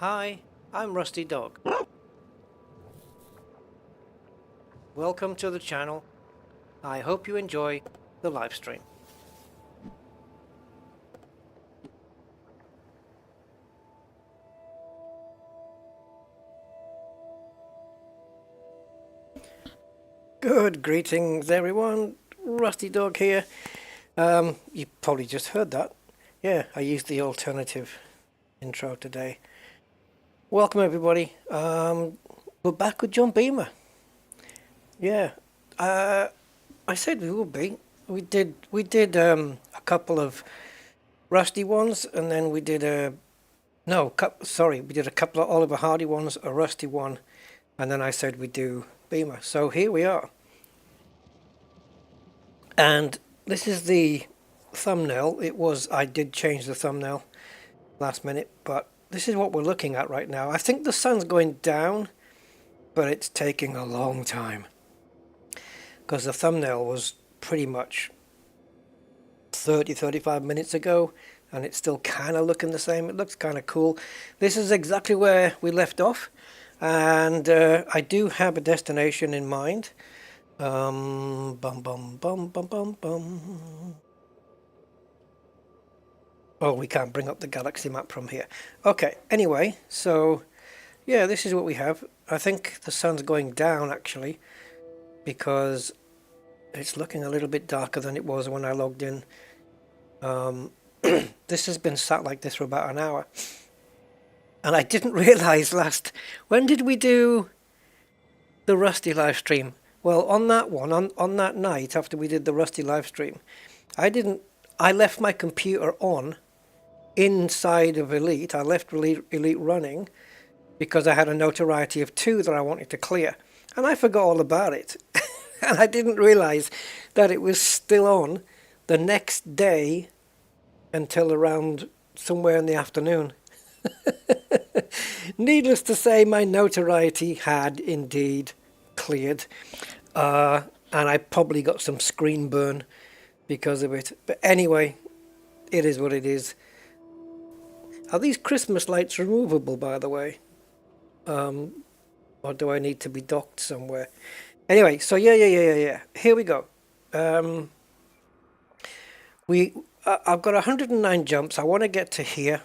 Hi, I'm Rusty Dog. Welcome to the channel. I hope you enjoy the live stream. Good greetings everyone, Rusty Dog here. You probably just heard that. Yeah, I used the alternative intro today. Welcome everybody. We're back with John Beamer. Yeah, I said we would be. We did a couple of rusty ones, and then we did we did a couple of Oliver Hardy ones, a rusty one, and then I said we'd do Beamer. So here we are. And this is the thumbnail. I did change the thumbnail last minute, but this is what we're looking at right now. I think the sun's going down, but it's taking a long time because the thumbnail was pretty much 35 minutes ago, and it's still kind of looking the same. It looks kind of cool. This is exactly where we left off, and I do have a destination in mind. Bum bum bum bum bum bum. Oh, we can't bring up the galaxy map from here. Okay, anyway, so yeah, this is what we have. I think the sun's going down actually, because it's looking a little bit darker than it was when I logged in. This has been sat like this for about an hour, and I didn't realize when did we do the Rusty live stream? Well, on that one, on that night after we did the Rusty live stream, I left my computer on inside of Elite. I left Elite running because I had a notoriety of 2 that I wanted to clear, and I forgot all about it. And I didn't realize that it was still on the next day until around somewhere in the afternoon. Needless to say, my notoriety had indeed cleared, and I probably got some screen burn because of it. But anyway, it is what it is. Are these Christmas lights removable, by the way? Or do I need to be docked somewhere? Anyway, so yeah. Here we go. I've got 109 jumps. I want to get to here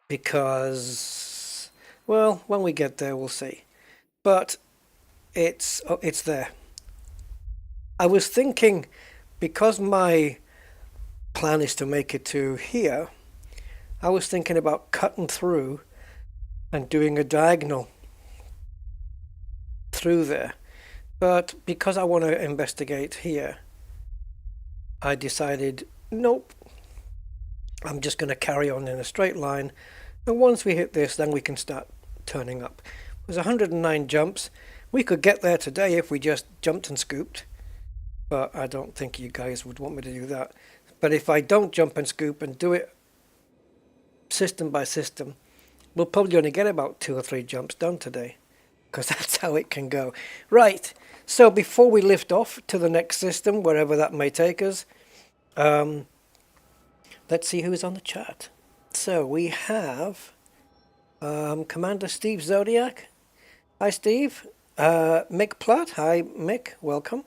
because, well, when we get there, we'll see. But it's there. I was thinking, because my plan is to make it to here, I was thinking about cutting through and doing a diagonal through there. But because I want to investigate here, I decided, nope, I'm just going to carry on in a straight line, and once we hit this, then we can start turning up. There's 109 jumps. We could get there today if we just jumped and scooped, but I don't think you guys would want me to do that. But if I don't jump and scoop and do it system by system, we'll probably only get about 2 or 3 jumps done today, because that's how it can go. Right, so before we lift off to the next system, wherever that may take us, let's see who's on the chat. So we have Commander Steve Zodiac. Hi Steve. Mick Platt. Hi Mick, welcome.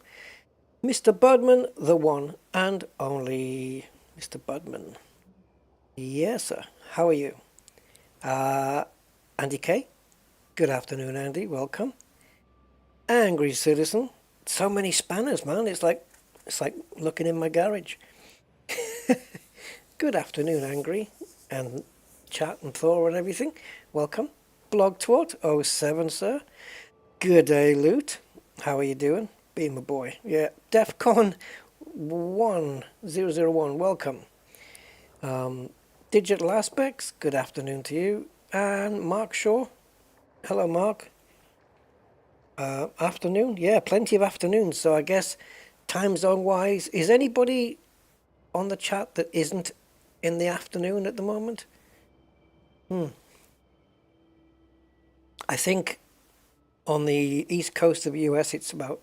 Mr. Budman, the one and only Mr. Budman. Yes sir, how are you? Andy K. Good afternoon, Andy. Welcome. Angry Citizen. So many spanners, man. It's like looking in my garage. Good afternoon, Angry, and chat and Thor and everything. Welcome. Blogtwat 07, sir. Good day, Loot. How are you doing? Beamer boy. Yeah. Defcon 1001. Welcome. Digital Aspects. Good afternoon to you. And Mark Shaw. Hello, Mark. Afternoon? Yeah, plenty of afternoons. So I guess time zone wise, is anybody on the chat that isn't in the afternoon at the moment? I think on the east coast of the US it's about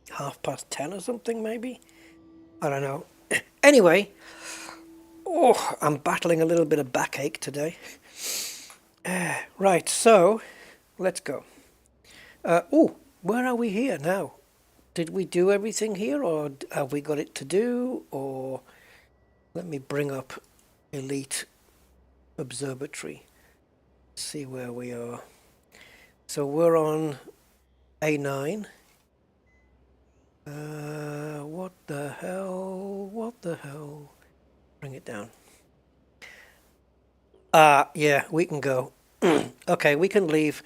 10:30 or something, maybe. I don't know. Anyway, I'm battling a little bit of backache today. Right, so let's go. Oh, where are we here now? Did we do everything here, or have we got it to do? Or let me bring up Elite Observatory. See where we are. So we're on A9. What the hell? What the hell? Bring it down. Yeah, we can go. Okay, we can leave,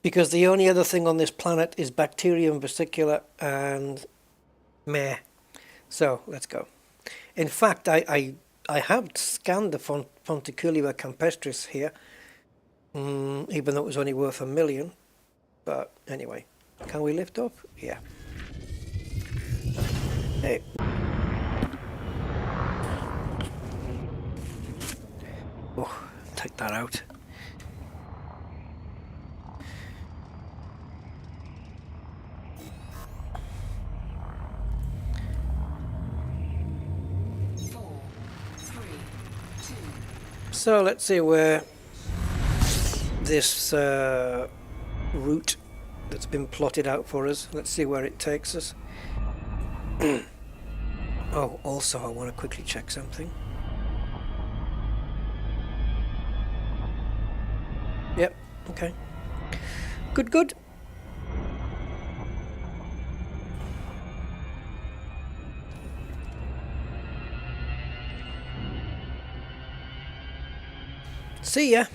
because the only other thing on this planet is bacterium versicolor and meh. So let's go. In fact, I have scanned the Fonticulia campestris here, even though it was only worth $1 million. But anyway, can we lift off? Yeah. Hey. Oh, take that out. So let's see where this route that's been plotted out for us, let's see where it takes us. Oh, also I want to quickly check something. Yep, okay. Good, good. See ya.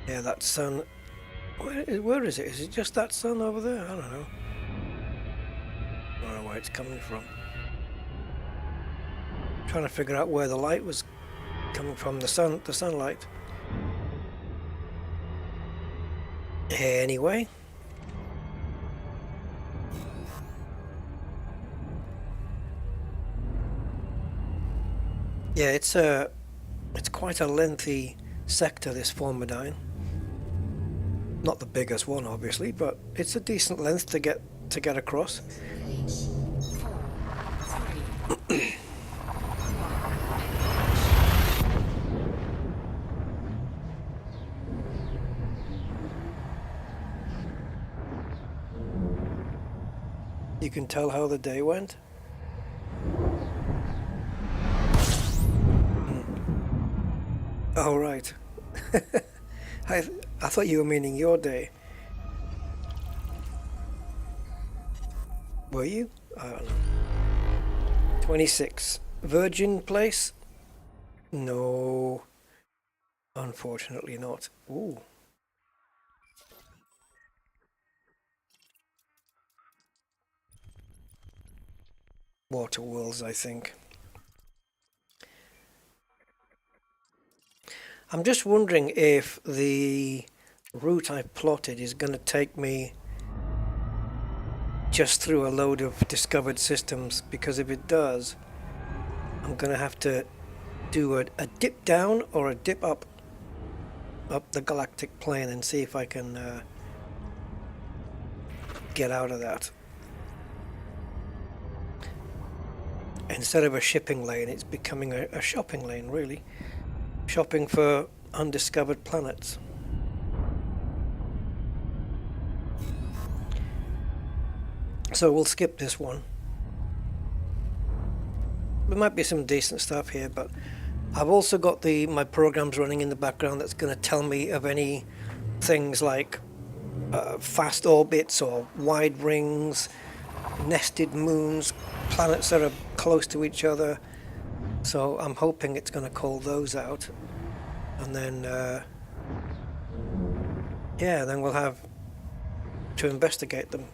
Yeah, that sun. Where is it? Is it just that sun over there? I don't know. I don't know where it's coming from. I'm trying to figure out where the light was coming from. The sunlight. Anyway. Yeah, it's quite a lengthy sector, this Formidine. Not the biggest one, obviously, but it's a decent length to get across. You can tell how the day went. Oh, right. I thought you were meaning your day. Were you? I don't know. 26. Virgin Place? No. Unfortunately not. Ooh. Water Worlds, I think. I'm just wondering if the route I've plotted is going to take me just through a load of discovered systems, because if it does, I'm going to have to do a dip down or a dip up the galactic plane and see if I can get out of that. Instead of a shipping lane, it's becoming a shopping lane, really. Shopping for undiscovered planets. So we'll skip this one. There might be some decent stuff here, but I've also got my programs running in the background that's going to tell me of any things like fast orbits or wide rings, nested moons, planets that are close to each other. So I'm hoping it's going to call those out, and then yeah, then we'll have to investigate them.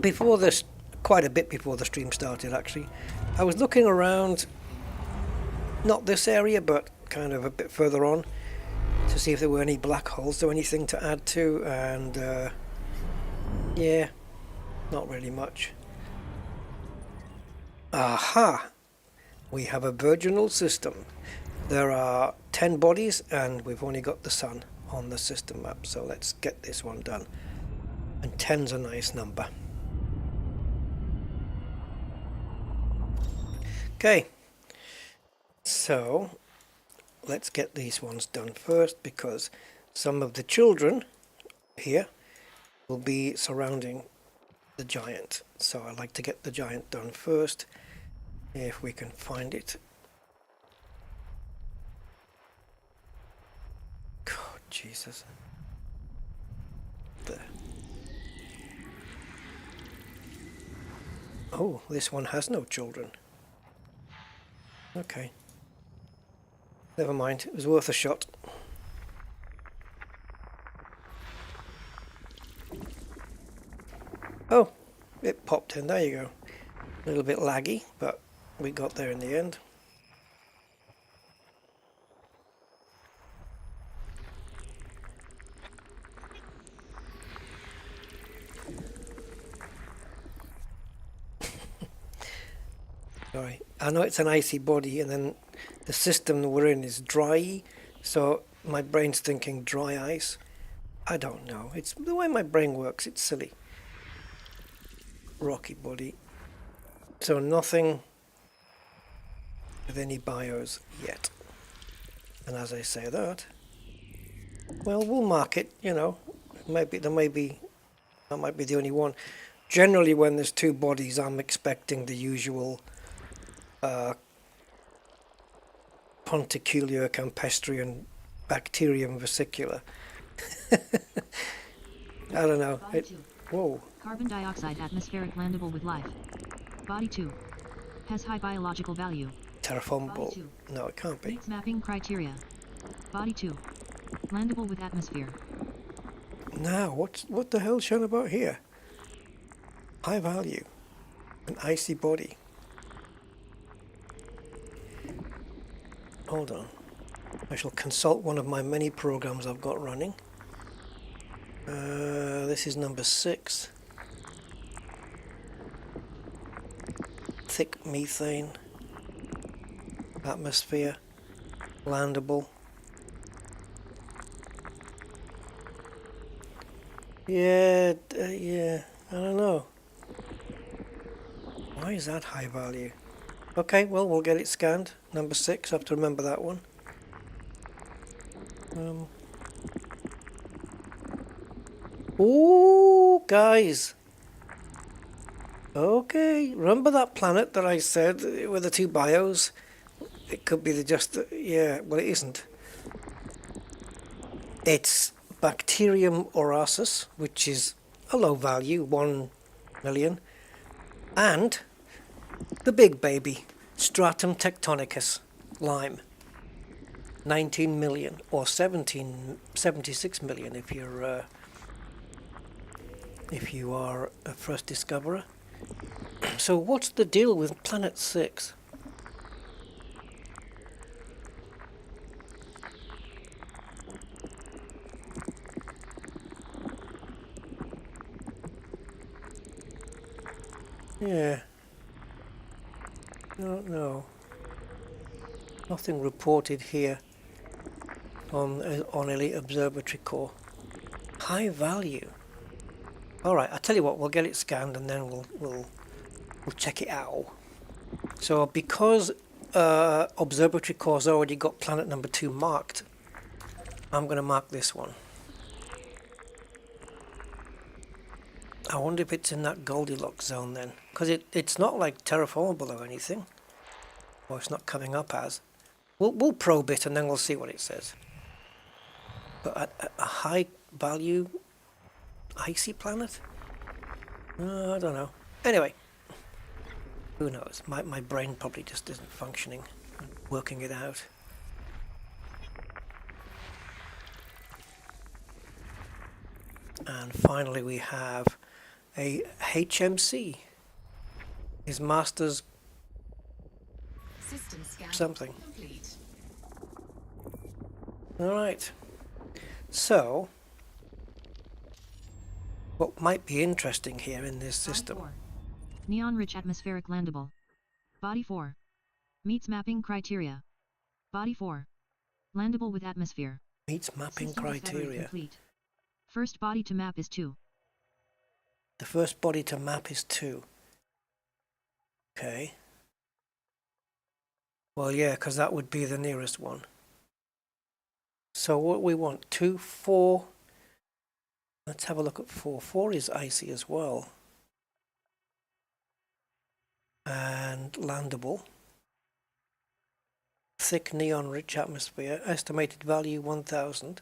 Before this, quite a bit before the stream started actually, I was looking around, not this area but kind of a bit further on, to see if there were any black holes or anything to add to, and yeah, not really much. Aha! We have a virginal system. There are 10 bodies and we've only got the sun on the system map, so let's get this one done. And 10's a nice number. Okay, so let's get these ones done first, because some of the children here will be surrounding the giant. So I like to get the giant done first, if we can find it. God, Jesus. There. Oh, this one has no children. Okay. Never mind, it was worth a shot. Oh, it popped in, there you go. A little bit laggy, but we got there in the end. Sorry, I know it's an icy body, and then the system we're in is dry, so my brain's thinking dry ice. I don't know, it's the way my brain works, it's silly. Rocky body. So nothing with any bios yet. And as I say that, well, we'll mark it, you know. Maybe that might be the only one. Generally, when there's two bodies, I'm expecting the usual Ponticular, Campestrian, Bacterium vesicular. I don't know. Whoa. Carbon dioxide atmospheric landable with life. Body 2. Has high biological value. Terraformable. No, it can't be. Meets mapping criteria. Body 2. Landable with atmosphere. Now, what the hell's shown about here? High value. An icy body. Hold on. I shall consult one of my many programs I've got running. This is number 6. Thick methane. Atmosphere. Landable. Yeah, I don't know. Why is that high value? Okay, well, we'll get it scanned. Number 6, I have to remember that one. Oh, guys. Okay, remember that planet that I said with the 2 bios? It could be yeah, well, it isn't. It's Bacterium orasus, which is a low value, 1 million, and the big baby, Stratum tectonicus, lime, 19 million, or 76 million if you are a first discoverer. So what's the deal with Planet 6? Yeah. No. Nothing reported here on Elite Observatory Core. High value. All right, I tell you what, we'll get it scanned and then we'll check it out. So because Observatory Core's already got planet number 2 marked, I'm going to mark this one. I wonder if it's in that Goldilocks zone then, because it's not like terraformable or anything, or it's not coming up as. We'll probe it and then we'll see what it says. But a high value icy planet? I don't know. Anyway, who knows? My brain probably just isn't functioning, working it out. And finally we have a HMC. His master's System scan something. complete. Alright. So, what might be interesting here in this system? Body 4. Neon-rich atmospheric landable. Body 4. Meets mapping criteria. Body 4. Landable with atmosphere. Meets mapping System discovery criteria. complete. First body to map is 2. The first body to map is 2. Okay. Well, yeah, because that would be the nearest one. So what we want, 2, 4. Let's have a look at 4. 4 is icy as well. And landable. Thick neon rich atmosphere. Estimated value 1000.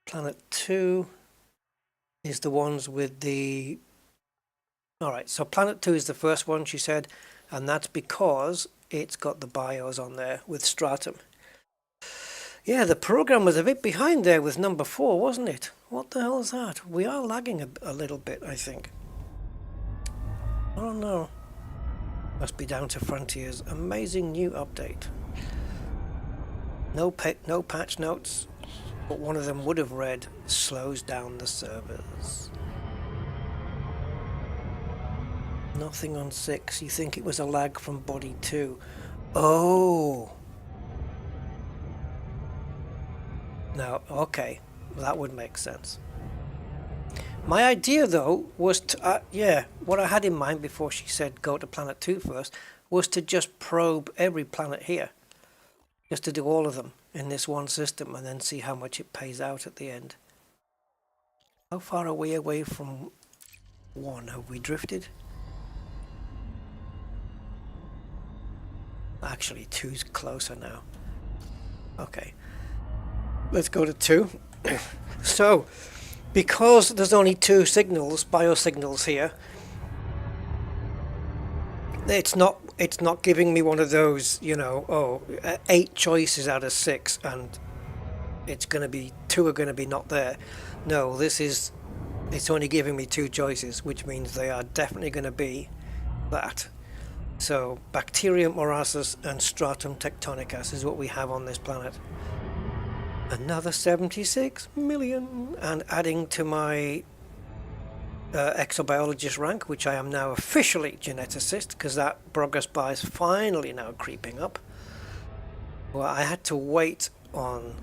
Planet 2 is the ones with the... Alright, so Planet 2 is the first one, she said, and that's because it's got the BIOS on there with Stratum. Yeah, the program was a bit behind there with number 4, wasn't it? What the hell is that? We are lagging a little bit, I think. I don't know. Must be down to Frontier's amazing new update. No patch notes, but one of them would have read, slows down the servers. Nothing on 6. You think it was a lag from body 2. Oh! Now, okay, that would make sense. My idea, though, was to, yeah, what I had in mind before she said go to Planet 2 first, was to just probe every planet here. Just to do all of them in this one system and then see how much it pays out at the end. How far are we away from 1? Have we drifted? Actually, 2's closer now. Okay. Let's go to 2. So, because there's only 2 signals, biosignals here, it's not giving me one of those, you know, 8 choices out of 6 and it's going to be 2 are going to be not there. No, it's only giving me 2 choices, which means they are definitely going to be that. So Bacterium morasus and Stratum tectonicus is what we have on this planet. Another 76 million, and adding to my exobiologist rank, which I am now officially geneticist, because that progress bar is finally now creeping up. Well, I had to wait on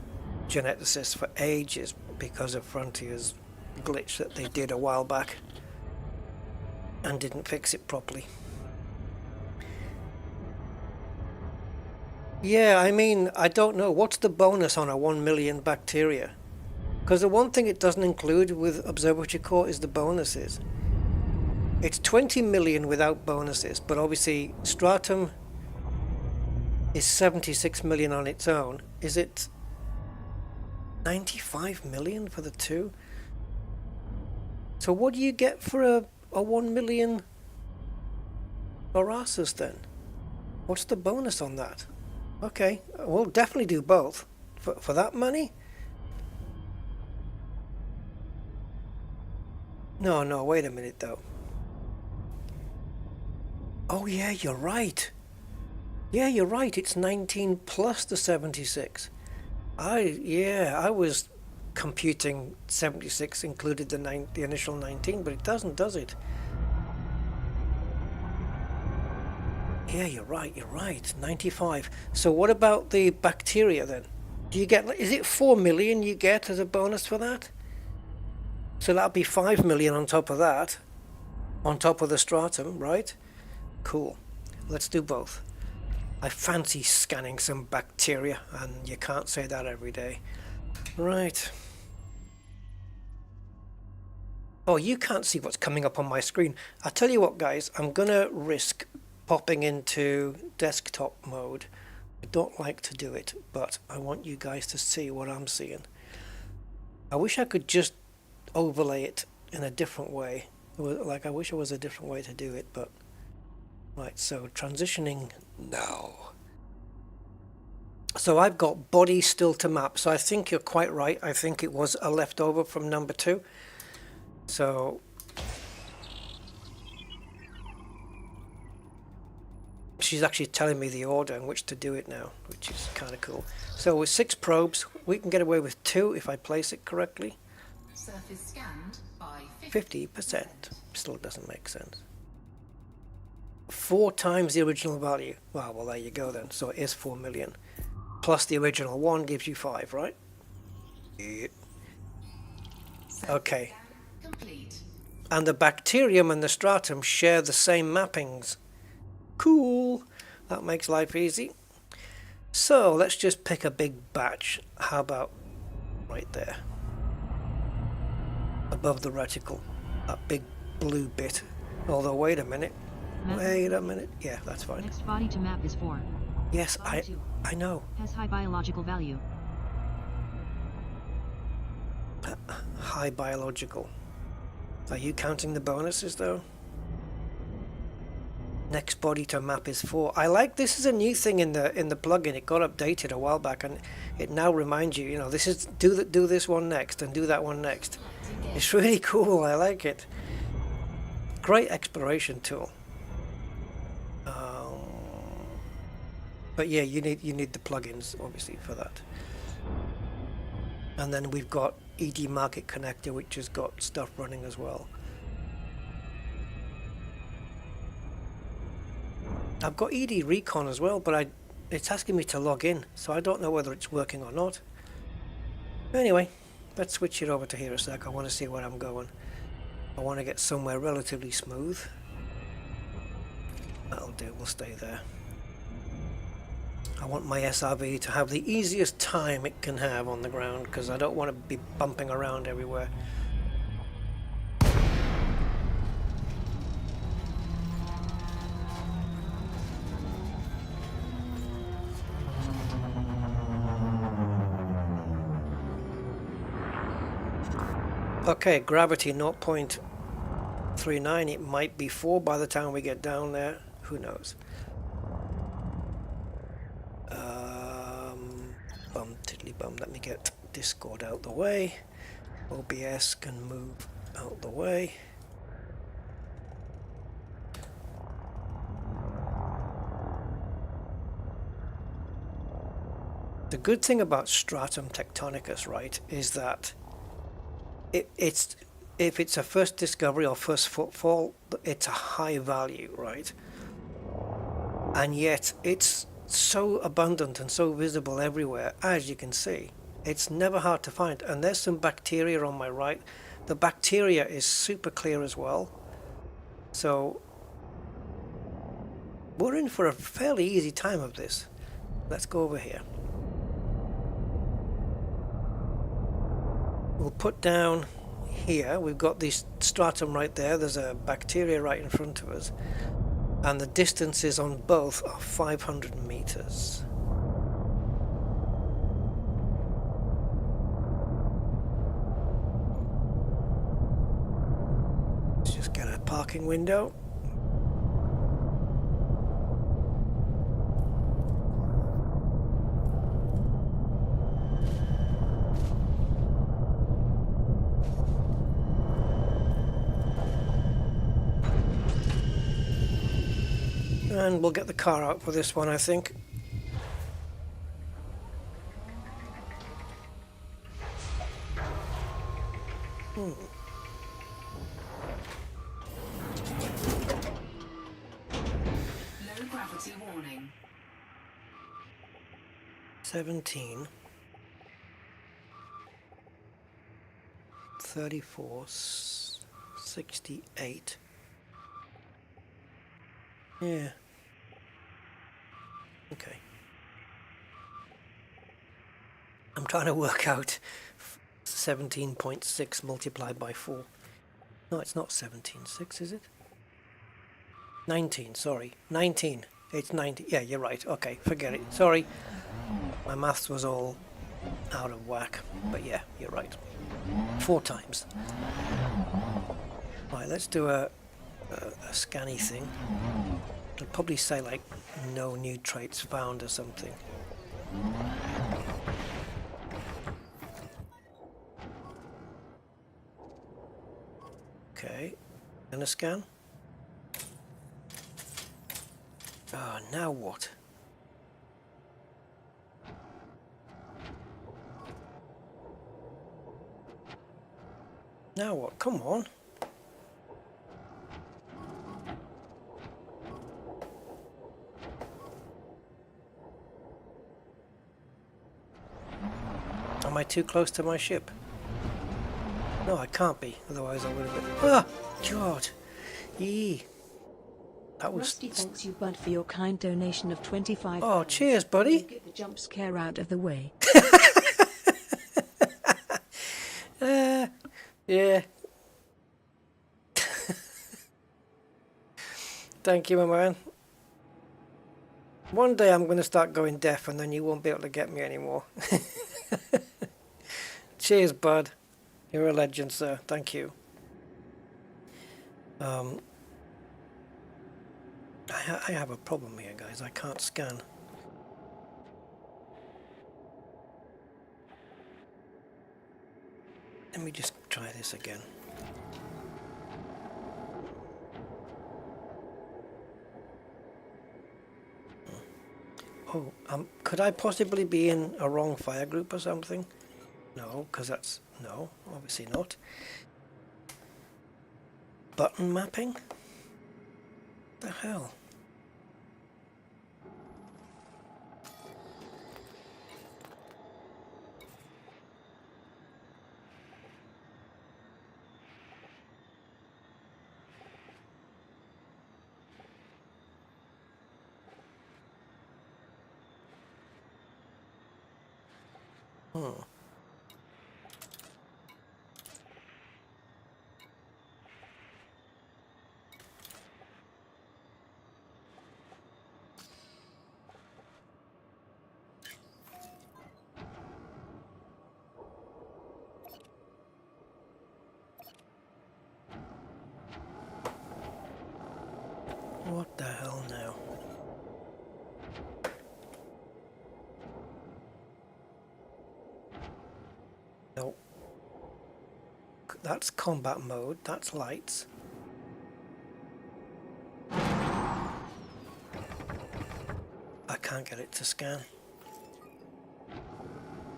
geneticist for ages because of Frontier's glitch that they did a while back and didn't fix it properly. Yeah, I mean, I don't know. What's the bonus on a 1 million bacteria? Because the one thing it doesn't include with Observatory Core is the bonuses. It's 20 million without bonuses, but obviously Stratum is 76 million on its own. Is it 95 million for the 2? So what do you get for a 1 million Horasus then? What's the bonus on that? Okay, we'll definitely do both. For that money? No, wait a minute though. Oh yeah, you're right. Yeah, you're right. It's 19 plus the 76. I was computing 76 included the initial 19, but it doesn't, does it? Yeah, you're right, 95. So what about the bacteria then? Do you get, is it 4 million you get as a bonus for that? So that'll be 5 million on top of that, on top of the Stratum, right? Cool. Let's do both. I fancy scanning some bacteria, and you can't say that every day. Right. Oh, you can't see what's coming up on my screen. I'll tell you what, guys, I'm gonna risk popping into desktop mode. I don't like to do it, but I want you guys to see what I'm seeing. I wish I could just overlay it in a different way. Like, I wish there was a different way to do it, but... Right, so transitioning now. So I've got body still to map, so I think you're quite right. I think it was a leftover from number 2. So... she's actually telling me the order in which to do it now, which is kind of cool. So with 6 probes, we can get away with 2 if I place it correctly. Surface scanned by 50%. Still doesn't make sense. 4 times the original value. Well, there you go then. So it is 4 million. Plus the original 1 gives you 5, right? Yeah. Okay. complete. And the bacterium and the stratum share the same mappings. Cool. That makes life easy. So let's just pick a big batch. How about right there? Above the reticle. That big blue bit. Although, wait a minute. Map. Wait a minute. Yeah, that's fine. Next body to map is 4. Yes, Body 2 I know. has high biological value. High biological. Are you counting the bonuses though? Next body to map is 4. I like this is a new thing in the plugin. It got updated a while back, and it now reminds you, you know, this is do this one next and do that one next. It's really cool. I like it. Great exploration tool. But yeah, you need the plugins obviously for that. And then we've got ED Market Connector, which has got stuff running as well. I've got ED Recon as well, but it's asking me to log in, so I don't know whether it's working or not. Anyway, let's switch it over to here a sec. I want to see where I'm going. I want to get somewhere relatively smooth. That'll do, we'll stay there. I want my SRV to have the easiest time it can have on the ground, because I don't want to be bumping around everywhere. Okay, gravity 0.39. It might be 4 by the time we get down there. Who knows? Bum tiddly bum. Let me get Discord out the way. OBS can move out the way. The good thing about Stratum Tectonicus, right, is that if it's a first discovery or first footfall, it's a high value, right? And yet it's so abundant and so visible everywhere, as you can see. It's never hard to find. And there's some bacteria on my right. The bacteria is super clear as well. So we're in for a fairly easy time of this. Let's go over here. We'll put down here, we've got this stratum right there, there's a bacteria right in front of us, and the distances on both are 500 meters. Let's just get a parking window. And we'll get the car out for this one, I think. Low gravity warning. 17. 34. 68. Yeah. Okay. I'm trying to work out 17.6 multiplied by 4. No, it's not 17.6, is it? 19, sorry. 19. It's 90. Yeah, you're right. Okay, forget it. Sorry. My maths was all out of whack. But yeah, you're right. 4 times. Right, let's do a scanny thing. It'll probably say like no new traits found or something. Okay, and a scan. Ah, now what? Now what? Come on. Am I too close to my ship? No, I can't be, otherwise I would have been... Ah! God! Yee! That was... Rusty thanks you, Bud, for your kind donation of £25. Oh, cheers, buddy. Get the jump scare out of the way. Yeah. Thank you, my man. One day I'm going to start going deaf and then you won't be able to get me anymore. Cheers, bud. You're a legend, sir. Thank you. I have a problem here, guys. I can't scan. Let me just try this again. Oh, could I possibly be in a wrong fire group or something? No, because that's... No, obviously not. Button mapping? The hell? What the hell now? No. That's combat mode. That's lights. I can't get it to scan.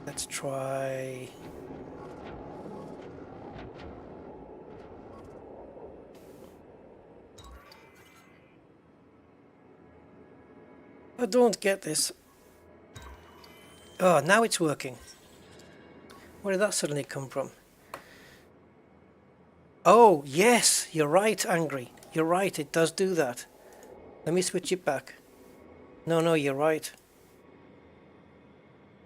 Let's try... I don't get this. Oh, now it's working. Where did that suddenly come from? Oh, yes, you're right, Angry. You're right, it does do that. Let me switch it back. No, you're right.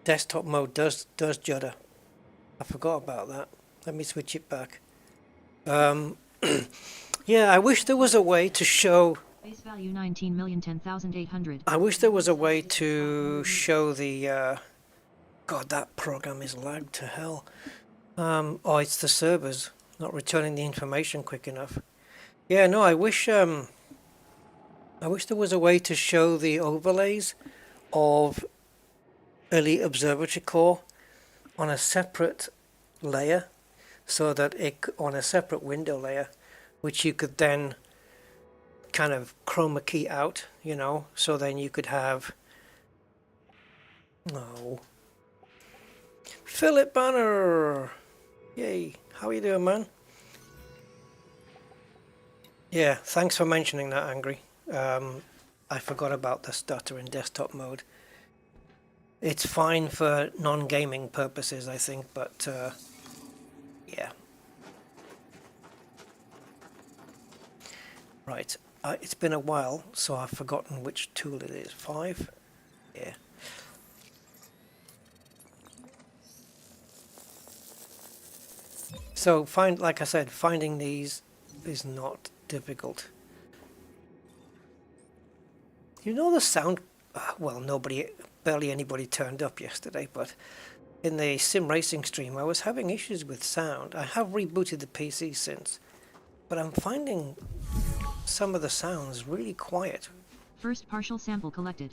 Desktop mode does judder. I forgot about that. Let me switch it back. Yeah, I wish there was a way to show... Base value 19,010,800. I wish there was a way to show the... God, that program is lagged to hell. Oh, it's the servers not returning the information quick enough. Yeah, no, I wish there was a way to show the overlays of Elite Observatory Core on a separate layer, so that on a separate window layer, which you could then kind of chroma key out, you know, so then you could have... No. Philip Banner! Yay. How are you doing, man? Yeah, thanks for mentioning that, Angry. I forgot about the stutter in desktop mode. It's fine for non-gaming purposes, I think, but yeah. Right, it's been a while, so I've forgotten which tool it is. 5? Yeah. So, like I said, finding these is not difficult. You know the sound... well, barely anybody turned up yesterday, but in the sim racing stream I was having issues with sound. I have rebooted the PC since, but I'm finding some of the sounds really quiet. First partial sample collected.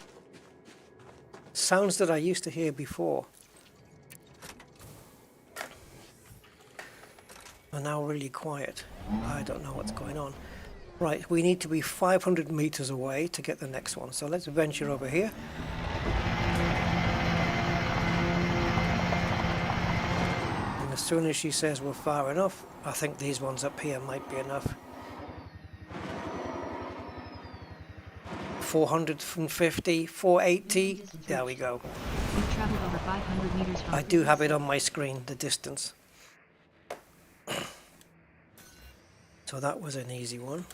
Sounds that I used to hear before are now really quiet. I don't know what's going on. Right, we need to be 500 meters away to get the next one, so let's venture over here. And as soon as she says we're far enough, I think these ones up here might be enough. 450, 480, there we go. We've traveled over 500 meters from... I do have it on my screen, the distance. So that was an easy one.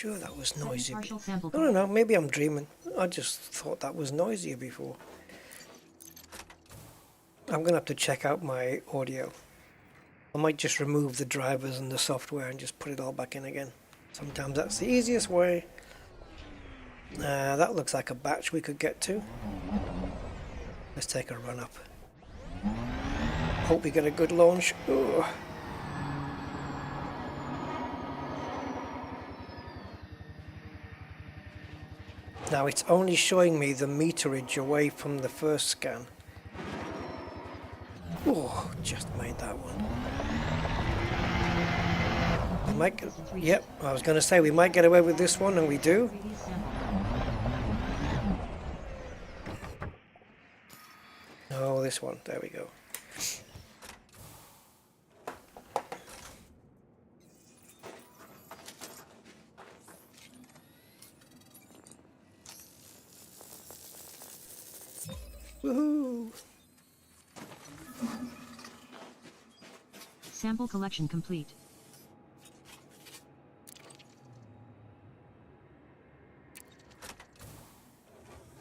sure that was noisy. Partial sample I don't know, maybe I'm dreaming. I just thought that was noisier before. I'm gonna have to check out my audio. I might just remove the drivers and the software and just put it all back in again. Sometimes that's the easiest way. That looks like a batch we could get to. Let's take a run up. Hope we get a good launch. Ooh. Now it's only showing me the meterage away from the first scan. Oh, just made that one. We might get, yep, I was going to say we might get away with this one, and we do. Oh, this one. There we go. Woohoo! Sample collection complete.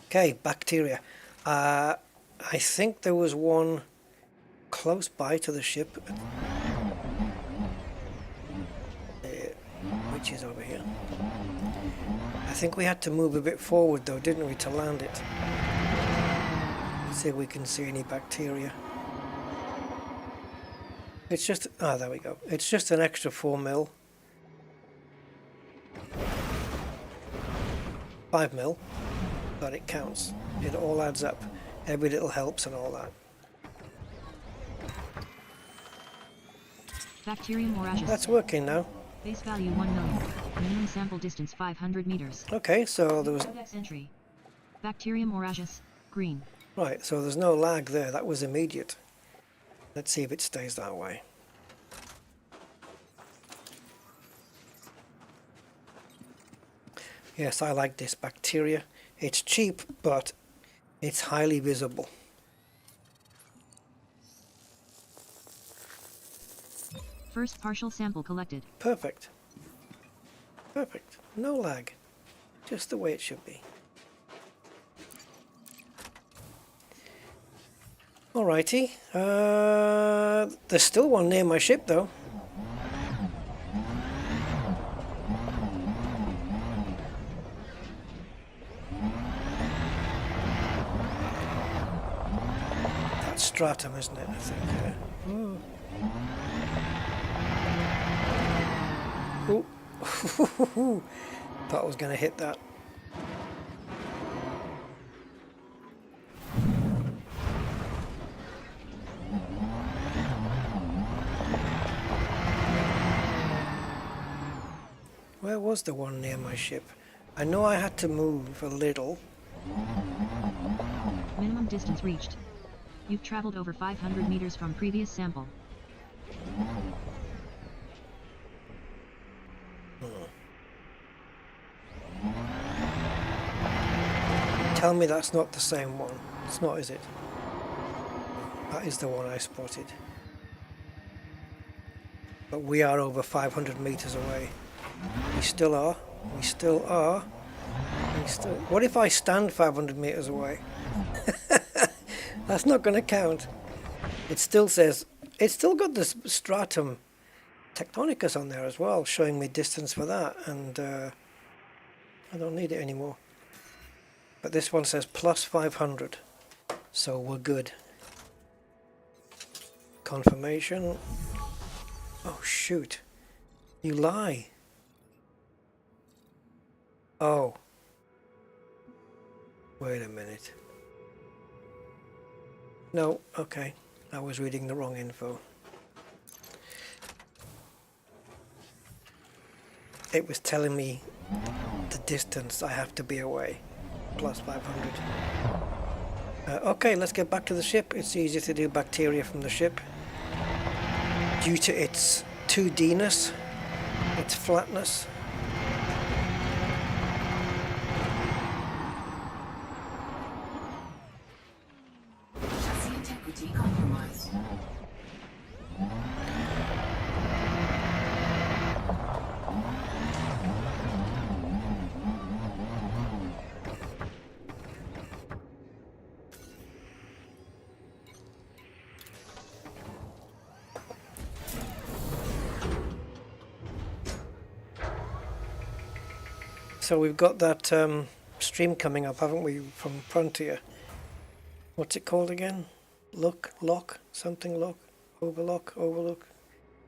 Okay, bacteria. I think there was one close by to the ship, which is over here. I think we had to move a bit forward though, didn't we, to land it? Let's see if we can see any bacteria. It's just, ah, there we go. It's just an extra 4 mil. 5 mil, but it counts. It all adds up. Every little helps and all that. Bacterium moragius. That's working now. Base value 1 million. Minimum sample distance 500 meters. Okay, so there was... Codex entry. Bacterium moragius, green. Right, so there's no lag there. That was immediate. Let's see if it stays that way. Yes, I like this bacteria. It's cheap, but it's highly visible. First partial sample collected. Perfect. Perfect. No lag. Just the way it should be. Alrighty. There's still one near my ship though. That's stratum, isn't it? I think. Ooh. Thought I was going to hit that. Where was the one near my ship? I know I had to move a little. Minimum distance reached. You've traveled over 500 meters from previous sample. Tell me that's not the same one. It's not, is it? That is the one I spotted. But we are over 500 meters away. We still are. We still are. We still... What if I stand 500 meters away? That's not going to count. It still says... It's still got this stratum tectonicus on there as well, showing me distance for that. And I don't need it anymore. But this one says plus 500. So we're good. Confirmation. Oh, shoot. You lie. Oh. Wait a minute. No, okay. I was reading the wrong info. It was telling me the distance I have to be away. Plus 500. Okay, let's get back to the ship. It's easier to do bacteria from the ship. Due to its 2D-ness, its flatness. Chassis integrity compromised. So we've got that stream coming up, haven't we, from Frontier? What's it called again? Overlook?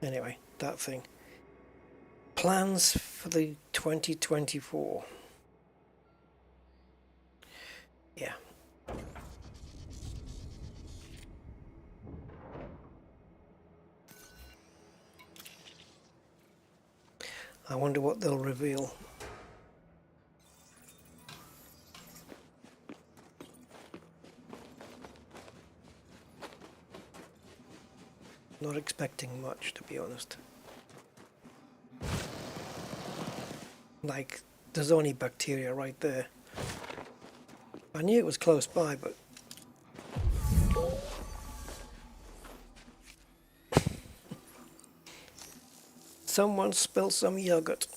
Anyway, that thing. Plans for the 2024. Yeah. I wonder what they'll reveal. Not expecting much, to be honest. Like, there's only bacteria right there. I knew it was close by, but... Someone spilled some yogurt.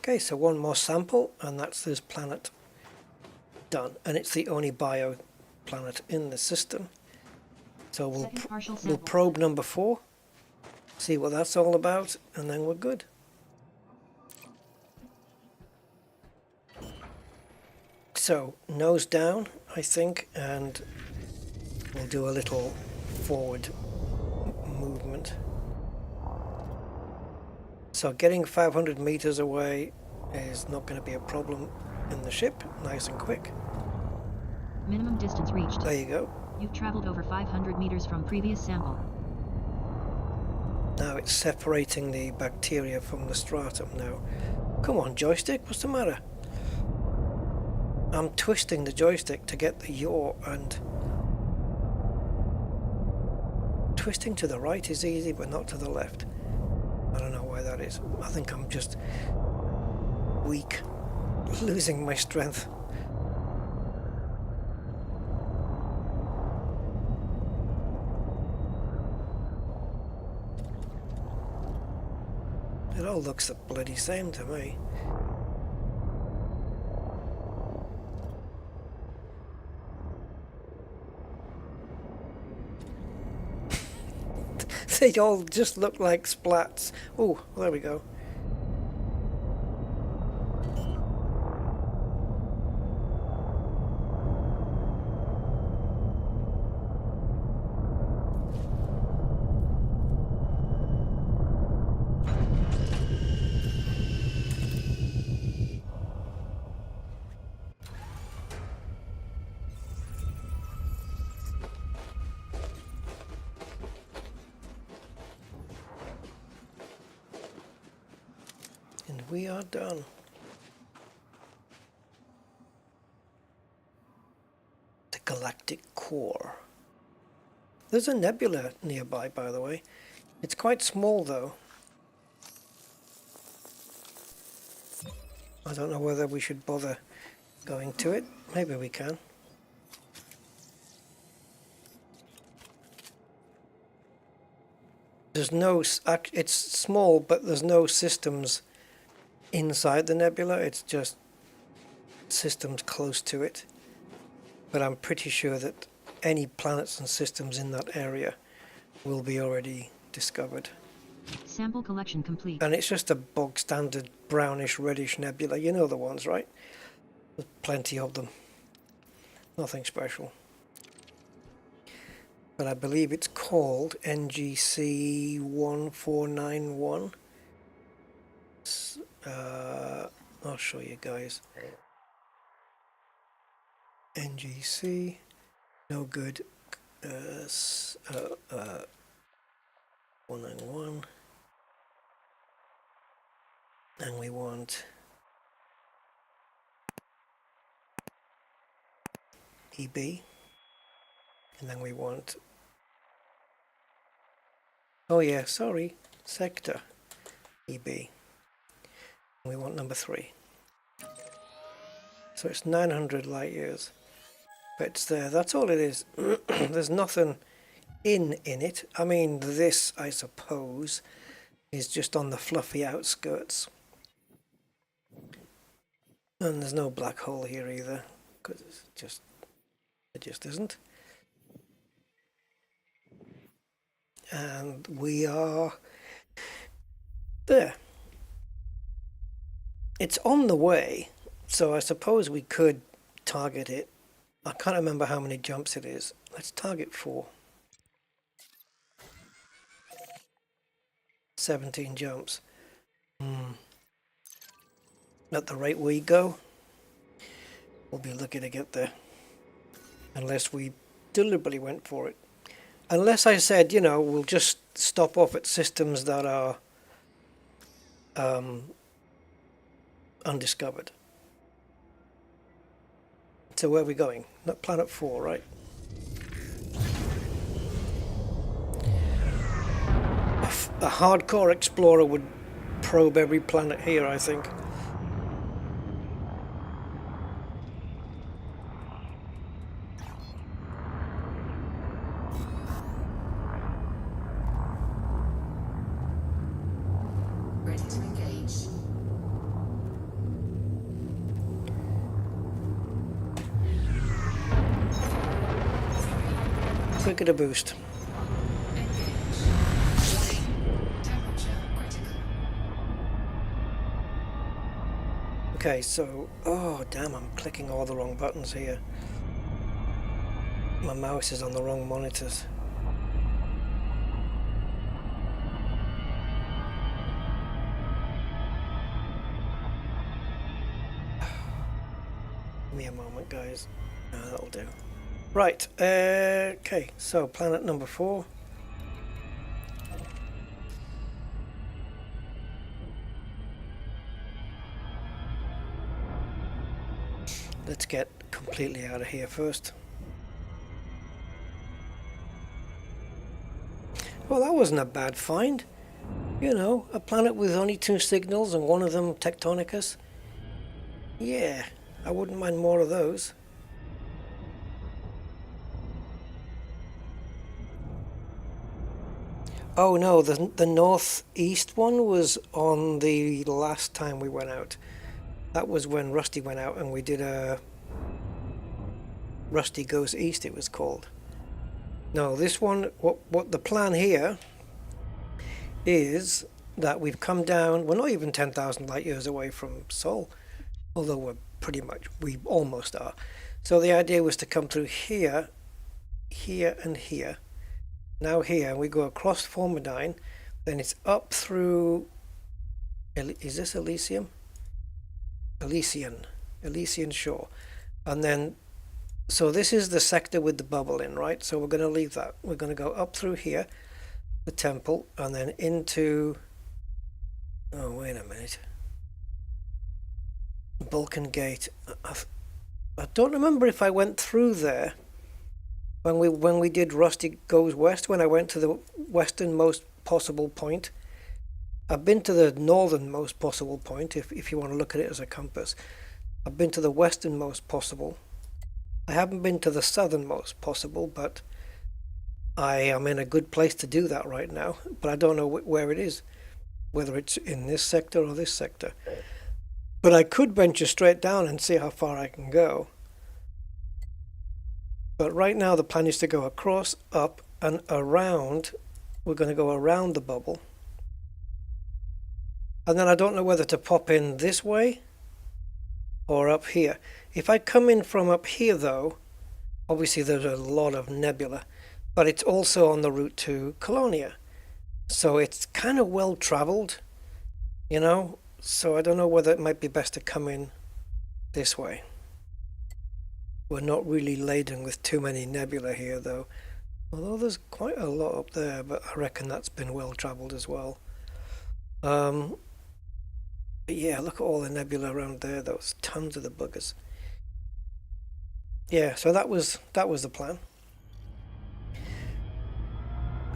Okay, so one more sample, and that's this planet done. And it's the only bio planet in the system. So we'll probe number 4, see what that's all about, and then we're good. So, nose down, I think, and we'll do a little forward movement. So getting 500 meters away is not going to be a problem in the ship, nice and quick. Minimum distance reached. There you go. You've traveled over 500 meters from previous sample. Now it's separating the bacteria from the stratum now. Come on, joystick, what's the matter? I'm twisting the joystick to get the yaw, and twisting to the right is easy, but not to the left. I don't know why that is. I think I'm just weak, losing my strength. It all looks the bloody same to me. They all just look like splats. Oh, there we go. And we are done. The galactic core. There's a nebula nearby, by the way. It's quite small, though. I don't know whether we should bother going to it. Maybe we can. There's no... It's small, but there's no systems inside the nebula. It's just systems close to it. But I'm pretty sure that any planets and systems in that area will be already discovered. Sample collection complete. And it's just a bog standard brownish reddish nebula. You know the ones, right? There's plenty of them. Nothing special. But I believe it's called NGC 1491. I'll show you guys. NGC, no good. 191, and we want EB, and then we want, oh yeah, sorry, sector EB. We want number 3. So it's 900 light years. But it's there. That's all it is. There's nothing in it. I mean, this, I suppose, is just on the fluffy outskirts. And there's no black hole here either. because it just isn't. And we are there. It's on the way, so I suppose we could target it. I can't remember how many jumps it is. Let's target 4. 17 jumps. At the rate we go, we'll be lucky to get there. Unless we deliberately went for it. Unless I said, you know, we'll just stop off at systems that are undiscovered. So where are we going? Not Planet 4, right? A hardcore explorer would probe every planet here, I think. Ready to engage. Quick at a boost. Okay, so, oh damn, I'm clicking all the wrong buttons here. My mouse is on the wrong monitors. Give me a moment, guys. That'll do. Right, okay, so planet number 4. Let's get completely out of here first. Well, that wasn't a bad find. You know, a planet with only 2 signals and one of them Tectonicus. Yeah, I wouldn't mind more of those. Oh no, the northeast one was on the last time we went out. That was when Rusty went out and we did a Rusty Goes East, it was called. No, this one, what the plan here is that we've come down, we're not even 10,000 light years away from Sol, although we almost are. So the idea was to come through here, here and here. Now here, and we go across Formidine, then it's up through, is this Elysium? Elysian Shore. And then, so this is the sector with the bubble in, right? So we're going to leave that. We're going to go up through here, the temple, and then into, oh, wait a minute. Vulcan Gate. I don't remember if I went through there when we did Rusty Goes West, when I went to the westernmost possible point. I've been to the northernmost possible point, if you want to look at it as a compass. I've been to the westernmost possible. I haven't been to the southernmost possible, but I am in a good place to do that right now. But I don't know where it is, whether it's in this sector or this sector. But I could venture straight down and see how far I can go. But right now the plan is to go across, up, and around. We're going to go around the bubble. And then I don't know whether to pop in this way or up here. If I come in from up here though, obviously there's a lot of nebula, but it's also on the route to Colonia. So it's kind of well traveled, you know, so I don't know whether it might be best to come in this way. We're not really laden with too many nebula here though, although there's quite a lot up there, but I reckon that's been well traveled as well. But yeah, look at all the nebula around there. Those tons of the buggers. Yeah, so that was the plan.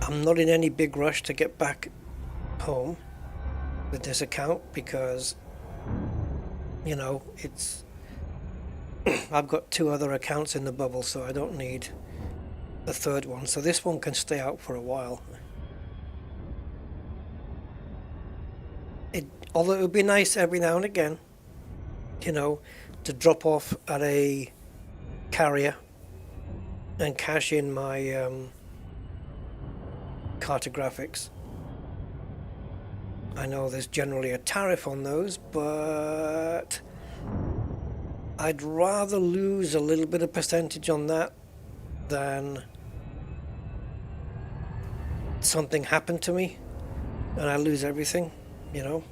I'm not in any big rush to get back home with this account because, you know, it's I've got 2 other accounts in the bubble, so I don't need a third one. So this one can stay out for a while. Although it would be nice every now and again, you know, to drop off at a carrier and cash in my cartographics. I know there's generally a tariff on those, but I'd rather lose a little bit of percentage on that than something happen to me and I lose everything, you know.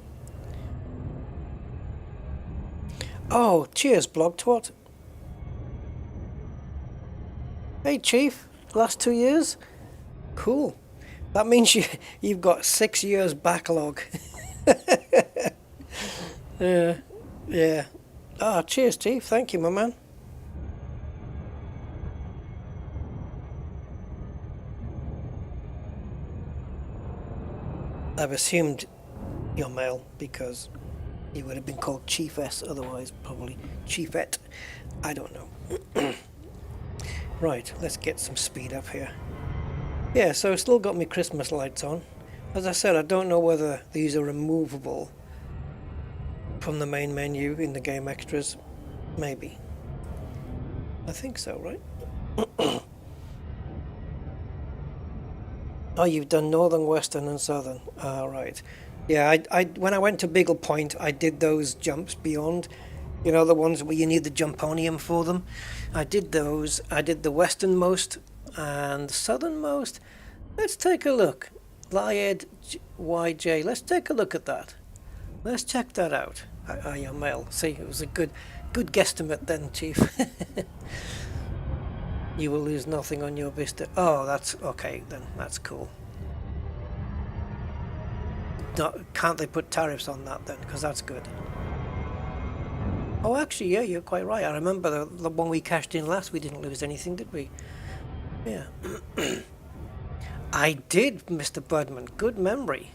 Oh, cheers, Blog Twat. Hey, Chief. Last 2 years? Cool. That means you've got 6 years backlog. Yeah. Ah, cheers, Chief. Thank you, my man. I've assumed you're male because you would have been called Chiefess otherwise, probably Chiefette. I don't know. Right, let's get some speed up here. Yeah, so I've still got my Christmas lights on. As I said, I don't know whether these are removable from the main menu in the game extras. Maybe. I think so, right? Oh, you've done Northern, Western and Southern. Right. Yeah, I when I went to Beagle Point, I did those jumps beyond. You know, the ones where you need the jumponium for them. I did those. I did the westernmost and southernmost. Let's take a look. Lied YJ. Let's take a look at that. Let's check that out. You're male. See, it was a good guesstimate then, Chief. You will lose nothing on your Vista. Oh, that's okay then. That's cool. Can't they put tariffs on that then? Because that's good. Oh, actually, yeah, you're quite right. I remember the one we cashed in last, we didn't lose anything, did we? Yeah. I did, Mr. Budman. Good memory.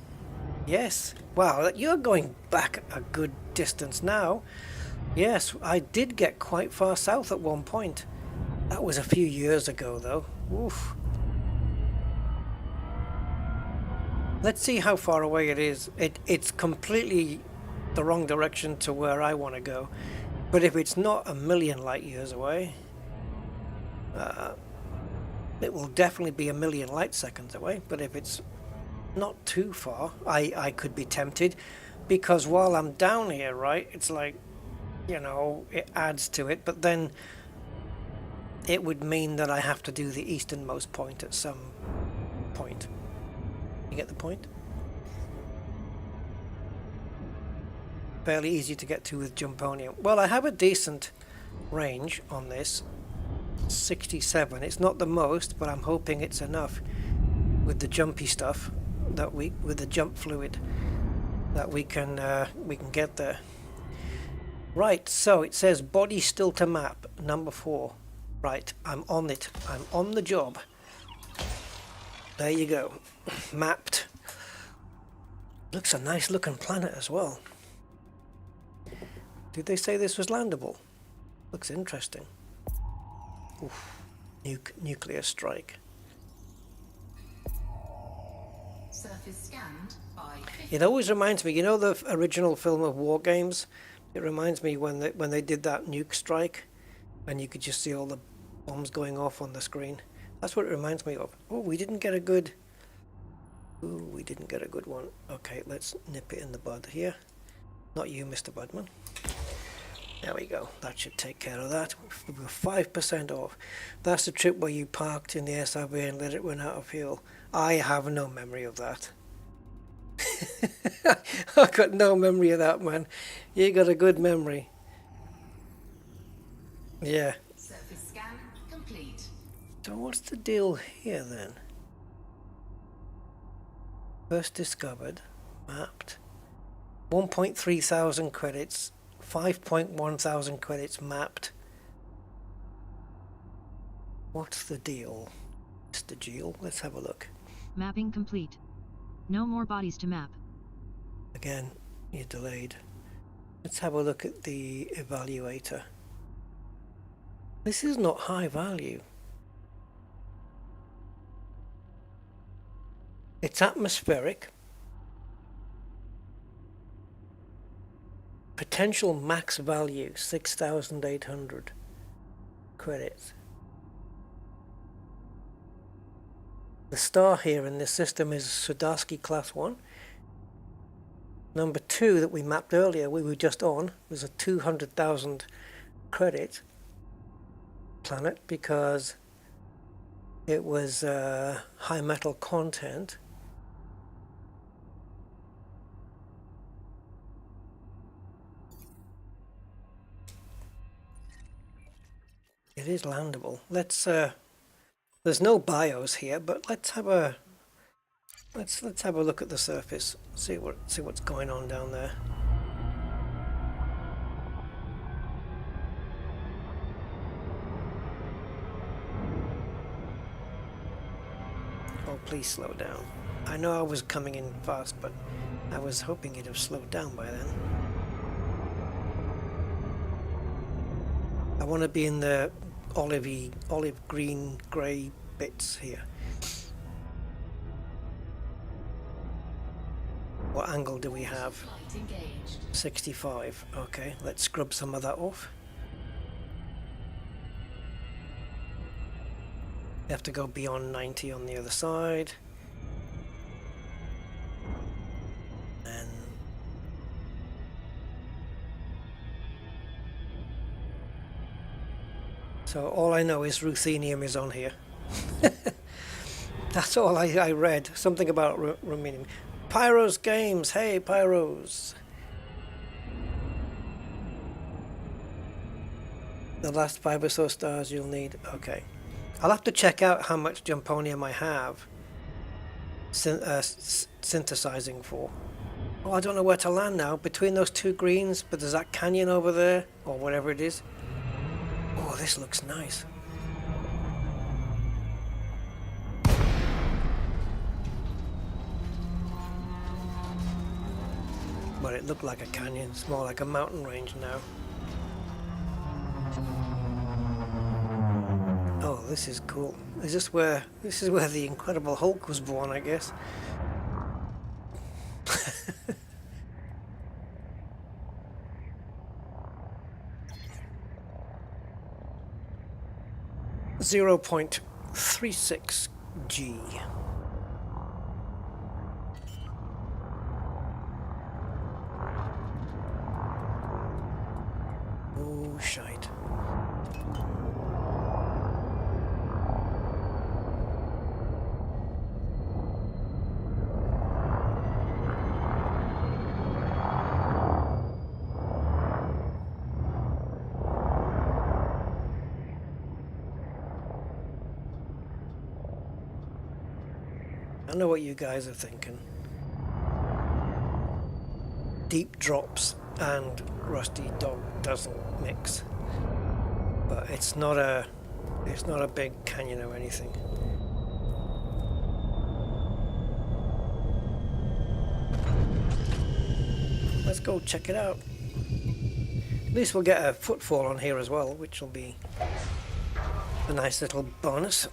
Yes. Wow, you're going back a good distance now. Yes, I did get quite far south at one point. That was a few years ago, though. Oof. Let's see how far away it is. It's completely the wrong direction to where I want to go. But if it's not a million light years away, it will definitely be a million light seconds away. But if it's not too far, I could be tempted, because while I'm down here, right, it's like, you know, it adds to it, but then it would mean that I have to do the easternmost point at some point. You get the point? Fairly easy to get to with jumponium. Well, I have a decent range on this. 67. It's not the most, but I'm hoping it's enough with the jumpy stuff that with the jump fluid that we can get there. Right, so it says body still to map, number 4. Right, I'm on it. I'm on the job. There you go. Mapped. Looks a nice looking planet as well. Did they say this was landable? Looks interesting. Oof. Nuclear strike. Surface scanned by 50. It always reminds me, you know the original film of War Games? It reminds me when they did that nuke strike and you could just see all the bombs going off on the screen. That's what it reminds me of. Oh, we didn't get a good... Ooh, we didn't get a good one. Okay, let's nip it in the bud here. Not you, Mr. Budman. There we go. That should take care of that. We're 5% off. That's the trip where you parked in the SRV and let it run out of fuel. I have no memory of that. I've got no memory of that, man. You got a good memory. Yeah. Surface scan complete. So what's the deal here then? First discovered, mapped. 1.3 thousand credits, 5.1 thousand credits mapped. What's the deal, Mr. Geel? Let's have a look. Mapping complete. No more bodies to map. Again, you're delayed. Let's have a look at the evaluator. This is not high value. It's atmospheric. Potential max value 6,800. credits. The star here in this system is Sudarsky Class 1. Number 2 that we mapped earlier, we were just on, was a 200,000 credit planet because it was high metal content. It is landable. Let's there's no BIOS here, but let's have a look at the surface. See what's going on down there. Oh, please slow down. I know I was coming in fast, but I was hoping it'd have slowed down by then. I want to be in the olive green grey bits here. What angle do we have? 65. Okay, let's scrub some of that off. You have to go beyond 90 on the other side. And so all I know is ruthenium is on here. That's all I read. Something about ruthenium. Pyros Games, hey Pyros. The last 5 or so stars you'll need. Okay. I'll have to check out how much jumponium I have synthesizing for. Oh, I don't know where to land now. Between those two greens, but there's that canyon over there, or whatever it is. Oh, this looks nice. But it looked like a canyon. It's more like a mountain range now. Oh, this is cool. Is this where the Incredible Hulk was born, I guess? .36 G. Oh, shite. I know what you guys are thinking. Deep drops and Rusty Dog doesn't mix. But it's not a big canyon or anything. Let's go check it out. At least we'll get a footfall on here as well, which will be a nice little bonus.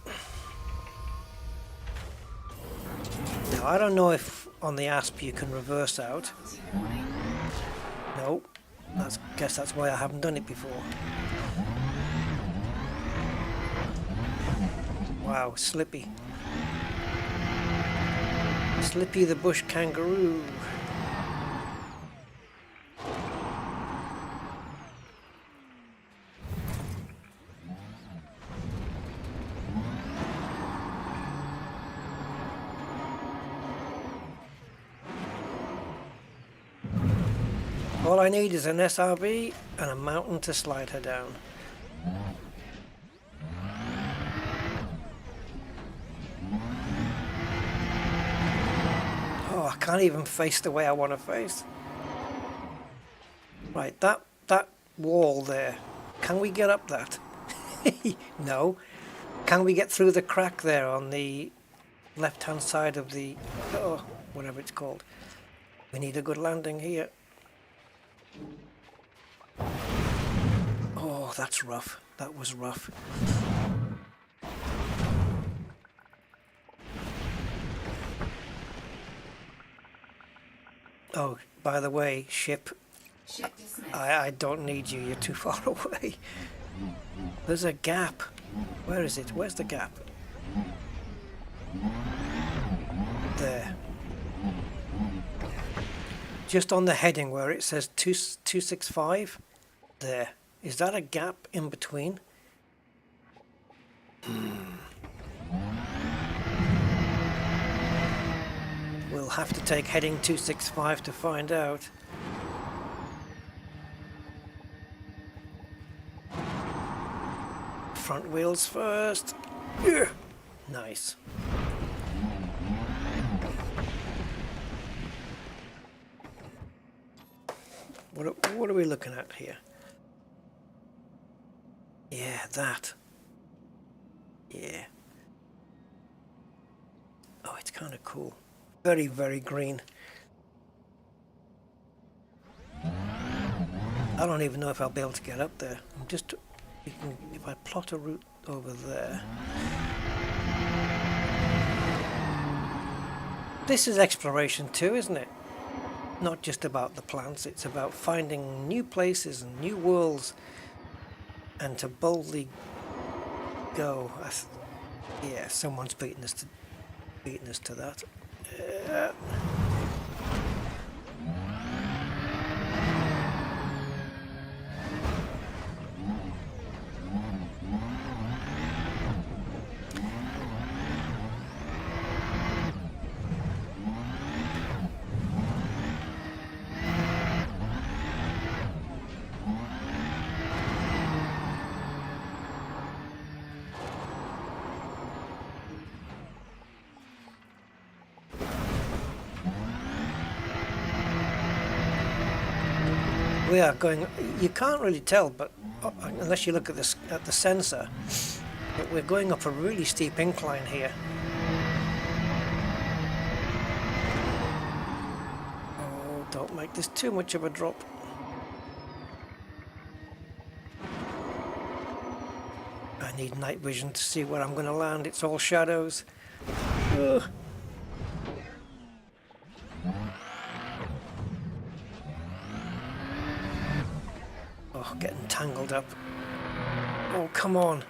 Now, I don't know if on the ASP you can reverse out. No, guess that's why I haven't done it before. Wow, Slippy. Slippy the bush kangaroo. All I need is an SRV and a mountain to slide her down. Oh, I can't even face the way I want to face. Right, that wall there. Can we get up that? No. Can we get through the crack there on the left-hand side of the... oh, whatever it's called. We need a good landing here. Oh, that's rough. That was rough. Oh, by the way, ship, I don't need you. You're too far away. There's a gap. Where is it? Where's the gap? There. Just on the heading where it says 265. There. Is that a gap in between? We'll have to take heading 265 to find out. Front wheels first. Yeah. Nice. What are we looking at here? Yeah, that. Yeah. Oh, it's kind of cool. Very, very green. I don't even know if I'll be able to get up there. I'm just... if I plot a route over there. This is exploration too, isn't it? Not just about the plants, it's about finding new places and new worlds and to boldly go. Yeah, someone's beating us to that. We are going. You can't really tell, but unless you look at this at the sensor, but we're going up a really steep incline here. Oh, don't make this too much of a drop. I need night vision to see where I'm going to land. It's all shadows. Ugh. Oh, getting tangled up. Oh, come on.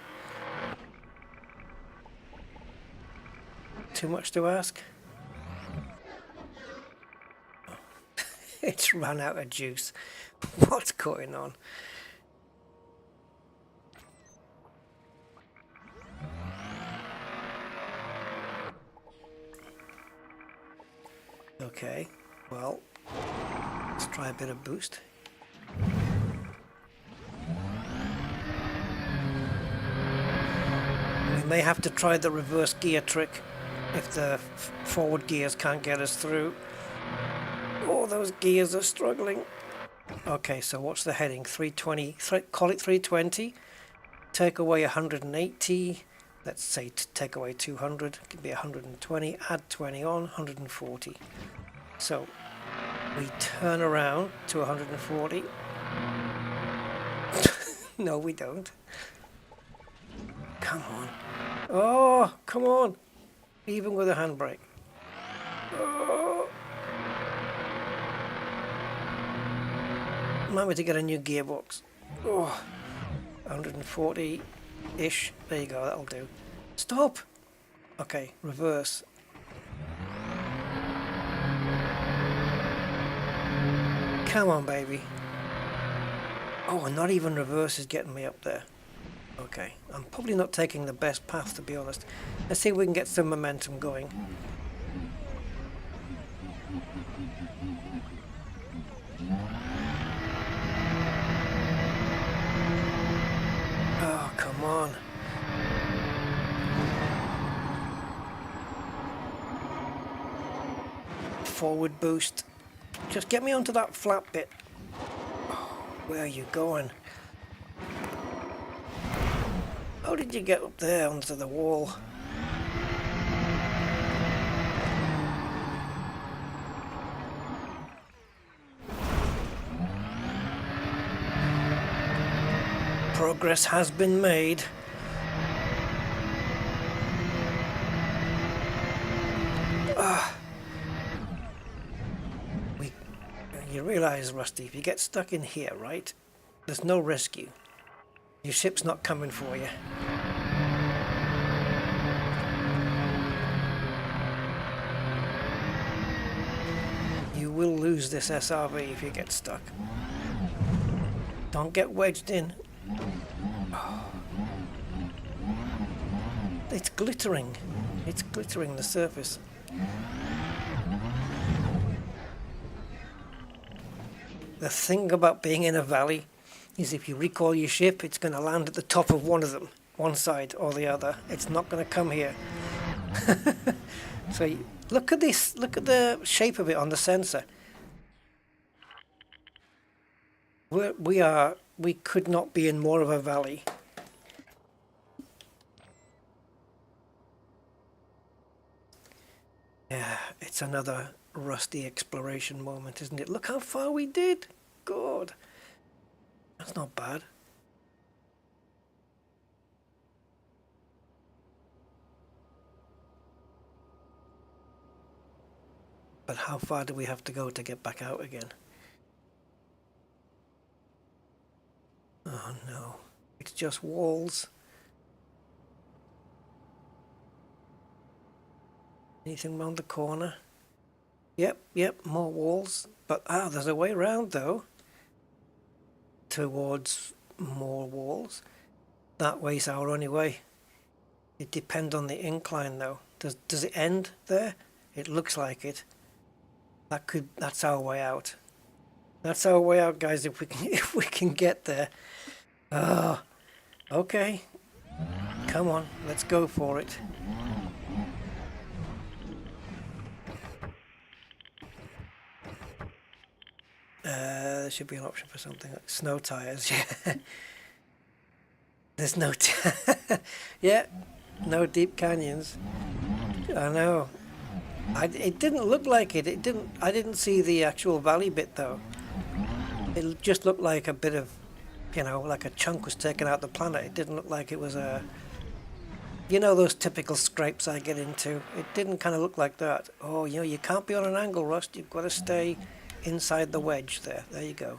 Too much to ask? Oh. It's run out of juice. What's going on? Okay, well, let's try a bit of boost. We may have to try the reverse gear trick if the forward gears can't get us through. Oh, those gears are struggling. Okay, so what's the heading? 320, call it 320. Take away 180. Let's say take away 200. It could be 120. Add 20 on, 140. So we turn around to 140. No, we don't. Come on. Oh, come on. Even with a handbrake. Oh. Remind me to get a new gearbox. Oh, 140-ish. There you go, that'll do. Stop! Okay, reverse. Come on, baby. Oh, and not even reverse is getting me up there. Okay, I'm probably not taking the best path, to be honest. Let's see if we can get some momentum going. Oh, come on. Forward boost. Just get me onto that flat bit. Oh, where are you going? How did you get up there onto the wall? Progress has been made. You realize, Rusty, if you get stuck in here, right? There's no rescue. Your ship's not coming for you. You will lose this SRV if you get stuck. Don't get wedged in. Oh. It's glittering. It's glittering the surface. The thing about being in a valley is if you recoil your ship, it's going to land at the top of one of them, one side or the other. It's not going to come here. So look at this. Look at the shape of it on the sensor. We could not be in more of a valley. Yeah, it's another rusty exploration moment, isn't it? Look how far we did. God, that's not bad. But how far do we have to go to get back out again? Oh no, it's just walls. Anything around the corner? Yep, more walls. But there's a way around though. Towards more walls. That way's our only way. It depends on the incline though. Does it end there? It looks like it. That's our way out. That's our way out, guys, if we can get there. Oh, okay. Come on, let's go for it. There should be an option for something like snow tires. Yeah. There's no yeah, no deep canyons. I know. It didn't look like it. I didn't see the actual valley bit though. It just looked like a bit of, like a chunk was taken out the planet. It didn't look like it was a, those typical scrapes I get into. It didn't kind of look like that. Oh, you can't be on an angle, Rust. You've got to stay inside the wedge there. There you go.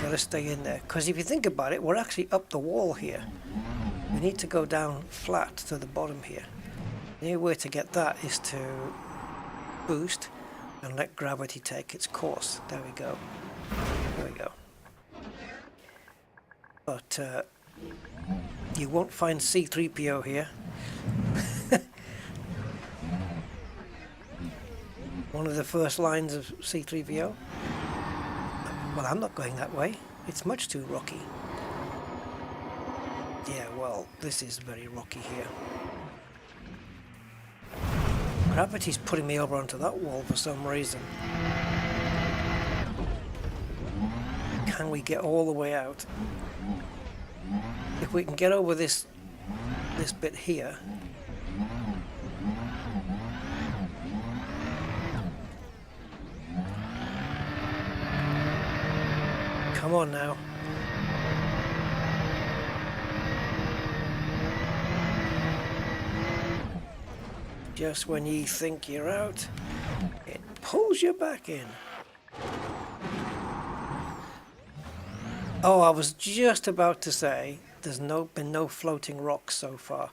Got to stay in there. Because if you think about it, we're actually up the wall here. We need to go down flat to the bottom here. The only way to get that is to boost and let gravity take its course. There we go. There we go. But you won't find C3PO here. One of the first lines of C3PO. Well, I'm not going that way. It's much too rocky. Yeah, well, this is very rocky here. Gravity's putting me over onto that wall for some reason. Can we get all the way out? If we can get over this bit here. Come on now. Just when you think you're out, it pulls you back in. Oh, I was just about to say, there's been no floating rocks so far.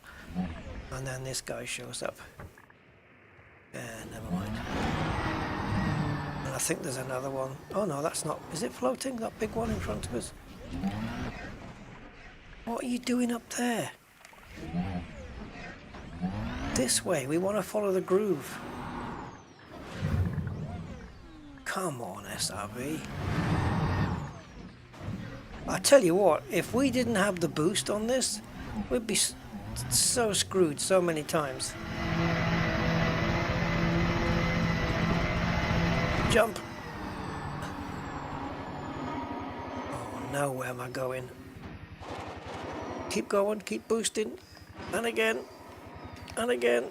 And then this guy shows up. Never mind. And I think there's another one. Oh no, that's not. Is it floating? That big one in front of us? What are you doing up there? This way, we want to follow the groove. Come on, SRV. I tell you what, if we didn't have the boost on this, we'd be so screwed so many times. Jump! Oh no, where am I going? Keep going, keep boosting, and again. And again.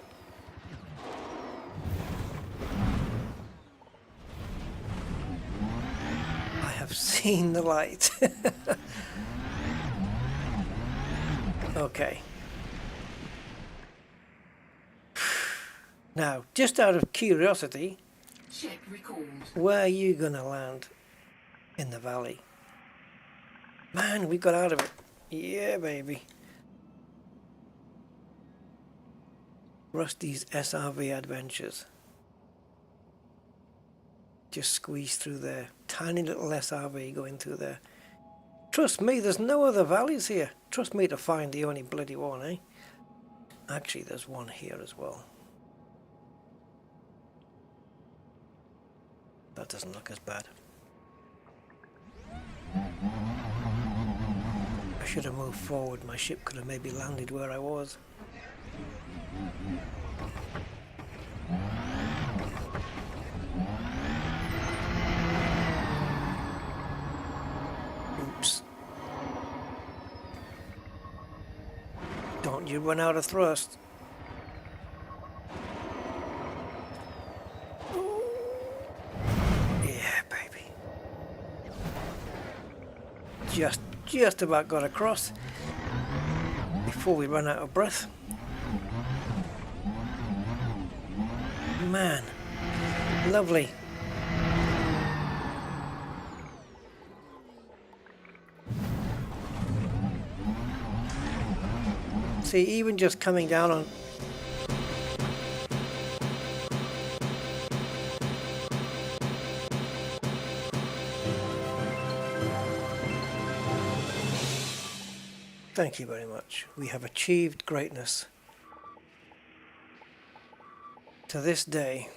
I have seen the light. Okay. Now, just out of curiosity, Ship recalled. where are you gonna land in the valley? Man, we got out of it. Yeah, baby. Rusty's SRV adventures. Just squeeze through there. Tiny little SRV going through there. Trust me, there's no other valleys here. Trust me to find the only bloody one, eh? Actually, there's one here as well. That doesn't look as bad. I should have moved forward. My ship could have maybe landed where I was. Oops. Don't you run out of thrust. Yeah, baby. Just about got across before we run out of breath. Man, lovely. See, even just coming down on thank you very much. We have achieved greatness. To this day,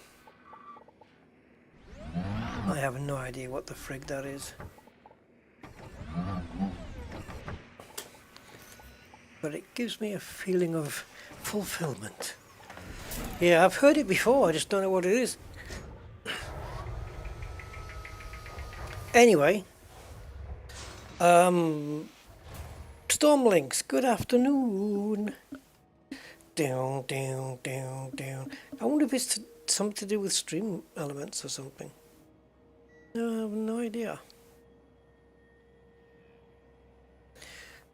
I have no idea what the frig that is. But it gives me a feeling of fulfillment. Yeah, I've heard it before, I just don't know what it is. Anyway, Stormlinks, good afternoon. Down, down, down, down. I wonder if it's something to do with stream elements or something. No, I have no idea.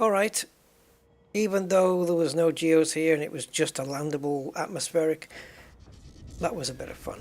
Alright, even though there was no geos here and it was just a landable atmospheric, that was a bit of fun.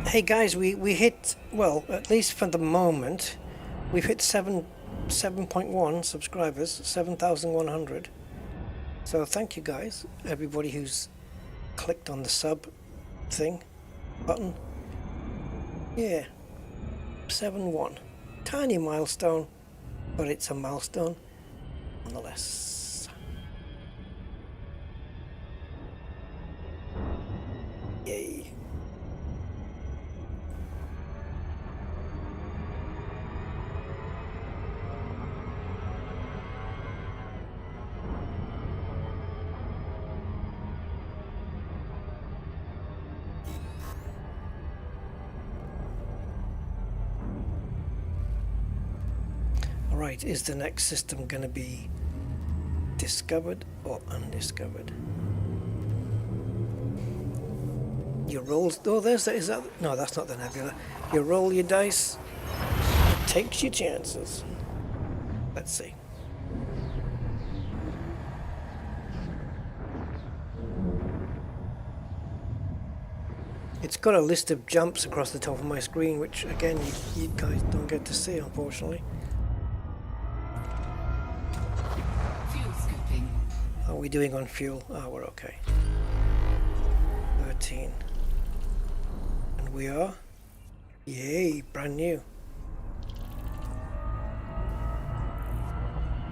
Hey guys, we hit, well, at least for the moment, we've hit 7.1 subscribers, 7,100. So thank you guys, everybody who's clicked on the sub thing, button. Yeah, 7.1. Tiny milestone, but it's a milestone nonetheless. Yay. Right, is the next system going to be discovered or undiscovered? You roll, oh there's that, is that, no that's not the nebula. You roll your dice, it takes your chances. Let's see. It's got a list of jumps across the top of my screen, which again you guys don't get to see unfortunately. How are we doing on fuel? Oh, we're okay. 13. And we are? Yay, brand new.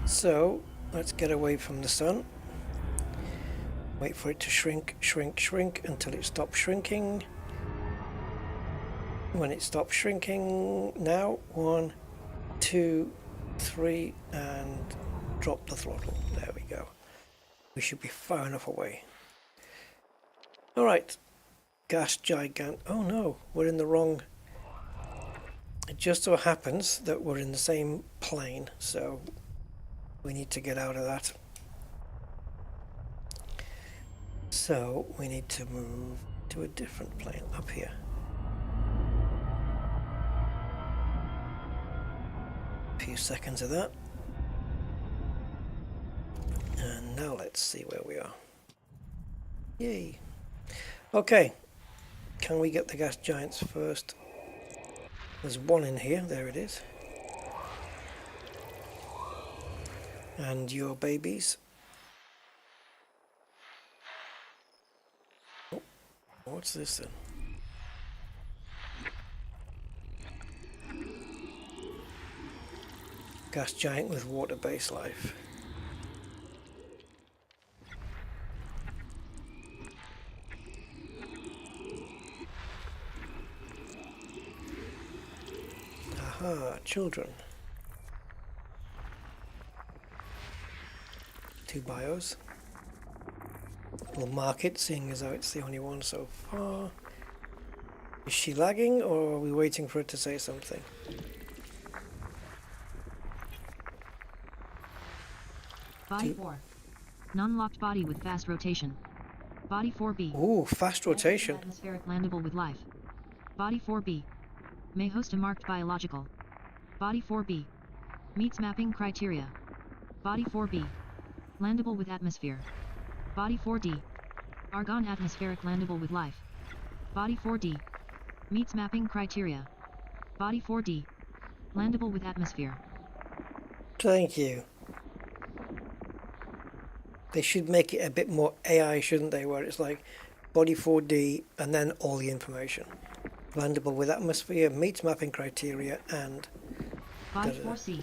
So, let's get away from the sun. Wait for it to shrink, shrink, shrink until it stops shrinking. When it stops shrinking, now, 1, 2, 3, and drop the throttle. There we go. We should be far enough away. Alright, gas gigant. Oh no, we're in the wrong. It just so happens that we're in the same plane, so we need to get out of that. So we need to move to a different plane up here. A few seconds of that. And now let's see where we are. Yay. Okay. Can we get the gas giants first? There's one in here. There it is. And your babies. Oh, what's this then? Gas giant with water-based life. Aha, children. 2 bios. We'll mark it, seeing as though it's the only one so far. Is she lagging, or are we waiting for it to say something? Body 4. Non-locked body with fast rotation. Body 4B. Ooh, fast rotation. Atmospheric landable with life. Body 4B. May host a marked biological. Body 4B. Meets mapping criteria. Body 4B. Landable with atmosphere. Body 4D. Argon atmospheric landable with life. Body 4D. Meets mapping criteria. Body 4D. Landable with atmosphere. Thank you. They should make it a bit more AI, shouldn't they? Where it's like body 4D and then all the information. Landable with atmosphere, meets mapping criteria, and... Body 4C.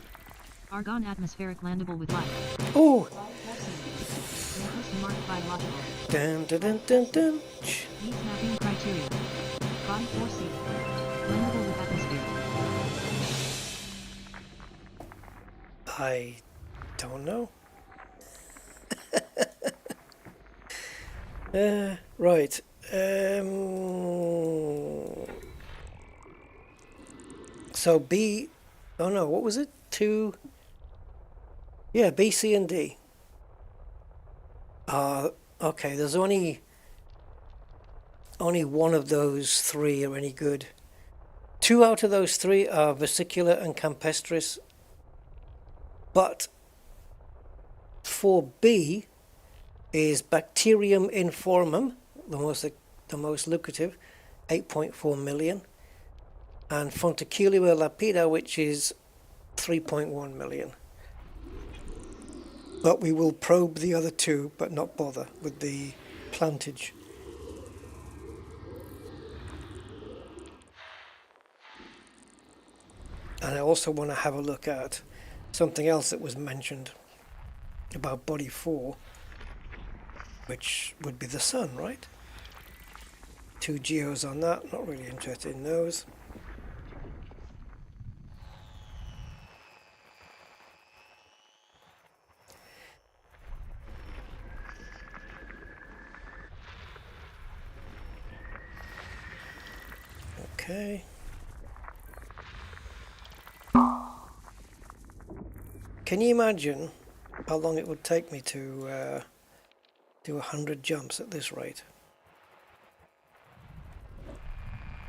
Argon atmospheric landable with life. Oh! Body 4C. May host a marked biological. Dun dun dun dun dun. Meets mapping criteria. Body 4C. Landable with atmosphere. I don't know. Right. So B, oh no, what was it? 2, yeah, B, C, and D. Okay, there's only one of those 3 are any good. 2 out of those 3 are vesicular and campestris, but 4B is Bacterium informum, the most lucrative, 8.4 million, and Fonticulua lapida, which is 3.1 million. But we will probe the other 2, but not bother with the plantage. And I also want to have a look at something else that was mentioned about body 4, which would be the sun, right? 2 geos on that, not really interested in those. Okay. Can you imagine how long it would take me to do 100 jumps at this rate?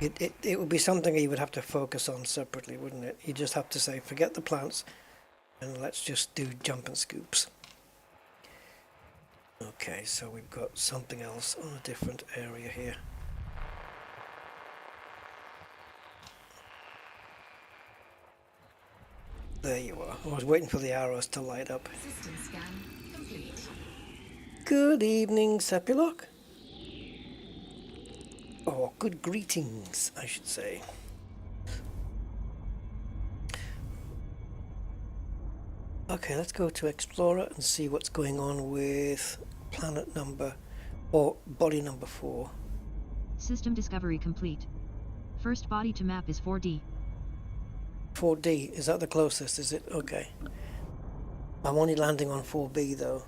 It would be something you would have to focus on separately, wouldn't it? You just have to say, forget the plants, and let's just do jump and scoops. Okay, so we've got something else on a different area here. There you are. I was waiting for the arrows to light up. System scan complete. Good evening, Sepilok. Or good greetings, I should say. Okay, let's go to Explorer and see what's going on with planet number, or body number 4. System discovery complete. First body to map is 4D. 4D, is that the closest, is it? Okay. I'm only landing on 4B though.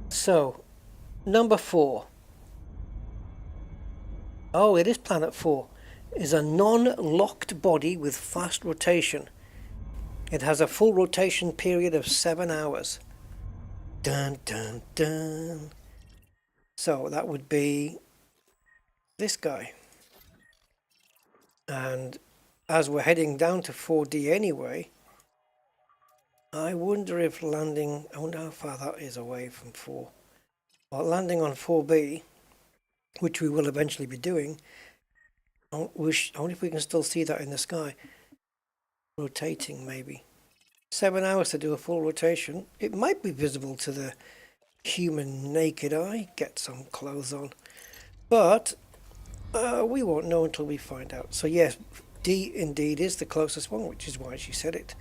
So, number 4. Oh, it is Planet 4. Is a non-locked body with fast rotation. It has a full rotation period of 7 hours. Dun dun dun. So that would be this guy. And as we're heading down to 4D anyway, I wonder if landing, I wonder how far that is away from 4. Well, landing on 4B, which we will eventually be doing, I wonder if we can still see that in the sky. Rotating maybe. 7 hours to do a full rotation. It might be visible to the human naked eye. Get some clothes on. But we won't know until we find out. So yes, D indeed is the closest one, which is why she said it.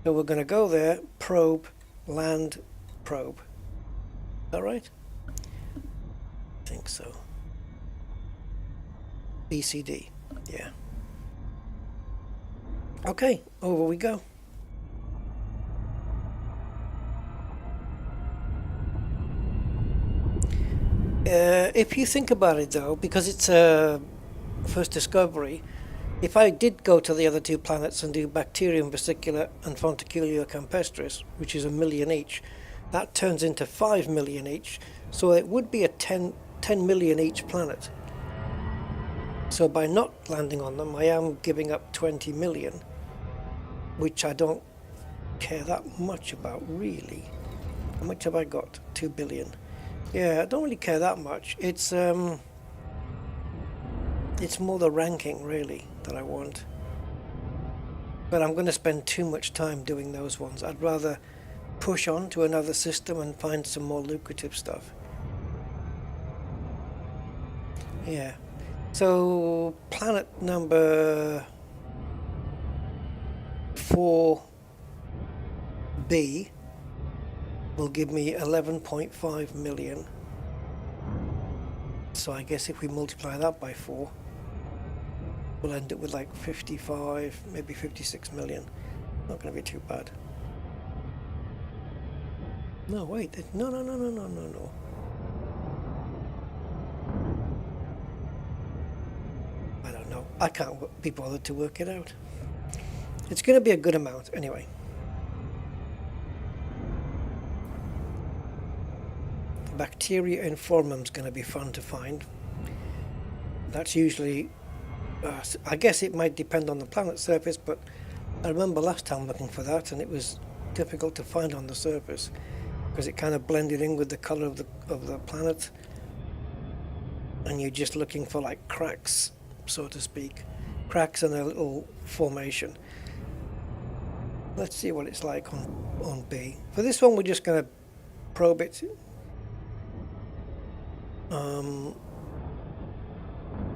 So we're going to go there, probe, land, probe. Is that right? I think so. BCD, yeah. Okay, over we go. If you think about it though, because it's a first discovery, if I did go to the other 2 planets and do Bacterium versicolor and Fonticulio campestris, which is 1 million each, that turns into 5 million each, so it would be a 10 million each planet. So by not landing on them, I am giving up 20 million, which I don't care that much about, really. How much have I got? 2 billion. Yeah, I don't really care that much. It's more the ranking, really, that I want. But I'm going to spend too much time doing those ones. I'd rather push on to another system and find some more lucrative stuff. Yeah. So, planet number 4B will give me 11.5 million. So I guess if we multiply that by 4, we'll end up with like 55, maybe 56 million. Not going to be too bad. No, wait. No. I don't know. I can't be bothered to work it out. It's going to be a good amount anyway. Bacteria informum is going to be fun to find. That's usually, I guess it might depend on the planet surface, but I remember last time looking for that and it was difficult to find on the surface because it kind of blended in with the color of the planet, and you're just looking for like cracks, so to speak, cracks in a little formation. Let's see what it's like on B. For this one, we're just going to probe it.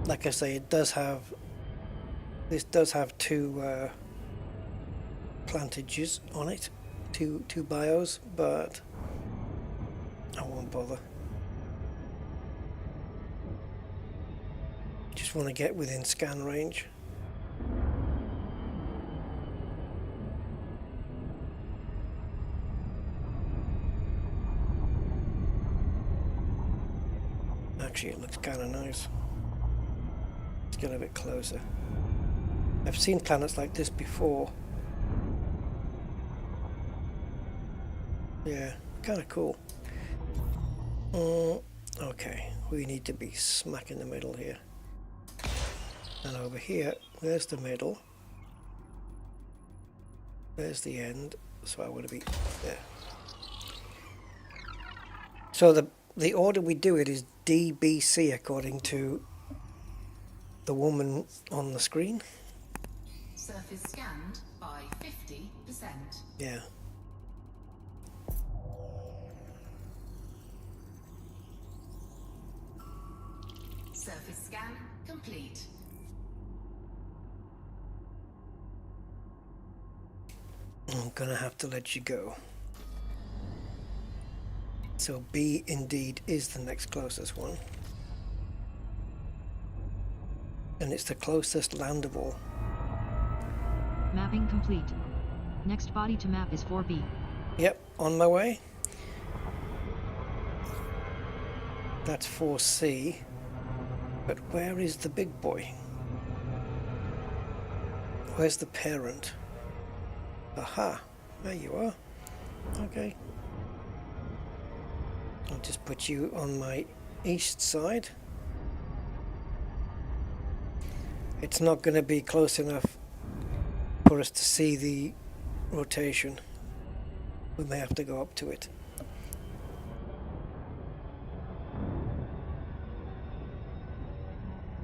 Like I say, this does have 2 plantages on it, two bios, but I won't bother. Just want to get within scan range. Actually, it looks kind of nice. Let's get a bit closer. I've seen planets like this before. Yeah, kind of cool. Okay, we need to be smack in the middle here. And over here, there's the middle. There's the end. So I want to be there. So the order we do it is DBC according to the woman on the screen. Surface scanned by 50%. Yeah. Surface scan complete. I'm gonna have to let you go. So B indeed is the next closest one. And it's the closest landable. Mapping complete. Next body to map is 4B. Yep, on my way. That's 4C. But where is the big boy? Where's the parent? Aha, there you are. Okay. I'll just put you on my east side. It's not going to be close enough for us to see the rotation. We may have to go up to it.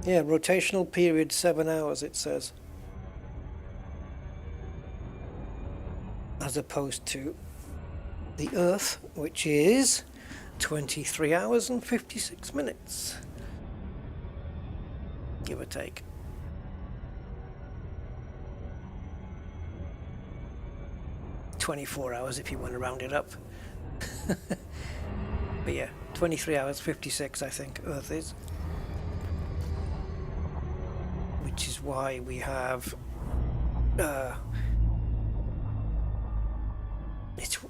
Yeah, rotational period 7 hours, it says. As opposed to the Earth, which is 23 hours and 56 minutes. Give or take. "24 hours if you want to round it up." But yeah, 23 hours 56 I think Earth is. Which is why we have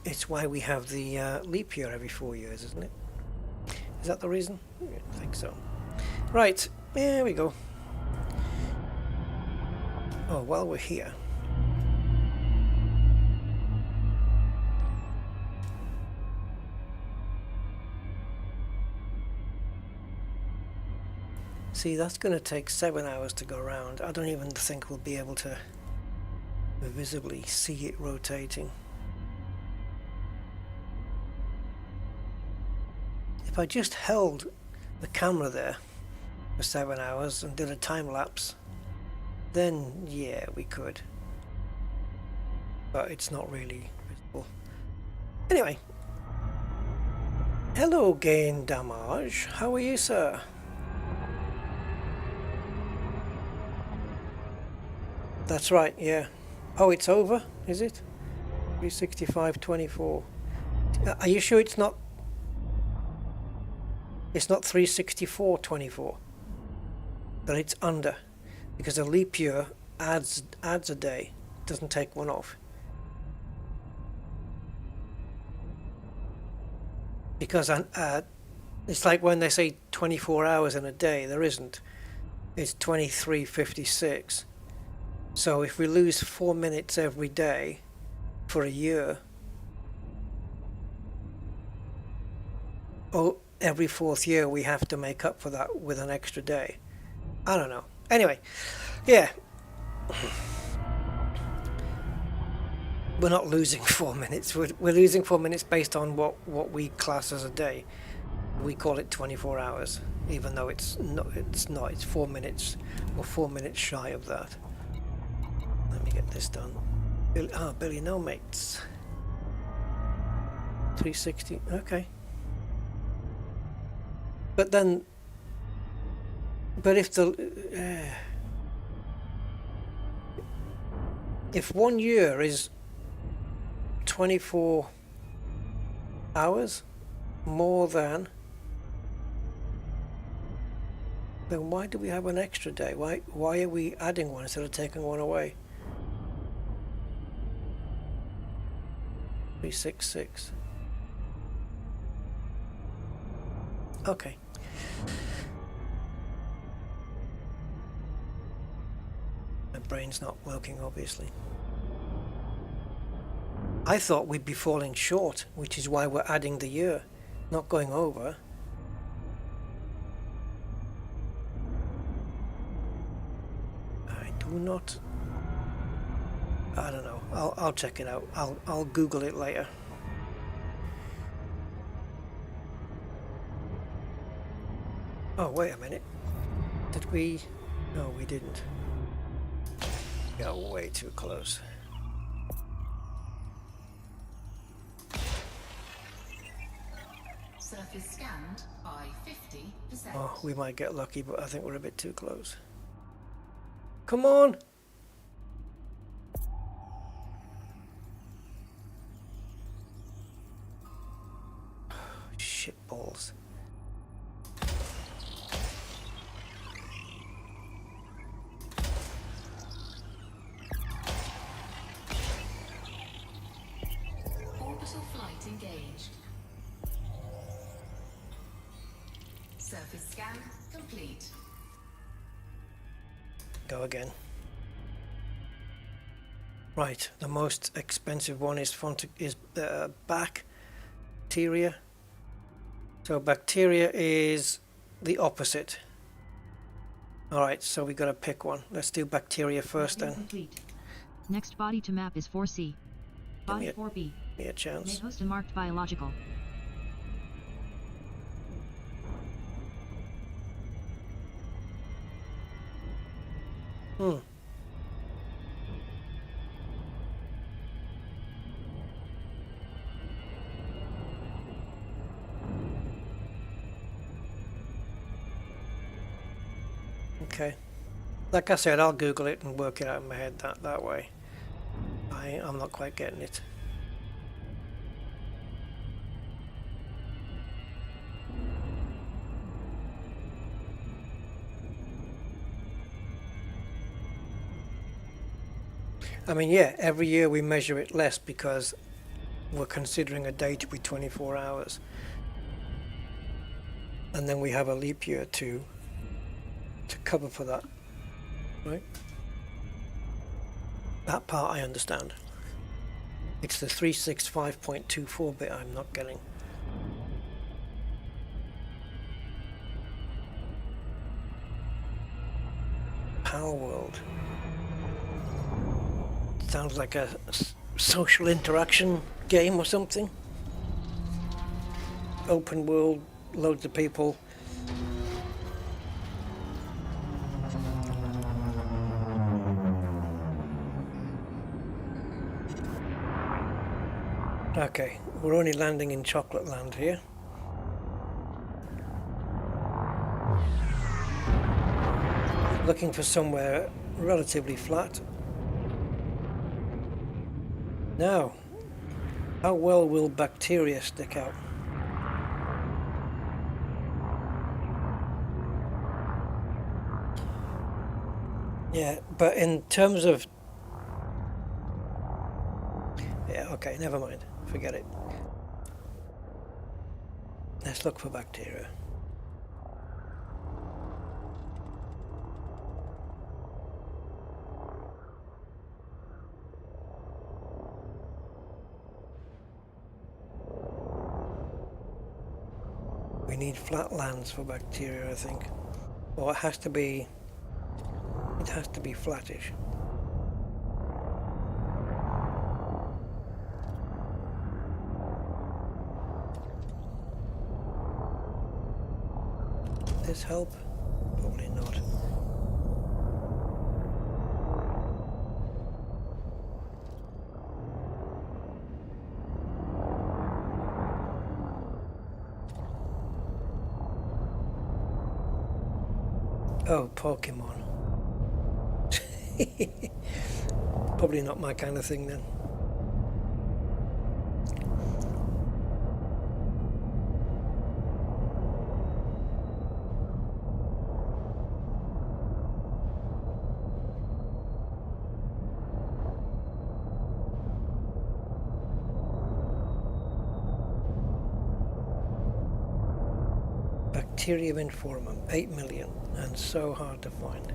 it's why we have the leap year every 4 years, isn't it? Is that the reason? I think so. Right, there we go. Oh, while we're here, see, that's going to take 7 hours to go around. I don't even think we'll be able to visibly see it rotating. If I just held the camera there for 7 hours and did a time lapse, then yeah, we could. But it's not really visible. Anyway. Hello, Gain Damage. How are you, sir? That's right, yeah. Oh, it's over, is it? 365.24. Are you sure it's not? It's not 364.24. That it's under, because a leap year adds a day, doesn't take one off. Because it's like when they say 24 hours in a day, there isn't. It's 23:56. So if we lose 4 minutes every day for a year, every fourth year we have to make up for that with an extra day. I don't know. Anyway, yeah. We're not losing 4 minutes. We're losing 4 minutes based on what we class as a day. We call it 24 hours, even though it's not. It's 4 minutes or 4 minutes shy of that. Let me get this done. Billy, no mates. 360. Okay. But if 1 year is 24 hours more than, then why do we have an extra day? Why are we adding one instead of taking one away? 366. Okay. My brain's not working, obviously. I thought we'd be falling short, which is why we're adding the year, not going over. I don't know. I'll check it out. I'll Google it later. Oh, wait a minute. Did we? No, we didn't. Got way too close. Surface scanned by 50%. Oh, we might get lucky, but I think we're a bit too close. Come on! Shit balls. engaged. Surface scan complete. Go again. Right, the most expensive one is bacteria. So bacteria is the opposite. Alright, so we got to pick one. Let's do bacteria first then. Complete. Next body to map is 4C. Body 4B. Give me a May chance. host a marked biological. Okay. Like I said, I'll Google it and work it out in my head that way. I'm not quite getting it. I mean, yeah, every year we measure it less because we're considering a day to be 24 hours. And then we have a leap year to cover for that, right? That part I understand. It's the 365.24 bit I'm not getting. Power World. Sounds like a social interaction game or something. Open world, loads of people. Okay, we're only landing in Chocolate Land here. Looking for somewhere relatively flat. Now, how well will bacteria stick out? Yeah, but in terms of... Yeah, okay, never mind. Forget it. Let's look for bacteria. We need flat lands for bacteria, I think. Or it has to be flattish. This help? Probably not. Oh, Pokemon. Probably not my kind of thing then. Bacterium informum, 8 million, and so hard to find.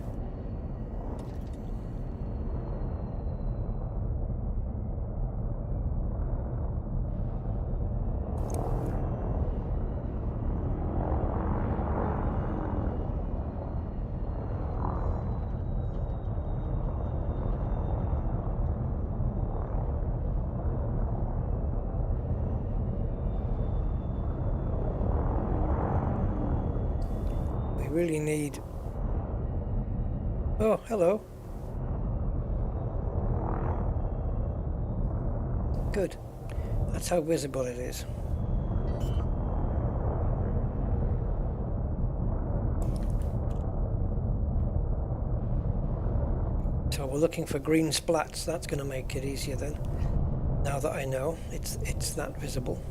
Really need... Oh, hello. Good. That's how visible it is. So we're looking for green splats. That's going to make it easier then. Now that I know it's that visible.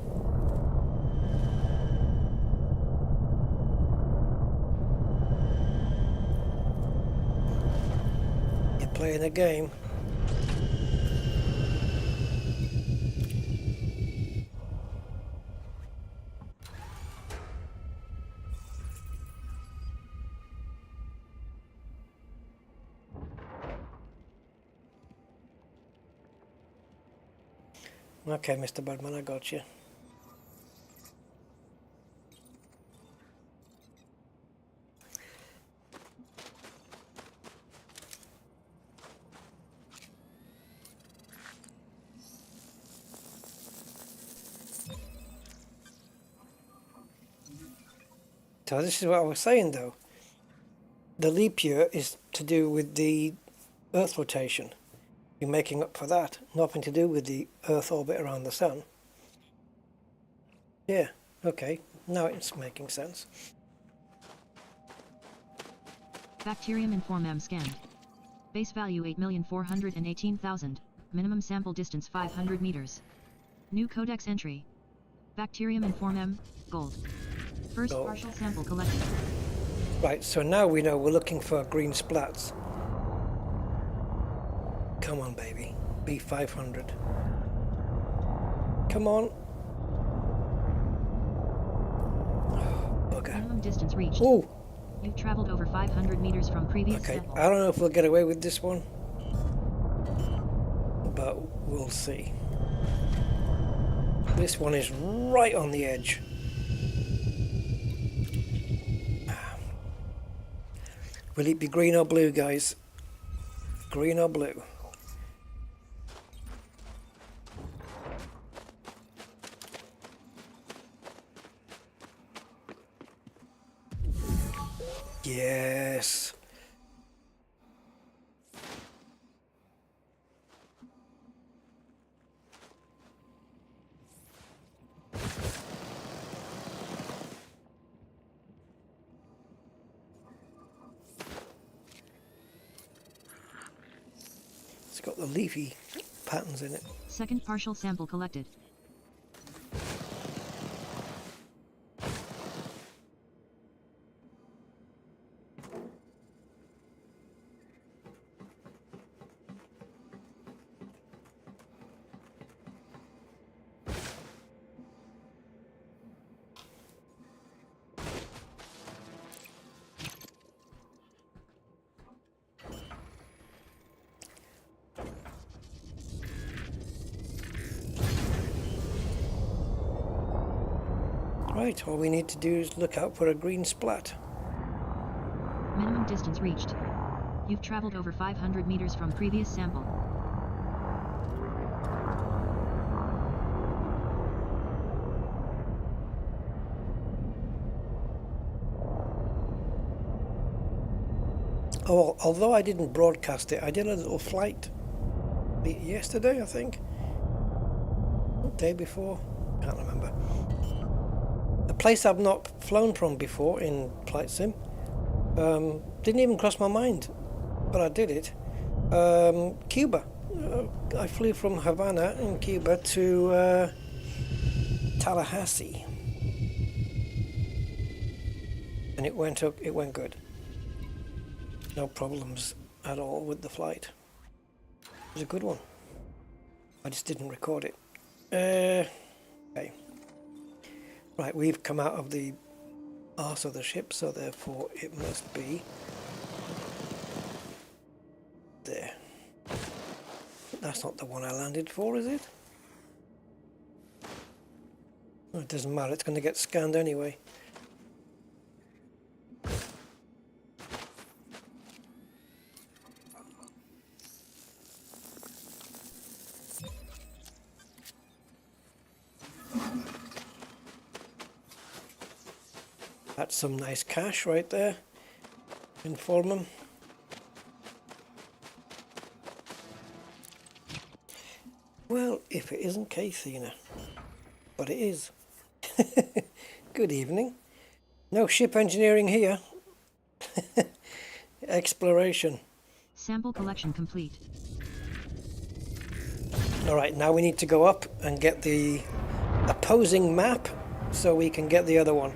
Playing a game. Okay, Mr. Budman, I got you. So this is what I was saying though. The leap year is to do with the Earth rotation. You're making up for that. Nothing to do with the Earth orbit around the Sun. Yeah, okay. Now it's making sense. Bacterium in Form M scanned. Base value 8,418,000. Minimum sample distance 500 meters. New codex entry. Bacterium in Form M, gold. First Gold. partial sample collected. Right, so now we know we're looking for green splats. Come on, baby. B500. Come on. Oh, bugger. Minimum distance reached. Oh, You've traveled over 500 meters from previous okay. sample. I don't know if we'll get away with this one, but we'll see. This one is right on the edge. Will it be green or blue, guys? Green or blue? Yes. It's got the leafy patterns in it. Second partial sample collected. Right, all we need to do is look out for a green splat. Minimum distance reached. You've traveled over 500 meters from previous sample. Oh, although I didn't broadcast it, I did a little flight yesterday, I think. Day before, can't remember. A place I've not flown from before in Flight Sim. Didn't even cross my mind, but I did it. Cuba. I flew from Havana in Cuba to Tallahassee, and it went good. No problems at all with the flight. It was a good one. I just didn't record it. Okay. Right, we've come out of the arse of the ship, so therefore it must be there. That's not the one I landed for, is it? Oh, it doesn't matter, it's going to get scanned anyway. That's some nice cash right there in Forman. Well, if it isn't Cathena, but it is. Good evening. No ship engineering here. Exploration. Sample collection complete. Alright, now we need to go up and get the opposing map so we can get the other one.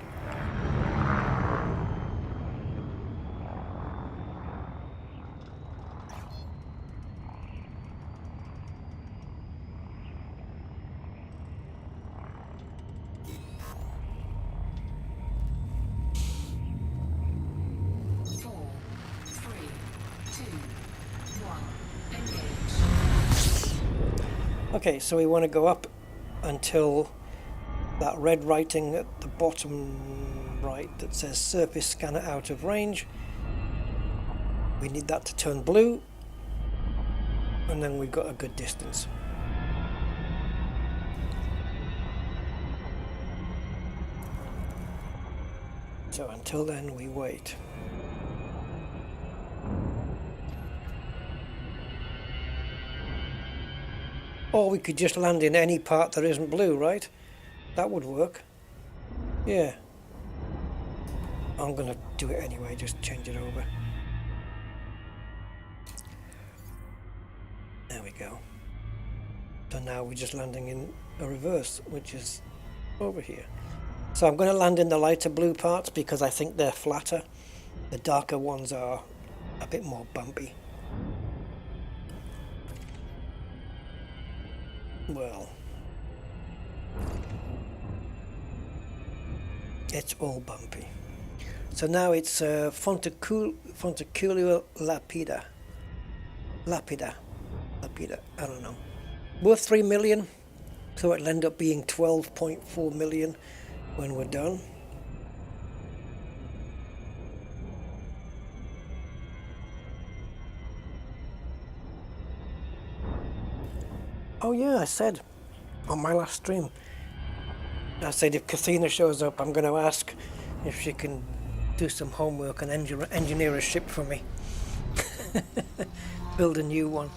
Okay, so we want to go up until that red writing at the bottom right that says surface scanner out of range. We need that to turn blue, and then we've got a good distance. So until then we wait. Or we could just land in any part that isn't blue, right? That would work. Yeah. I'm gonna do it anyway, just change it over. There we go. So now we're just landing in a reverse, which is over here. So I'm going to land in the lighter blue parts because I think they're flatter. The darker ones are a bit more bumpy. Well, it's all bumpy. So now it's Fonticular Lapida, I don't know. Worth 3 million, so it'll end up being 12.4 million when we're done. Oh yeah, I said on my last stream, I said if Kathina shows up, I'm going to ask if she can do some homework and engineer a ship for me. Build a new one.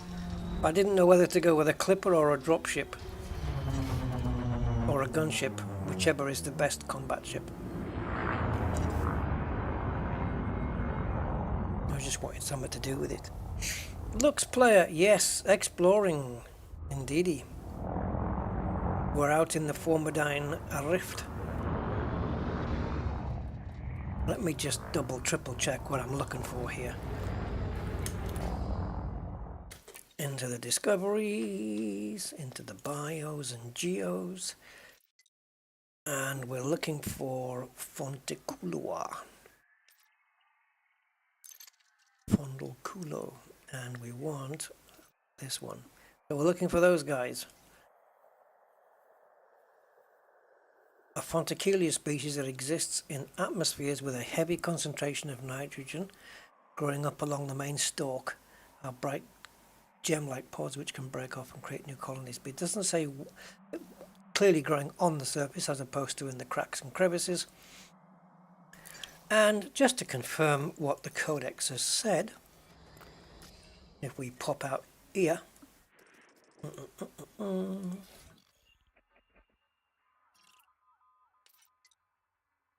I didn't know whether to go with a clipper or a drop ship. Or a gunship, whichever is the best combat ship. I just wanted something to do with it. Lux player, yes, exploring, indeedy. We're out in the Formidine Rift. Let me just triple check what I'm looking for here. Into the discoveries, into the bios and geos. And we're looking for Fonticulo, and we want this one. So we're looking for those guys. A Fonticular species that exists in atmospheres with a heavy concentration of nitrogen, growing up along the main stalk, are bright gem-like pods which can break off and create new colonies. But it doesn't say. Clearly growing on the surface as opposed to in the cracks and crevices. And just to confirm what the codex has said, if we pop out here,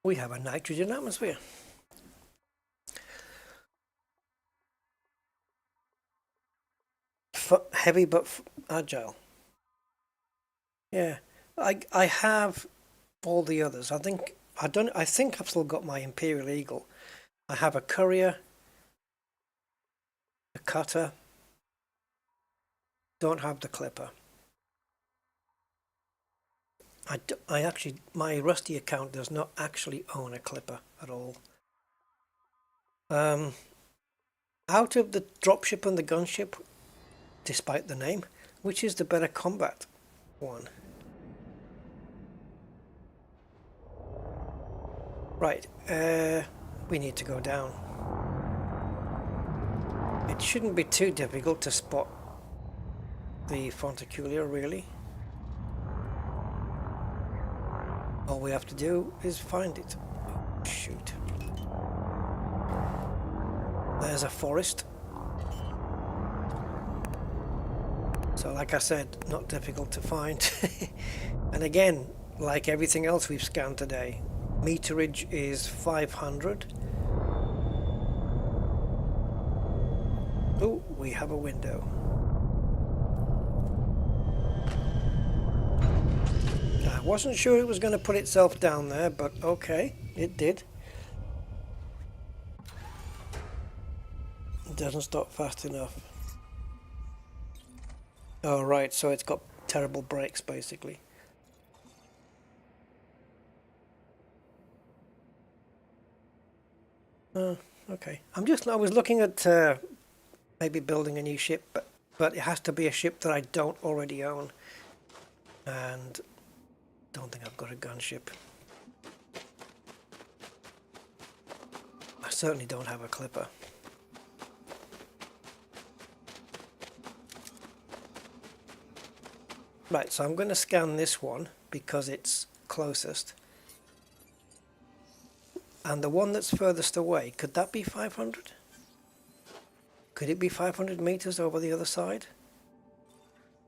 we have a nitrogen atmosphere. Heavy but agile. Yeah. I have all the others. I think I've still got my Imperial Eagle. I have a Courier, a Cutter. Don't have the Clipper. I actually, my Rusty account does not actually own a Clipper at all. Out of the dropship and the gunship, despite the name, which is the better combat one? Right, we need to go down. It shouldn't be too difficult to spot the Fonticular, really. All we have to do is find it. Oh, shoot. There's a forest. So like I said, not difficult to find. And again, like everything else we've scanned today, meterage is 500. Oh, we have a window. I wasn't sure it was going to put itself down there, but okay, it did. It doesn't stop fast enough. Oh right, so it's got terrible brakes basically. Okay. I was looking at maybe building a new ship, but it has to be a ship that I don't already own. And Don't think I've got a gunship. I certainly don't have a clipper. Right, so I'm going to scan this one because it's closest. And the one that's furthest away, could that be 500? Could it be 500 meters over the other side?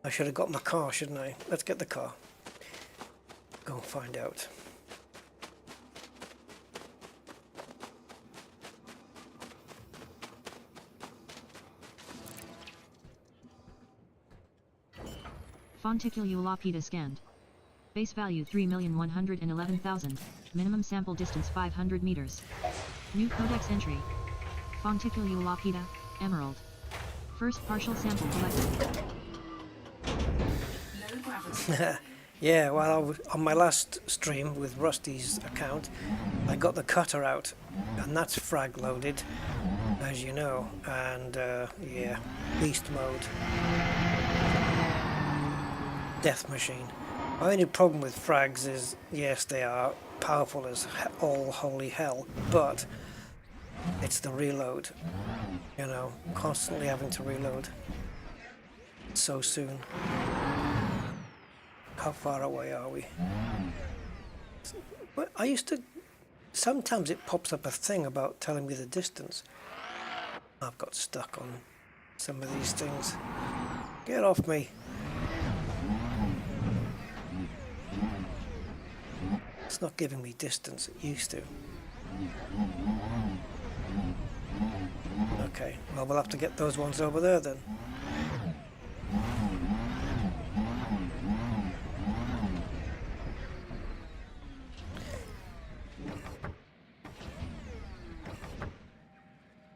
I should have got my car, shouldn't I? Let's get the car. Go and find out. Fonticululopita scanned. Base value 3,111,000. Minimum sample distance 500 meters. New codex entry. Fonticululopita, Emerald. First partial sample collected. Low gravity. Yeah, well, I was, on my last stream with Rusty's account, I got the cutter out, and that's frag loaded, as you know, and yeah, beast mode. Death machine. My only problem with frags is, yes, they are powerful as all holy hell, but it's the reload, you know, constantly having to reload so soon. How far away are we? Well, I used to, sometimes it pops up a thing about telling me the distance. I've got stuck on some of these things. Get off me. It's not giving me distance, it used to. Okay, well, we'll have to get those ones over there then.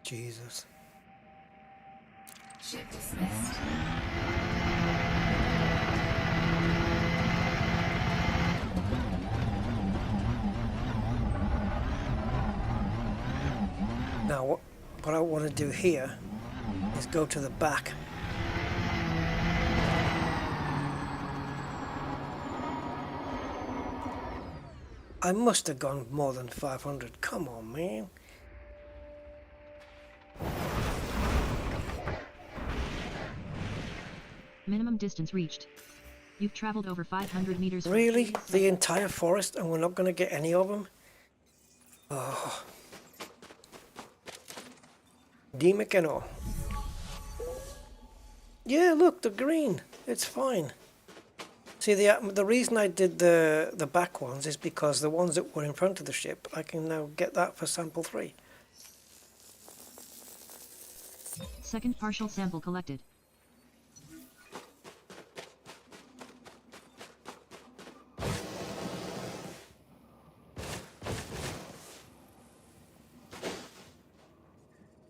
Jesus. Ship dismissed. Now, what I want to do here is go to the back. I must have gone more than 500. Come on, man. Minimum distance reached. You've traveled over 500 meters. Really? The entire forest, and we're not going to get any of them? Oh. Dime que no. Yeah, look, the green. It's fine. See, the reason I did the back ones is because the ones that were in front of the ship, I can now get that for sample 3. Second partial sample collected.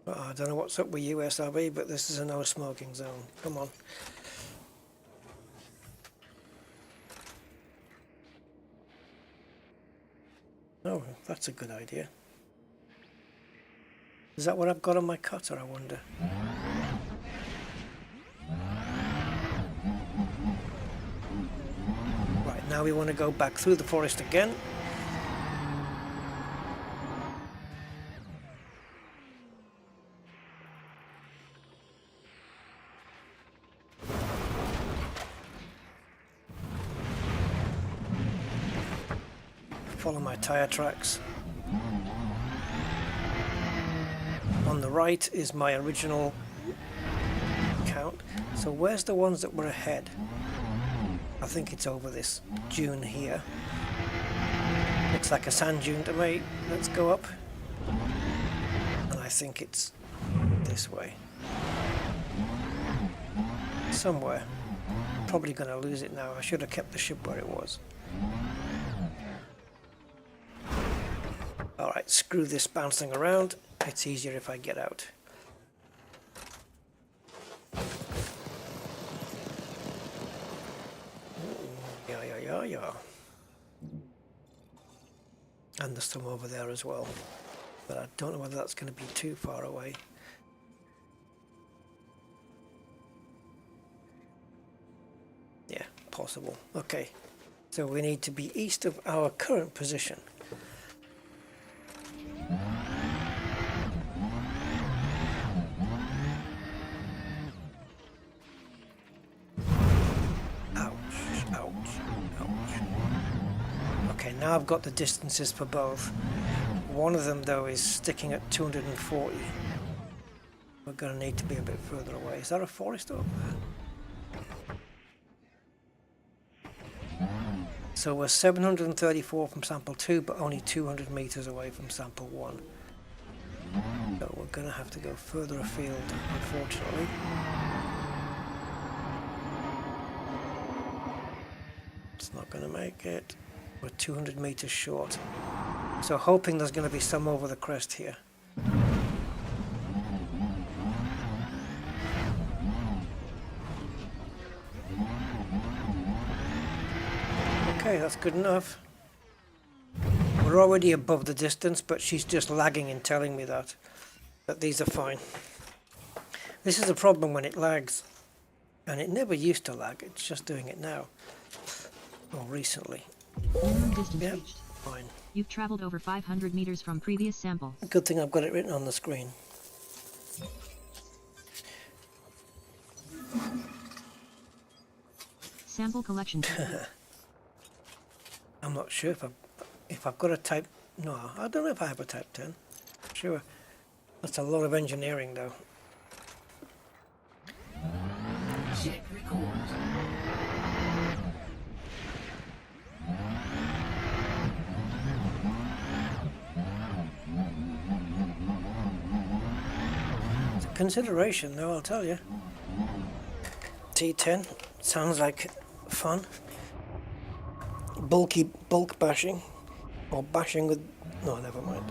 I don't know what's up with USRB, but this is a no smoking zone. Come on. Oh, that's a good idea. Is that what I've got on my cutter, I wonder? Right, now we want to go back through the forest again. Follow my tire tracks. On the right is my original count. So where's the ones that were ahead? I think it's over this dune here. Looks like a sand dune to me. Let's go up. And I think it's this way. Somewhere. Probably going to lose it now. I should have kept the ship where it was. Alright, screw this bouncing around. It's easier if I get out. Yeah. And there's some over there as well. But I don't know whether that's going to be too far away. Yeah, possible. Okay. So we need to be east of our current position. Ouch, ouch, ouch. Okay, now I've got the distances for both. One of them though is sticking at 240. We're going to need to be a bit further away. Is that a forest over there? So we're 734 from sample 2, but only 200 meters away from sample 1. So we're going to have to go further afield, unfortunately. It's not going to make it. We're 200 meters short. So hoping there's going to be some over the crest here. Okay, that's good enough. We're already above the distance, but she's just lagging in telling me that these are fine. This is a problem when it lags, and it never used to lag, it's just doing it now. Or recently. Minimum distance Yep, reached. fine. You've traveled over 500 meters from previous sample. Good thing I've got it written on the screen. Sample collection. I'm not sure if I've got a type... No, I don't know if I have a type 10. Sure. That's a lot of engineering though. Chip record. It's a consideration though, I'll tell you. T10 sounds like fun. Bulk bashing, or bashing with... No, never mind.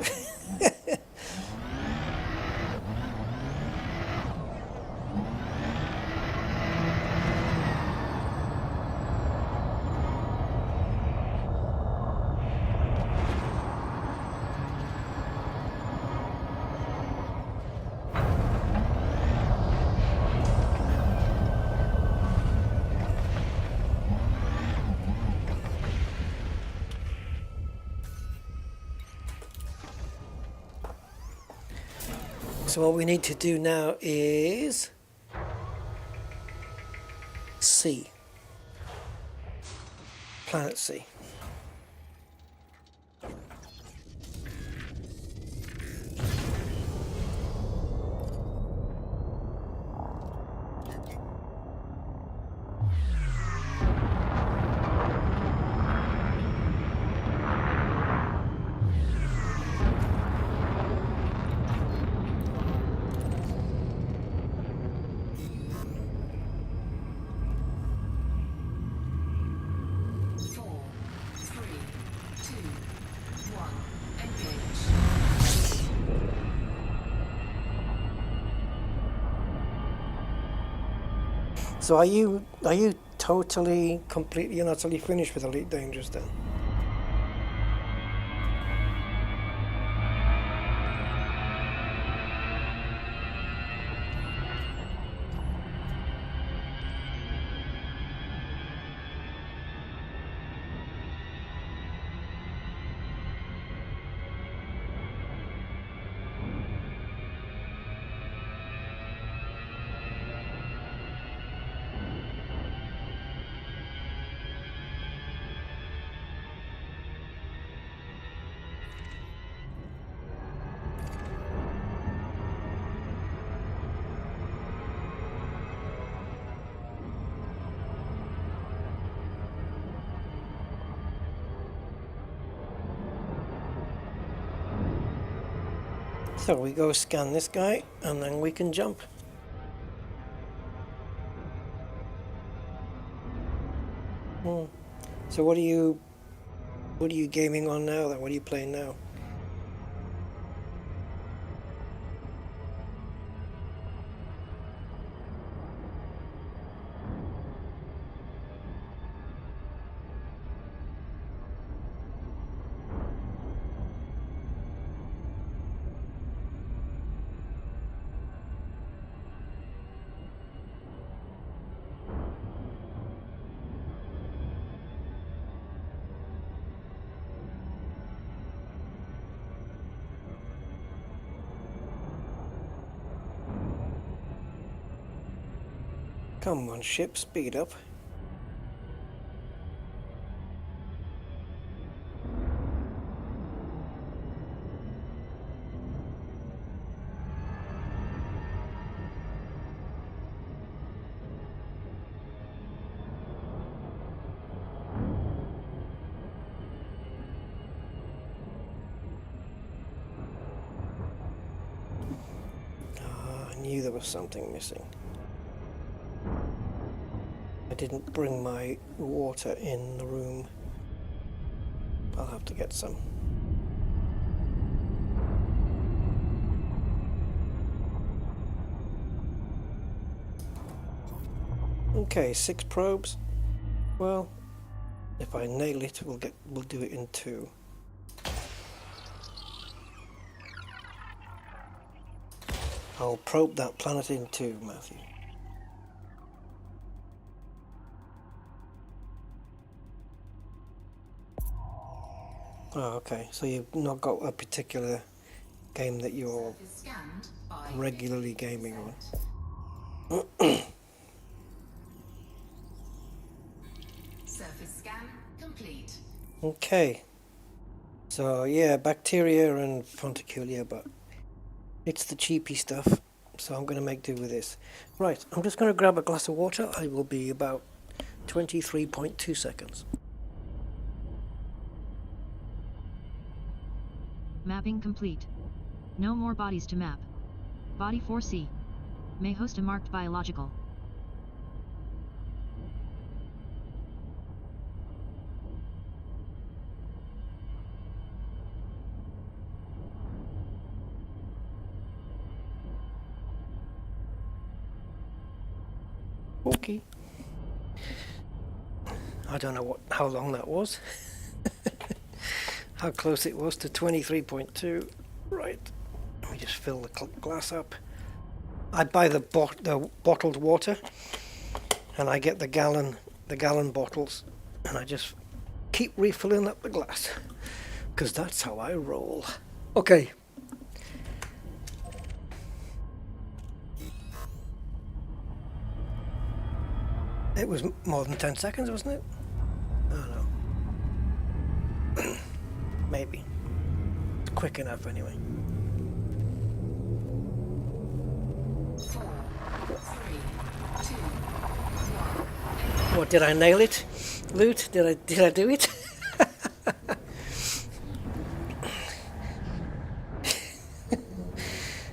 So what we need to do now is C. Planet C. So are you totally, completely and utterly finished with Elite Dangerous then? So we go scan this guy and then we can jump. So what are you gaming on now then? What are you playing now? Come on, ship, speed up. I knew there was something missing. I didn't bring my water in the room. I'll have to get some. Okay, 6 probes. Well, if I nail it, we'll do it in 2. I'll probe that planet in 2, Matthew. Oh, okay. So you've not got a particular game that you're regularly gaming on. Surface scan complete. Okay. So yeah, bacteria and fonticulia, but it's the cheapy stuff. So I'm going to make do with this. Right, I'm just going to grab a glass of water. I will be about 23.2 seconds. Mapping complete. No more bodies to map. Body 4C. May host a marked biological. Okay. I don't know how long that was. How close it was to 23.2. Right. Let me just fill the glass up. I buy the bottled water, and I get the gallon bottles, and I just keep refilling up the glass, because that's how I roll. Okay. It was more than 10 seconds, wasn't it? I don't know. Maybe. It's quick enough anyway. 4, 3, 2, 1. What, did I nail it? Loot? Did I do it?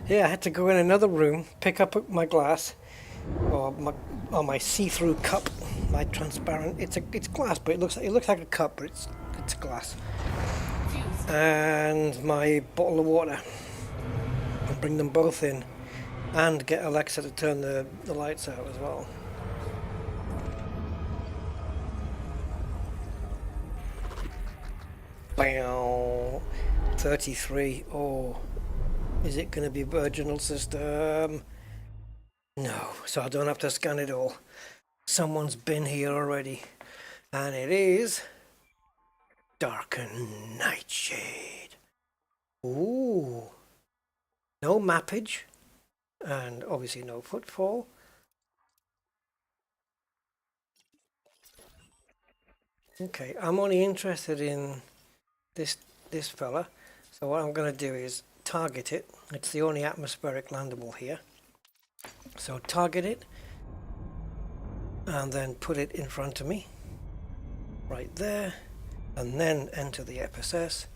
Yeah, I had to go in another room, pick up my glass, or my see-through cup, my transparent. It's glass, but it looks like a cup, but it's glass. And my bottle of water, and bring them both in, and get Alexa to turn the lights out as well. Bam, 33. Oh, is it going to be virginal system? No, so I don't have to scan it all. Someone's been here already, and it is Darken Nightshade. Ooh, no mappage, and obviously no footfall. Okay, I'm only interested in this fella, so what I'm going to do is target it. It's the only atmospheric landable here. So target it, and then put it in front of me, right there, and then enter the FSS,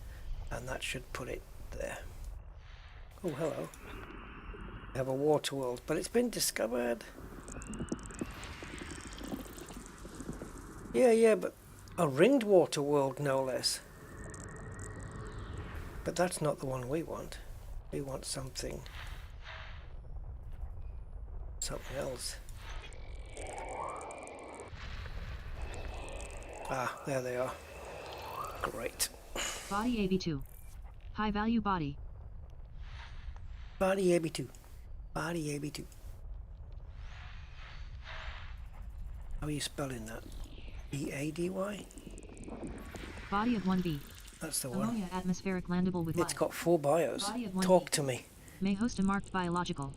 and that should put it there. Oh, hello. I have a water world, but it's been discovered. Yeah, but a ringed water world, no less. But that's not the one we want. We want something else. Ah, there they are. Great. Body AB2. High value body. Body AB2. Body AB2. How are you spelling that? B-A-D-Y? Body of 1B. That's the one. Ammonia atmospheric landable with It's life. got 4 bios. Body of 1B. Talk to me. May host a marked biological.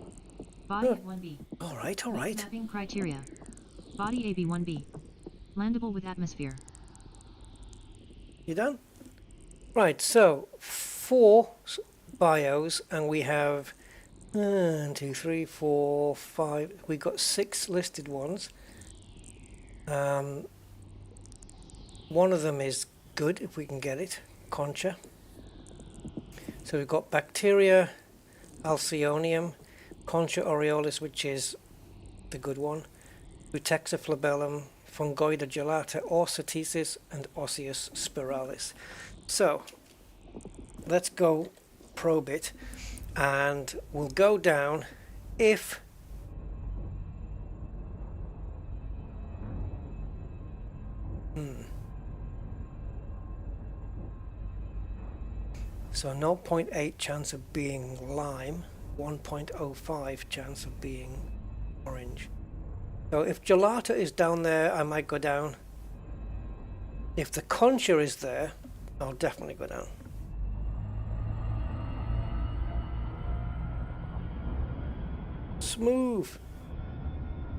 Body of 1B. All right. Mapping criteria. Body AB1B. Landable with atmosphere. You done? Right, so 4 bios, and we have 1, 2, 3, 4, 5. We've got 6 listed ones. One of them is good if we can get it, Concha. So we've got Bacteria, Alcyonium, Concha aureolis, which is the good one, Butexa flabellum, Fungoida gelata, Orsithesis, and Osseous spiralis. So let's go probe it, and we'll go down if so 0.8 chance of being lime, 1.05 chance of being orange. So if gelata is down there, I might go down. If the Concha is there, I'll definitely go down. Smooth.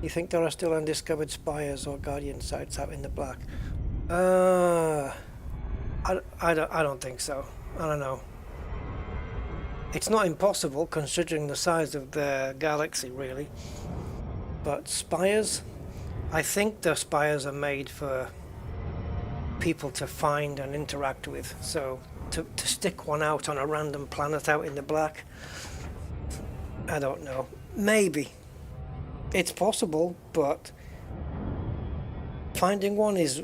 You think there are still undiscovered spires or guardian sites out in the black? I don't think so. I don't know. It's not impossible considering the size of the galaxy, really. But spires, I think the spires are made for people to find and interact with. So to stick one out on a random planet out in the black, I don't know. Maybe. It's possible, but finding one is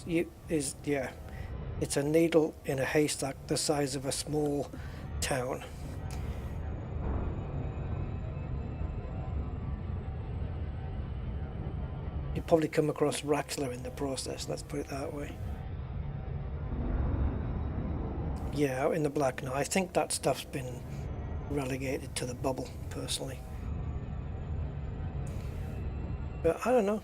yeah. It's a needle in a haystack the size of a small town. You probably come across Raxler in the process, let's put it that way. Yeah, out in the black now. I think that stuff's been relegated to the bubble, personally. But I don't know.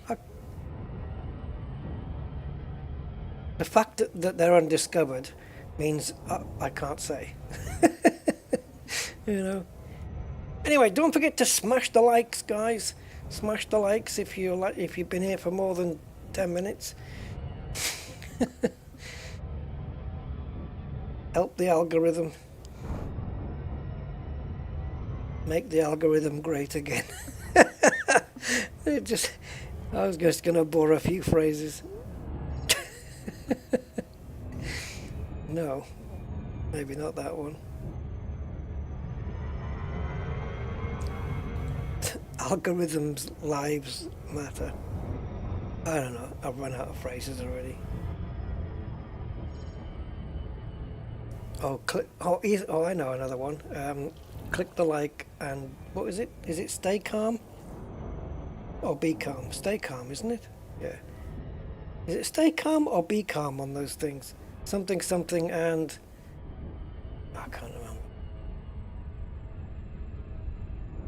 The fact that they're undiscovered means I can't say. You know. Anyway, don't forget to smash the likes, guys. Smash the likes if you've been here for more than 10 minutes. Help the algorithm. Make the algorithm great again. I was just gonna bore a few phrases. No, maybe not that one. Algorithms' lives matter. I don't know, I've run out of phrases already. Oh, I know another one. Click the like and what is it? Is it stay calm? Or be calm? Stay calm, isn't it? Yeah. Is it stay calm or be calm on those things? Something and I can't remember.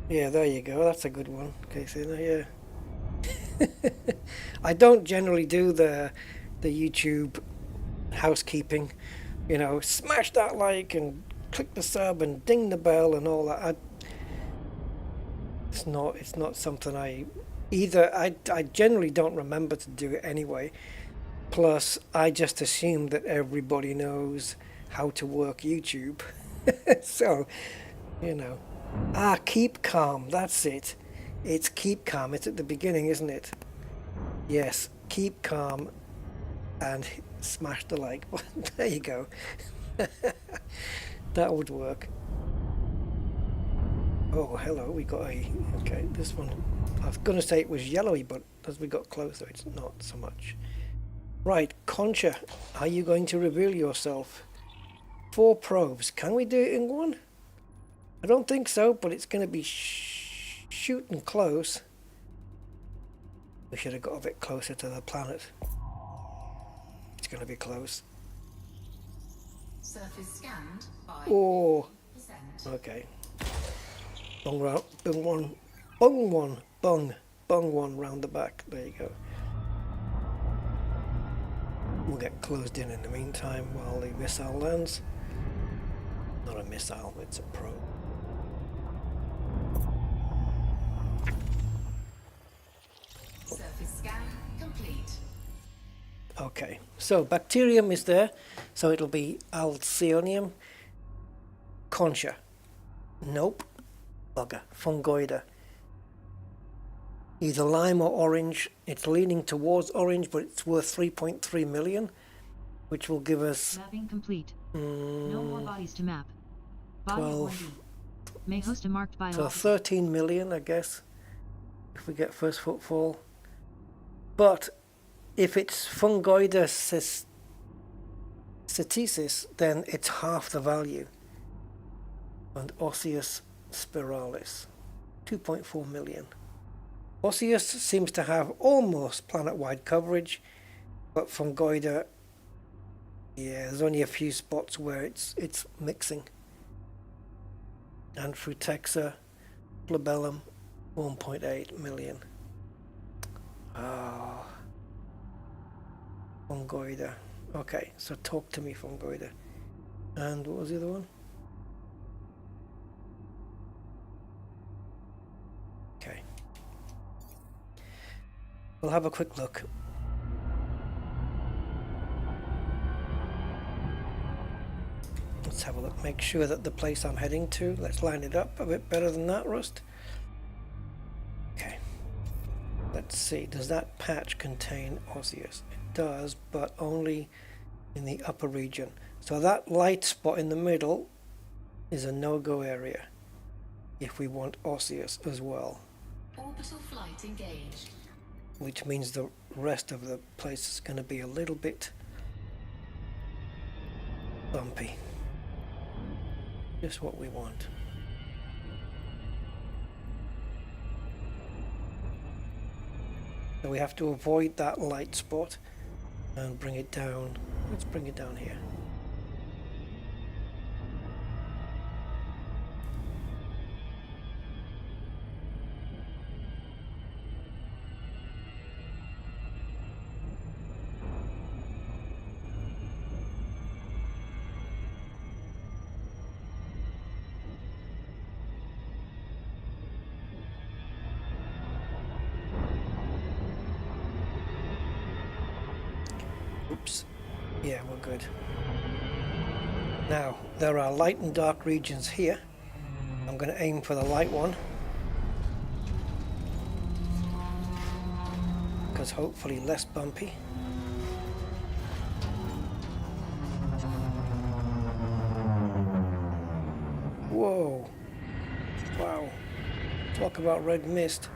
Yeah, there you go. That's a good one. Okay, so yeah. I don't generally do the YouTube housekeeping. You know, smash that like and click the sub and ding the bell and all that. It's not something I generally don't remember to do it anyway. Plus, I just assume that everybody knows how to work YouTube. So, you know. Keep calm. That's it. It's keep calm. It's at the beginning, isn't it? Yes, keep calm and smash the like button. There you go. That would work. Oh, hello. We got okay, this one. I was going to say it was yellowy, but as we got closer, it's not so much. Right, Concha, are you going to reveal yourself? 4 probes. Can we do it in one? I don't think so, but it's going to be shooting close. We should have got a bit closer to the planet. It's going to be close. Surface scanned by Oh, 80%. okay. Bung one round the back. There you go. We'll get closed in the meantime while the missile lands. Not a missile, it's a probe. Surface scan Okay, so bacterium is there, so it'll be Alcyonium. Concha. Nope. Bugger. Fungoida. Either lime or orange. It's leaning towards orange, but it's worth 3.3 million, which will give us Mapping complete. No more bodies to map. Body 12. 1B. May host a marked So biological. 13 million, I guess, if we get first footfall. But if it's Fungoida cytisis, then it's half the value. And Osseous spiralis, 2.4 million. Osseous seems to have almost planet-wide coverage, but Fungoida, yeah, there's only a few spots where it's mixing. And Frutexa, Flabellum, 1.8 million. Ah, Fungoida. Okay, so talk to me, Fungoida. And what was the other one? Okay. We'll have a quick look. Let's have a look. Make sure that the place I'm heading to, let's line it up a bit better than that, Rust. Okay. Let's see. Does that patch contain osseous? It does, but only in the upper region. So that light spot in the middle is a no-go area if we want osseous as well. Orbital flight engaged. Which means the rest of the place is going to be a little bit bumpy. Just what we want. So we have to avoid that light spot and bring it down. Let's bring it down here. Oops. Yeah, we're good. Now, there are light and dark regions here. I'm going to aim for the light one, because hopefully less bumpy. Whoa. Wow. Talk about red mist.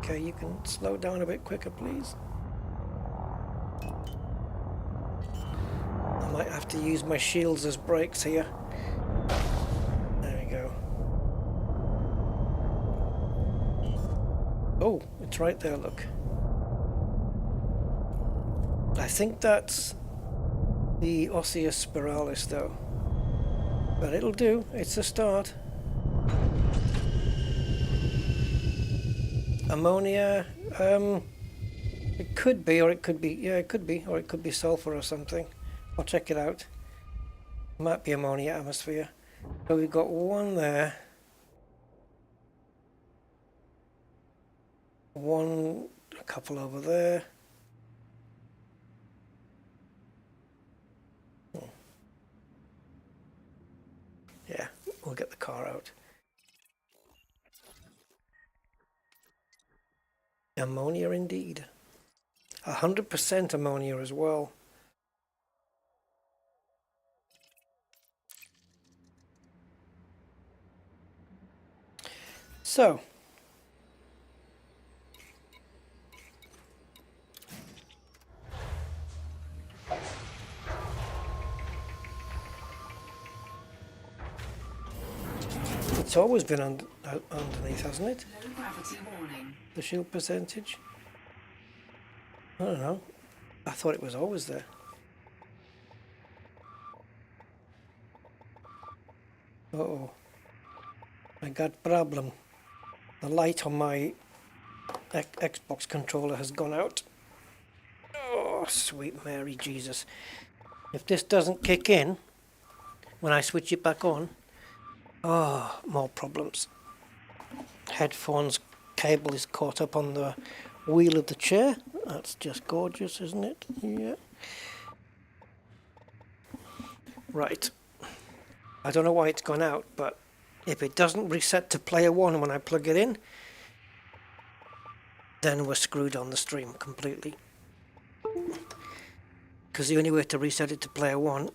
Okay, you can slow down a bit quicker, please. I might have to use my shields as brakes here. There we go. Oh, it's right there, look. I think that's the osseous spiralis, though. But it'll do. It's a start. Ammonia, it could be, or it could be, yeah, it could be, or it could be sulfur or something. I'll check it out. Might be ammonia atmosphere. So we've got one there. One, a couple over there. Yeah, we'll get the car out. Ammonia indeed. 100% ammonia as well. So, it's always been underneath, hasn't it? Low gravity warning. The shield percentage? I don't know. I thought it was always there. Uh-oh. I got problem. The light on my Xbox controller has gone out. Oh, sweet Mary Jesus. If this doesn't kick in, when I switch it back on, oh, more problems. Headphones cable is caught up on the wheel of the chair. That's just gorgeous, isn't it? Yeah. Right. I don't know why it's gone out, but if it doesn't reset to player 1 when I plug it in, then we're screwed on the stream completely. Because the only way to reset it to player 1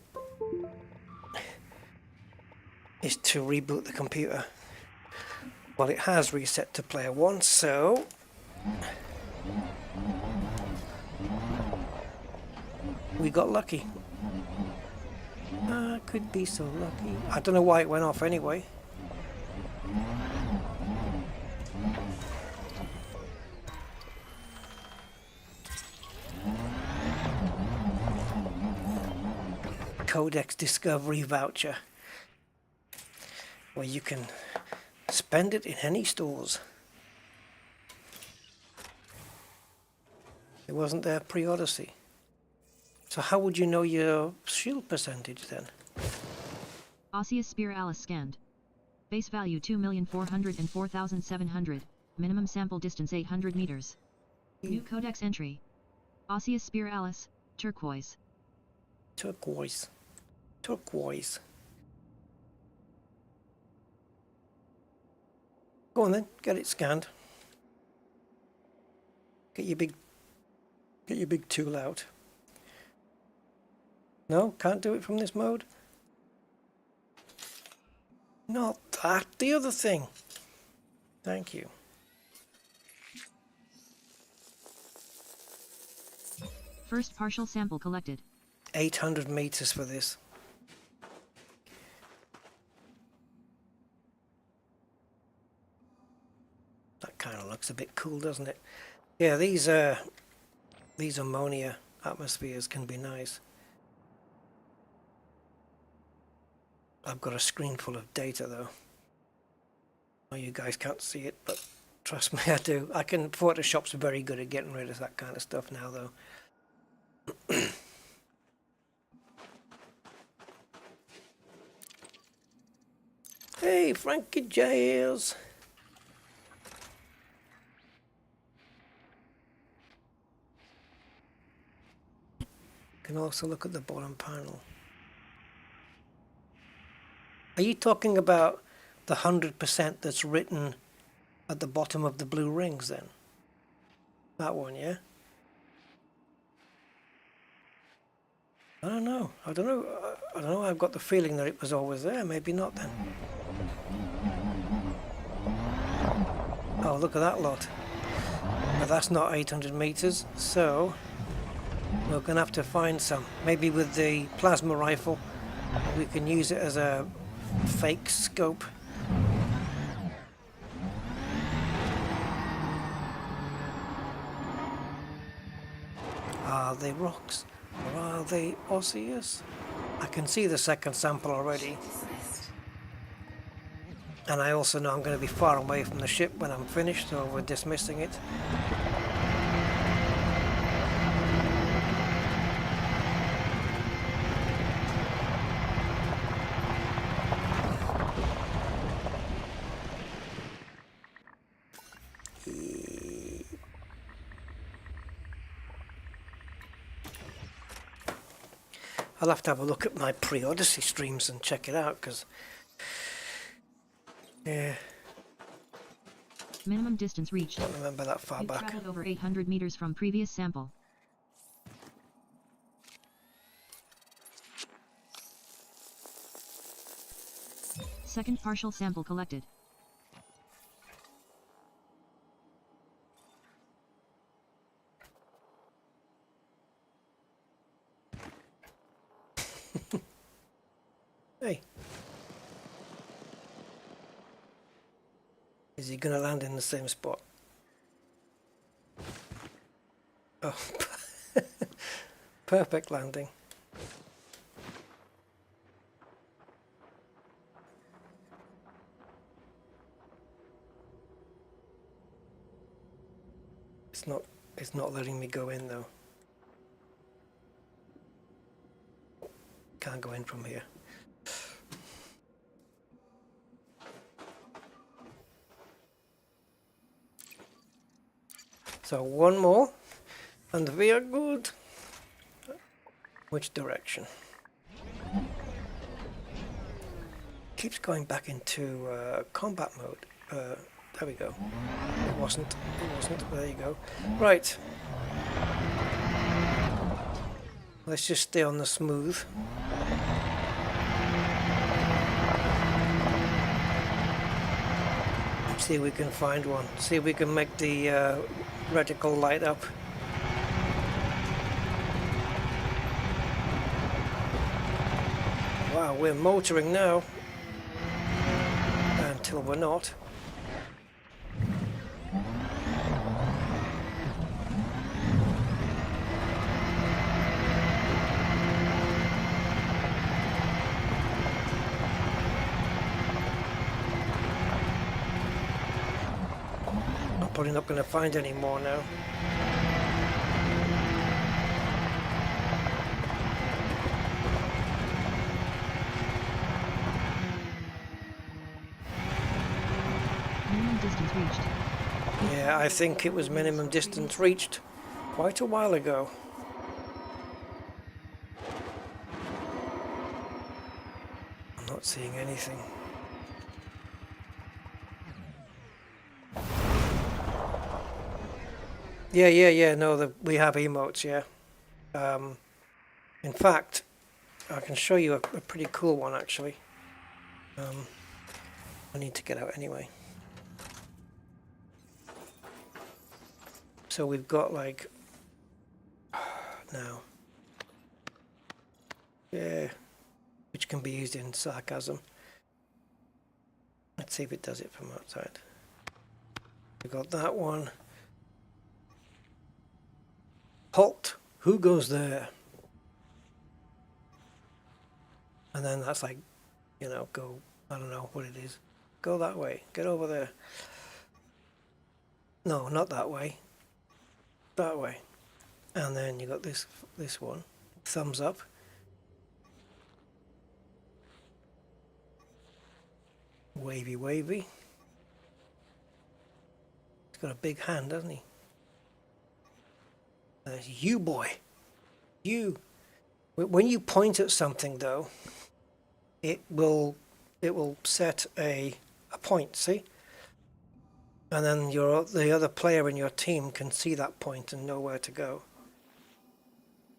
is to reboot the computer. Well, it has reset to player 1, so we got lucky. Could be so lucky. I don't know why it went off anyway. Codex Discovery voucher, where you can spend it in any stores. It wasn't there pre-Odyssey. So how would you know your shield percentage then? Osseous Spear Alice scanned. Base value 2,404,700. Minimum sample distance 800 meters. New codex entry. Osseous Spear Alice, turquoise. Turquoise. Turquoise. Go on then, get it scanned. Get your big tool out. No, can't do it from this mode? Not that, the other thing. Thank you. First partial sample collected. 800 meters for this. That kind of looks a bit cool, doesn't it? Yeah, these ammonia atmospheres can be nice. I've got a screen full of data though. Oh, you guys can't see it, but trust me, I do. Photoshop's very good at getting rid of that kind of stuff now though. Hey, Frankie Jails! You can also look at the bottom panel. Are you talking about the 100% that's written at the bottom of the blue rings then? That one, yeah? I don't know. I don't know. I've got the feeling that it was always there. Maybe not then. Oh, look at that lot. But that's not 800 meters, so we're going to have to find some. Maybe with the plasma rifle, we can use it as a fake scope. Are they rocks or are they osseous? I can see the second sample already. And I also know I'm going to be far away from the ship when I'm finished, so we're dismissing it. I'll have to have a look at my pre-Odyssey streams and check it out, because yeah, Minimum distance reached. I don't remember that far You've back. traveled over 800 meters from previous sample. Second partial sample collected. Hey. Is he going to land in the same spot? Oh, perfect landing. It's not letting me go in though. Can't go in from here. So one more, and we are good. Which direction? Keeps going back into combat mode. There we go. It wasn't. There you go. Right. Let's just stay on the smooth. See if we can find one. See if we can make the reticle light up. Wow, we're motoring now. Until we're not. I'm probably not going to find any more now. Minimum distance reached. Yeah, I think it was minimum distance reached quite a while ago. I'm not seeing anything. Yeah, no, we have emotes, yeah. In fact, I can show you a pretty cool one, actually. I need to get out anyway. So we've got like... now. Yeah, which can be used in sarcasm. Let's see if it does it from outside. We've got that one. Halt! Who goes there? And then that's like, you know, go, I don't know what it is. Go that way. Get over there. No, not that way. That way. And then you got this one. Thumbs up. Wavy, wavy. He's got a big hand, doesn't he? There's you, boy. You. When you point at something, though, it will set a point. See, and then the other player in your team can see that point and know where to go.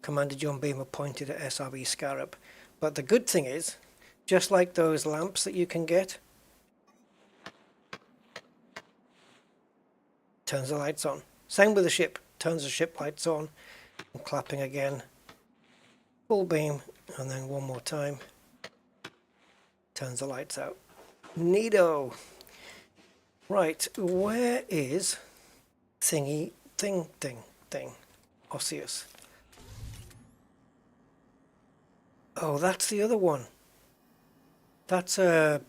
Commander John Beamer pointed at SRB Scarab, but the good thing is, just like those lamps that you can get, turns the lights on. Same with the ship. Turns the ship lights on. And clapping again. Full beam. And then one more time. Turns the lights out. Neato. Right. Where is thing? Osseous. Oh, that's the other one. That's the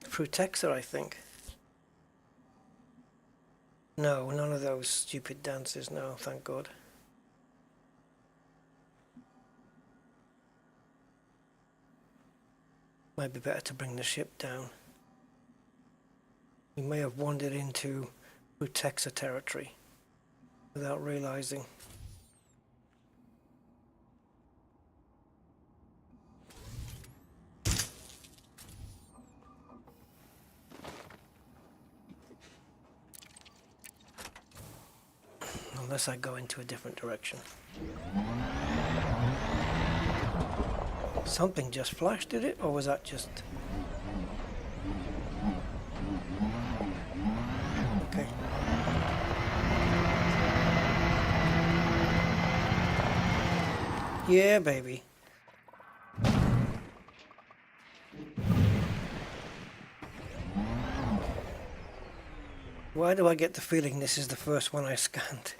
Frutexa, I think. No, none of those stupid dances, no, thank God. Might be better to bring the ship down. We may have wandered into Frutexa territory without realizing. Unless I go into a different direction. Something just flashed, did it? Or was that just... okay. Yeah, baby. Why do I get the feeling this is the first one I scanned?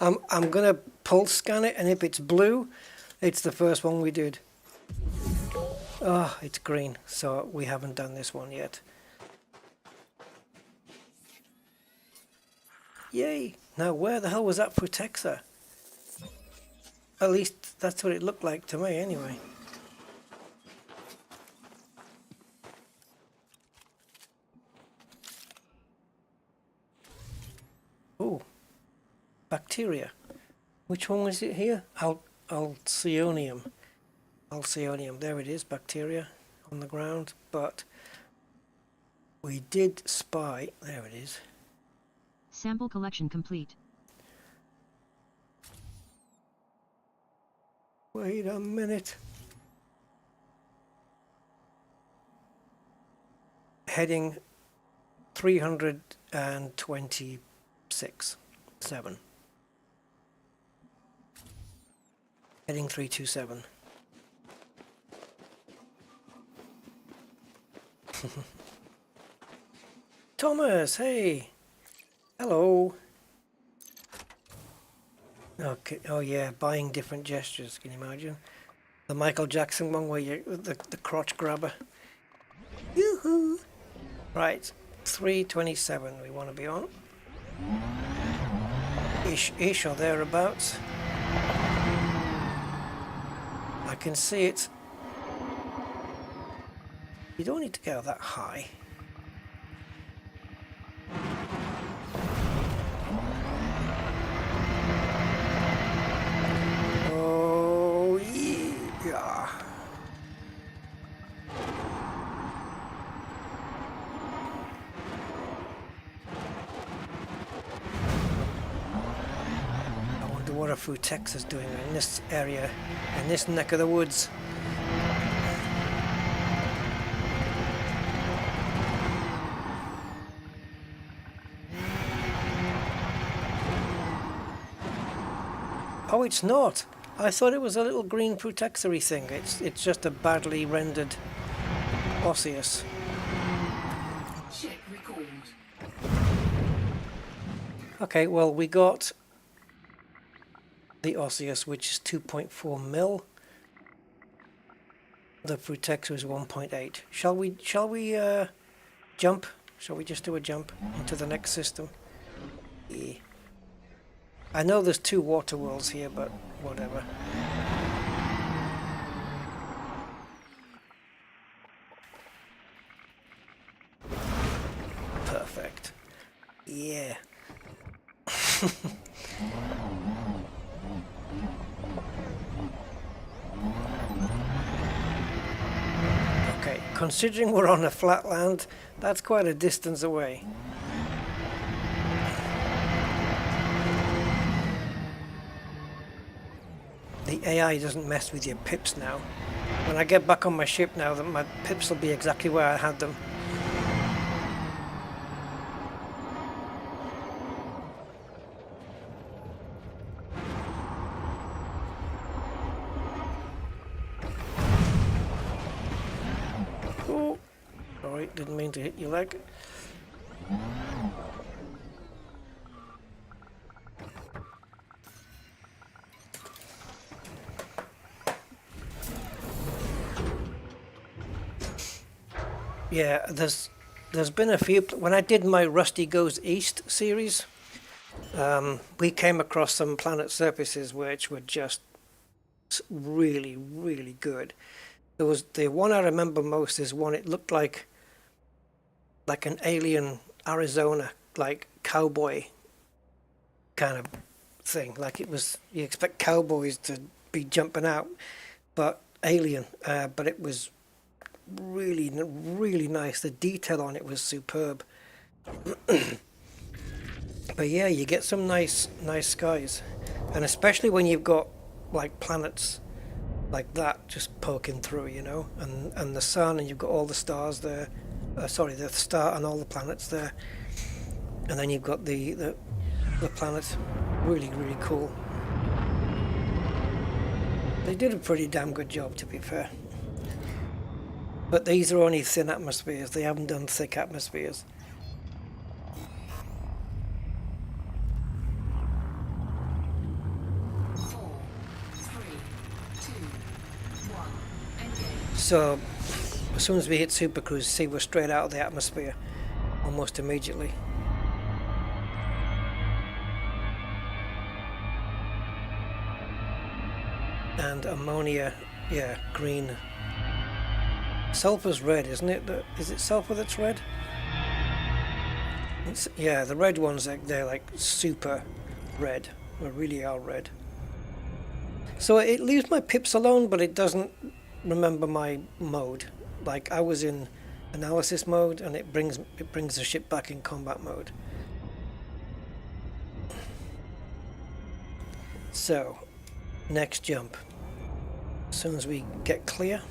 I'm gonna pulse scan it, and if it's blue, it's the first one we did. Oh, it's green, so we haven't done this one yet. Yay! Now where the hell was that Frutexa? At least that's what it looked like to me anyway. Oh, bacteria. Which one was it here? Alcyonium. Alcyonium. There it is, bacteria on the ground. But we did spy. There it is. Sample collection complete. Wait a minute. Heading 326. 7. Heading 327. Thomas, hey. Hello. Okay. Oh yeah, buying different gestures. Can you imagine? The Michael Jackson one where you the crotch grabber. Yoo-hoo. Right. 327 we want to be on. Ish or thereabouts. I can see it. You don't need to go that high. Oh yeah. What are Texas doing in this area, in this neck of the woods? Oh, it's not. I thought it was a little green protexory thing. It's just a badly rendered osseous. Check record. Okay, well we got the osseous, which is 2.4 mil. The protexor is 1.8. Shall we jump? Shall we just do a jump into the next system? Yeah. I know there's 2 water worlds here, but whatever. Perfect. Yeah. Okay, considering we're on a flat land, that's quite a distance away. The AI doesn't mess with your pips now. When I get back on my ship now, my pips will be exactly where I had them. Oh, sorry, didn't mean to hit your leg. Yeah, there's been a few. When I did my Rusty Goes East series, we came across some planet surfaces which were just really, really good. There was the one I remember most is one. It looked like an alien Arizona, like cowboy kind of thing. Like it was, you expect cowboys to be jumping out, but alien. But it was really, really nice. The detail on it was superb. But yeah, you get some nice skies, and especially when you've got like planets like that just poking through, you know, and the sun, and you've got all the stars there. Sorry, the star and all the planets there, and then you've got the planet. Really, really cool. They did a pretty damn good job, to be fair. But these are only thin atmospheres. They haven't done thick atmospheres. So, as soon as we hit Super Cruise, see, we're straight out of the atmosphere almost immediately. And ammonia, yeah, green. Sulfur's red, isn't it? Is it sulfur that's red? Yeah, the red ones, they're like super red. They really are red. So it leaves my pips alone, but it doesn't remember my mode. Like I was in analysis mode, and it brings the ship back in combat mode. So, next jump. As soon as we get clear.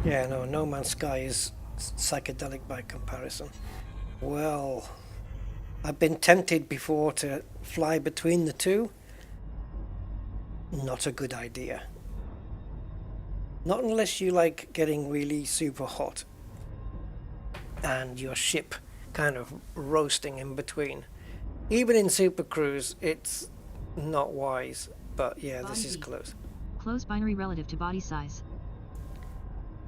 Yeah, no, No Man's Sky is psychedelic by comparison. Well, I've been tempted before to fly between the two. Not a good idea. Not unless you like getting really super hot and your ship kind of roasting in between. Even in Super Cruise, it's not wise, but yeah, this is close. Close binary relative to body size.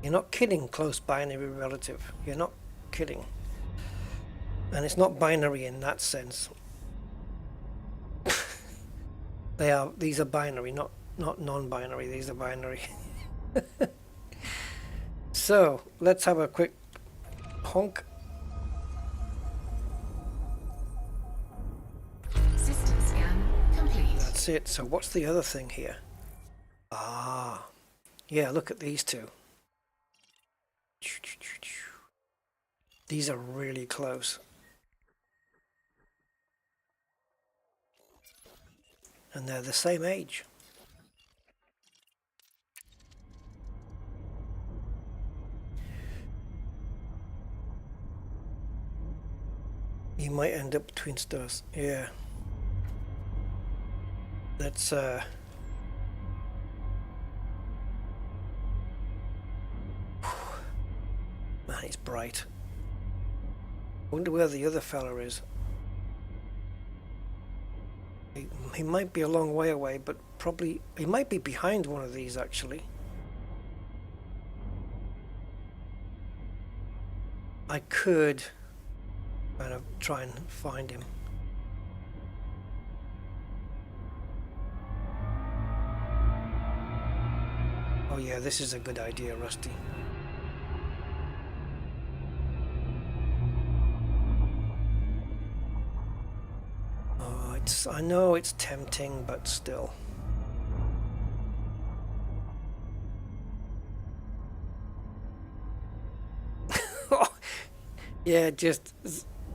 You're not kidding, close binary relative. You're not kidding. And it's not binary in that sense. These are binary, not non-binary. These are binary. So, let's have a quick honk. System scan complete. That's it. So what's the other thing here? Yeah, look at these two. These are really close. And they're the same age. You might end up between stars. Yeah. Let's man, it's bright. Wonder where the other fella is. He might be a long way away, but probably he might be behind one of these actually. I could kind of try and find him. Oh yeah, this is a good idea, Rusty. Oh, I know it's tempting, but still. Yeah, just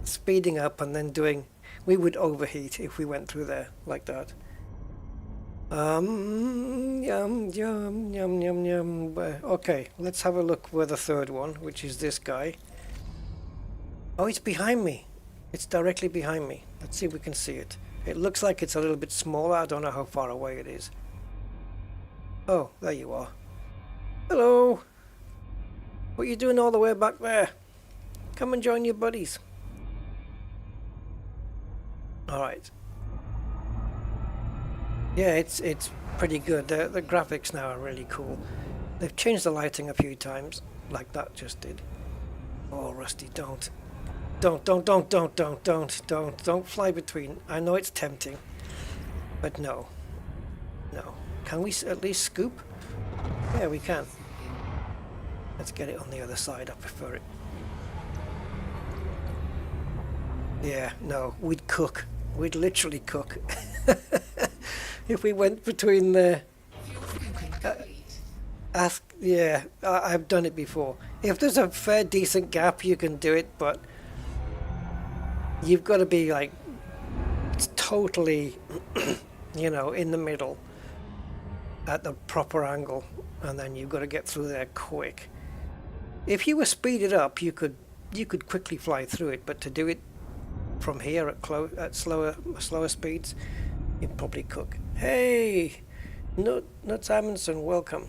speeding up and then doing. We would overheat if we went through there like that. Yum, yum, yum, yum, yum. Okay, let's have a look for the third one, which is this guy. Oh, it's behind me. It's directly behind me. Let's see if we can see it. It looks like it's a little bit smaller. I don't know how far away it is. Oh, there you are. Hello. What are you doing all the way back there? Come and join your buddies. Alright. Yeah, it's pretty good. The graphics now are really cool. They've changed the lighting a few times, like that just did. Oh, Rusty, don't fly between. I know it's tempting, but no. Can we at least scoop? Yeah, we can. Let's get it on the other side. I prefer it. Yeah, no, we'd cook. We'd literally cook. If we went between the... yeah, I've done it before. If there's a fair decent gap, you can do it, but you've got to be like totally, in the middle at the proper angle, and then you've got to get through there quick. If you were speeded up, you could quickly fly through it, but to do it from here at slower speeds, you'd probably cook. Hey, Nuts Amundsen, welcome.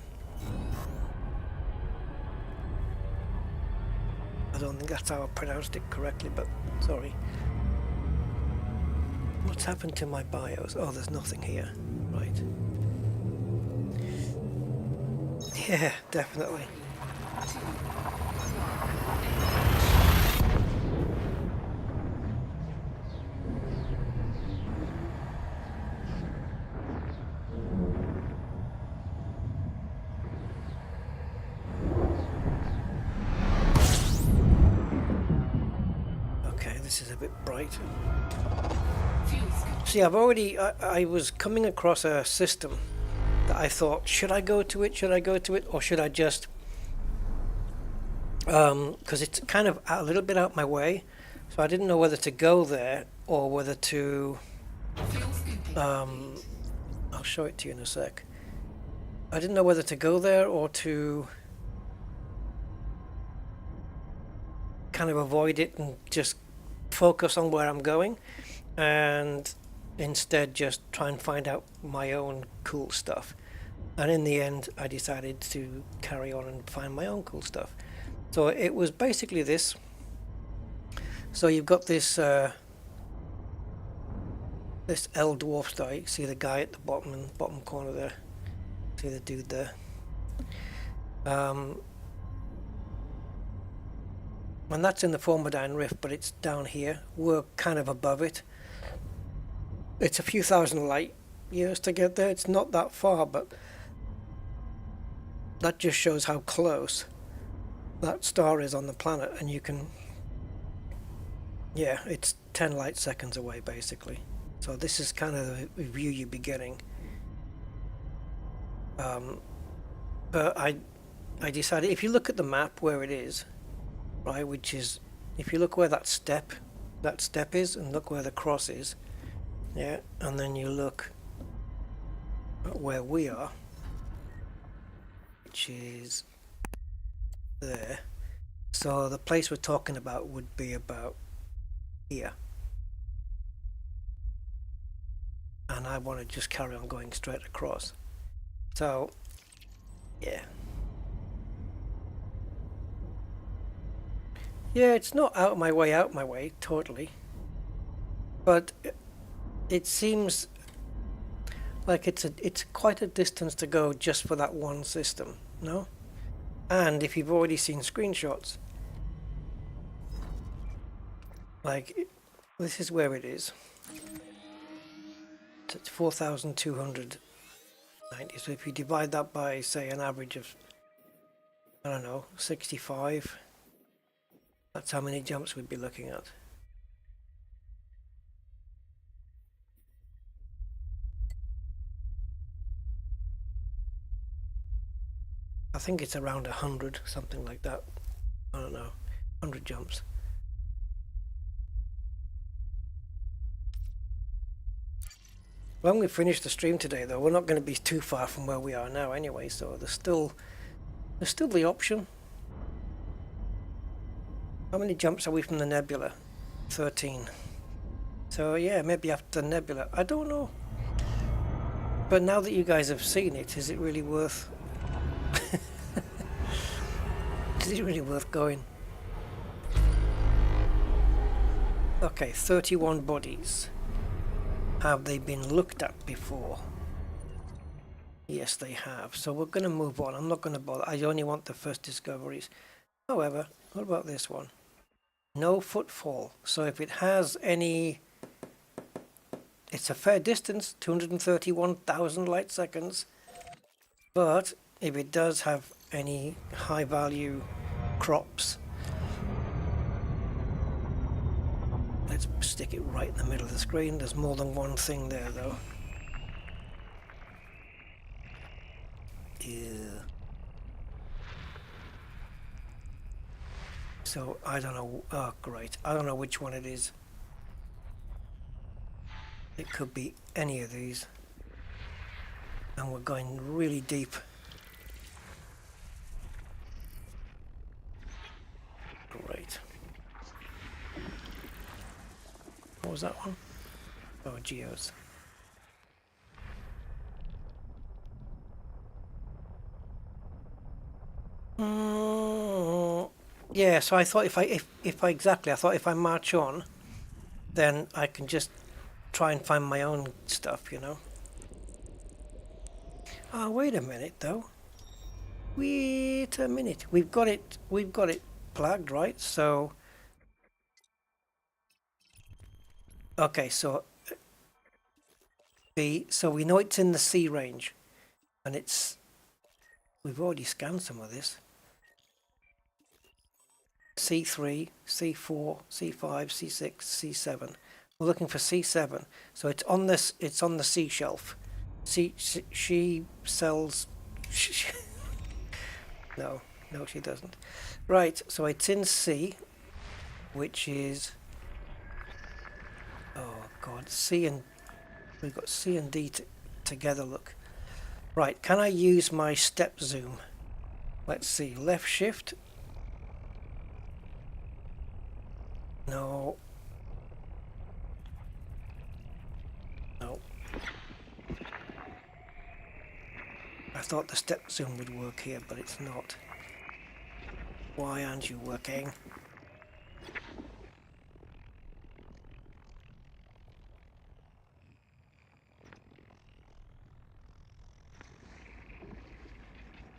don't think that's how I pronounced it correctly, but sorry. What's happened to my BIOS? Oh, there's nothing here. Right. Yeah, definitely. Okay, this is a bit bright. See, I was coming across a system that I thought, should I go to it, or should I just, because it's kind of a little bit out my way, so I didn't know whether to go there or whether to, I'll show it to you in a sec. I didn't know whether to go there or to kind of avoid it and just focus on where I'm going, and instead just try and find out my own cool stuff. And in the end I decided to carry on and find my own cool stuff. So it was basically this. So you've got this this L dwarf star. You see the guy at the bottom corner there. See the dude there. And that's in the Formidine Rift, but it's down here. We're kind of above it. It's a few thousand light years to get there. It's not that far, but that just shows how close that star is on the planet. And you can, yeah, it's 10 light seconds away basically. So this is kind of the view you'd be getting. But I decided, if you look at the map where it is, right, which is, if you look where that step is, and look where the cross is, yeah, and then you look at where we are, which is there. So the place we're talking about would be about here. And I want to just carry on going straight across. So, yeah. Yeah, it's not out my way, totally. But it seems like it's quite a distance to go just for that one system, no? And if you've already seen screenshots, like this is where it is. It's 4,290. So if you divide that by, say, an average of, I don't know, 65, that's how many jumps we'd be looking at. I think it's around 100, something like that. I don't know, 100 jumps. When we finish the stream today, though, we're not going to be too far from where we are now anyway, so there's still the option. How many jumps are we from the nebula? 13. So yeah, maybe after the nebula, I don't know. But now that you guys have seen it, is it really worth is it really worth going? Okay, 31 bodies. Have they been looked at before? Yes, they have. So we're going to move on. I'm not going to bother. I only want the first discoveries. However, what about this one? No footfall. So if it has any... It's a fair distance, 231,000 light seconds. But if it does have any high value crops, let's stick it right in the middle of the screen. There's more than one thing there though. Yeah. So I don't know. Oh great, I don't know which one it is. It could be any of these. And we're going really deep. Great. What was that one? Oh, geos. Yeah, so I thought if I exactly, I thought if I march on, then I can just try and find my own stuff, you know. Oh, wait a minute though. Wait a minute. We've got it plugged, right? So okay, so so we know it's in the C range, and we've already scanned some of this. C3, C4, C5, C6, C7. We're looking for C7. So it's on this. It's on the C shelf. She sells. No, no, she doesn't. Right. So it's in C, which is. Oh God, C and we've got C and D together. Look. Right. Can I use my step zoom? Let's see. Left shift. No. No. I thought the step zoom would work here, but it's not. Why aren't you working?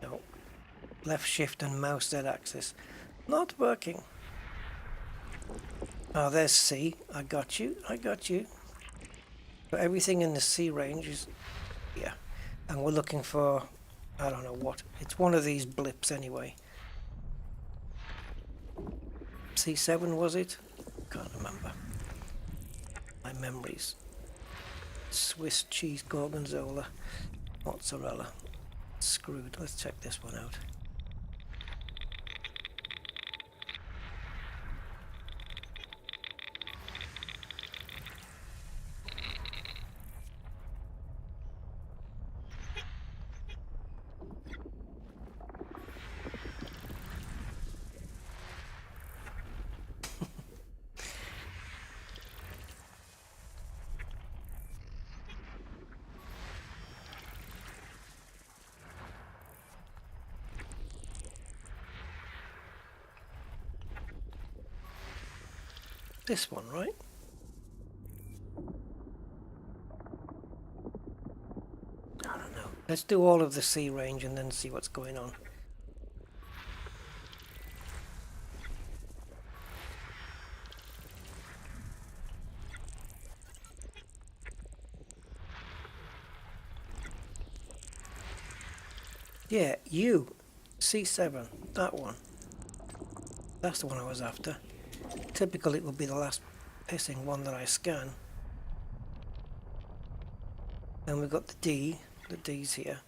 No. Left shift and mouse Z axis. Not working. Oh, there's C. I got you. I got you. But everything in the C range is... Yeah. And we're looking for... I don't know what. It's one of these blips anyway. C7 was it? Can't remember. My memories. Swiss cheese gorgonzola. Mozzarella. Screwed. Let's check this one out. This one, right? I don't know. Let's do all of the C range and then see what's going on. Yeah, C7, that one. That's the one I was after. Typically it will be the last pissing one that I scan. Then we've got the D's here.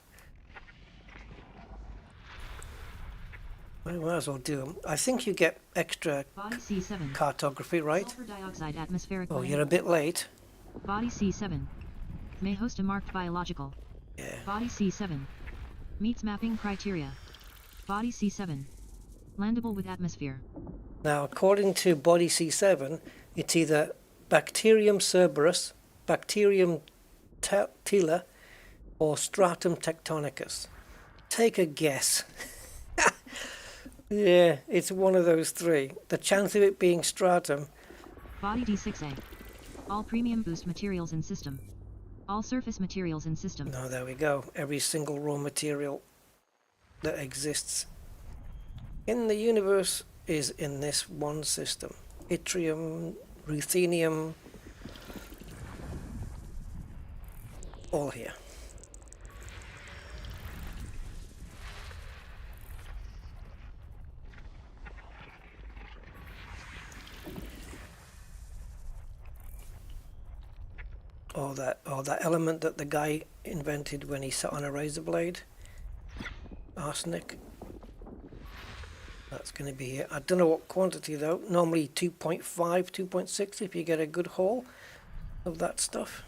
Well, we might as well do them. I think you get extra Body C7. cartography, right? Sulfur dioxide atmospheric. Oh, you're a bit late. Body C7. May host a marked biological. Yeah. Body C7. Meets mapping criteria. Body C7. Landable with atmosphere. Now, according to Body C7, it's either Bacterium cerberus, Bacterium tila, or Stratum tectonicus. Take a guess. Yeah, it's one of those three. The chance of it being Stratum. Body D6A. All premium boost materials in system. All surface materials in system. No, there we go. Every single raw material that exists in the universe is in this one system. Yttrium, ruthenium, all here. Or that element that the guy invented when he sat on a razor blade. Arsenic. That's going to be it. I don't know what quantity though. Normally 2.5, 2.6 if you get a good haul of that stuff.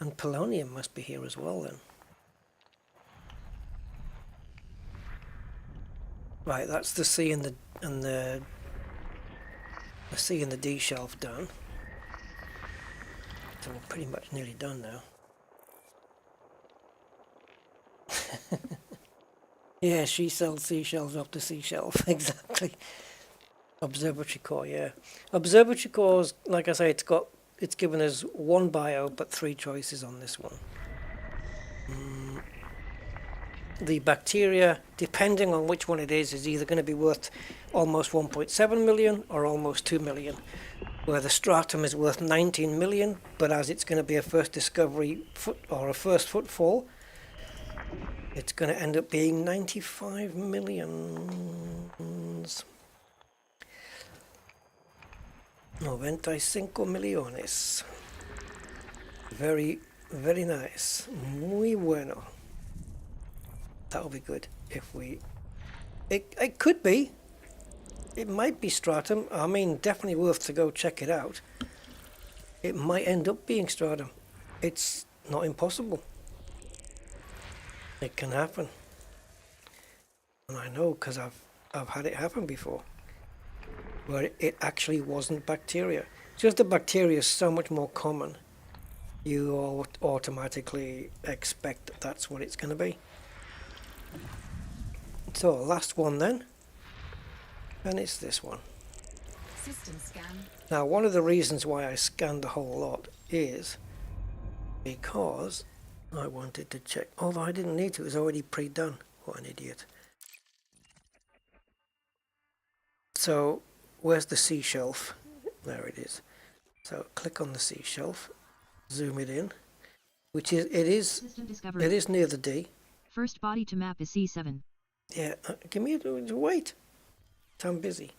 And polonium must be here as well then. Right, that's the C and the C and the D shelf done. So we're pretty much nearly done now. Yeah, she sells seashells off the seashells. Exactly. Observatory core, yeah. Observatory cores, like I say, it's given us one bio, but 3 choices on this one. The bacteria, depending on which one it is either going to be worth almost 1.7 million or almost 2 million. Where the stratum is worth 19 million, but as it's going to be a first discovery or a first footfall, it's going to end up being 95 millions. 95 millones. Very, very nice. Muy bueno. That'll be good if we... It could be. It might be stratum. I mean, definitely worth to go check it out. It might end up being stratum. It's not impossible. It can happen. And I know because I've had it happen before. Where it actually wasn't bacteria. Just the bacteria is so much more common. You automatically expect that that's what it's going to be. So last one then. And it's this one. System scan. Now one of the reasons why I scanned the whole lot is because I wanted to check. Although I didn't need to, it was already pre-done. What an idiot. So where's the C shelf? There it is. So click on the C shelf, zoom it in, which is it is near the D. First body to map is C7. Yeah, give me a wait. I'm busy.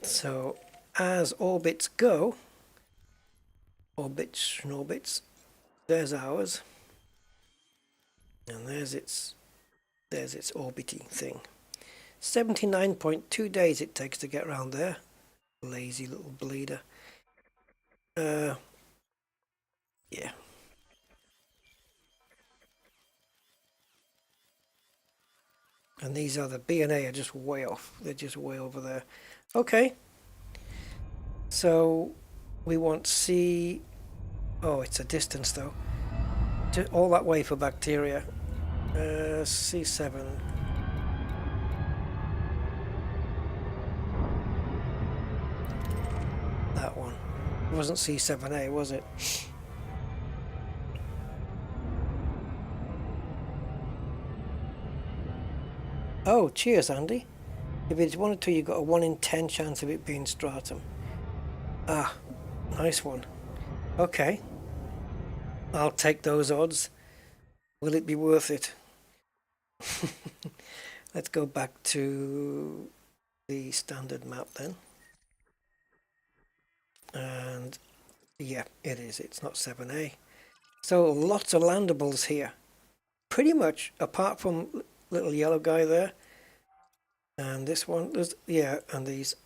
So as orbits go, orbits, there's ours, and there's its orbiting thing. 79.2 days it takes to get around there. Lazy little bleeder. Yeah. And these are the B and A are just way off. They're just way over there. Okay. So we want C. Oh, it's a distance though. All that way for bacteria. C7. That one. It wasn't C7A, was it? Oh, cheers, Andy. If it's 1 or 2, you've got a 1 in 10 chance of it being stratum. Ah, nice one. Okay. I'll take those odds. Will it be worth it? Let's go back to the standard map then. And yeah, it is. It's not 7A. So lots of landables here. Pretty much, apart from little yellow guy there. And this one, and these.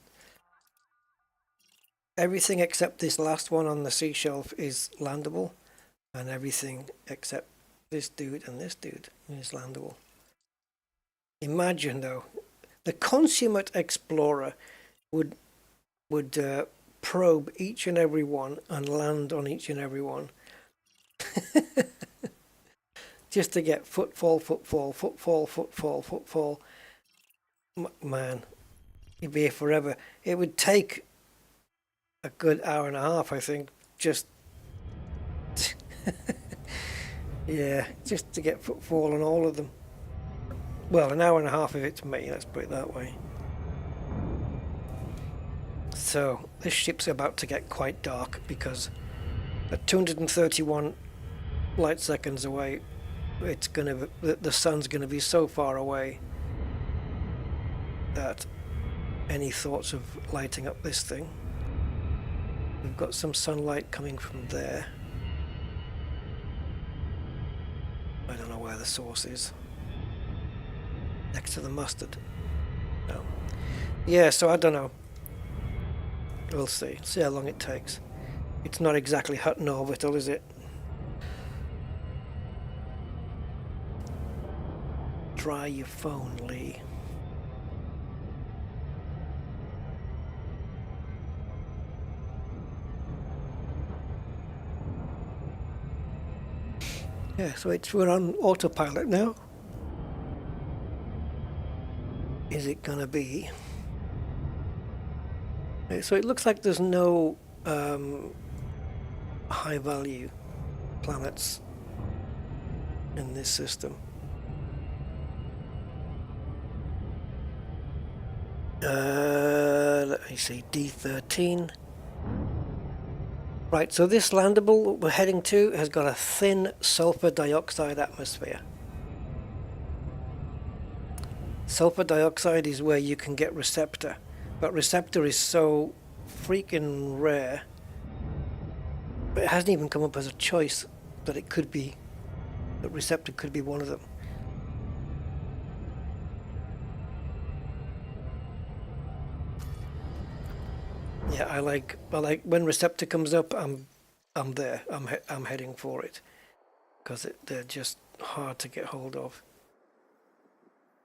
Everything except this last one on the sea shelf is landable. And everything except this dude and this dude is landable. Imagine though, the consummate explorer would probe each and every one and land on each and every one. Just to get footfall. Man, you'd be here forever. It would take a good hour and a half, I think, just yeah, just to get footfall on all of them. Well, an hour and a half if it's me, let's put it that way. So this ship's about to get quite dark because at 231 light seconds away, it's gonna the sun's gonna be so far away that any thoughts of lighting up this thing. We've got some sunlight coming from there. I don't know where the source is. Next to the mustard. No. Yeah, so I don't know. We'll see. See how long it takes. It's not exactly Hutton orbital, is it? Try your phone, Lee. Yeah, so we're on autopilot now. Is it gonna be? So it looks like there's no high value planets in this system. Let me see, D13. Right, so this landable we're heading to has got a thin sulfur dioxide atmosphere. Sulfur dioxide is where you can get receptor, but receptor is so freaking rare. But it hasn't even come up as a choice that it could be, that receptor could be one of them. Yeah, I like when receptor comes up, I'm there. I'm heading for it because they're just hard to get hold of.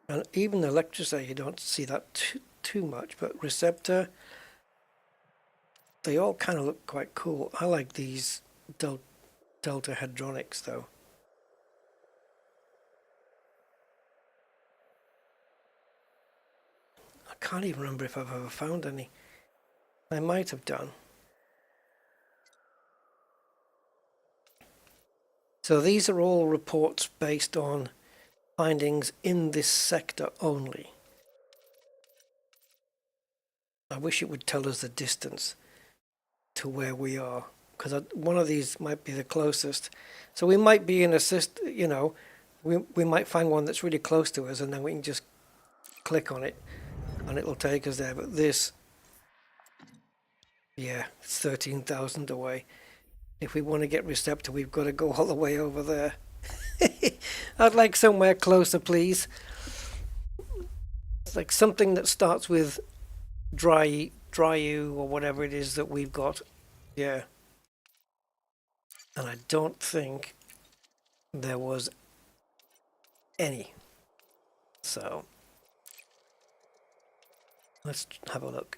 And even electrosator, you don't see that too much, but receptor, they all kind of look quite cool. I like these Delta Hadronics though. I can't even remember if I've ever found any. I might have done. So these are all reports based on findings in this sector only. I wish it would tell us the distance to where we are, because one of these might be the closest. So we might be in a system, you know, we might find one that's really close to us and then we can just click on it and it'll take us there. But this, yeah, it's 13,000 away. If we want to get receptor, we've got to go all the way over there. I'd like somewhere closer, please. It's like something that starts with dry U or whatever it is that we've got. Yeah. And I don't think there was any. So let's have a look.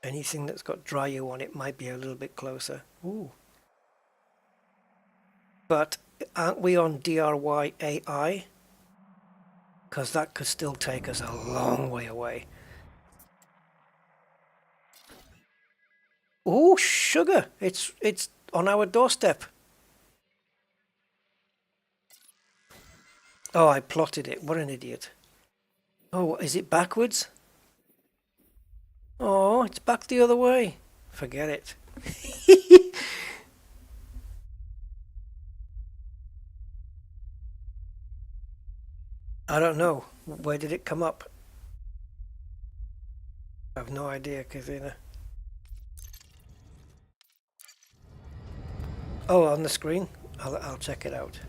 Anything that's got dry U on it might be a little bit closer. Ooh. But aren't we on DRY AI? Because that could still take us a long way away. Oh, sugar! It's on our doorstep. Oh, I plotted it. What an idiot. Oh, is it backwards? Oh, it's back the other way. Forget it. I don't know. Where did it come up? I have no idea, Kathina. Oh, on the screen? I'll check it out.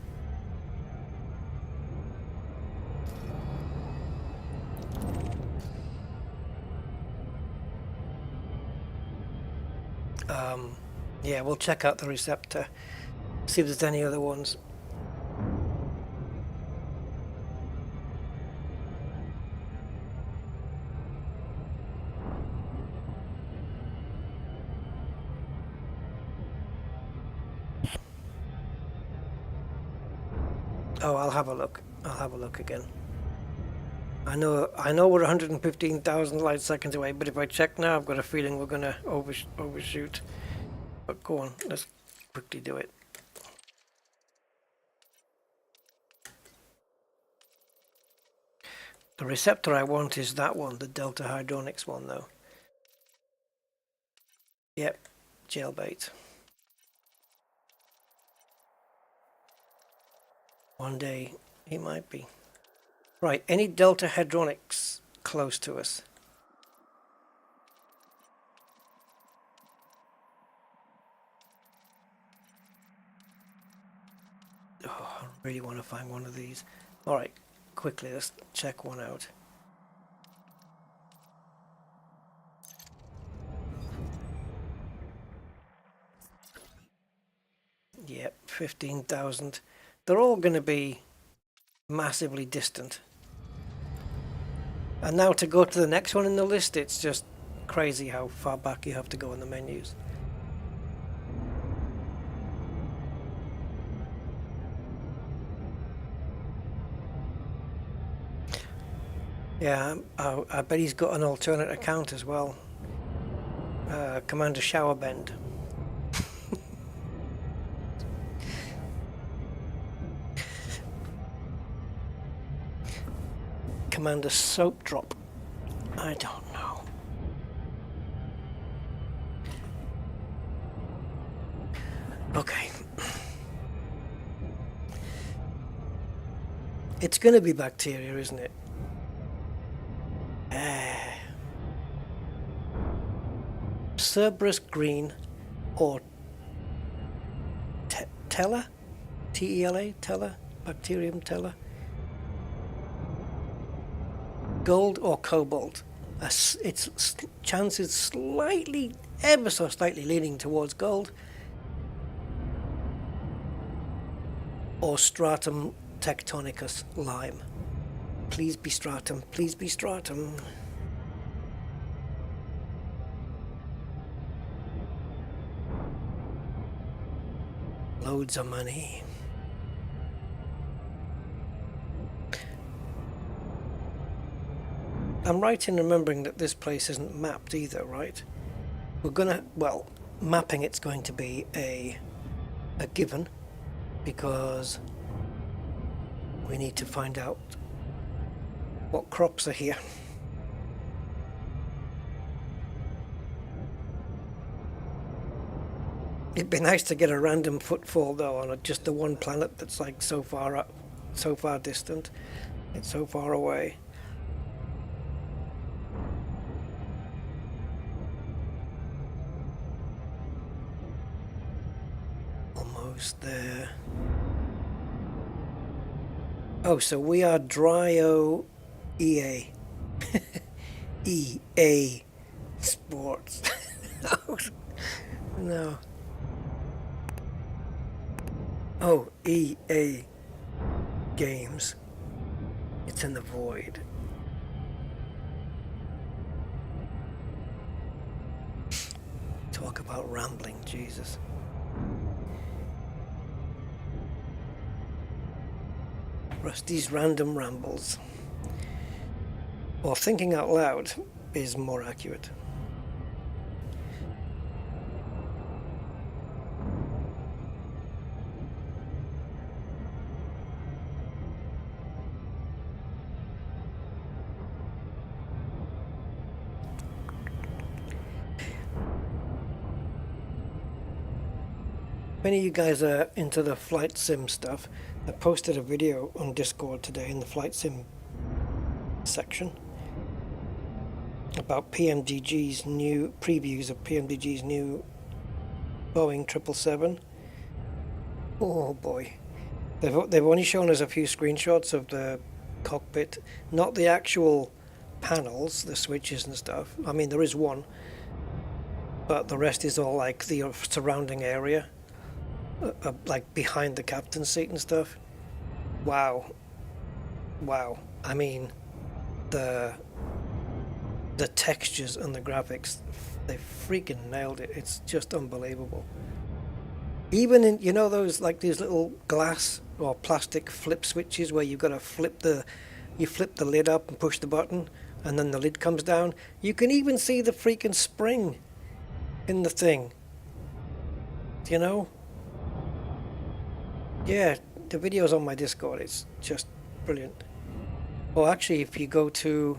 Yeah, we'll check out the receptor. See if there's any other ones. Oh, I'll have a look. I'll have a look again. I know we're 115,000 light seconds away, but if I check now, I've got a feeling we're gonna overshoot. But go on, let's quickly do it. The receptor I want is that one, the Delta Hydronics one, though. Yep, jailbait. One day it might be. Right, any Delta Hadronics close to us? Oh, I really want to find one of these. Alright, quickly, let's check one out. Yep, 15,000. They're all going to be massively distant. And now to go to the next one in the list, it's just crazy how far back you have to go in the menus. Yeah, I bet he's got an alternate account as well. Commander Showerbend. Commander Soap Drop. I don't know. Okay. It's going to be bacteria, isn't it? Cerberus green or Tella? T-E-L-A? Tella? Bacterium Tella? Gold or cobalt? Its chances slightly, ever so slightly leaning towards gold. Or stratum tectonicus lime. Please be stratum. Please be stratum. Loads of money. I'm right in remembering that this place isn't mapped either, right? We're gonna, well, mapping it's going to be a given, because we need to find out what crops are here. It'd be nice to get a random footfall though on just the one planet that's like so far up, so far distant. It's so far away. Almost there. Oh, so we are Dryo EA. EA Sports. No. Oh, EA Games. It's in the void. Talk about rambling, Jesus. Rusty's Random Rambles. Or thinking out loud is more accurate. Many of you guys are into the flight sim stuff. I posted a video on Discord today in the flight sim section about PMDG's new previews of PMDG's new Boeing 777. Oh boy. They've only shown us a few screenshots of the cockpit, not the actual panels, the switches and stuff. I mean, there is one, but the rest is all like the surrounding area. Like behind the captain's seat and stuff. Wow. I mean, the textures and the graphics, they freaking nailed it. It's just unbelievable. Even in, you know, those like these little glass or plastic flip switches where you've got to flip the lid up and push the button and then the lid comes down. You can even see the freaking spring in the thing. You know? Yeah, the video's on my Discord. It's just brilliant. Well, actually, if you go to,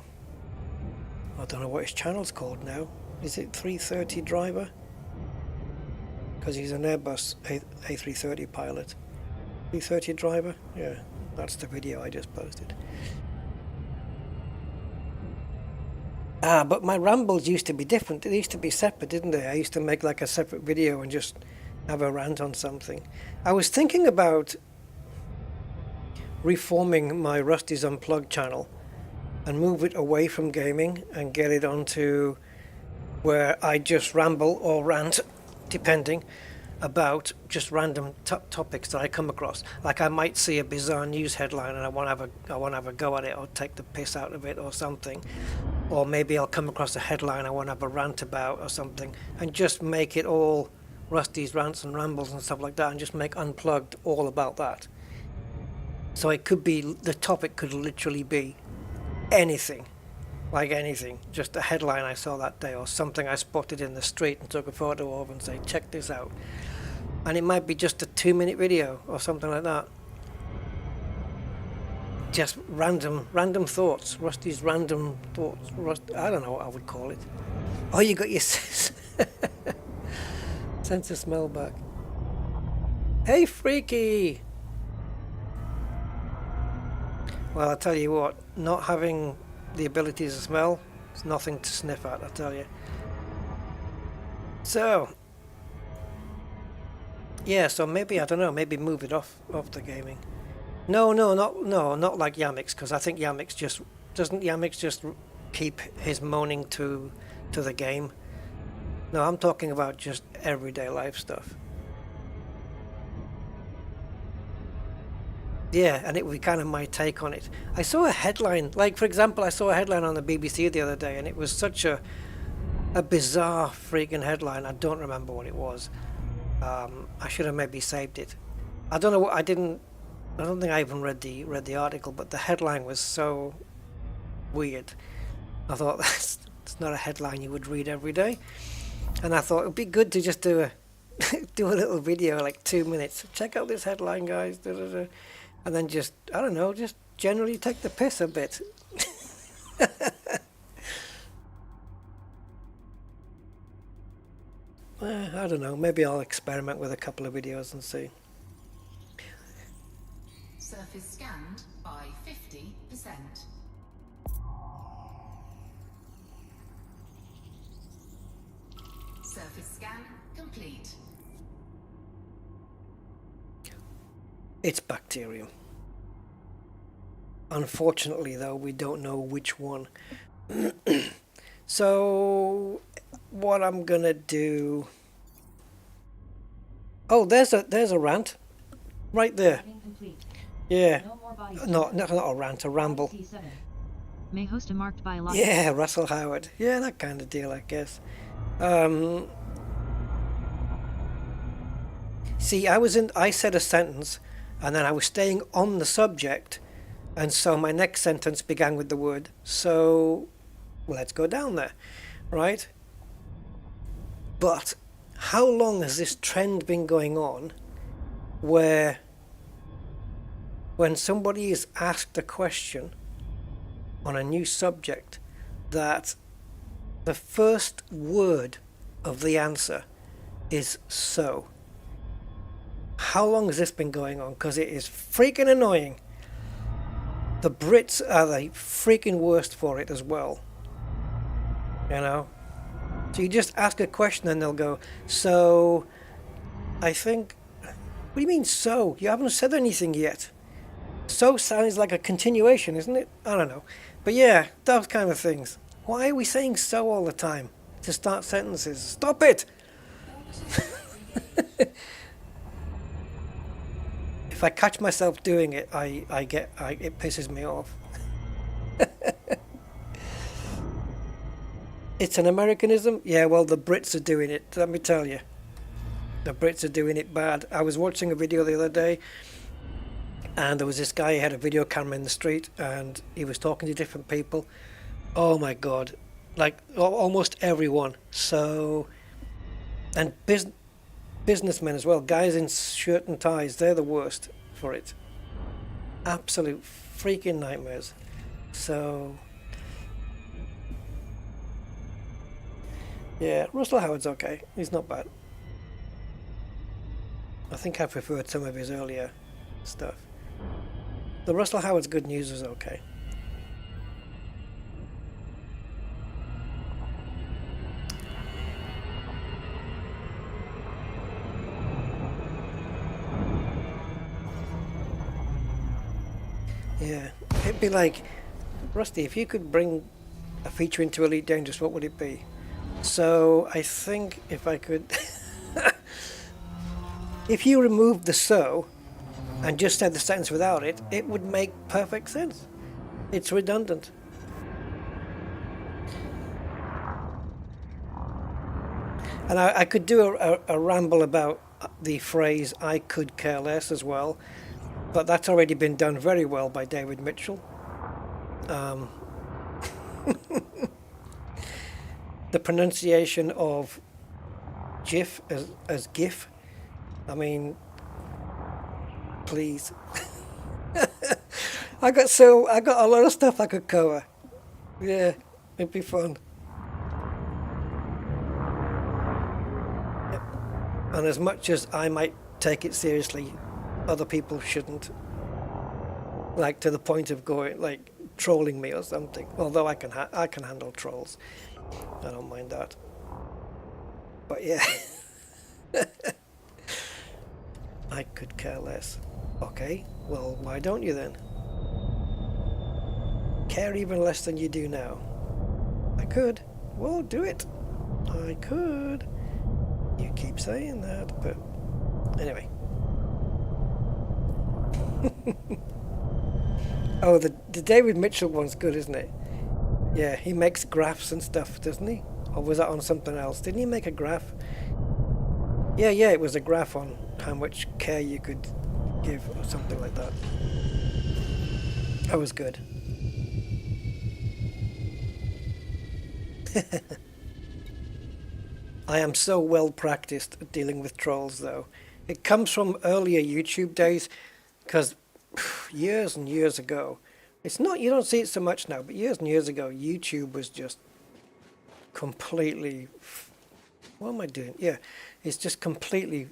I don't know what his channel's called now. Is it 330 Driver? Because he's an Airbus A330 pilot. 330 Driver? Yeah, that's the video I just posted. But my rambles used to be different. They used to be separate, didn't they? I used to make like a separate video and just have a rant on something. I was thinking about reforming my Rusty's Unplugged channel and move it away from gaming and get it onto where I just ramble or rant, depending, about just random topics that I come across. Like I might see a bizarre news headline and I want to have a go at it or take the piss out of it or something. Or maybe I'll come across a headline I want to have a rant about or something, and just make it all Rusty's rants and rambles and stuff like that, and just make Unplugged all about that. So it could be, the topic could literally be anything, like anything, just a headline I saw that day or something I spotted in the street and took a photo of and say, check this out. And it might be just a 2-minute video or something like that. Just random thoughts, Rusty's random thoughts. I don't know what I would call it. Oh, you got your sense of smell back. Hey, Freaky! Well, I tell you what, not having the ability to smell is nothing to sniff at, I tell you. So, yeah, so maybe, I don't know, maybe move it off the gaming. No, not like Yamix, because I think Yamix just doesn't Yamix just keep his moaning to the game. No, I'm talking about just everyday life stuff. Yeah, and it would be kind of my take on it. I saw a headline, like for example, I saw a headline on the BBC the other day, and it was such a bizarre freaking headline. I don't remember what it was. I should have maybe saved it. I don't know what I don't think I even read the article, but the headline was so weird. I thought it's not a headline you would read every day, and I thought it would be good to just do a little video, like 2 minutes. Check out this headline, guys, and then just, I don't know, just generally take the piss a bit. I don't know. Maybe I'll experiment with a couple of videos and see. Surface scanned by 50%. Surface scan complete. It's bacterium. Unfortunately, though, we don't know which one. So, what I'm gonna do... Oh, there's a rant. Right there. Yeah. No, not a rant, a ramble. May host a marked biological. Yeah, Russell Howard. Yeah, that kind of deal, I guess. See, I said a sentence, and then I was staying on the subject, and so my next sentence began with the word, so let's go down there, right? But how long has this trend been going on where when somebody is asked a question on a new subject, that the first word of the answer is so? How long has this been going on? Because it is freaking annoying. The Brits are the freaking worst for it as well. You know? So you just ask a question and they'll go, so, I think, what do you mean so? You haven't said anything yet. So sounds like a continuation, isn't it? I don't know. But yeah, those kind of things. Why are we saying so all the time to start sentences? Stop it! If I catch myself doing it, it pisses me off. It's an Americanism? Yeah, well, the Brits are doing it, let me tell you. The Brits are doing it bad. I was watching a video the other day, and there was this guy who had a video camera in the street, and he was talking to different people. Oh my God. Like, almost everyone. So, and businessmen as well, guys in shirt and ties, they're the worst for it. Absolute freaking nightmares. So, yeah, Russell Howard's okay. He's not bad. I think I preferred some of his earlier stuff. The Russell Howard's Good News was okay. Yeah, it'd be like, Rusty, if you could bring a feature into Elite Dangerous, what would it be? So, I think if I could... if you removed the so, and just said the sentence without it, it would make perfect sense. It's redundant. And I could do a ramble about the phrase, I could care less as well. But that's already been done very well by David Mitchell. The pronunciation of GIF as GIF. I mean, please. I got a lot of stuff I could cover. Yeah, it'd be fun. Yep. And as much as I might take it seriously, other people shouldn't. Like to the point of going like trolling me or something. Although I can handle trolls. I don't mind that. But yeah. I could care less. Okay, well, why don't you then? Care even less than you do now. I could. Well, do it. I could. You keep saying that, but anyway. Oh, the David Mitchell one's good, isn't it? Yeah, he makes graphs and stuff, doesn't he? Or was that on something else? Didn't he make a graph? Yeah, it was a graph on how much care you could give or something like that. That was good. I am so well practiced at dealing with trolls though. It comes from earlier YouTube days, because years and years ago, it's not, you don't see it so much now, but years and years ago, YouTube was just completely, what am I doing? Yeah, it's just completely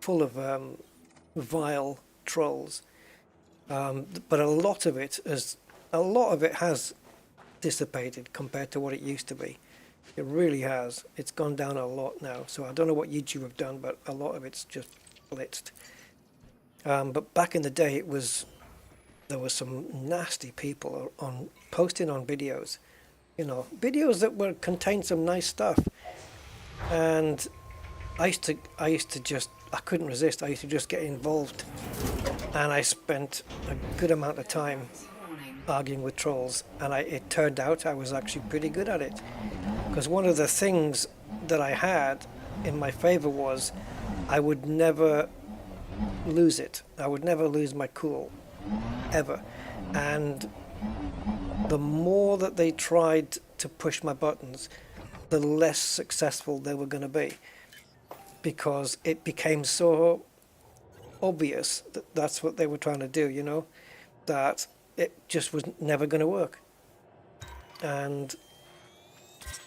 full of vile trolls. But a lot of it has dissipated compared to what it used to be. It really has. It's gone down a lot now. So I don't know what YouTube have done, but a lot of it's just blitzed. But back in the day, there was some nasty people posting on videos, videos that contained some nice stuff. And I couldn't resist. I used to just get involved, and I spent a good amount of time arguing with trolls, and it turned out I was actually pretty good at it, because one of the things that I had in my favor was I would never lose it. I would never lose my cool, ever. And the more that they tried to push my buttons, the less successful they were going to be, because it became so obvious that that's what they were trying to do, that it just was never going to work. And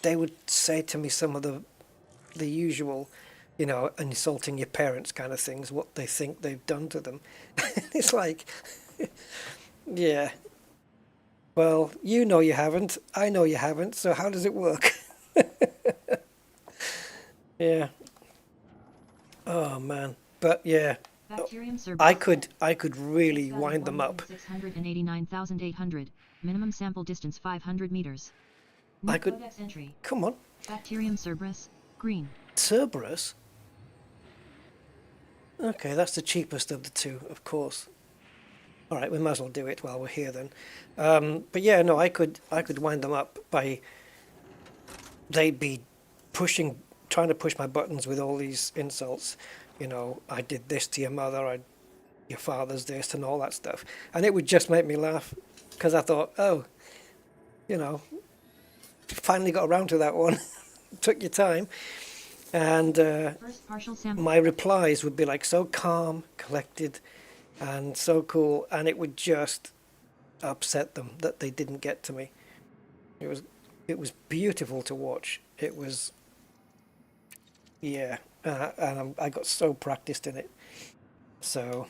they would say to me some of the usual, insulting your parents kind of things, what they think they've done to them. It's like, yeah, well, you know you haven't, I know you haven't, so how does it work? Yeah. Oh man, but yeah, I could really wind them up. 689,800. Minimum sample distance 500 meters. I could. Entry. Come on. Bacterium Cerberus, green. Cerberus? Okay, that's the cheapest of the two, of course. All right, we might as well do it while we're here then. But yeah, no, I could wind them up by. They'd be trying to push my buttons with all these insults. I did this to your mother, your father's this, and all that stuff. And it would just make me laugh, because I thought, oh, finally got around to that one. Took your time. And my replies would be like so calm, collected, and so cool, and it would just upset them that they didn't get to me. It was beautiful to watch. It was, yeah, and I got so practiced in it. So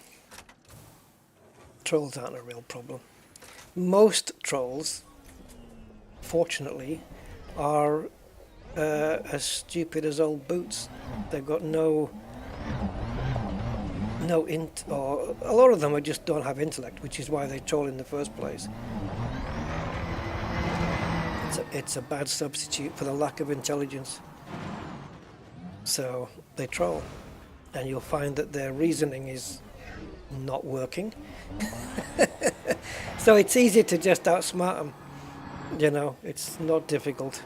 trolls aren't a real problem. Most trolls, fortunately, are as stupid as old boots. They've got or a lot of them just don't have intellect, which is why they troll in the first place. It's a bad substitute for the lack of intelligence. So they troll, and you'll find that their reasoning is not working. So it's easy to just outsmart them. It's not difficult.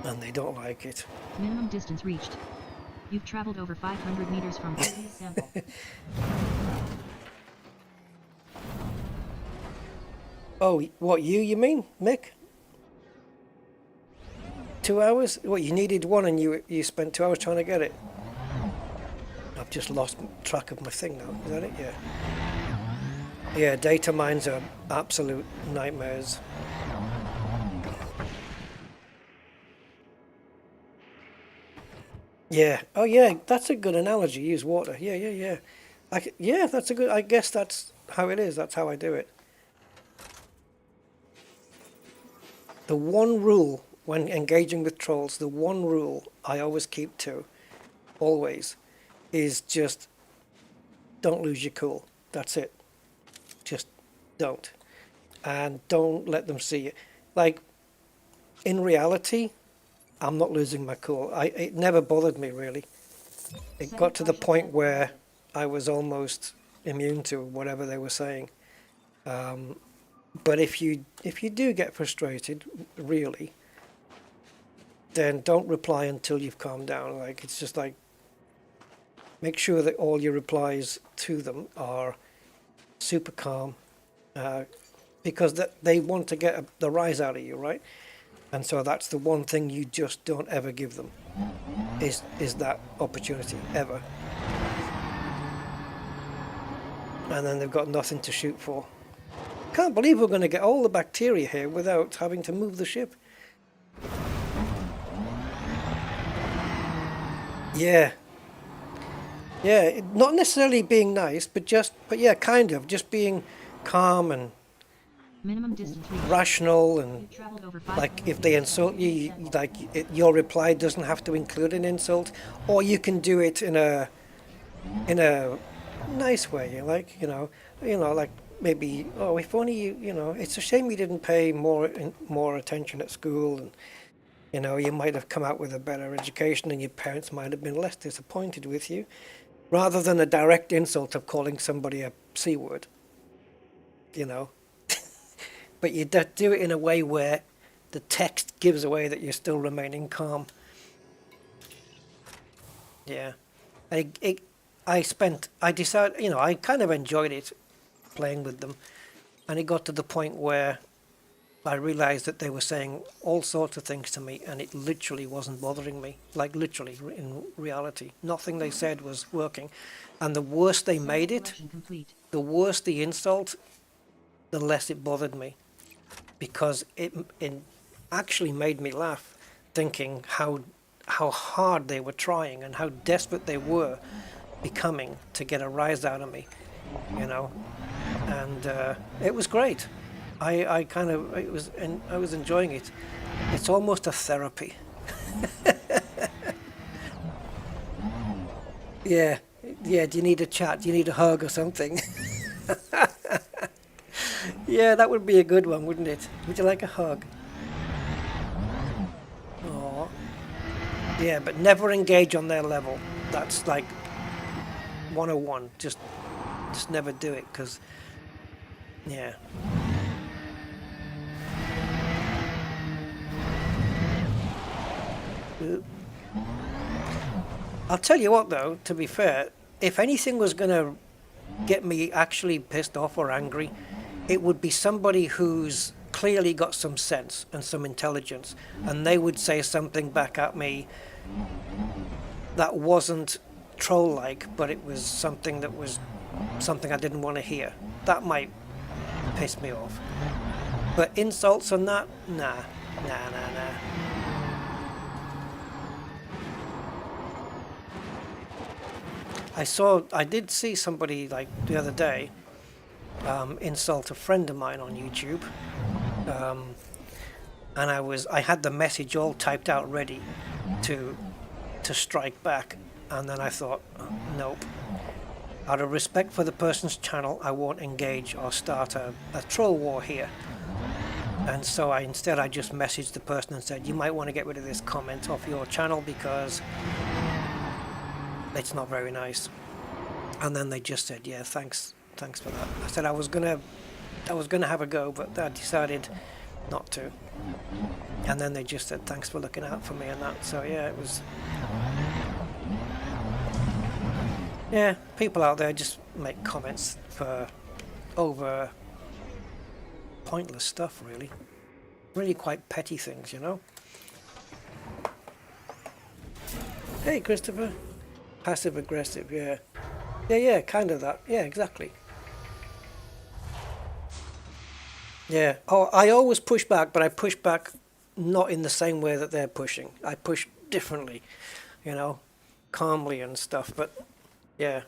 And they don't like it. Minimum distance reached. You've traveled over 500 meters from previous sample. Oh, what, you mean, Mick? 2 hours? What, you needed one and you spent 2 hours trying to get it? I've just lost track of my thing now. Is that it? Yeah. Yeah, data mines are absolute nightmares. Yeah. Oh, yeah. That's a good analogy. Use water. Yeah, yeah, yeah. Yeah, that's a good. I guess that's how it is. That's how I do it. The one rule when engaging with trolls, the one rule I always keep to, always, is just don't lose your cool. That's it. Just don't. And don't let them see it. Like, in reality, I'm not losing my cool. It never bothered me, really. It got to the point where I was almost immune to whatever they were saying. But if you do get frustrated, really, then don't reply until you've calmed down. Like, it's just like, make sure that all your replies to them are super calm, because they want to get the rise out of you, right? And so that's the one thing you just don't ever give them, is that opportunity, ever. And then they've got nothing to shoot for. Can't believe we're going to get all the bacteria here without having to move the ship. Yeah. Yeah, not necessarily being nice, but yeah, kind of, just being calm and Minimum distance reached. rational, and Traveled over 5 like if they insult you, like your reply doesn't have to include an insult, or you can do it in a nice way, like like maybe, oh, if only you it's a shame you didn't pay more attention at school, and you might have come out with a better education, and your parents might have been less disappointed with you, rather than a direct insult of calling somebody a C word, But you do it in a way where the text gives away that you're still remaining calm. Yeah. I decided, I kind of enjoyed it, playing with them. And it got to the point where I realized that they were saying all sorts of things to me, and it literally wasn't bothering me. Like, literally, in reality. Nothing they said was working. And the worse they made it, the worse the insult, the less it bothered me. Because it actually made me laugh, thinking how hard they were trying and how desperate they were becoming to get a rise out of me, and it was great. I was enjoying it. It's almost a therapy. Yeah. Do you need a chat? Do you need a hug or something? Yeah, that would be a good one, wouldn't it? Would you like a hug? Oh, yeah, but never engage on their level. That's like 101. Just never do it, because, yeah. I'll tell you what, though, to be fair, if anything was going to get me actually pissed off or angry, it would be somebody who's clearly got some sense and some intelligence, and they would say something back at me that wasn't troll-like, but it was something I didn't want to hear. That might piss me off. But insults and that, nah. I did see somebody, like, the other day, insult a friend of mine on YouTube, and I had the message all typed out ready to strike back, and then I thought, nope. Out of respect for the person's channel, I won't engage or start a troll war here. And so instead I just messaged the person and said, you might want to get rid of this comment off your channel because it's not very nice. And then they just said, yeah, thanks for that. I said I was gonna have a go, but I decided not to. And then they just said, thanks for looking out for me and that. So yeah, it was. Yeah, people out there just make comments for over pointless stuff, really. Really quite petty things, you know? Hey, Christopher. Passive aggressive, yeah. Yeah, kind of that. Yeah, exactly. Yeah. Oh, I always push back, but I push back not in the same way that they're pushing. I push differently, you know, calmly and stuff. But yeah,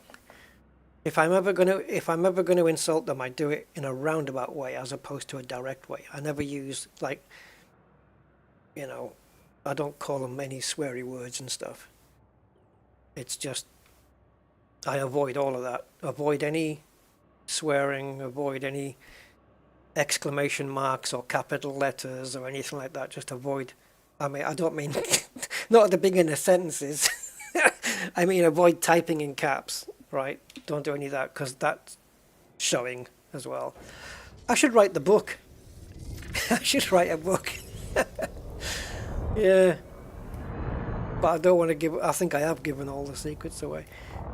if I'm ever gonna insult them, I do it in a roundabout way as opposed to a direct way. I never use, like, you know, I don't call them any sweary words and stuff. It's just I avoid all of that. Avoid any swearing. Avoid any exclamation marks or capital letters or anything like that. Just avoid. I mean, I don't mean not at the beginning of sentences. I mean, avoid typing in caps, right? Don't do any of that, because that's showing as well. I should write the book. I should write a book. Yeah. But I don't want to give. I think I have given all the secrets away.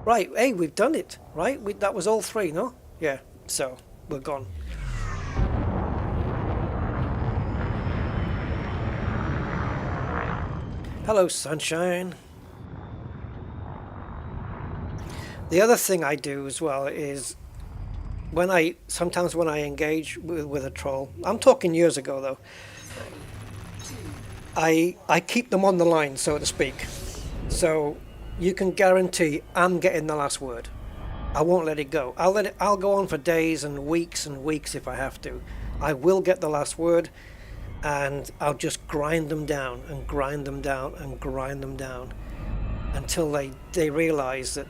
Right. Hey, we've done it. Right. That was all three, no? Yeah. So we're gone. Hello, sunshine. The other thing I do as well is sometimes when I engage with a troll, I'm talking years ago though, I keep them on the line, so to speak. So you can guarantee I'm getting the last word. I won't let it go. I'll go on for days and weeks if I have to. I will get the last word. And I'll just grind them down and grind them down and grind them down until they realize that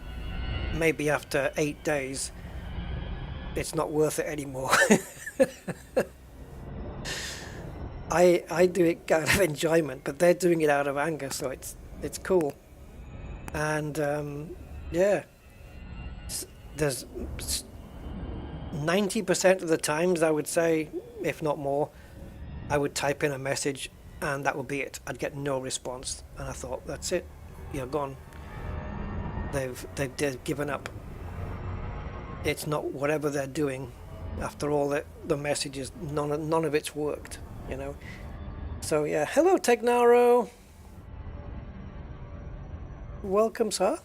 maybe after 8 days it's not worth it anymore. I do it out of enjoyment, but they're doing it out of anger, so it's cool. And yeah, there's 90% of the times, I would say, if not more, I would type in a message and that would be it. I'd get no response, and I thought, that's it, you're gone. They've given up. It's not whatever they're doing. After all the messages, none of it's worked, you know. So yeah, hello Tegnaro. Welcome, sir.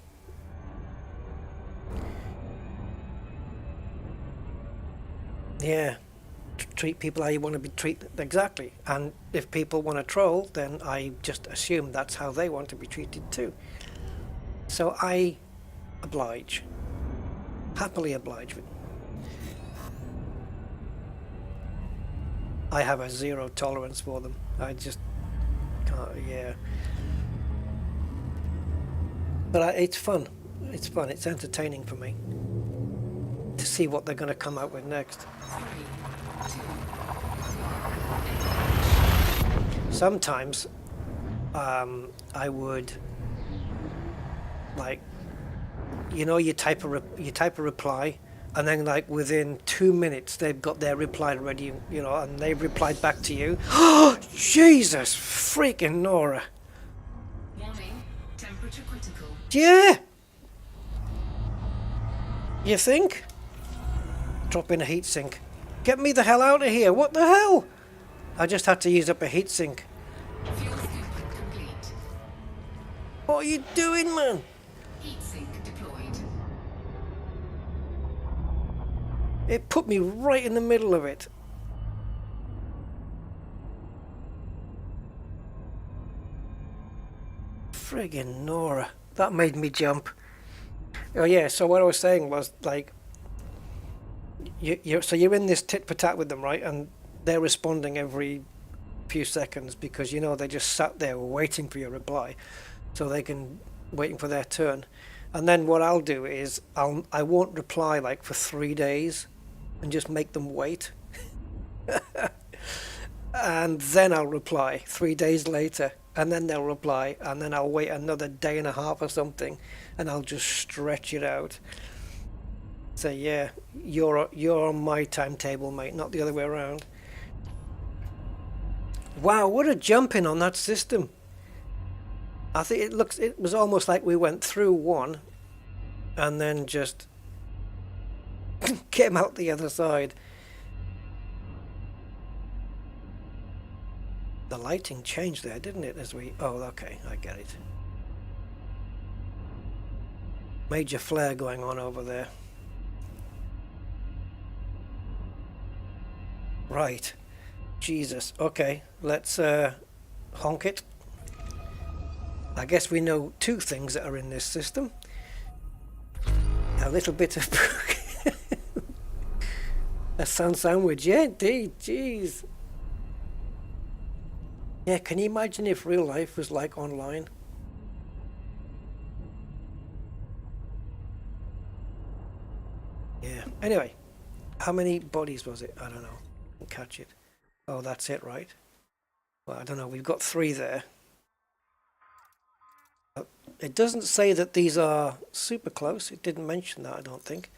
Yeah. Treat people how you want to be treated, exactly. And if people want to troll, then I just assume that's how they want to be treated too. So I oblige, happily oblige. I have a zero tolerance for them. I just can't. Yeah, but it's fun. It's fun. It's entertaining for me to see what they're going to come out with next. Sometimes I would, like, you know, you type a reply, and then like within 2 minutes they've got their reply ready, you know, and they've replied back to you. Oh, Jesus freaking Nora! Warning, temperature critical. Yeah. You think? Drop in a heatsink. Get me the hell out of here! What the hell? I just had to use up a heatsink. Fuel scoop complete. What are you doing, man? Heatsink deployed. It put me right in the middle of it. Friggin' Nora. That made me jump. Oh yeah, so what I was saying was, like, you're in this tit for tat with them, right? And they're responding every few seconds because, you know, they just sat there waiting for your reply, so they can waiting for their turn. And then what I'll do is I won't reply like for 3 days and just make them wait. And then I'll reply 3 days later, and then they'll reply, and then I'll wait another day and a half or something, and I'll just stretch it out. Say, yeah, you're on my timetable, mate, not the other way around. Wow, what a jump in on that system. I think it was almost like we went through one and then just came out the other side. The lighting changed there, didn't it? As we... Oh, okay, I get it. Major flare going on over there. Right. Jesus. Okay, let's honk it. I guess we know two things that are in this system. A little bit of a sun sandwich. Yeah, indeed. Jeez. Yeah, can you imagine if real life was like online? Yeah. Anyway, how many bodies was it? I don't know. I'll catch it. Oh, that's it, right? Well, I don't know. We've got 3 there. It doesn't say that these are super close. It didn't mention that, I don't think.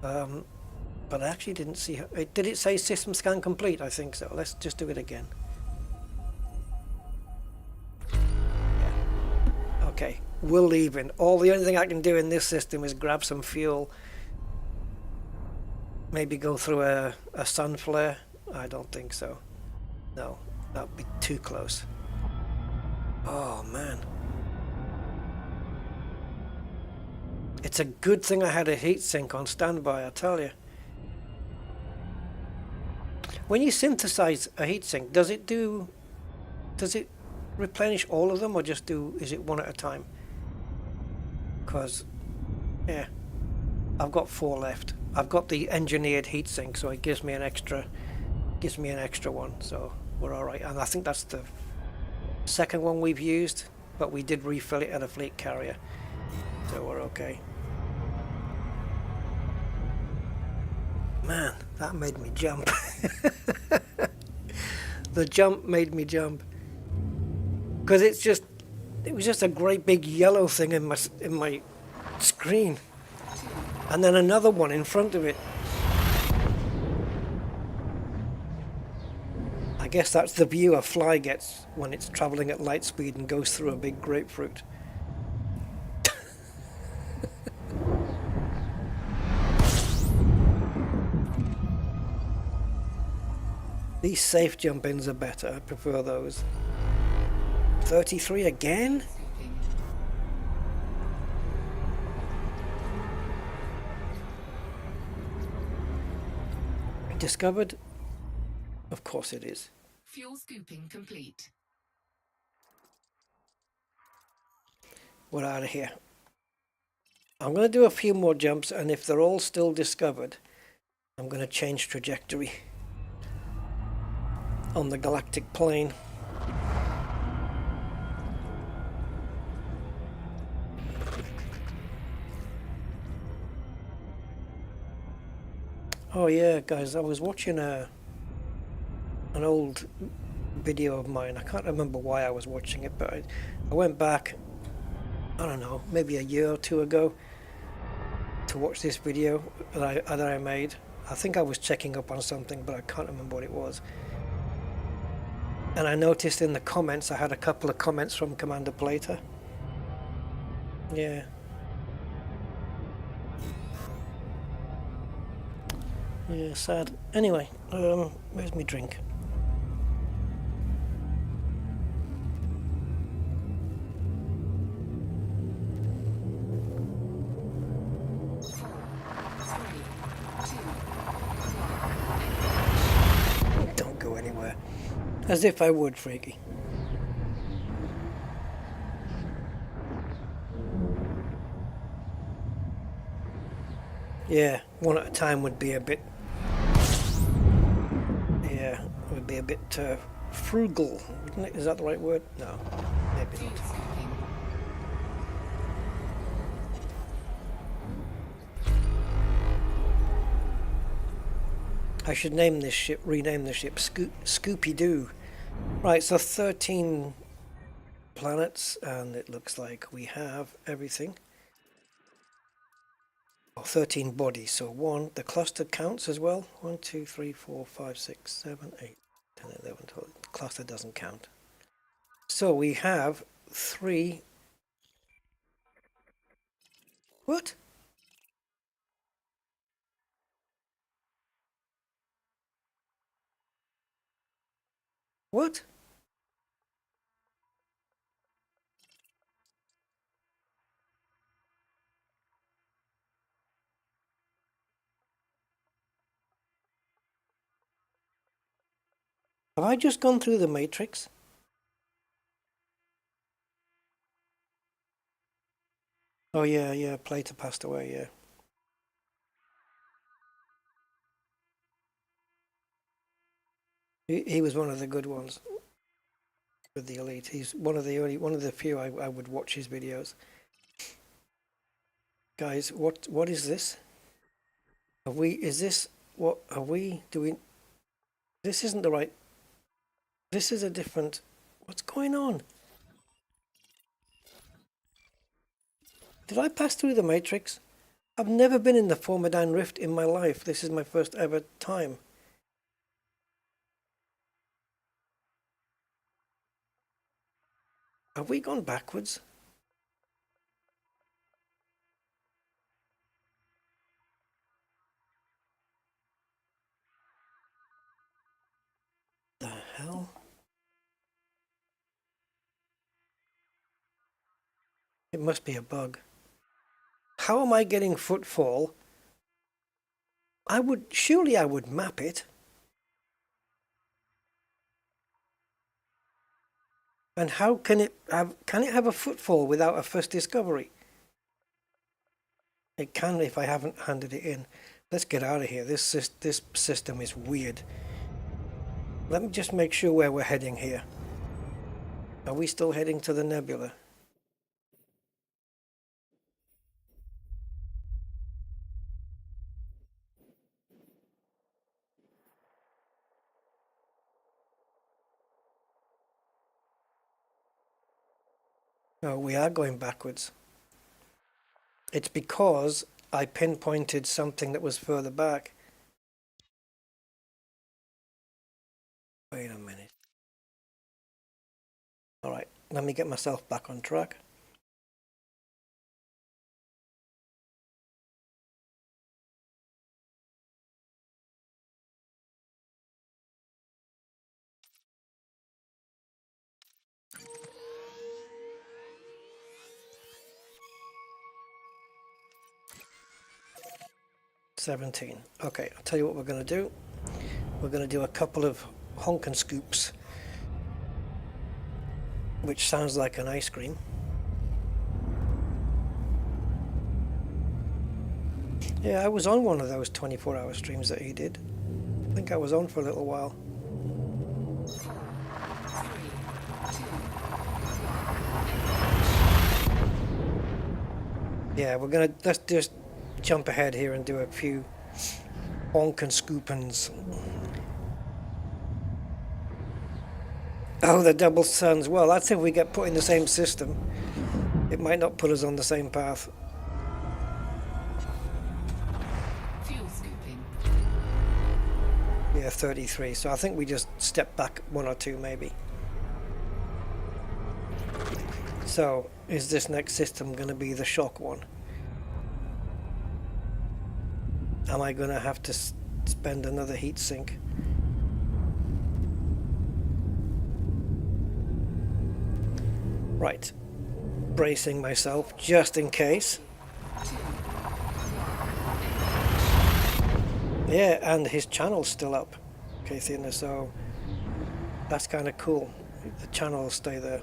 But I actually didn't see... Did it say system scan complete? I think so. Let's just do it again. Yeah. Okay, we're leaving. The only thing I can do in this system is grab some fuel. Maybe go through a sun flare. I don't think so. No, that would be too close. Oh, man. It's a good thing I had a heatsink on standby, I tell you. When you synthesize a heatsink, does it replenish all of them, or is it one at a time? Because, yeah, I've got 4 left. I've got the engineered heatsink, so it gives me an extra one, so we're all right. And I think that's the second one we've used, but we did refill it at a fleet carrier, so we're okay. Man, that made me jump. The jump made me jump, because it was just a great big yellow thing in my screen, and then another one in front of it. I guess that's the view a fly gets when it's traveling at light speed and goes through a big grapefruit. These safe jump-ins are better. I prefer those. 33 again? Discovered? Of course it is. Fuel scooping complete. We're out of here. I'm going to do a few more jumps, and if they're all still discovered, I'm going to change trajectory on the galactic plane. Oh yeah, guys, I was watching an old video of mine. I can't remember why I was watching it, but I went back, I don't know, maybe a year or 2 ago to watch this video that I made. I think I was checking up on something, but I can't remember what it was. And I noticed in the comments, I had a couple of comments from Commander Plater. Yeah. Yeah, sad. Anyway, where's my drink? Don't go anywhere. As if I would, Freaky. Yeah, one at a time would be a bit... Yeah, it would be a bit frugal, wouldn't it? Is that the right word? No, maybe not. I should rename this ship Scoopy-Doo. Right, so 13 planets, and it looks like we have everything. 13 bodies, so the cluster counts as well. 1, 2, 3, 4, 5, 6, 7, 8, 10, 11, 12. The cluster doesn't count. So we have 3. What? What? Have I just gone through the Matrix? Oh yeah, yeah, Plato passed away, yeah. He was one of the good ones with the elite. He's one of the few I would watch his videos. Guys, what is this? What are we doing? This isn't the right, this is a different, what's going on? Did I pass through the Matrix? I've never been in the Formidine Rift in my life. This is my first ever time. Have we gone backwards? The hell? It must be a bug. How am I getting footfall? Surely I would map it. And how can it have a footfall without a first discovery? It can if I haven't handed it in. Let's get out of here. This system is weird. Let me just make sure where we're heading here. Are we still heading to the nebula? No, we are going backwards. It's because I pinpointed something that was further back. Wait a minute. All right, let me get myself back on track. $17. Okay, I'll tell you what we're going to do. We're going to do a couple of honk and scoops, which sounds like an ice cream. Yeah, I was on one of those 24-hour streams that he did. I think I was on for a little while. Yeah, let's just jump ahead here and do a few honk and scoopins. Oh, the double suns. Well, that's if we get put in the same system. It might not put us on the same path. Fuel scooping. Yeah, 33. So I think we just step back one or two maybe. So, is this next system going to be the shock one? Am I going to have to spend another heat sink? Right. Bracing myself just in case. Yeah, and his channel's still up, Casey, so that's kind of cool. The channel will stay there.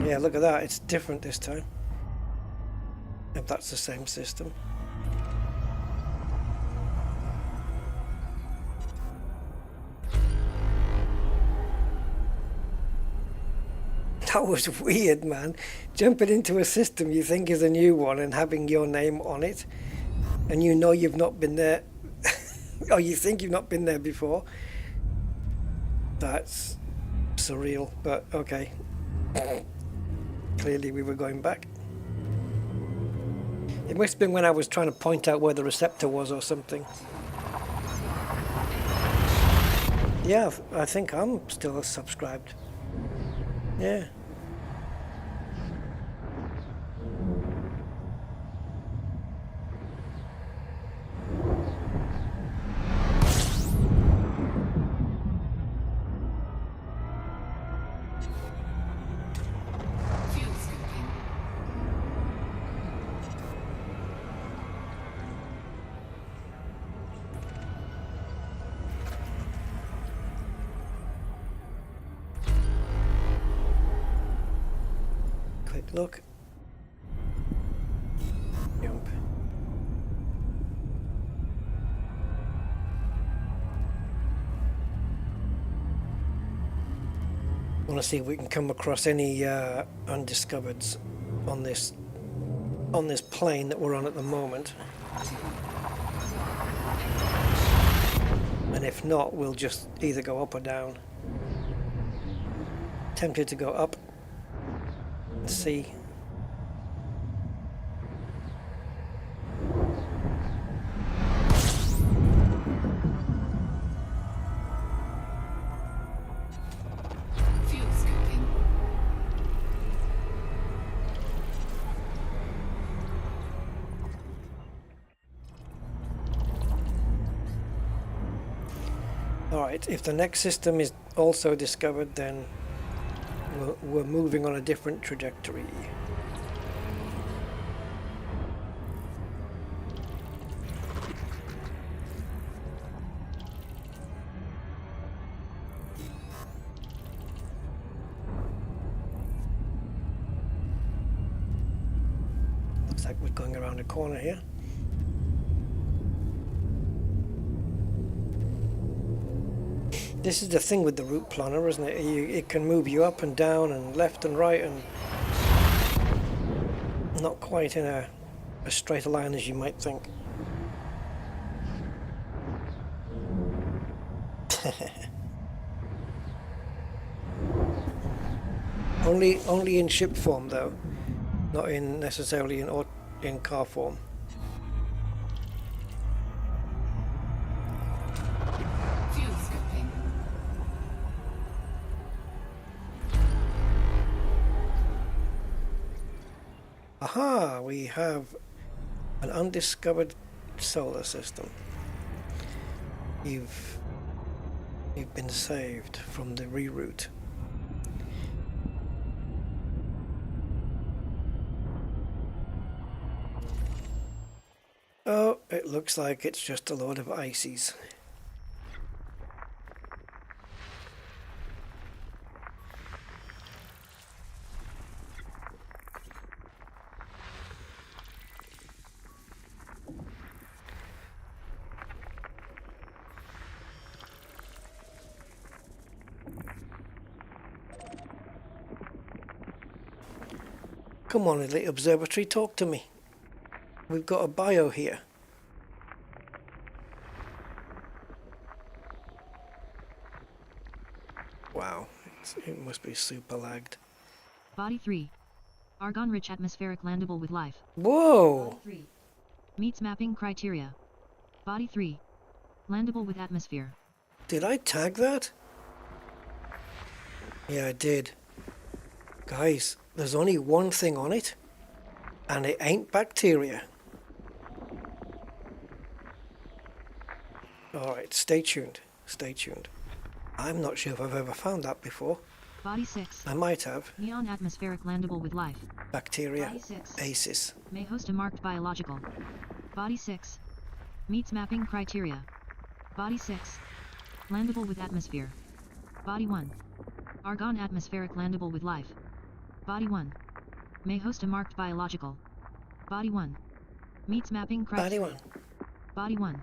Yeah, look at that. It's different this time. If that's the same system. That was weird, man. Jumping into a system you think is a new one and having your name on it, and you know you've not been there, or you think you've not been there before. That's surreal, but okay. Clearly we were going back. It must have been when I was trying to point out where the receptor was or something. Yeah, I think I'm still subscribed. Yeah. quick look. Jump. I want to see if we can come across any undiscovereds on this plane that we're on at the moment. And if not, we'll just either go up or down. Tempted to go up. Let's see. Fuel scooping. Alright, if the next system is also discovered, then we're moving on a different trajectory. Looks like we're going around a corner here. This is the thing with the route planner, isn't it? It can move you up and down and left and right, and not quite in a straight line as you might think. Only in ship form though, not in necessarily in car form. Fuel scooping. Aha! We have an undiscovered solar system. You've been saved from the reroute. Oh, it looks like it's just a load of ices. Come on, Elite Observatory, talk to me. We've got a bio here. Wow, it must be super lagged. Body 3. Argon-rich atmospheric landable with life. Whoa! Body 3. Meets mapping criteria. Body 3. Landable with atmosphere. Did I tag that? Yeah, I did. Guys, there's only one thing on it, and it ain't bacteria. Alright, stay tuned. Stay tuned. I'm not sure if I've ever found that before. Body 6. I might have. Neon atmospheric landable with life. Bacteria. Body 6. ACEs. May host a marked biological. Body 6. Meets mapping criteria. Body 6. Landable with atmosphere. Body 1. Argon atmospheric landable with life. Body 1. May host a marked biological. Body 1. Meets mapping criteria. Body 1. Body 1.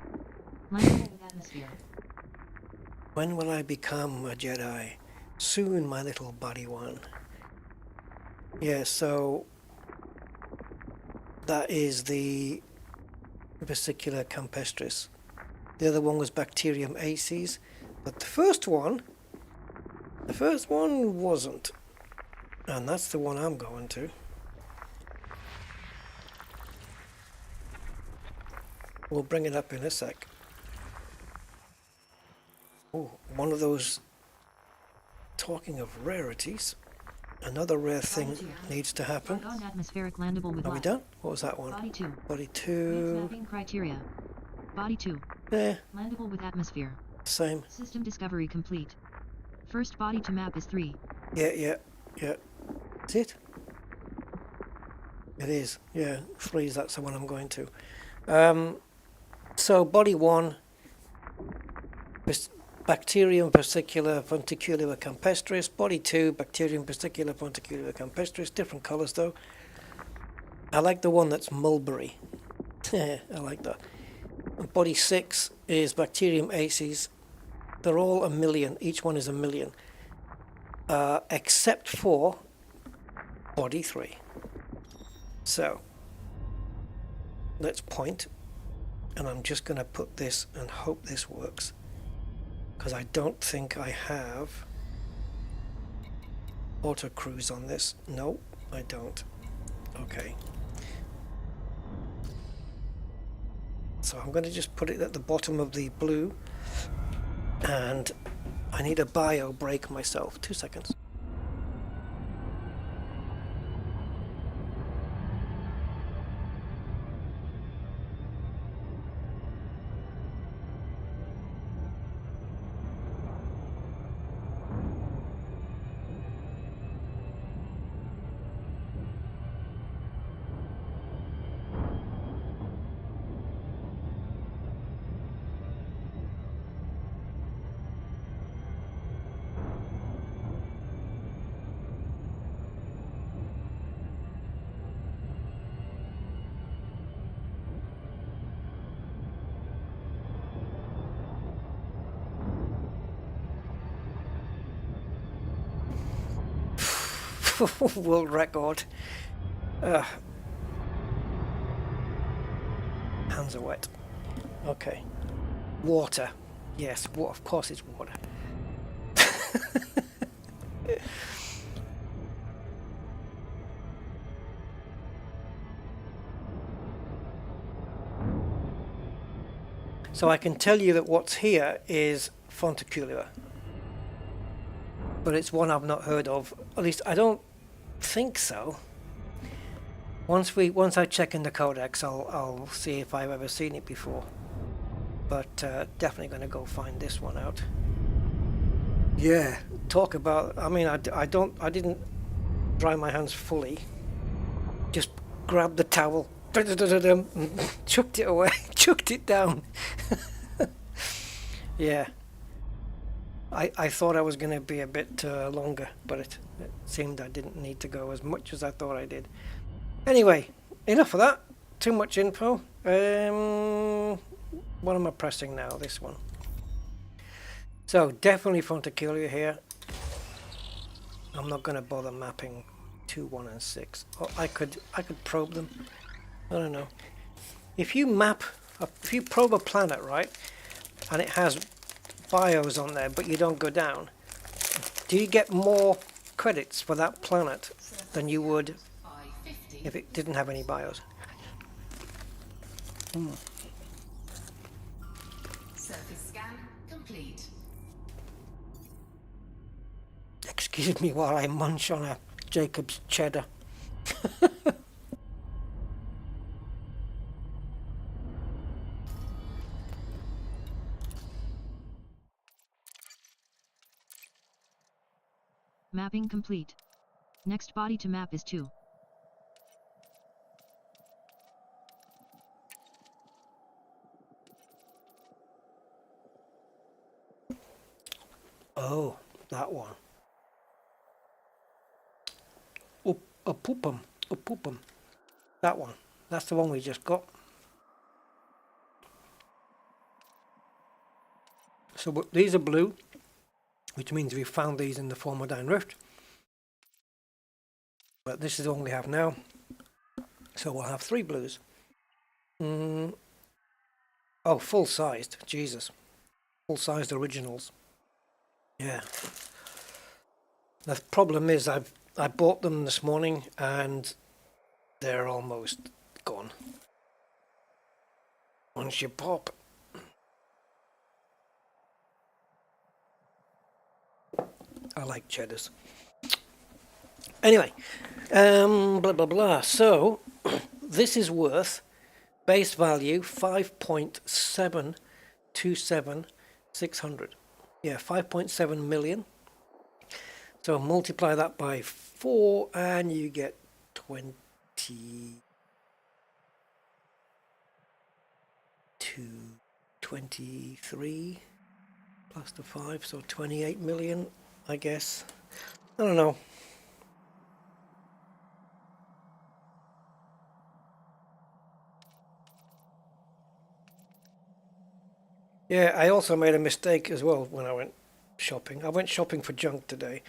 Landable with atmosphere. When will I become a Jedi? Soon, my little Body 1. Yeah, so that is the Vesicular campestris. The other one was Bacterium aces, but the first one wasn't. And that's the one I'm going to. We'll bring it up in a sec. Oh, one of those, talking of rarities, another rare thing needs to happen. Argon atmospheric landable with Are we life. done? What was that one? Body 2. Body Meets 2. mapping criteria. Body 2. Eh, Landable with atmosphere. same. System discovery complete. First body to map is 3. Yeah. Is it? It is. Yeah, 3's that's the one I'm going to. So body 1, Bacterium versicolor fonticulare campestris. Body 2, Bacterium versicolor fonticulare campestris. Different colours though. I like the one that's mulberry. I like that. And body 6 is Bacterium aces. They're all 1,000,000. Each one is 1,000,000. Except for body 3. So let's point, and I'm just going to put this and hope this works, because I don't think I have auto cruise on this. No, I don't. Okay. So I'm going to just put it at the bottom of the blue, and I need a bio break myself. 2 seconds. World record. Hands are wet. Okay. Water. Yes, of course it's water. So I can tell you that what's here is fonticulare, but it's one I've not heard of. At least I don't think so. Once I check in the codex, I'll see if I've ever seen it before. But definitely going to go find this one out. Yeah, talk about. I mean, I didn't dry my hands fully. Just grabbed the towel, chucked it away, chucked it down. Yeah. I thought I was going to be a bit longer, but it seemed I didn't need to go as much as I thought I did. Anyway, enough of that. Too much info. What am I pressing now? This one. So definitely fonticulare here. I'm not going to bother mapping 2, 1, and 6. Oh, I could probe them. I don't know. If you probe a planet, right, and it has bios on there, but you don't go down, do you get more credits for that planet than you would if it didn't have any bios? Surface scan complete. Excuse me while I munch on a Jacob's cheddar. Mapping complete. Next body to map is 2. Oh, that one. Upupum. That one. That's the one we just got. So these are blue, which means we found these in the Formidine Rift. But this is the one we have now. So we'll have 3 blues. Oh, full-sized. Jesus. Full-sized originals. Yeah. The problem is I bought them this morning and they're almost gone. Once you pop. I like cheddars. Anyway, blah blah blah. So this is worth base value 5.727,600. Yeah, 5.7 million. So multiply that by 4 and you get 23 plus the 5, so 28 million, I guess. I don't know. Yeah, I also made a mistake as well when I went shopping. I went shopping for junk today.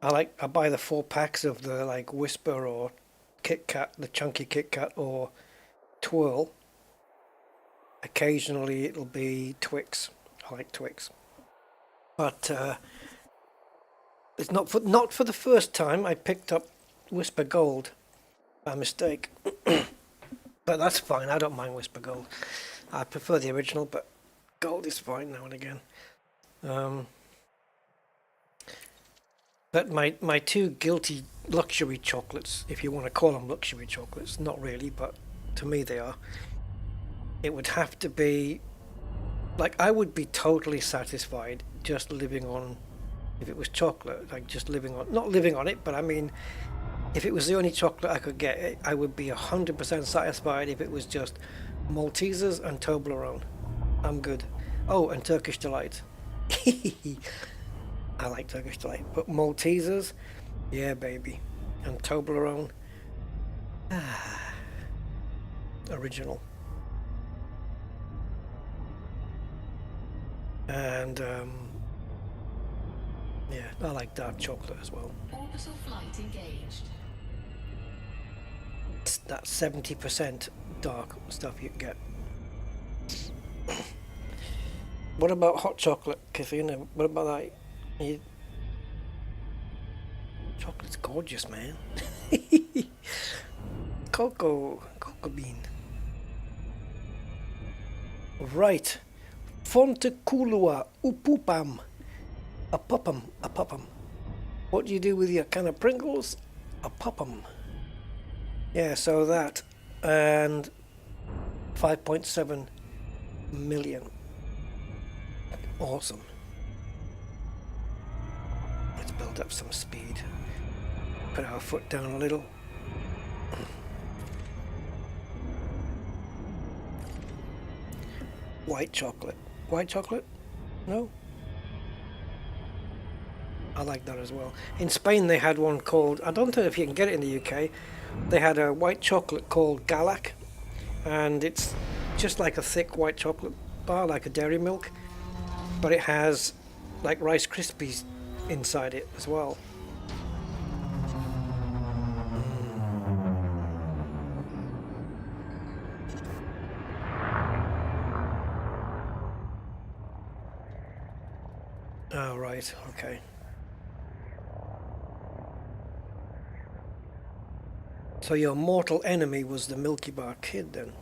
I buy the 4 packs of the like Whisper or Kit Kat, the chunky Kit Kat or Twirl. Occasionally it'll be Twix. I like Twix. But it's not for the first time I picked up Whisper Gold by mistake. But that's fine. I don't mind Whisper Gold. I prefer the original, but Gold is fine now and again. But my 2 guilty luxury chocolates, if you want to call them luxury chocolates, not really, but to me they are. It would have to be, like, I would be totally satisfied just living on, if it was chocolate, like just living on, not living on it, but I mean, if it was the only chocolate I could get, I would be 100% satisfied if it was just Maltesers and Toblerone. I'm good. Oh, and Turkish Delight. I like Turkish Delight, but Maltesers, yeah, baby. And Toblerone, original. And yeah, I like dark chocolate as well. Orbital flight engaged. It's that 70% dark stuff you can get. What about hot chocolate, Kathina? What about that? Chocolate's gorgeous, man. Cocoa bean. Right. Fonteculua upupam. A pupum. What do you do with your can of Pringles? A pupum. Yeah, so that. And 5.7 million. Awesome. Let's build up some speed. Put our foot down a little. White chocolate. White chocolate? No? I like that as well. In Spain they had one called, I don't know if you can get it in the UK, they had a white chocolate called Galac, and it's just like a thick white chocolate bar, like a dairy milk, but it has like Rice Krispies inside it as well. Oh, right, okay. So your mortal enemy was the Milky Bar Kid then?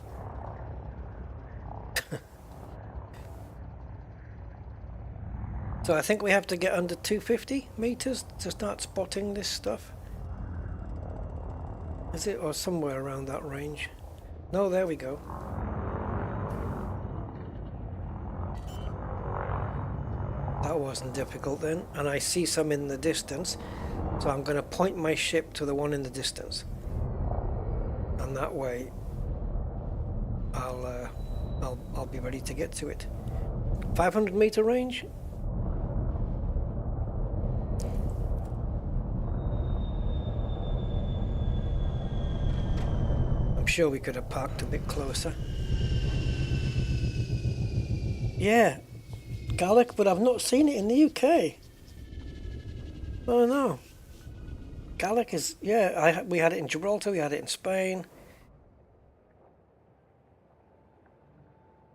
So I think we have to get under 250 meters to start spotting this stuff. Is it, or somewhere around that range? No, there we go. That wasn't difficult then, and I see some in the distance, so I'm going to point my ship to the one in the distance, and that way I'll be ready to get to it. 500 meter range. I'm sure we could have parked a bit closer. Yeah, Gallic, but I've not seen it in the UK. Oh no. Gallic is, yeah, we had it in Gibraltar, we had it in Spain.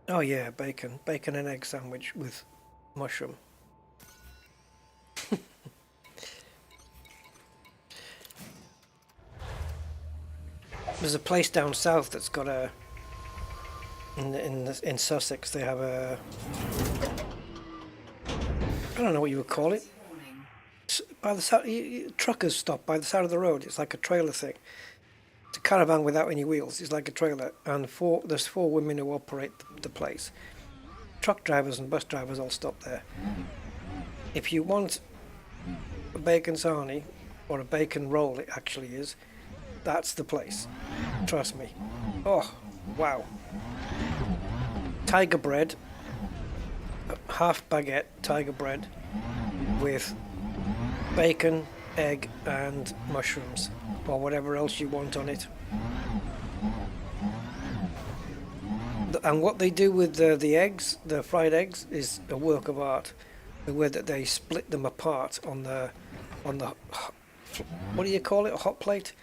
Oh yeah, bacon and egg sandwich with mushroom. There's a place down south that's got a, in Sussex they have a, I don't know what you would call it. By the side, truckers stop by the side of the road. It's like a trailer thing. It's a caravan without any wheels. It's like a trailer, and there's 4 women who operate the place. Truck drivers and bus drivers all stop there. If you want a bacon sarnie, or a bacon roll, it actually is. That's the place. Trust me. Oh, wow. Tiger bread. half baguette tiger bread with bacon, egg and mushrooms, or whatever else you want on it. And what they do with the eggs, the fried eggs, is a work of art. The way that they split them apart on the what do you call it, a hot plate?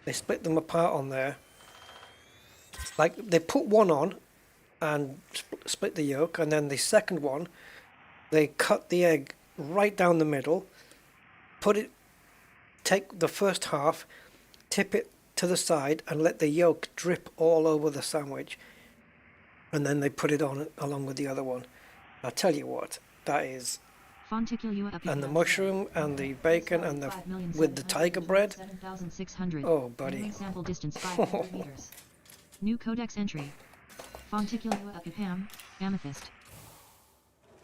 They split them apart on there. Like they put one on and split the yolk, and then the second one, they cut the egg right down the middle, take the first half, tip it to the side, and let the yolk drip all over the sandwich. And then they put it on along with the other one. I tell you what, that is. And the mushroom and the bacon and the with the tiger bread. Oh, buddy. Sample distance 500 meters. New codex entry. Fonticulua epipam, amethyst.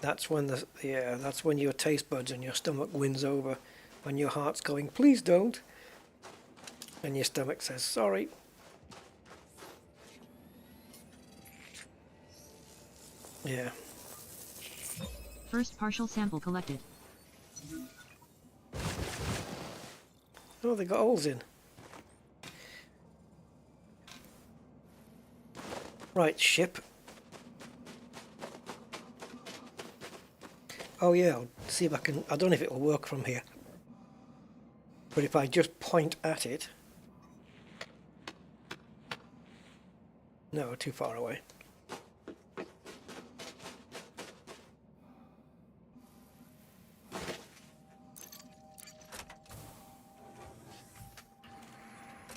That's when that's when your taste buds and your stomach wins over, when your heart's going, please don't, and your stomach says sorry. Yeah. First partial sample collected. Oh, they got holes in. Right, ship. Oh yeah, I'll see if I can. I don't know if it'll work from here, but if I just point at it. No, too far away.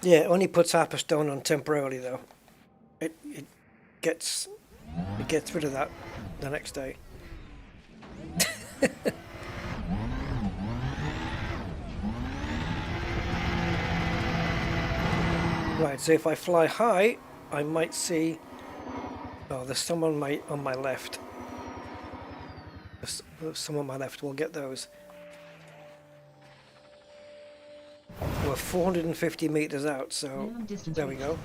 Yeah, it only puts half a stone on temporarily though. It gets rid of that the next day. Right, so if I fly high, I might see. Oh, there's some on my left. There's some on my left. We'll get those. We're 450 meters out, so there we go.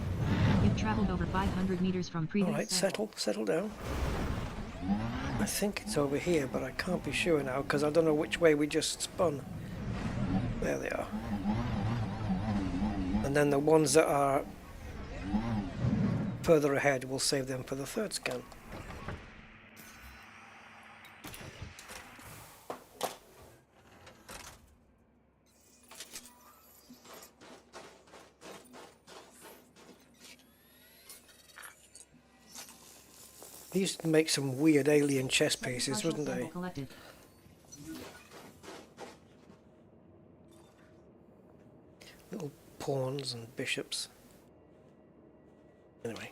You've traveled over 500 meters from previous. All right, settle down. I think it's over here, but I can't be sure now because I don't know which way we just spun. There they are. And then the ones that are further ahead, we'll save them for the third scan. They used to make some weird alien chess pieces, wouldn't they? Little pawns and bishops. Anyway.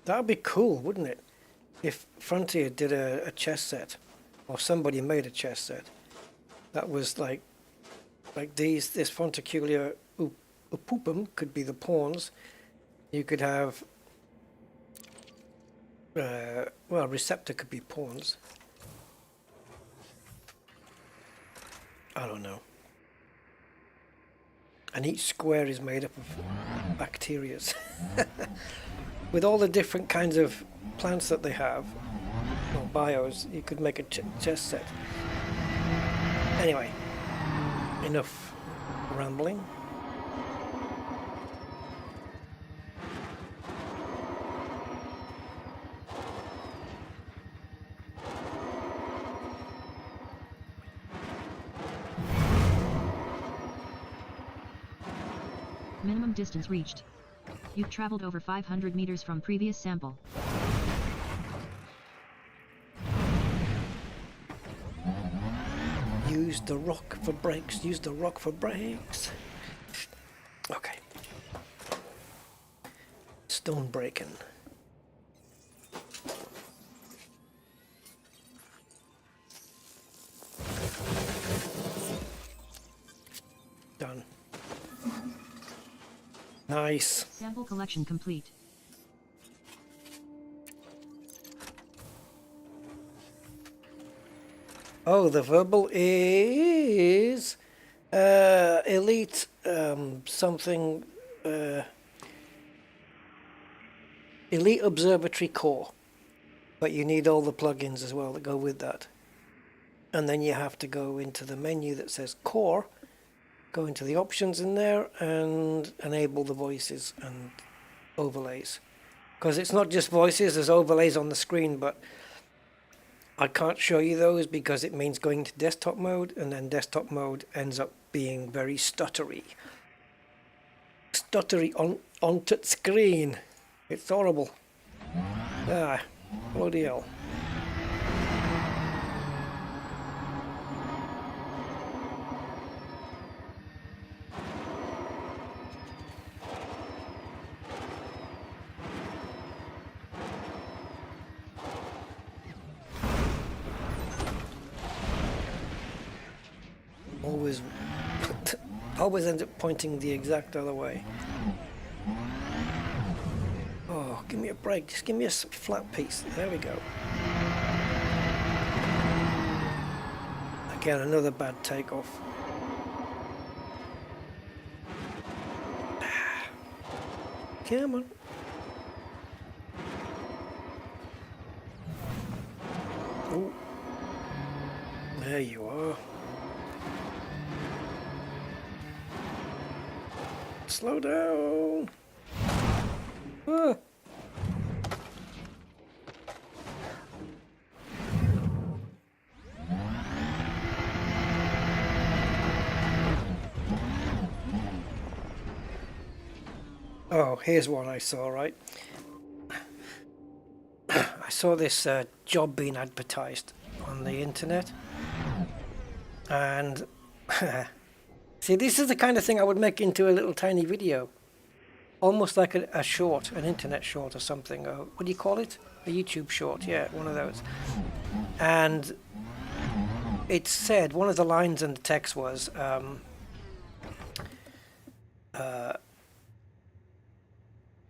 That would be cool, wouldn't it? If Frontier did a chess set, or somebody made a chess set, that was like this Fonticular Upupum could be the pawns. You could have well, receptor could be pawns. I don't know. And each square is made up of bacteria. With all the different kinds of plants that they have, or bios, you could make a chess set. Anyway, enough rambling. Minimum distance reached. You've traveled over 500 meters from previous sample. Use the rock for brakes. Use the rock for brakes. Okay. Stone breaking. Done. Nice. Sample collection complete. Oh, the verbal is elite something elite observatory core. but you need all the plugins as well that go with that. And then you have to go into the menu that says Core, go into the options in there and enable the voices and overlays. Because it's not just voices, there's overlays on the screen, but I can't show you those because it means going to desktop mode, and then desktop mode ends up being very stuttery. Stuttery on touch screen. It's horrible. Ah, bloody hell. Always end up pointing the exact other way. Oh, give me a break. Just give me a flat piece. There we go. Again, another bad takeoff. Come on. Oh. There you are. Slow down. Ah. Oh, here's what I saw, right? I saw this job being advertised on the internet, and see, this is the kind of thing I would make into a little tiny video. Almost like a short, an internet short or something. What do you call it? A YouTube short, yeah, one of those. And it said, one of the lines in the text was,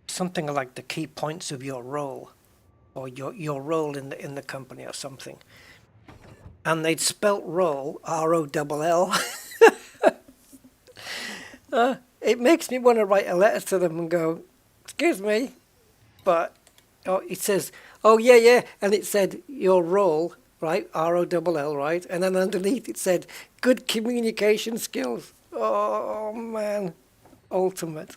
something like the key points of your role, or your role in the company or something. And they'd spelt role, R-O-L-L. It makes me want to write a letter to them and go, excuse me, but it says, oh yeah, and it said your role, right, R-O-L-L, right, and then underneath it said good communication skills. Oh man, ultimate.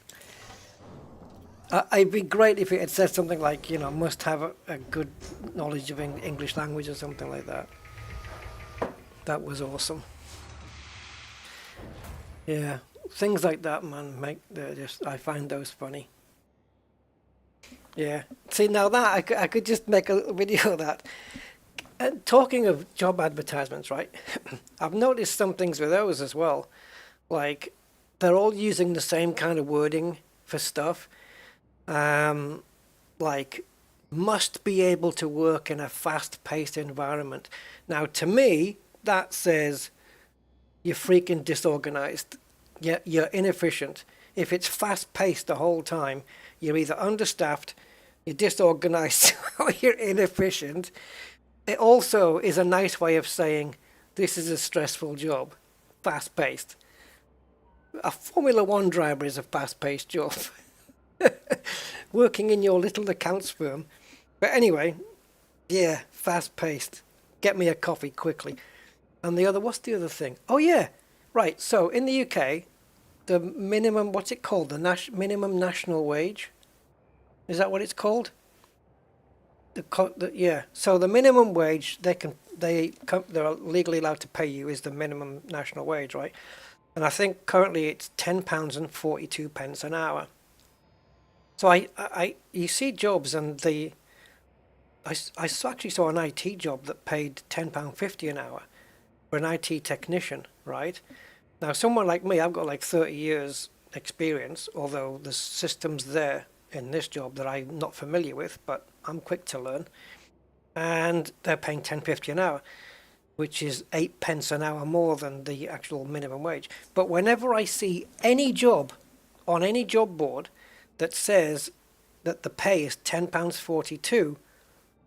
It'd be great if it had said something like, you know, must have a good knowledge of English language or something like that. That was awesome. Yeah. Things like that, man, I find those funny. Yeah. See, now that I could just make a little video of that. And talking of job advertisements, right? I've noticed some things with those as well. Like, they're all using the same kind of wording for stuff. Like, must be able to work in a fast-paced environment. Now, to me, that says you're freaking disorganized. You're inefficient. If it's fast-paced the whole time, you're either understaffed, you're disorganized, or you're inefficient. It also is a nice way of saying this is a stressful job, fast-paced. A Formula One driver is a fast-paced job. Working in your little accounts firm. But anyway, yeah, fast-paced. Get me a coffee quickly. And what's the other thing? Oh yeah, right. So in the UK, the minimum, what's it called? The minimum national wage? Is that what it's called? Yeah. So the minimum wage they're legally allowed to pay you is the minimum national wage, right? And I think currently it's £10.42 an hour. So you see jobs, and I actually saw an IT job that paid £10.50 an hour for an IT technician, right? Now, someone like me, I've got like 30 years experience, although there's systems there in this job that I'm not familiar with, but I'm quick to learn. And they're paying £10.50 an hour, which is 8 pence an hour more than the actual minimum wage. But whenever I see any job on any job board that says that the pay is £10.42,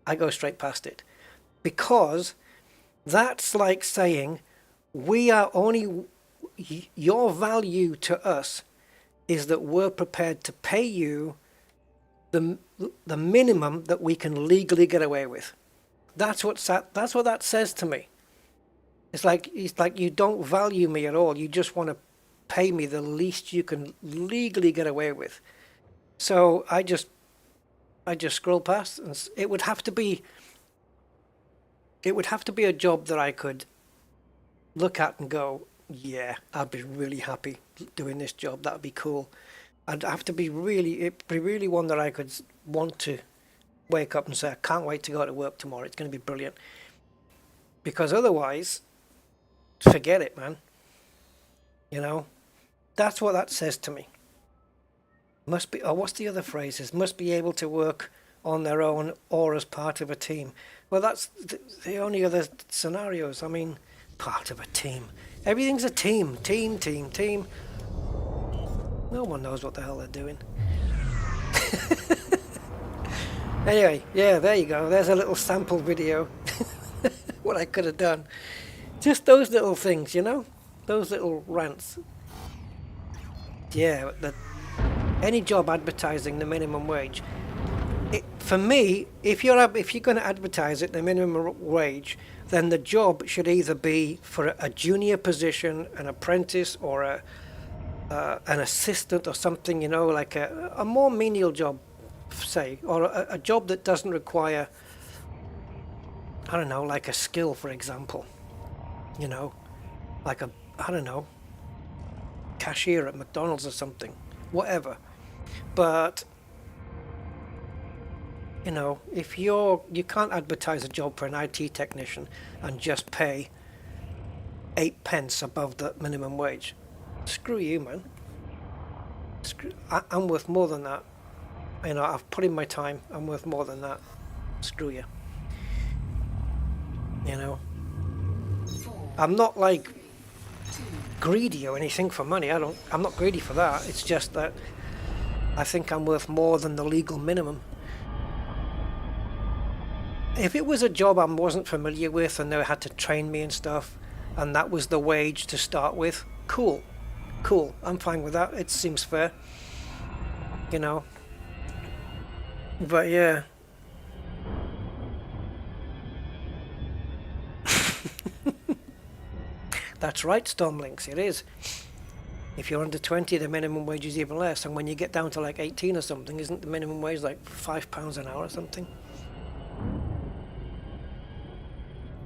I go straight past it. Because that's like saying, your value to us is that we're prepared to pay you the minimum that we can legally get away with. That's what that says to me. It's like you don't value me at all. You just want to pay me the least you can legally get away with. So I just scroll past, and it would have to be a job that I could look at and go, yeah, I'd be really happy doing this job. That'd be cool. It'd be really one that I could want to wake up and say, I can't wait to go to work tomorrow. It's going to be brilliant. Because otherwise, forget it, man. You know, that's what that says to me. Must be, or what's the other phrases? Must be able to work on their own or as part of a team. Well, that's the only other scenarios. I mean, part of a team. Everything's a team. Team. No one knows what the hell they're doing. Anyway, yeah, there you go. There's a little sample video. What I could have done. Just those little things, you know? Those little rants. Yeah, any job advertising the minimum wage. For me, if you're going to advertise it the minimum wage, then the job should either be for a junior position, an apprentice, or an assistant or something, you know, like a more menial job, say, or a job that doesn't require, I don't know, like a skill, for example, you know, like I don't know, cashier at McDonald's or something, whatever. But you know, if you can't advertise a job for an IT technician and just pay 8 pence above the minimum wage. Screw you, man. I'm worth more than that. You know, I've put in my time. I'm worth more than that. Screw you. You know, I'm not like greedy or anything for money. I'm not greedy for that. It's just that I think I'm worth more than the legal minimum. If it was a job I wasn't familiar with and they had to train me and stuff, and that was the wage to start with, cool. I'm fine with that. It seems fair. You know. But yeah. That's right, Stormlinks, it is. If you're under 20, the minimum wage is even less, and when you get down to like 18 or something, isn't the minimum wage like £5 an hour or something?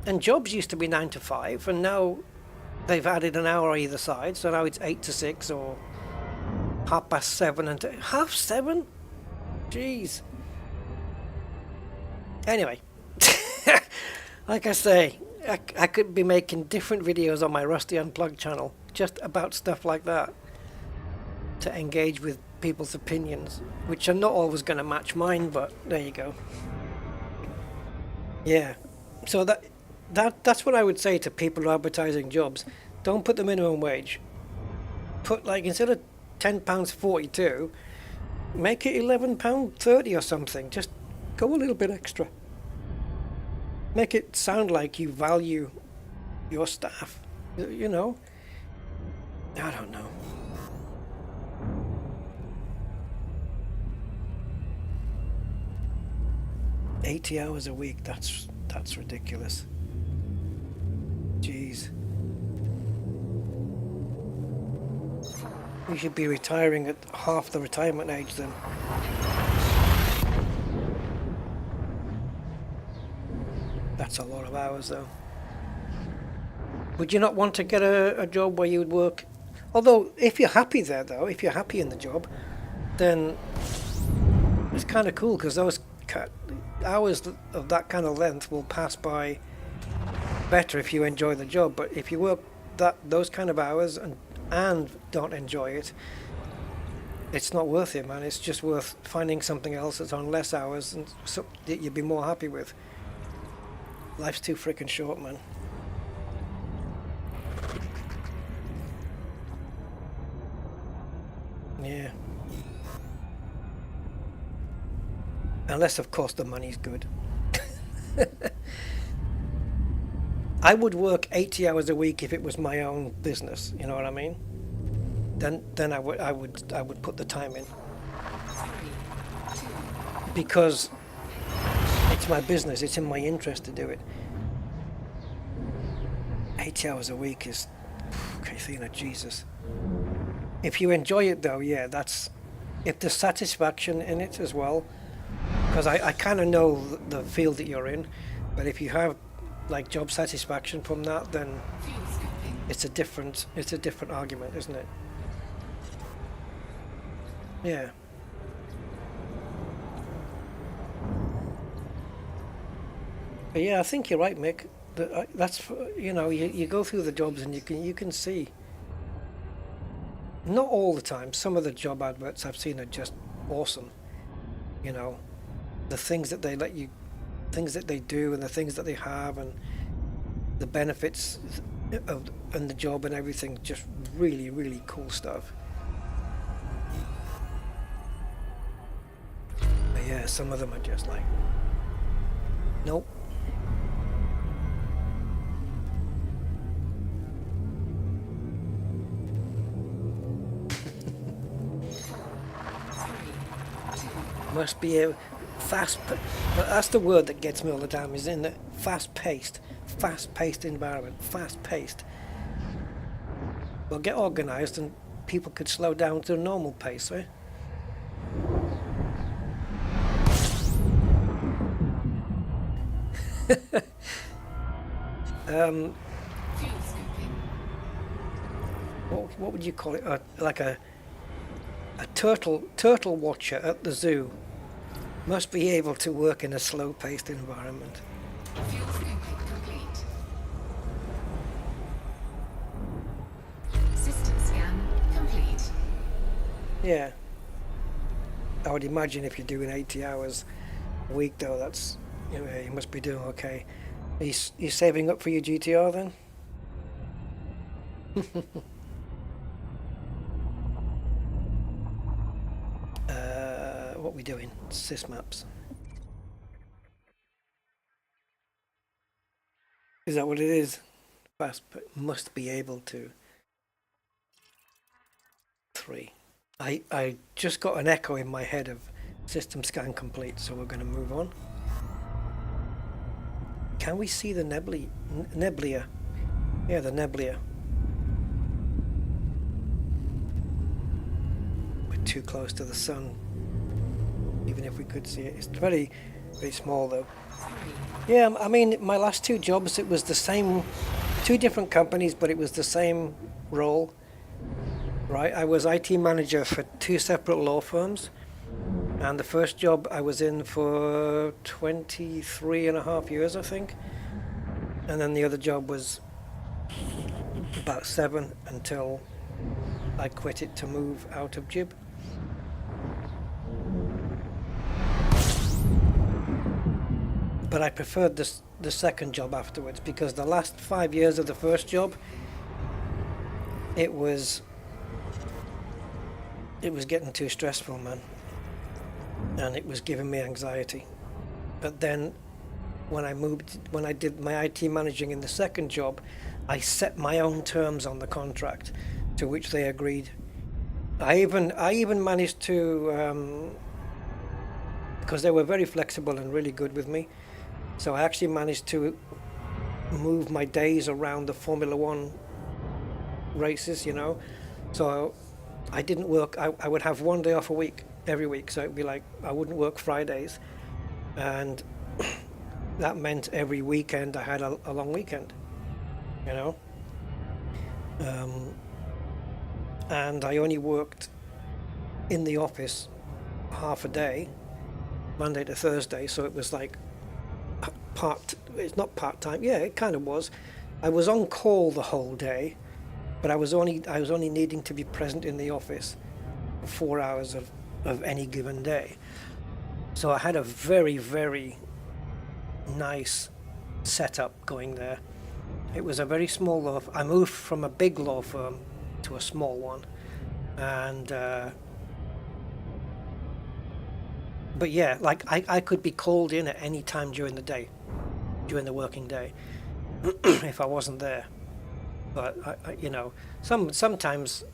And jobs used to be 9 to 5, and now they've added an hour either side, so now it's 8 to 6 or 7:30 and 7:30? Jeez. Anyway, like I say, I could be making different videos on my Rusty Unplugged channel just about stuff like that to engage with people's opinions, which are not always going to match mine, but there you go. Yeah, so that's what I would say to people who are advertising jobs. Don't put the minimum wage. Put, like, instead of £10.42, make it £11.30 or something. Just go a little bit extra. Make it sound like you value your staff. You know? I don't know. $80 hours a week, that's ridiculous. Jeez. You should be retiring at half the retirement age then. That's a lot of hours though. Would you not want to get a job where you would work? Although, if you're happy there though, if you're happy in the job, then it's kind of cool, because those hours of that kind of length will pass by better if you enjoy the job. But if you work those kind of hours and don't enjoy it, it's not worth it, man. It's just worth finding something else that's on less hours and that you'd be more happy with. Life's too freaking short, man. Yeah. Unless, of course, the money's good. I would work 80 hours a week if it was my own business. You know what I mean? Then I would put the time in, because it's my business. It's in my interest to do it. 80 hours a week is, Athena, Jesus. If you enjoy it though, yeah, that's, if there's satisfaction in it as well, because I kind of know the field that you're in, but if you have like job satisfaction from that, then it's a different argument, isn't it? Yeah. But yeah, I think you're right, Mick. That's, you know, you go through the jobs and you can see. Not all the time. Some of the job adverts I've seen are just awesome. You know, the things that they let you, things that they do, and the things that they have, and the benefits of and the job and everything. Just really, really cool stuff. But yeah, some of them are just like, nope. Must be a fast, that's the word that gets me all the time, is in the fast-paced environment, fast-paced. Well, get organised and people could slow down to a normal pace, right? What would you call it? Like a turtle watcher at the zoo must be able to work in a slow-paced environment. Fuel scooping complete. System scan complete. Yeah. I would imagine if you're doing 80 hours a week though, that's, you know, you must be doing okay. Are you saving up for your GTR then? What we doing? Sysmaps. Is that what it is? Fast, but must be able to. 3. I just got an echo in my head of system scan complete, so we're going to move on. Can we see the neblia? Yeah, the neblia. We're too close to the sun. Even if we could see it, it's very, very small though. Yeah, I mean, my last 2 jobs, it was the same, 2 different companies, but it was the same role, right? I was IT manager for 2 separate law firms, and the first job I was in for 23.5 years, I think, and then the other job was about 7 until I quit it to move out of Jib. But I preferred the second job afterwards, because the last 5 years of the first job, it was getting too stressful, man, and it was giving me anxiety. But then when I did my IT managing in the second job, I set my own terms on the contract, to which they agreed. I even managed to, because they were very flexible and really good with me. So I actually managed to move my days around the Formula 1 races, you know. So I didn't work, I would have 1 day off a week, every week. So it'd be like, I wouldn't work Fridays. And that meant every weekend I had a long weekend, you know. And I only worked in the office half a day, Monday to Thursday. So it was like, it's not part-time, yeah, it kind of was. I was on call the whole day, but I was only needing to be present in the office for 4 hours of any given day. So I had a very, very nice setup going there. It was a very small law. I moved from a big law firm to a small one, and but yeah, like I could be called in at any time during the day, during the working day, if I wasn't there. But I you know, sometimes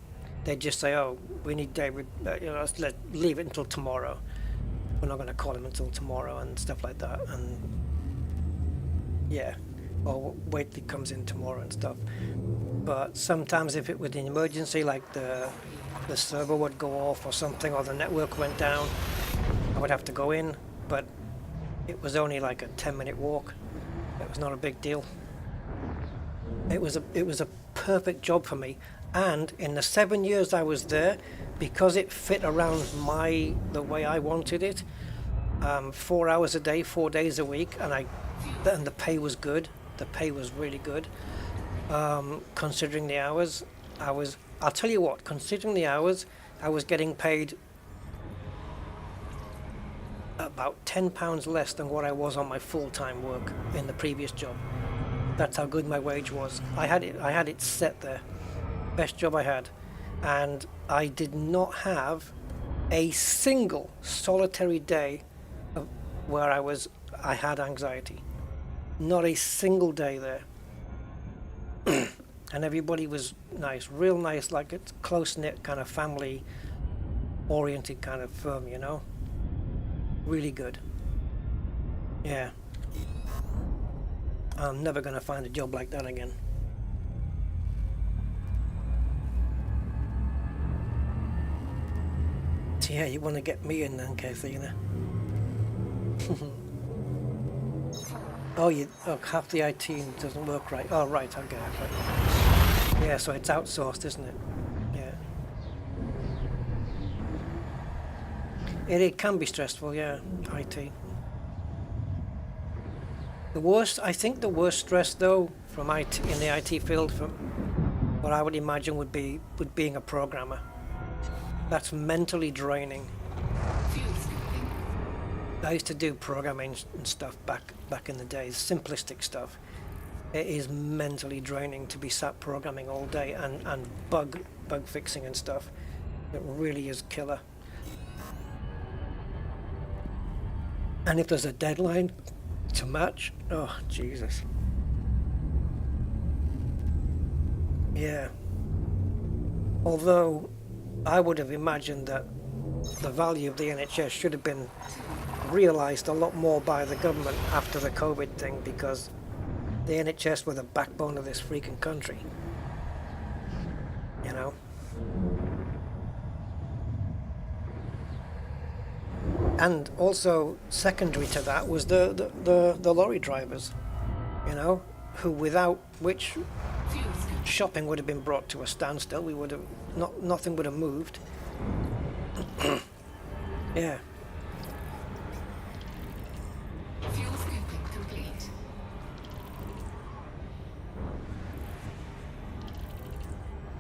they just say, "Oh, we need David. You know, let's leave it until tomorrow." we're not going to call him until tomorrow and stuff like that, and yeah, or wait till he comes in tomorrow and stuff. But sometimes if it was an emergency, like the server would go off or something, or the network went down, I would have to go in, but it was only like a 10-minute walk. It was not a big deal. It was a perfect job for me, and in the 7 years I was there, because it fit around the way I wanted it, 4 hours a day, 4 days a week, and the pay was good. The pay was really good. Considering the hours, I'll tell you what, considering the hours, I was getting paid about £10 less than what I was on my full-time work in the previous job. That's how good my wage was. I had it set there. Best job I had. And I did not have a single solitary day where I had anxiety. Not a single day there. And everybody was nice, real nice, like it's close-knit kind of family-oriented kind of firm, you know? Really good. Yeah. I'm never going to find a job like that again. So yeah, you want to get me in then, Kathina. Oh, half the IT doesn't work right. Oh, right, okay. Yeah, so it's outsourced, isn't it? Yeah. It can be stressful, yeah, IT. I think the worst stress though from IT in the IT field, from what I would imagine would being a programmer. That's mentally draining. I used to do programming and stuff back in the days, simplistic stuff. It is mentally draining to be sat programming all day and bug fixing and stuff. It really is killer. And if there's a deadline to match, oh Jesus. Yeah. Although I would have imagined that the value of the NHS should have been realised a lot more by the government after the COVID thing, because the NHS were the backbone of this freaking country. You know? And also, secondary to that was the lorry drivers, you know, who without which shopping would have been brought to a standstill. We would have nothing would have moved. Yeah. Fuel scooping complete.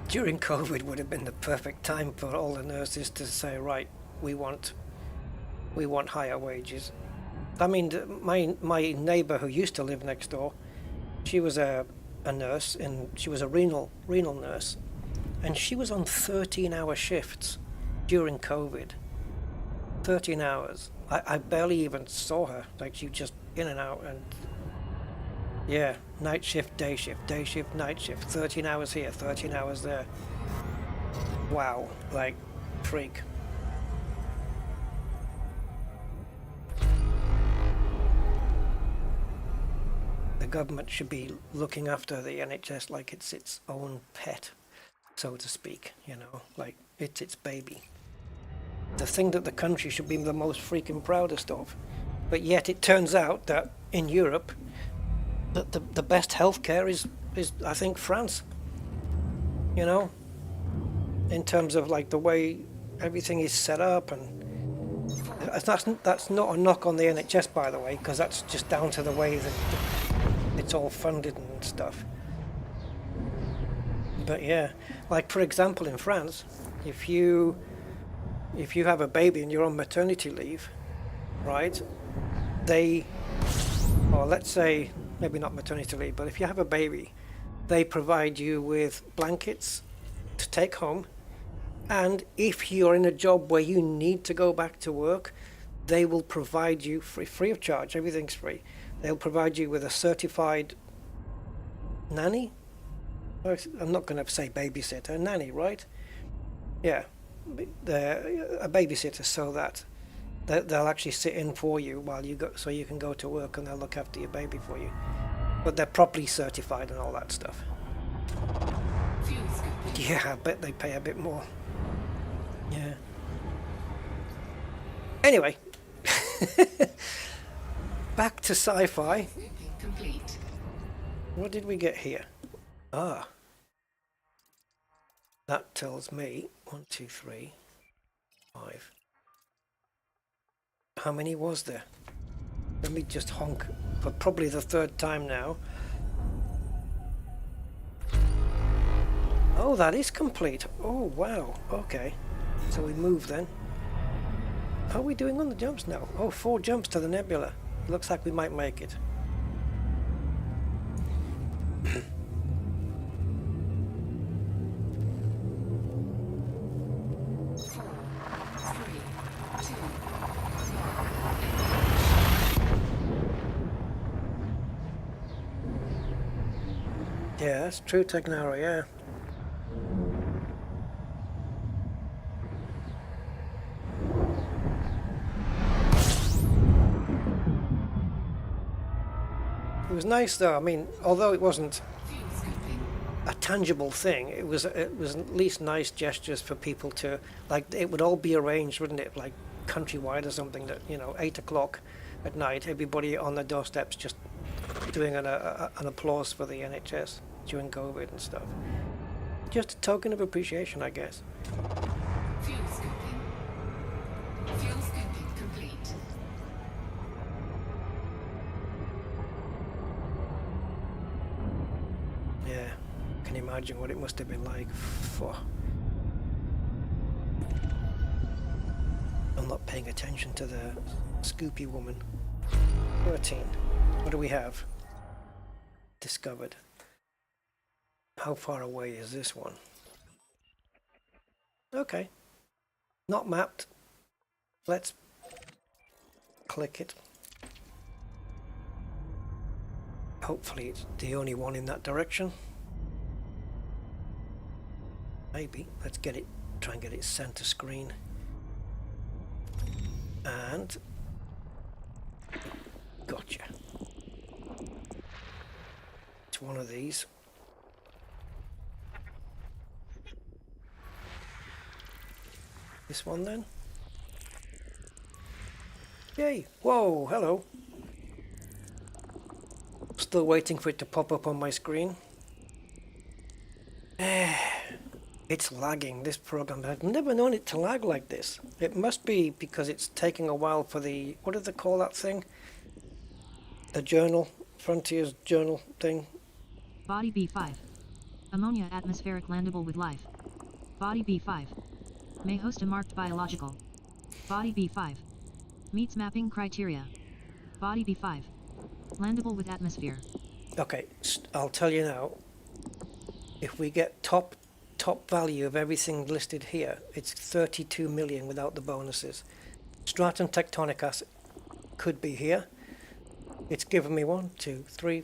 During COVID would have been the perfect time for all the nurses to say, right, we want higher wages. I mean, my neighbour who used to live next door, she was a nurse, and she was a renal nurse, and she was on 13-hour shifts during COVID. 13 hours. I barely even saw her. Like, she just in and out, and yeah, night shift, day shift, night shift, 13 hours here, 13 hours there. Wow, like, freak. The government should be looking after the NHS like it's its own pet, so to speak, you know, like it's its baby. The thing that the country should be the most freaking proudest of. But yet it turns out that in Europe, the best healthcare is I think France, you know, in terms of like the way everything is set up. And that's not a knock on the NHS, by the way, because that's just down to the way that it's all funded and stuff. But yeah, like for example in France, if you have a baby and you're on maternity leave, right, or let's say maybe not maternity leave, but if you have a baby, they provide you with blankets to take home, and if you're in a job where you need to go back to work, they will provide you free of charge, everything's free. They'll provide you with a certified nanny. I'm not going to say babysitter, nanny, right? Yeah, a babysitter, so that They'll actually sit in for you while you go, so you can go to work, and they'll look after your baby for you. But they're properly certified and all that stuff. Fuel skipping. Yeah, I bet they pay a bit more. Yeah. Anyway, back to sci-fi. Skipping complete. What did we get here? Ah. That tells me 1, 2, 3, 5. How many was there? Let me just honk for probably the 3rd time now. Oh, that is complete. Oh, wow. Okay. So we move then. How are we doing on the jumps now? Oh, 4 jumps to the nebula. Looks like we might make it. 4, 3, 2. Yeah, that's true Technara, yeah. It was nice though. I mean, although it wasn't Fuel skipping. a tangible thing, it was at least nice gestures for people to, like, it would all be arranged, wouldn't it? Like countrywide or something, that, you know, 8 o'clock at night, everybody on their doorsteps just doing an applause for the NHS during COVID and stuff. Just a token of appreciation, I guess. Fuel skipping. Fuel skipping complete. Yeah, can you imagine what it must have been like for... I'm not paying attention to the Scoopy woman. 13. What do we have? Discovered. How far away is this one? Okay. Not mapped. Let's click it. Hopefully it's the only one in that direction. Maybe. Let's get it, try and get it center screen. And gotcha. It's one of these. This one then? Yay! Whoa, hello. Still waiting for it to pop up on my screen. It's lagging, this program. I've never known it to lag like this. It must be because it's taking a while for the... What do they call that thing? The journal? Frontiers journal thing? Body B5. Ammonia atmospheric landable with life. Body B5. May host a marked biological. Body B5. Meets mapping criteria. Body B5. Landable with atmosphere. Okay, I'll tell you now. If we get top value of everything listed here, it's 32 million without the bonuses. Stratum tectonicus could be here. It's given me 1, 2, 3,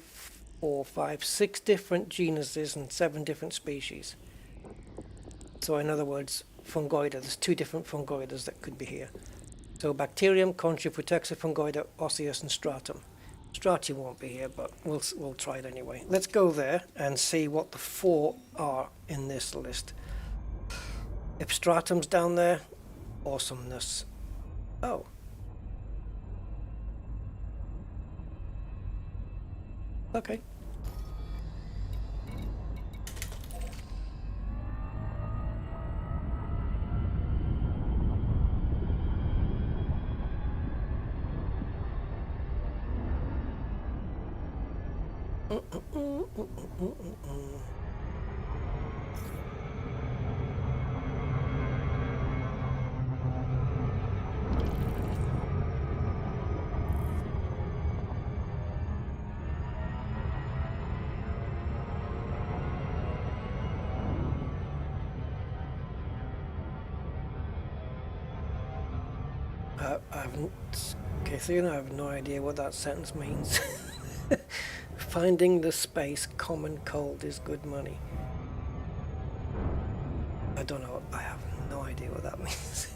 4, 5, 6 different genuses and 7 different species. So in other words, fungoida, there's 2 different fungoidas that could be here. So bacterium, conchifrutexa fungoida, osseous and stratum. Stratium won't be here, but we'll try it anyway. Let's go there and see what the 4 are in this list. If stratum's down there, awesomeness. Oh. Okay. Catherine, I have no idea what that sentence means. Finding the space common cold is good money. I don't know. I have no idea what that means.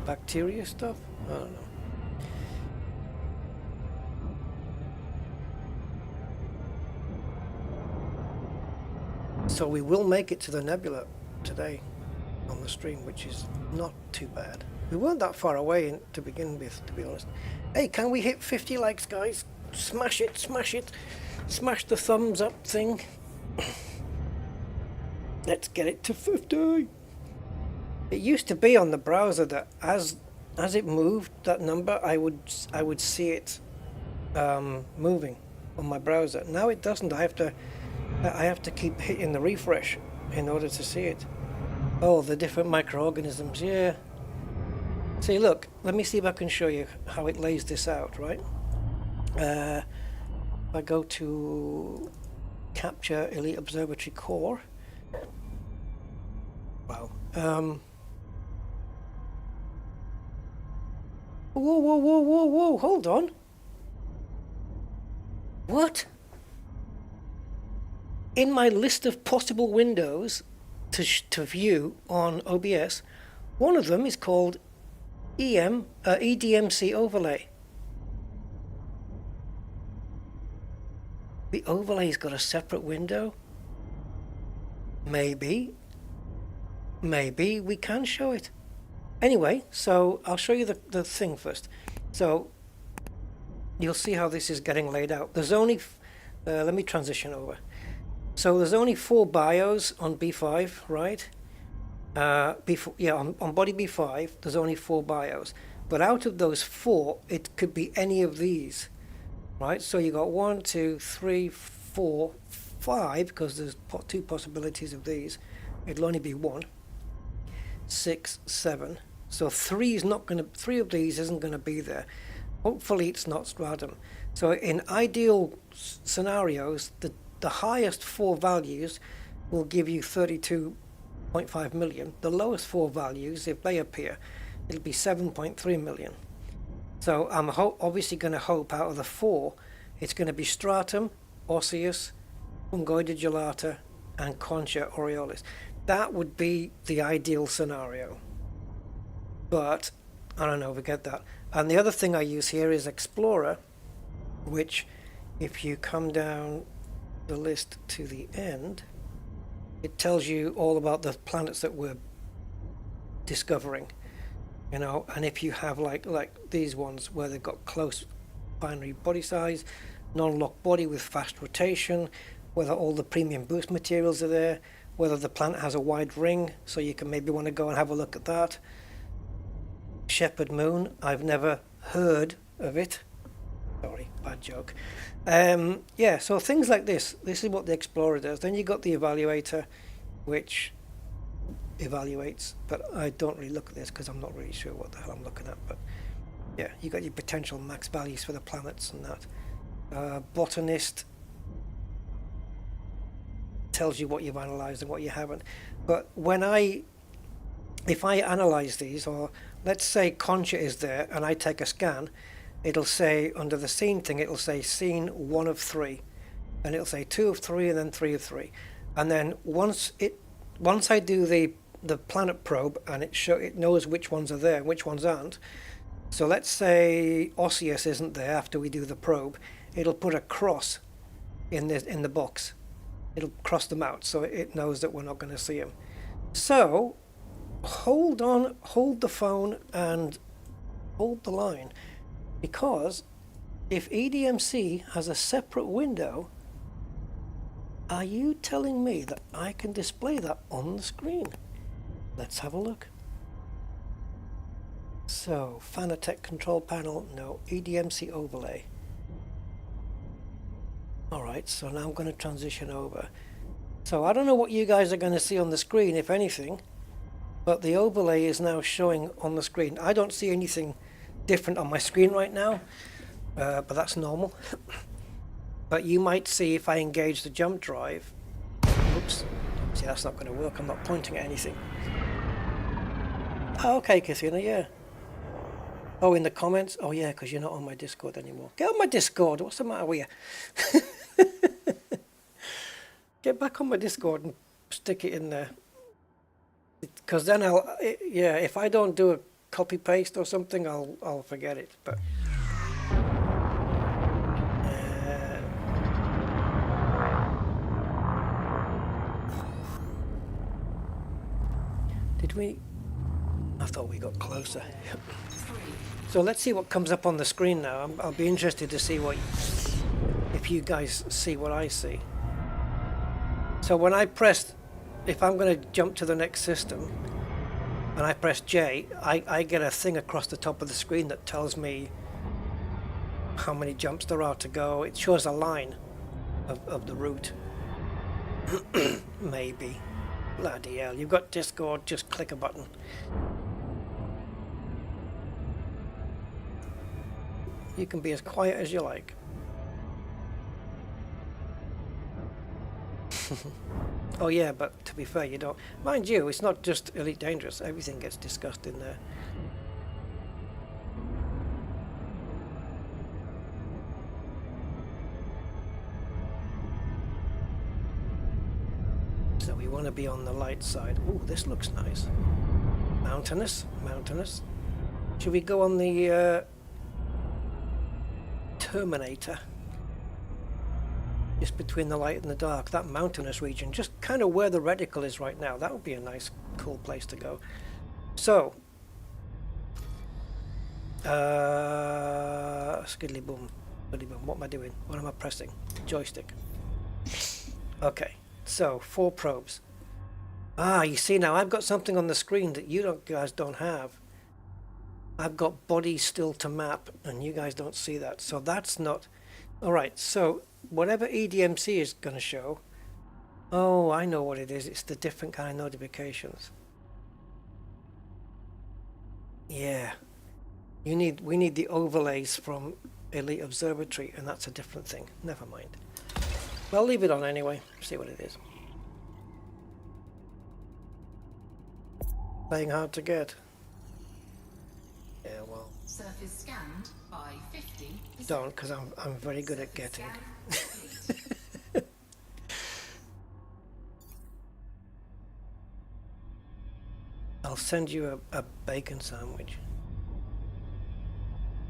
bacteria stuff? I don't know. So we will make it to the nebula today on the stream, which is not too bad. We weren't that far away to begin with, to be honest. Hey, can we hit 50 likes, guys? Smash it, smash it. Smash the thumbs up thing. Let's get it to 50. It used to be on the browser that as it moved, that number, I would see it moving on my browser. Now it doesn't. I have to keep hitting the refresh in order to see it. Oh, the different microorganisms, yeah. See, look, let me see if I can show you how it lays this out, right? If I go to Capture Elite Observatory Core. Wow. Whoa, hold on. What? In my list of possible windows to view on OBS, one of them is called EDMC overlay. The overlay's got a separate window. Maybe we can show it. Anyway, so I'll show you the thing first. So you'll see how this is getting laid out. There's only, let me transition over. So there's only 4 bios on B5, right? On body B5, there's only 4 bios. But out of those 4, it could be any of these, right? So you got 1, 2, 3, 4, 5, because there's 2 possibilities of these. It'll only be 1, 6, 7. So 3 of these isn't going to be there. Hopefully it's not stratum. So in ideal scenarios, the highest 4 values will give you 32.5 million. The lowest 4 values, if they appear, it'll be 7.3 million. So I'm obviously going to hope out of the 4, it's going to be stratum, osseous, fungoida gelata, and concha aureolis. That would be the ideal scenario. But I don't know if we get that. And the other thing I use here is Explorer, which if you come down the list to the end, it tells you all about the planets that we're discovering, you know. And if you have like these ones where they've got close binary body size, non-lock body with fast rotation, whether all the premium boost materials are there, whether the planet has a wide ring, so you can maybe want to go and have a look at that. Shepherd Moon, I've never heard of it. Sorry, bad joke. Yeah, so things like this. This is what the Explorer does. Then you got the Evaluator, which evaluates, but I don't really look at this because I'm not really sure what the hell I'm looking at. But yeah, you got your potential max values for the planets and that. Botanist tells you what you've analyzed and what you haven't. But if I analyze these, or let's say Concha is there and I take a scan, it'll say under the scene thing, it'll say scene 1 of 3, and it'll say 2 of 3 and then 3 of 3. And then once I do the planet probe and it knows which ones are there and which ones aren't. So let's say Osseous isn't there after we do the probe, it'll put a cross in the box. It'll cross them out so it knows that we're not going to see them. So hold on, hold the phone and hold the line, because if EDMC has a separate window, are you telling me that I can display that on the screen? Let's have a look. So Fanatec control panel, no. EDMC overlay. Alright, so now I'm going to transition over. So I don't know what you guys are going to see on the screen, if anything, but the overlay is now showing on the screen. I don't see anything different on my screen right now, but that's normal. But you might see if I engage the jump drive. Oops, see, that's not going to work. I'm not pointing at anything. Oh, okay, Kathina, yeah. Oh, in the comments? Oh yeah, because you're not on my Discord anymore. Get on my Discord. What's the matter with you? Get back on my Discord and stick it in there. Because then if I don't do a copy paste or something, I'll forget it. But did we? I thought we got closer. So let's see what comes up on the screen now. I'll be interested to see what, if you guys see what I see. So when I press, if I'm going to jump to the next system, and I press J, I get a thing across the top of the screen that tells me how many jumps there are to go. It shows a line of the route. Maybe. Bloody hell, you've got Discord, just click a button. You can be as quiet as you like. Oh yeah, but to be fair, you don't... Mind you, it's not just Elite Dangerous. Everything gets discussed in there. So we want to be on the light side. Ooh, this looks nice. Mountainous, mountainous. Should we go on the Terminator? Just between the light and the dark, that mountainous region, just kind of where the reticle is right now. That would be a nice, cool place to go. So, skiddly boom, skiddly boom. What am I doing? What am I pressing? Joystick. Okay, so 4 probes. Ah, you see now, I've got something on the screen that you guys don't have. I've got body still to map, and you guys don't see that. So that's not... Alright, so whatever EDMC is going to show... Oh, I know what it is. It's the different kind of notifications. Yeah. We need the overlays from Elite Observatory, and that's a different thing. Never mind. Well, I'll leave it on anyway. See what it is. Playing hard to get. Yeah, well... Surface scanned by 50%. Don't, because I'm very good at getting. I'll send you a bacon sandwich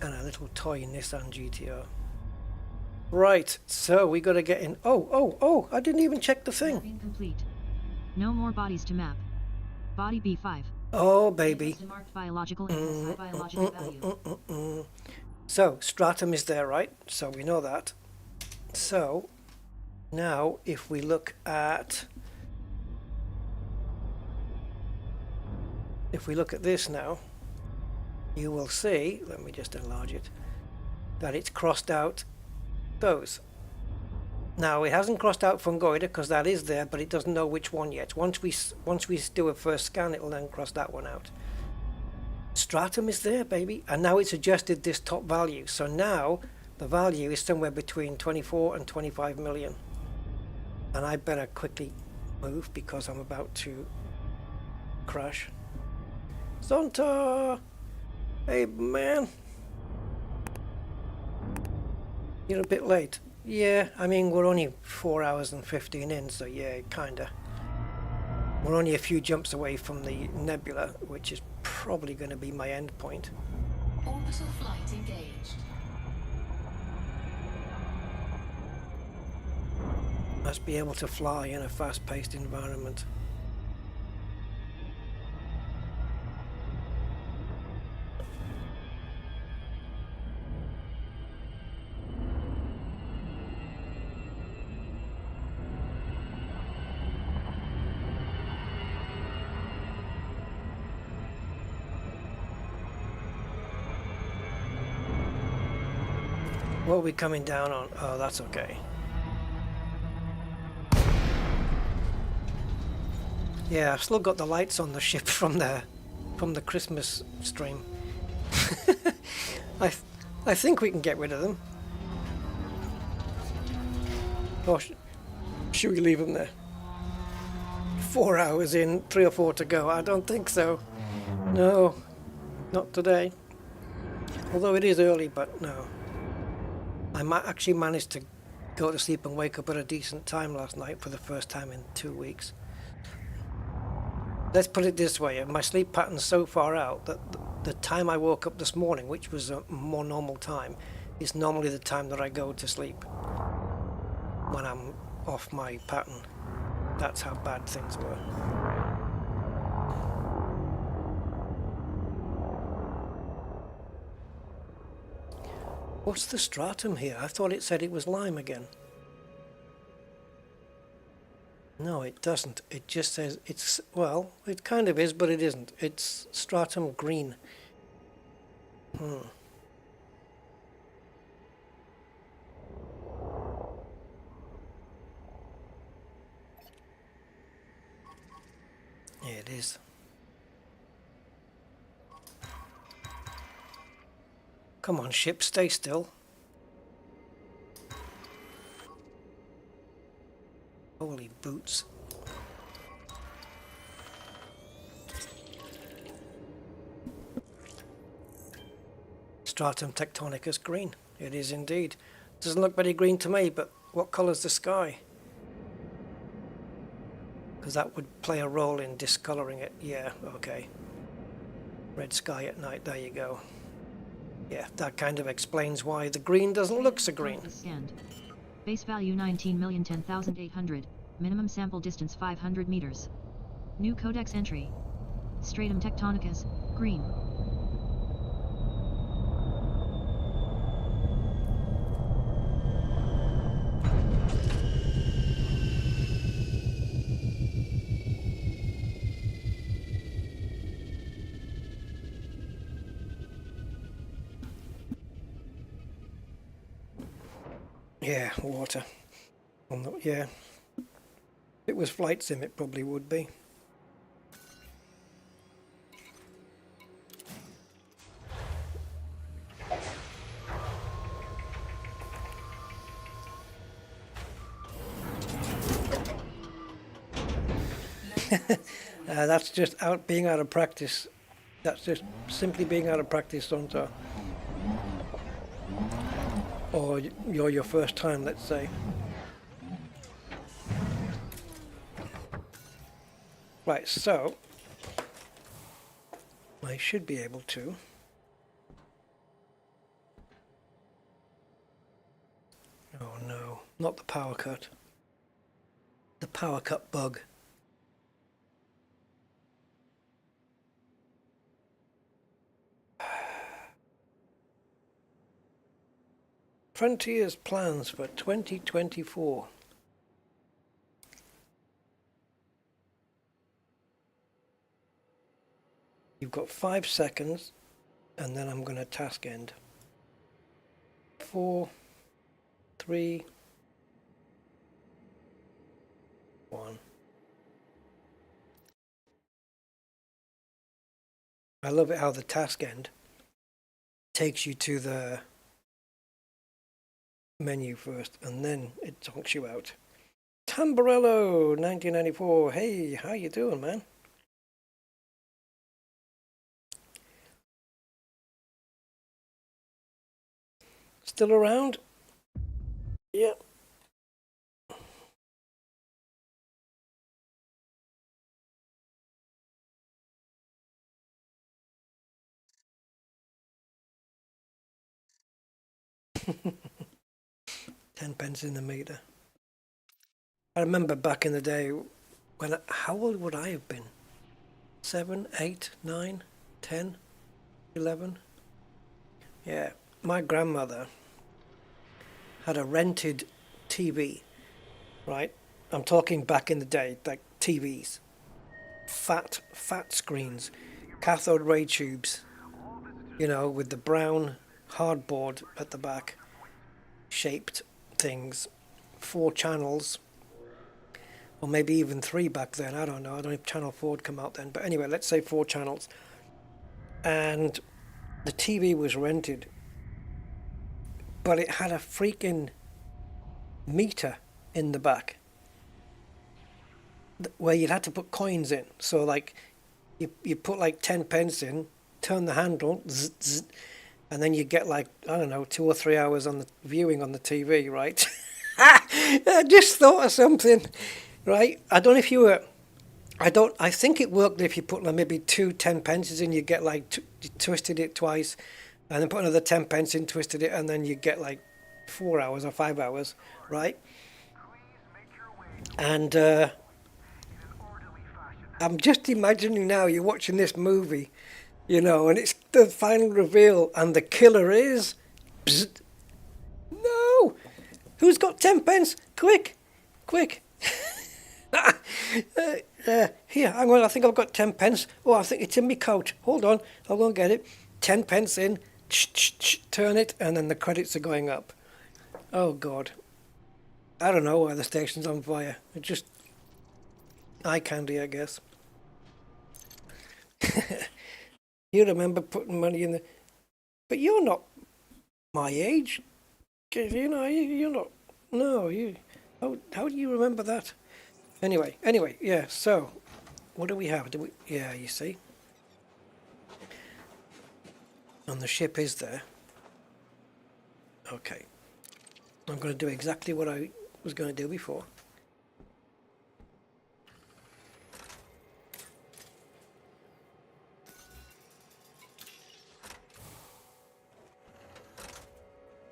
and a little toy Nissan GTR. Right, so we got to get in. Oh! I didn't even check the thing. Mapping complete. No more bodies to map. Body B5. Oh baby. Marked biological and high biological value. So stratum is there, right? So we know that. So now if we look at this now, you will see, let me just enlarge it, that it's crossed out those. Now it hasn't crossed out fungoida because that is there, but it doesn't know which one yet. Once we do a first scan, it will then cross that one out. Stratum is there, baby, and now it's adjusted this top value. So now the value is somewhere between 24 and 25 million. And I better quickly move because I'm about to crash. Zonta! Hey man! You're a bit late. Yeah, I mean, we're only 4 hours and 15 in, so yeah, kinda. We're only a few jumps away from the nebula, which is probably going to be my end point. Orbital flight engaged. Must be able to fly in a fast-paced environment. What are we coming down on? Oh, that's okay. Yeah, I've still got the lights on the ship from the Christmas stream. I think we can get rid of them. Or should we leave them there? 4 hours in, 3 or 4 to go. I don't think so. No, not today. Although it is early, but no. I actually managed to go to sleep and wake up at a decent time last night for the first time in 2 weeks. Let's put it this way, my sleep pattern's so far out that the time I woke up this morning, which was a more normal time, is normally the time that I go to sleep when I'm off my pattern. That's how bad things were. What's the stratum here? I thought it said it was lime again. No, it doesn't. It just says it's, well, it kind of is, but it isn't. It's stratum green. Yeah, it is. Come on, ship, stay still. Holy boots. Stratum tectonicus green. It is indeed. Doesn't look very green to me, but what colour's the sky? Because that would play a role in discolouring it. Yeah, okay. Red sky at night, there you go. Yeah, that kind of explains why the green doesn't look so green. Scanned. Base value 19,010,800. Minimum sample distance 500 meters. New codex entry. Stratum tectonicus, green. Yeah, water. Yeah. If it was flight sim, it probably would be. That's just being out of practice. That's just simply being out of practice, Sonta. Or you're your first time, let's say. Right, so I should be able to oh no, not the power cut. The power cut bug. Frontier's plans for 2024. You've got 5 seconds, and then I'm going to task end. 4, 3, 1. I love it how the task end takes you to the menu first, and then it talks you out. Tamburello 1994. Hey, how you doing, man? Still around? Yep. £10 in the meter. I remember back in the day when how old would I have been? 7, 8, 9, 10, 11? Yeah, my grandmother had a rented TV, right? I'm talking back in the day, like TVs. Fat screens, cathode ray tubes, you know, with the brown hardboard at the back, shaped things, 4 channels, or maybe even 3 back then, I don't know if channel 4 had come out then, but anyway, let's say 4 channels. And the TV was rented, but it had a freaking meter in the back where you'd had to put coins in. So like you put like 10p in, turn the handle, zzz, zzz, and then you get like, I don't know, 2 or 3 hours on the viewing on the TV, right? I just thought of something, right? I don't know if you were I think it worked if you put like maybe 2 10 pences in, you get like you twisted it twice, and then put another 10 pence in, twisted it, and then you get like 4 hours or 5 hours, right? And I'm just imagining now you're watching this movie, you know, and it's the final reveal, and the killer is, Psst, no, who's got 10 pence? Quick, quick. Here, hang on, I think I've got 10 pence. Oh, I think it's in my coat. Hold on, I'll go and get it. 10 pence in, turn it, and then the credits are going up. Oh, God. I don't know why the station's on fire. It just... eye candy, I guess. You remember putting money in the... But you're not my age. 'Cause, you know, you're not... No, you... How do you remember that? Anyway, yeah, so... What do we have? Yeah, you see? And the ship is there. Okay. I'm going to do exactly what I was going to do before.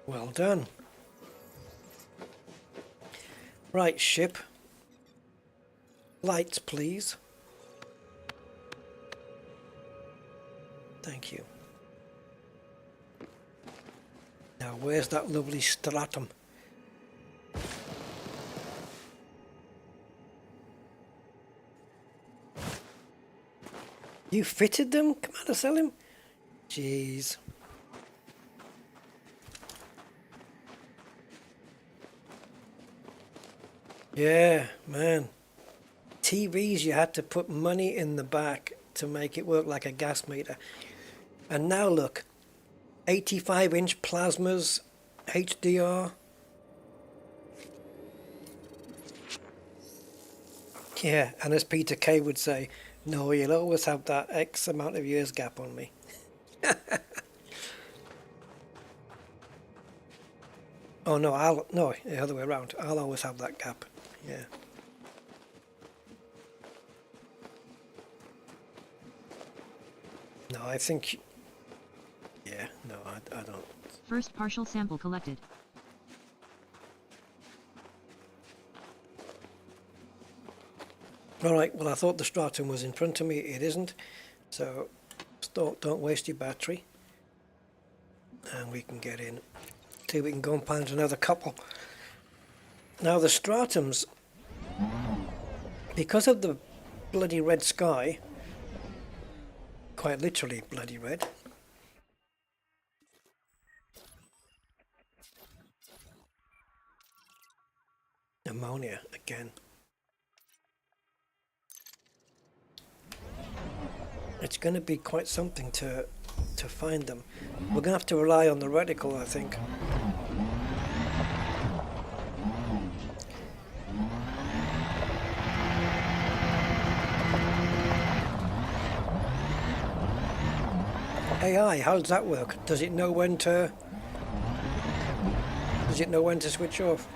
Well done. Right, ship. Lights, please. Thank you. Now, where's that lovely stratum? You fitted them, Commander Selim? Jeez. Yeah, man. TVs, you had to put money in the back to make it work like a gas meter. And now look, 85-inch plasmas, HDR. Yeah, and as Peter Kay would say, no, you'll always have that X amount of years gap on me. Oh no, no, the other way around. I'll always have that gap. Yeah. No, I think... Yeah, no, I don't. First partial sample collected. Alright, well I thought the stratum was in front of me. It isn't. So, don't waste your battery. And we can get in. See if we can go and find another couple. Now the stratums, because of the bloody red sky, quite literally bloody red, ammonia again. It's going to be quite something to find them. We're going to have to rely on the reticle, I think. AI, how does that work? Does it know when to switch off?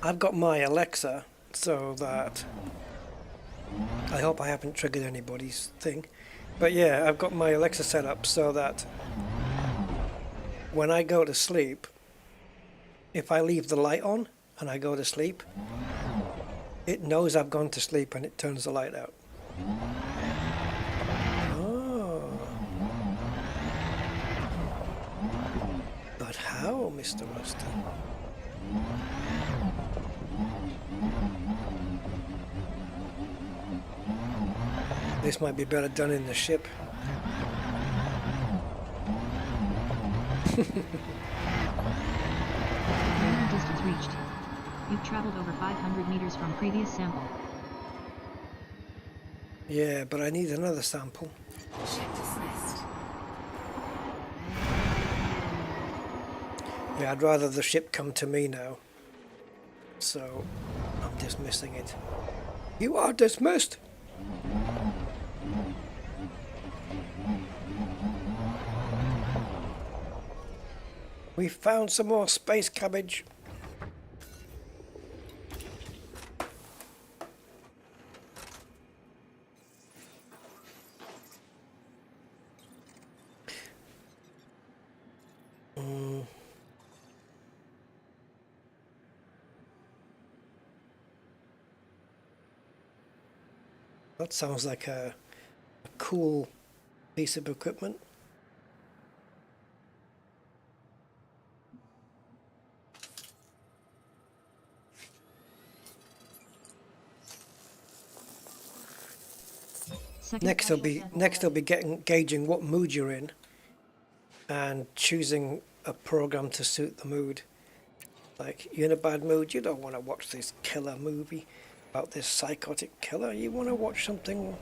I've got my Alexa so that I hope I haven't triggered anybody's thing. But yeah, I've got my Alexa set up so that when I go to sleep, if I leave the light on and I go to sleep, it knows I've gone to sleep and it turns the light out. Oh. But how, Mr. Rusty? This might be better done in the ship. Minimum distance reached. You've traveled over 500 meters from previous sample. Yeah, but I need another sample. Ship dismissed. Yeah, I'd rather the ship come to me now. So, I'm dismissing it. You are dismissed! We found some more space cabbage. That sounds like a cool piece of equipment. Next they'll be gauging what mood you're in and choosing a program to suit the mood. Like, you're in a bad mood, you don't want to watch this killer movie about this psychotic killer. You want to watch something,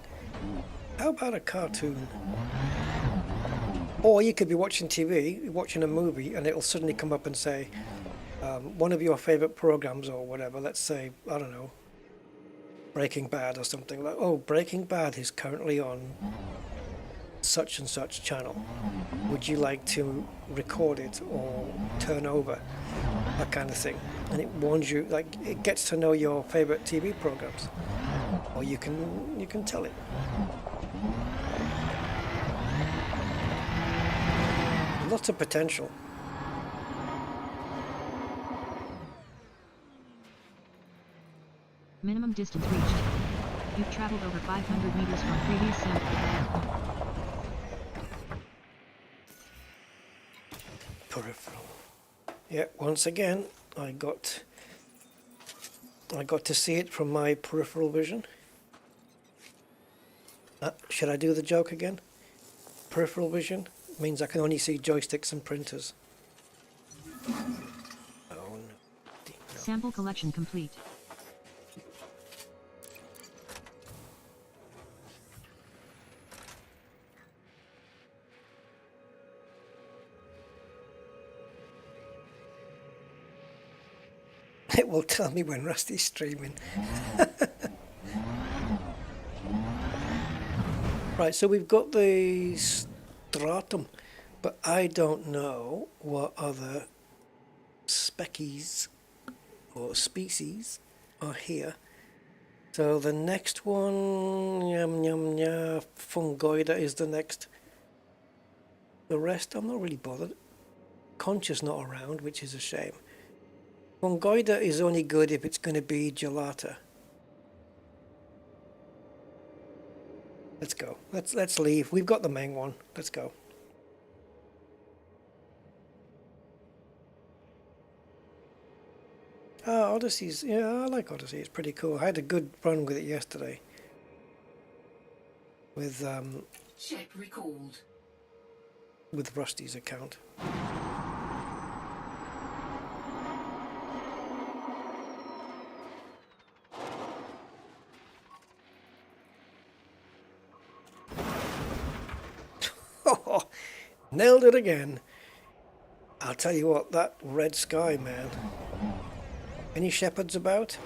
how about a cartoon? Or you could be watching TV, watching a movie, and it'll suddenly come up and say, one of your favorite programs or whatever, let's say, I don't know, Breaking Bad or something, like, oh, Breaking Bad is currently on such and such channel. Would you like to record it or turn over? That kind of thing. And it warns you, like, it gets to know your favorite TV programs. Or you can tell it. Lots of potential. Minimum distance reached. You've traveled over 500 meters from previous sample. Peripheral. Yeah, once again, I got to see it from my peripheral vision. Should I do the joke again? Peripheral vision means I can only see joysticks and printers. Oh no. Sample collection complete. It will tell me when Rusty's streaming. Right, so we've got the stratum, but I don't know what other species or species are here. So the next one, fungoida is the next. The rest, I'm not really bothered. Concha's not around, which is a shame. Fungoida is only good if it's going to be gelata. Let's go. Let's leave. We've got the main one. Let's go. Odyssey's, yeah, I like Odyssey. It's pretty cool. I had a good run with it yesterday. With Ship recalled. with Rusty's account. Nailed it again. I'll tell you what, that red sky, man. Any shepherds about?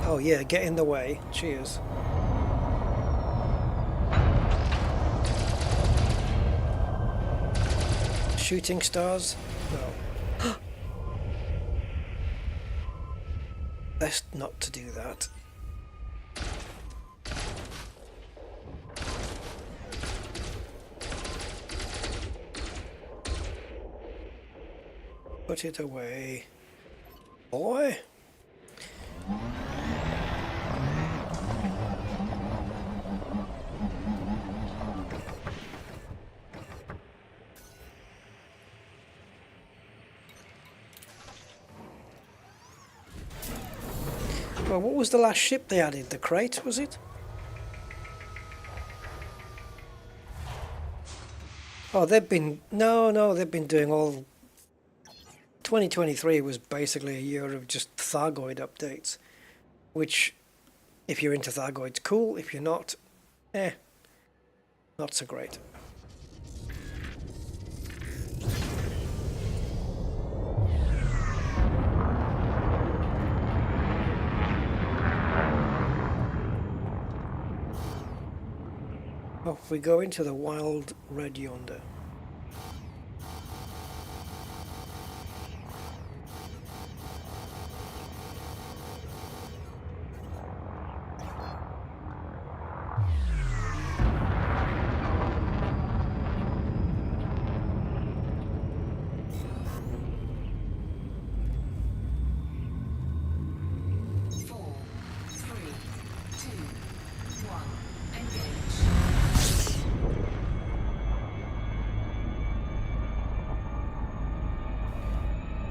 Oh yeah, get in the way. Cheers. Shooting stars? No. Best not to do that. Put it away. Boy! Well, what was the last ship they added? The crate, was it? Oh, they've been... No, they've been doing all... 2023 was basically a year of just Thargoid updates. Which, if you're into Thargoids, cool. If you're not, not so great. Off we go into the wild red yonder.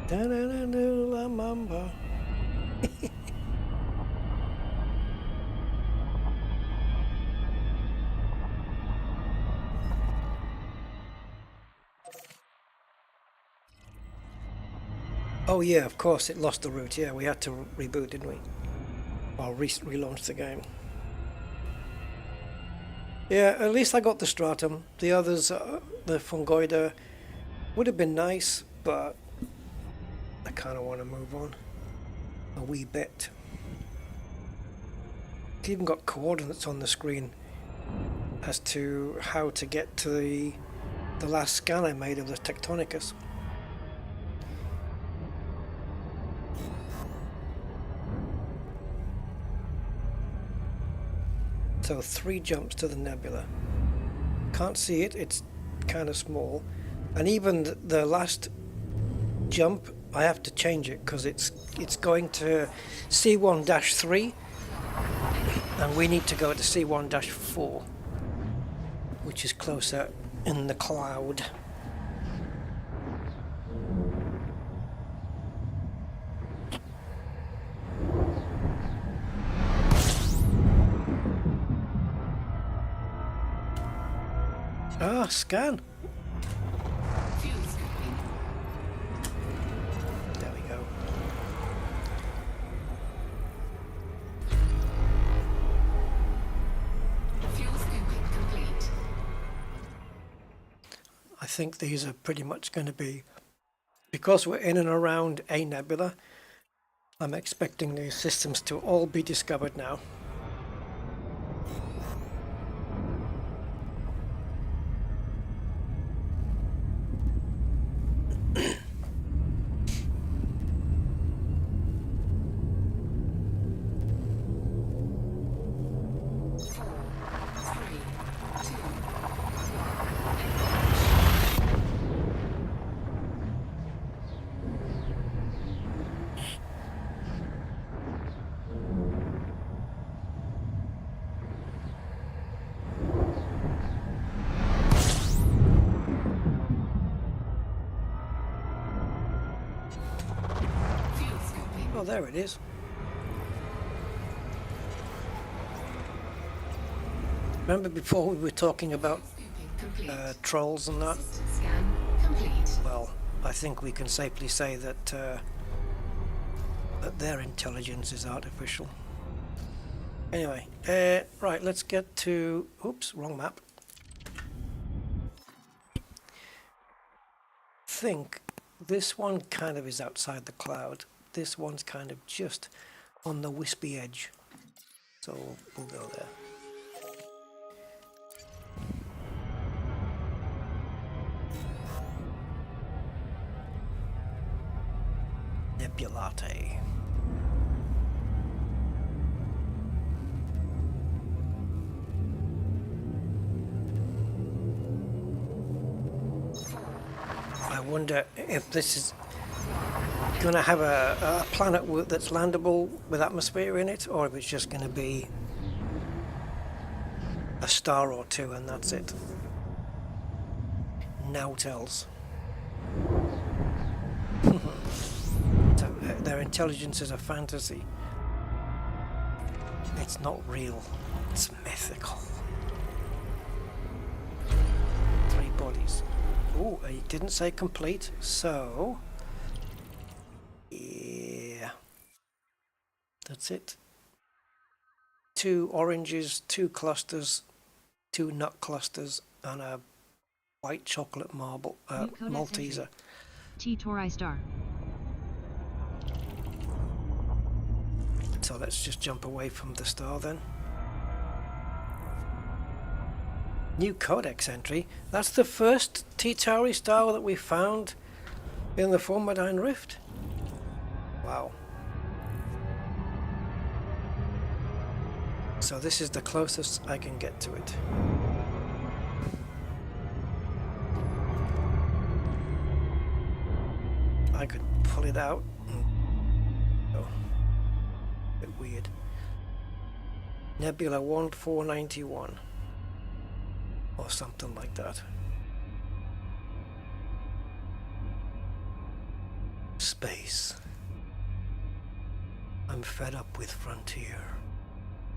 Da-da-da-da, la mamba. Oh yeah, of course it lost the route. Yeah, we had to reboot, didn't we? Or relaunch the game. Yeah, at least I got the Stratum. The others, the Fungoida, would have been nice, but I kind of want to move on a wee bit. It's even got coordinates on the screen as to how to get to the last scan I made of the Tectonicus. So 3 jumps to the nebula. Can't see it, it's kind of small. And even the last jump, I have to change it because it's going to C1-3 and we need to go to C1-4, which is closer in the cloud. Ah, scan. There we go. Fuel scooping complete. I think these are pretty much going to be, because we're in and around a nebula, I'm expecting these systems to all be discovered now. Oh, there it is. Remember before we were talking about trolls and that? Scan complete. Well, I think we can safely say that that their intelligence is artificial. Anyway, right, let's get to... Oops, wrong map. Think this one kind of is outside the cloud. This one's kind of just on the wispy edge. So we'll go there. Nebulate. I wonder if this is going to have a planet that's landable with atmosphere in it, or if it's just going to be a star or two and that's it. Now tells. So, their intelligence is a fantasy. It's not real. It's mythical. 3 bodies. Oh, it didn't say complete, so... Yeah. That's it. 2 oranges, 2 clusters, 2 nut clusters, and a white chocolate marble Malteser. T Tori star. So let's just jump away from the star then. New codex entry. That's the first T-Tauri star that we found in the Formidine Rift. Wow. So this is the closest I can get to it. I could pull it out. Oh, bit weird. Nebula 1491 or something like that. space. I'm fed up with Frontier.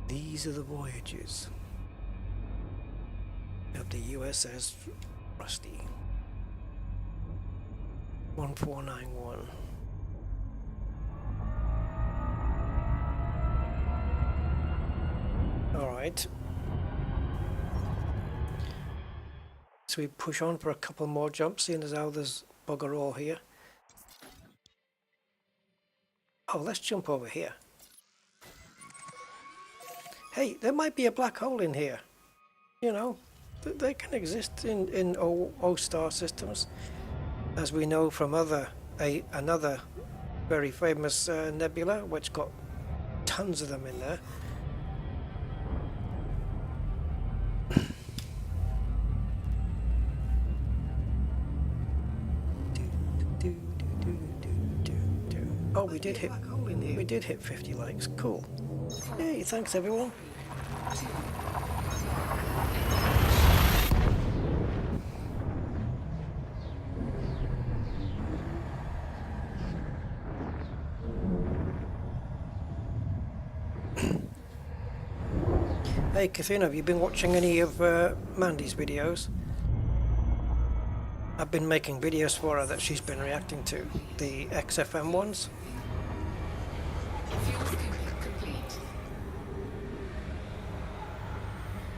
These are the voyages of the USS Rusty 1491. Alright. So we push on for a couple more jumps, seeing as how there's bugger all here. Oh, let's jump over here. Hey, there might be a black hole in here. You know, they can exist in O-star systems, as we know from another very famous nebula, which got tons of them in there. Oh, we did hit 50 likes. Cool. Hey, thanks everyone. Hey, Kathina, have you been watching any of Mandy's videos? I've been making videos for her that she's been reacting to, the XFM ones. Fuel scooping complete.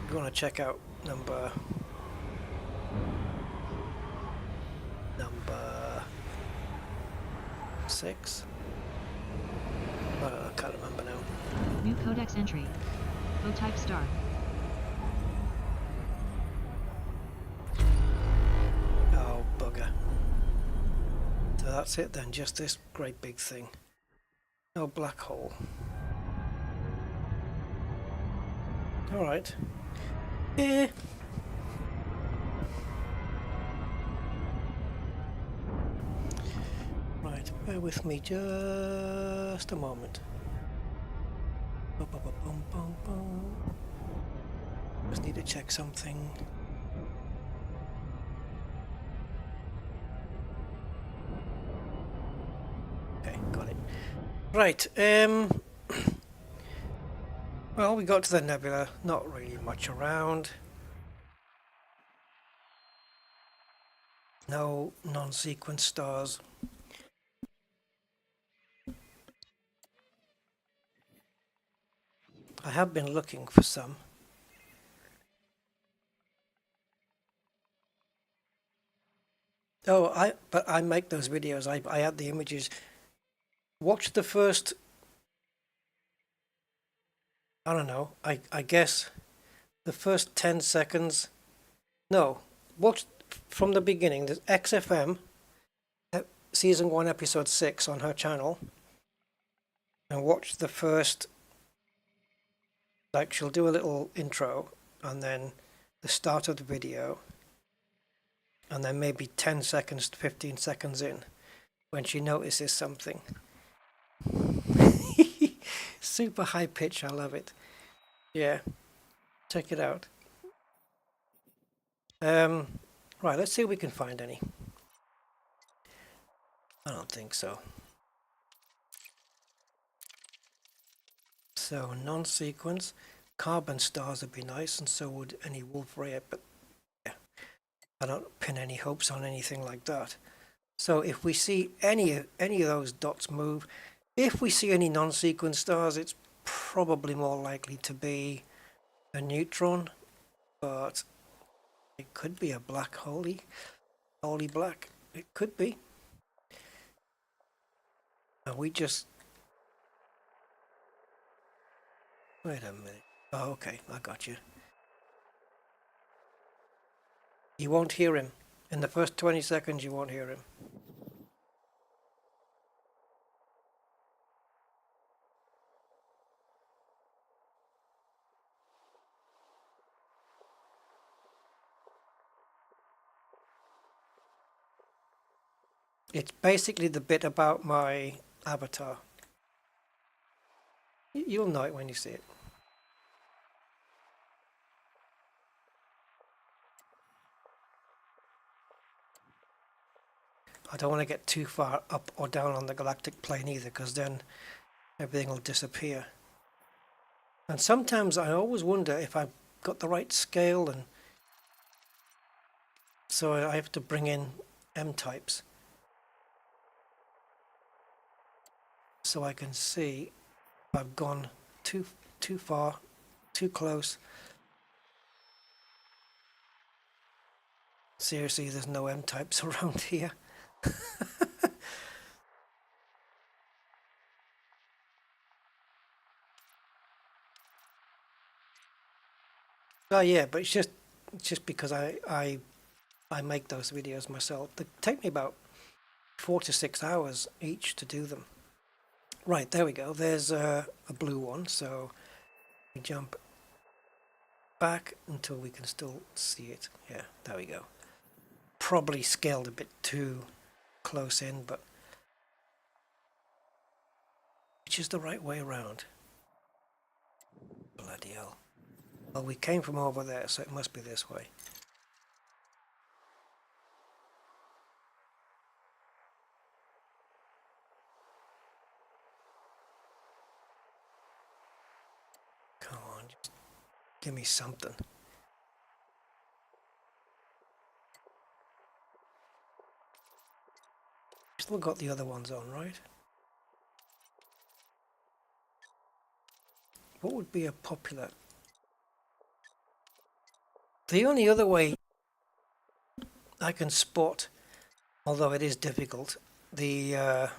You want to check out number 6? I can't remember now. New codex entry. O-type star. Oh, bugger. So that's it then, just this great big thing. No black hole. Alright. Eh. Right, bear with me just a moment. Just need to check something. Okay, got it. Right, well, we got to the nebula, not really much around. No non-sequence stars. I have been looking for some. Oh, but I make those videos. I add the images. Watch the first, I don't know, I guess the first 10 seconds. No, watch from the beginning. There's XFM, season 1, episode 6 on her channel. And watch the first, like she'll do a little intro and then the start of the video. And then maybe 10 seconds to 15 seconds in when she notices something. Super high pitch, I love it. Yeah, check it out. Right, let's see if we can find any. I don't think so. So, non-sequence. Carbon stars would be nice, and so would any wolf rare, but yeah, I don't pin any hopes on anything like that. So if we see any of those dots move, if we see any non-sequence stars, it's probably more likely to be a neutron, but it could be a black holy black. It could be. And we just... Wait a minute. Oh, okay, I got you. You won't hear him. In the first 20 seconds, you won't hear him. It's basically the bit about my avatar. You'll know it when you see it. I don't want to get too far up or down on the galactic plane either, because then everything will disappear. And sometimes I always wonder if I've got the right scale, and so I have to bring in M-types so I can see if I've gone too far, too close. Seriously, there's no M-types around here. Oh yeah, but it's just because I make those videos myself. They take me about 4 to 6 hours each to do them. Right, there we go. There's a blue one, so we jump back until we can still see it. Yeah, there we go. Probably scaled a bit too close in, but which is the right way around? Bloody hell. Well, we came from over there, so it must be this way. Come on, just give me something. Still got the other ones on, right? What would be a popular? The only other way I can spot, although it is difficult, the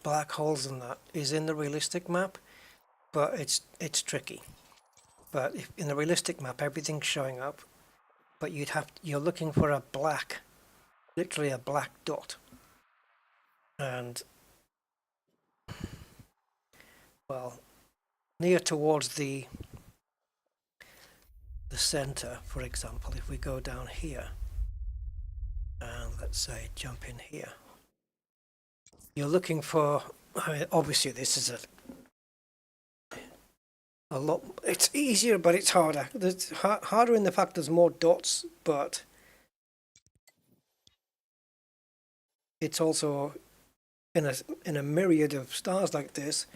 black holes in that is in the realistic map, but it's tricky. But if in the realistic map everything's showing up, but you're looking for a black, literally a black dot, and well, near towards the center, for example, if we go down here and let's say jump in here, you're looking for, I mean, obviously this is a lot, it's easier but it's harder. It's harder in the fact there's more dots, but it's also in a myriad of stars like this,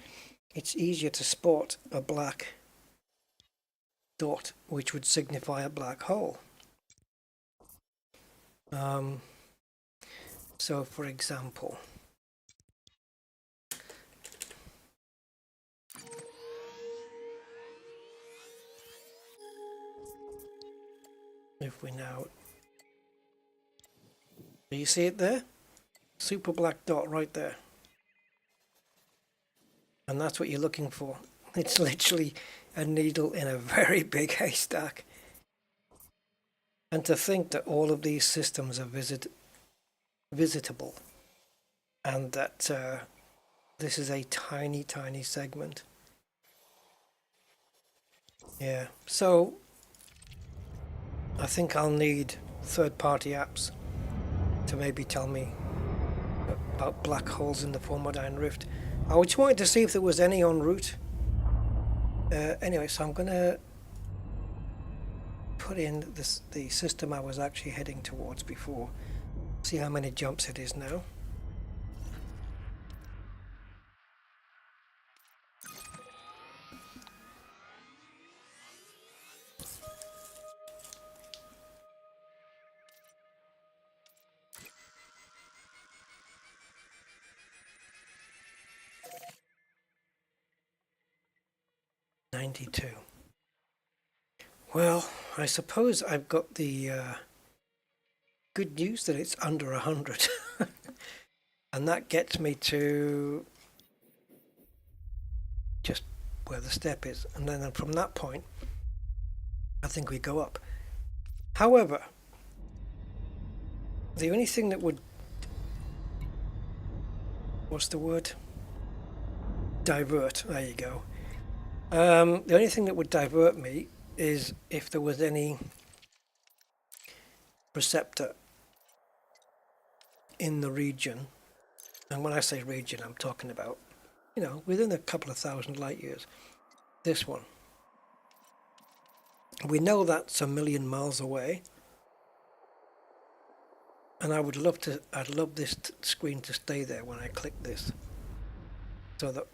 it's easier to spot a black dot, which would signify a black hole. So for example, if we now, do you see it there? Super black dot right there. And that's what you're looking for. It's literally a needle in a very big haystack. And to think that all of these systems are visitable, and that this is a tiny, tiny segment. Yeah, so I think I'll need third-party apps to maybe tell me about black holes in the Formidine Rift. I just wanted to see if there was any en route. Anyway, so I'm gonna put in the system I was actually heading towards before. See how many jumps it is now. Well, I suppose I've got the good news that it's under 100. And that gets me to just where the step is. And then from that point, I think we go up. However, the only thing that would, what's the word? Divert, there you go. The only thing that would divert me is if there was any receptor in the region. And when I say region, I'm talking about, within a couple of thousand light years. This one. We know that's a million miles away. And I'd love this screen to stay there when I click this. So that,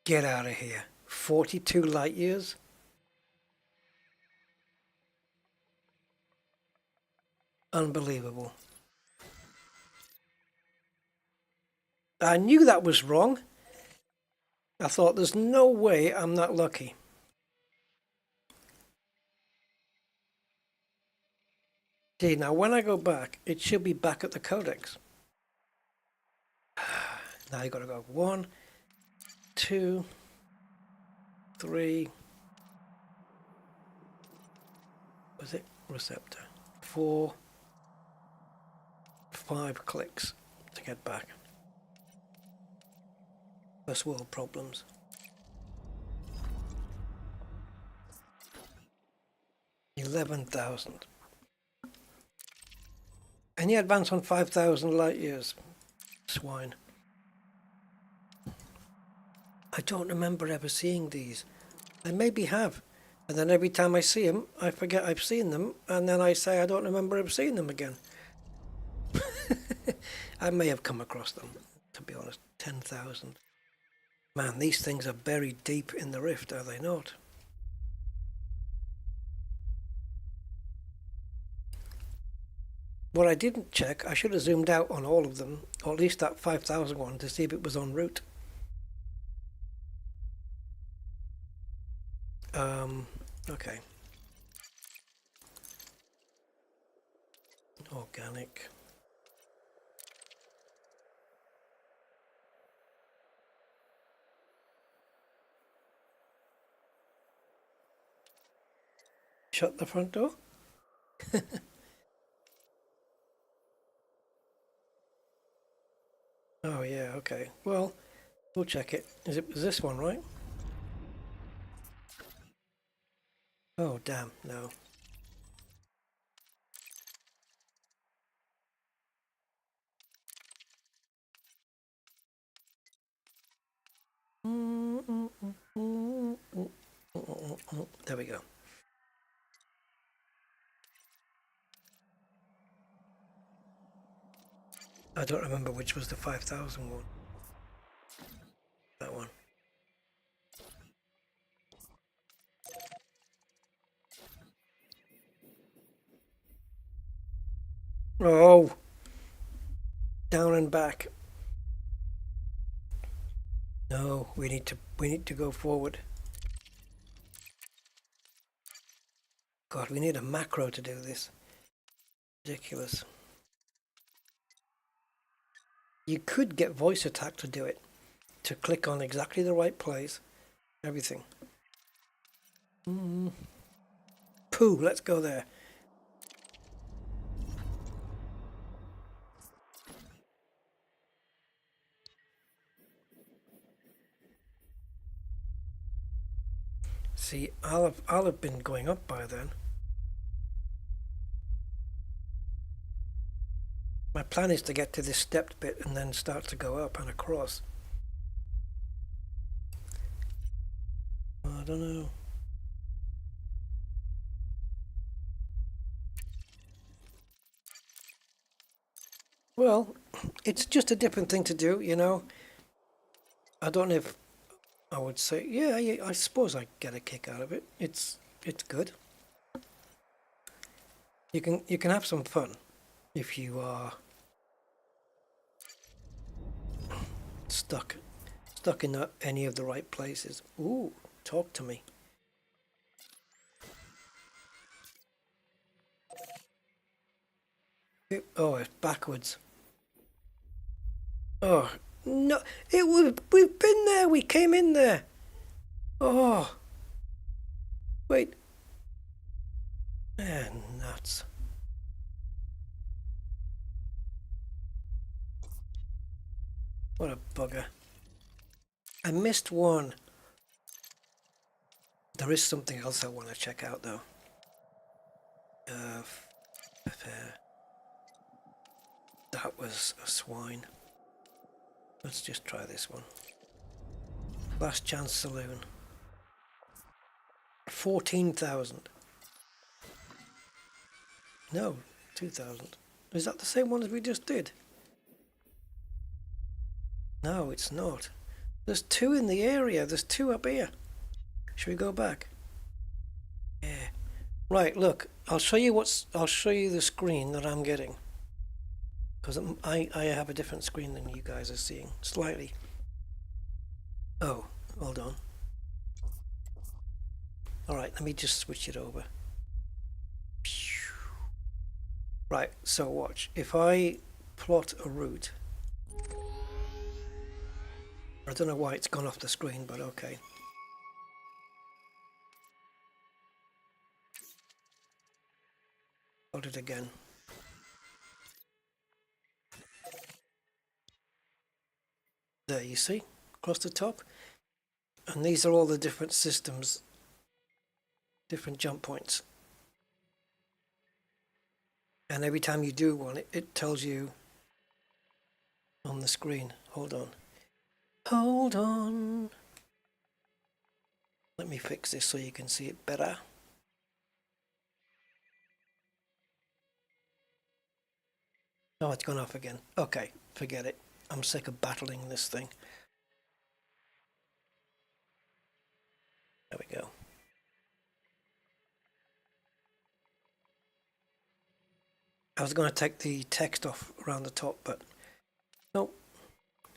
get out of here. 42 light years? Unbelievable. I knew that was wrong. I thought there's no way I'm that lucky. See, now when I go back, it should be back at the codex. Now you got to go 1, 2, 3. Was it receptor? 4, 5 clicks to get back. First world problems. $11,000. Any advance on 5,000 light years? Swine. I don't remember ever seeing these. I maybe have. And then every time I see them, I forget I've seen them. And then I say I don't remember ever seeing them again. I may have come across them, to be honest. 10,000. Man, these things are buried deep in the Rift, are they not? What I didn't check, I should have zoomed out on all of them, or at least that 5,000 one, to see if it was en route. Okay. Organic. Shut the front door? Oh yeah, okay. Well, we'll check it. Is this one, right? Oh damn, no. There we go. I don't remember which was the 5,000 one. That one. Oh, down and back. No, we need to go forward. God, we need a macro to do this. Ridiculous. You could get voice attack to do it, to click on exactly the right place, everything. Pooh, let's go there. See, I'll have been going up by then. My plan is to get to this stepped bit and then start to go up and across. I don't know. Well, it's just a different thing to do, you know. I don't know if I would say, yeah, I suppose I get a kick out of it. It's good. You can have some fun if you are stuck in any of the right places. Ooh, talk to me. Oh, it's backwards. Oh no! We've been there. We came in there. Oh, wait. Man, nuts. What a bugger. I missed one. There is something else I want to check out though. That was a swine. Let's just try this one. Last Chance Saloon. 14,000. No, 2,000. Is that the same one as we just did? No, it's not. There's two in the area. There's two up here. Should we go back? Yeah. Right, look. I'll show you the screen that I'm getting. Because I have a different screen than you guys are seeing. Slightly. Oh, hold on. Alright, let me just switch it over. Right, so watch. If I plot a route, I don't know why it's gone off the screen, but okay. Plot it again. There, you see? Across the top. And these are all the different systems, different jump points. And every time you do one, it tells you on the screen. Hold on. Hold on. Let me fix this so you can see it better. Oh, it's gone off again. Okay, forget it. I'm sick of battling this thing. There we go. I was going to take the text off around the top, but nope.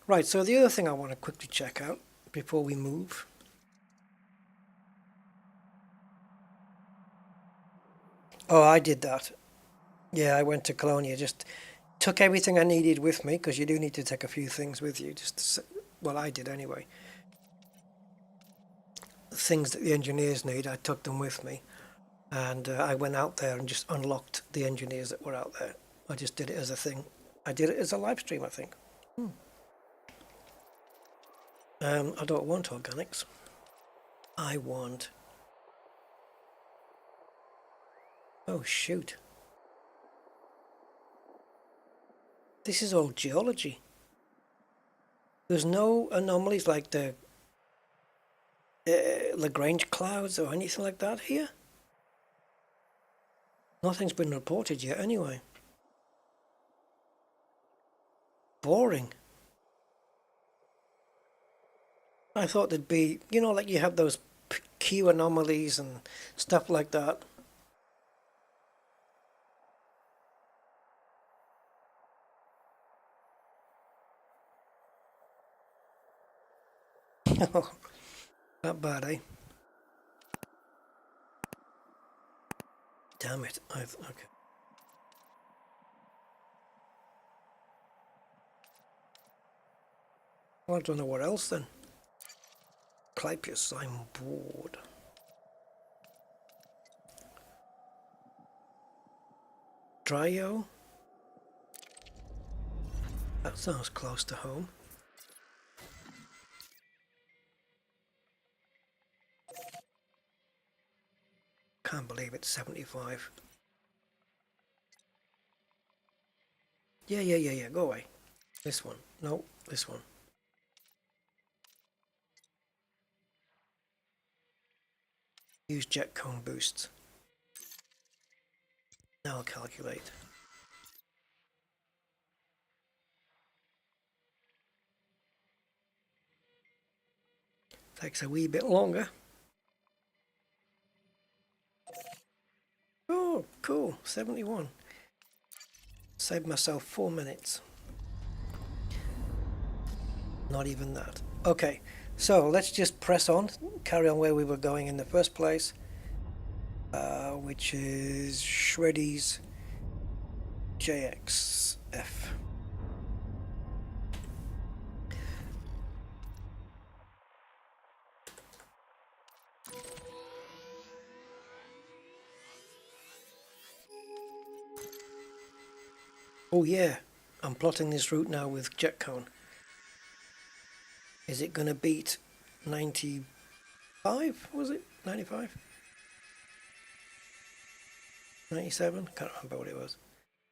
Right, so the other thing I want to quickly check out before we move. Oh, I did that. Yeah, I went to Colonia, just took everything I needed with me, because you do need to take a few things with you. Well, I did anyway. The things that the engineers need, I took them with me. And I went out there and just unlocked the engineers that were out there. I just did it as a thing. I did it as a live stream, I think. I don't want organics. I want... Oh, shoot. This is all geology. There's no anomalies like the Lagrange clouds or anything like that here? Nothing's been reported yet anyway. Boring. I thought there'd be, you know, like you have those Q anomalies and stuff like that. Not bad, eh? Damn it. Okay. Well, I don't know what else then. Clypeus, I'm bored. Dryo? That sounds close to home. Can't believe it's 75. Yeah, go away. This one. No, this one. Use jet cone boosts. Now I'll calculate. Takes a wee bit longer. Oh, cool. 71. Saved myself 4 minutes. Not even that. Okay, so let's just press on, carry on where we were going in the first place, which is Shreddy's JXF. Oh yeah, I'm plotting this route now with jet cone. Is it going to beat 95? Was it 95? 97? Can't remember what it was.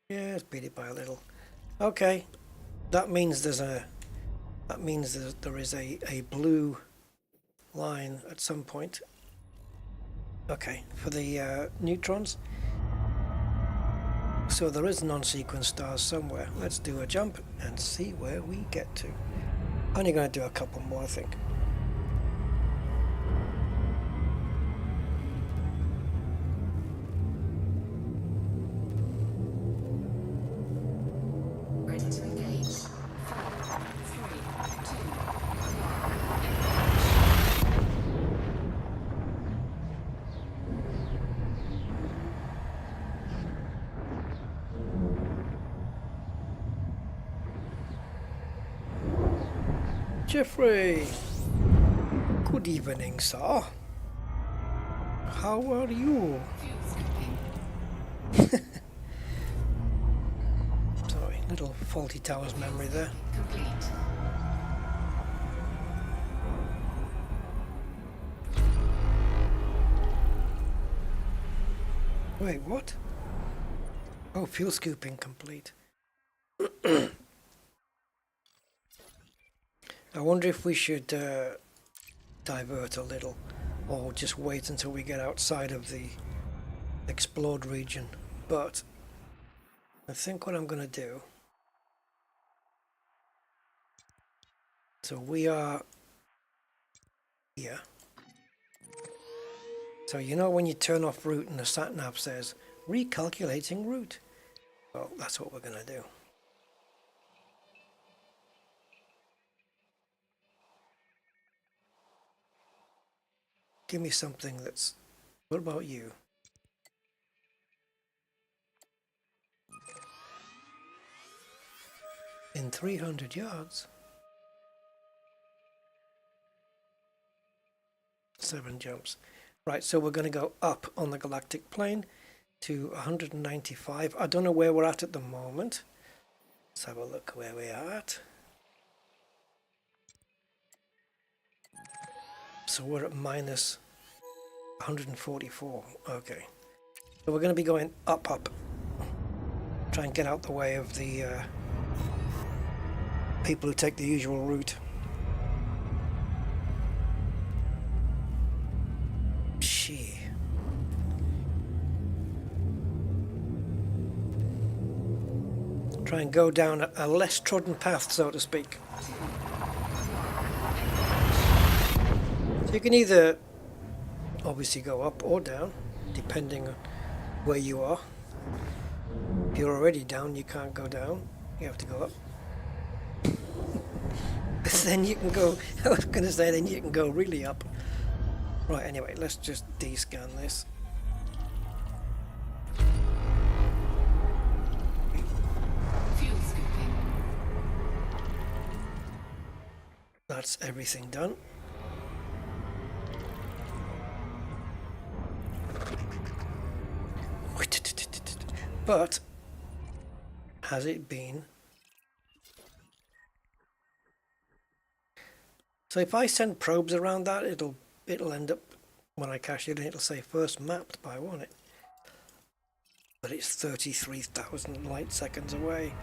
Yeah, it's beat it by a little. Okay, that means there is a blue line at some point. Okay, for the neutrons. So there is non-sequence stars somewhere. Let's do a jump and see where we get to. Only going to do a couple more, I think. Ready to engage. 4, 3, 2, 1. Jeffrey! Good evening, sir. How are you? Fuel scooping Sorry, little faulty towers memory there. complete. Wait, what? Oh, fuel scooping complete. I wonder if we should divert a little, or just wait until we get outside of the explored region. But I think what I'm going to do... So we are here. So you know when you turn off route and the sat-nav says, recalculating route? Well, that's what we're going to do. Give me something that's... What about you? In 300 yards? 7 jumps. Right, so we're going to go up on the galactic plane to 195. I don't know where we're at the moment. Let's have a look where we are at. So we're at minus 144. Okay. So we're going to be going up. Try and get out the way of the people who take the usual route. Gee. Try and go down a less trodden path, so to speak. So you can either obviously go up or down, depending on where you are. If you're already down, you can't go down. You have to go up. Then you can go, I was going to say, then you can go really up. Right, anyway, let's just de-scan this. Fuel scooping. That's everything done. But has it been? So if I send probes around that, it'll end up, when I cache it in, it'll say first mapped by, won't it? But it's 33,000 light seconds away.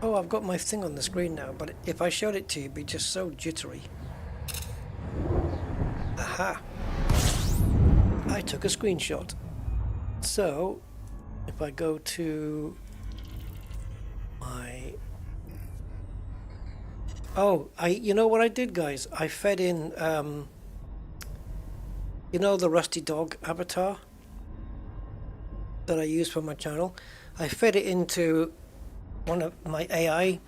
Oh, I've got my thing on the screen now, but if I showed it to you, it'd be just so jittery. Aha! I took a screenshot. So, if I go to my... Oh, you know what I did, guys? I fed in, you know the Rusty Dog avatar that I use for my channel? I fed it into one of my AI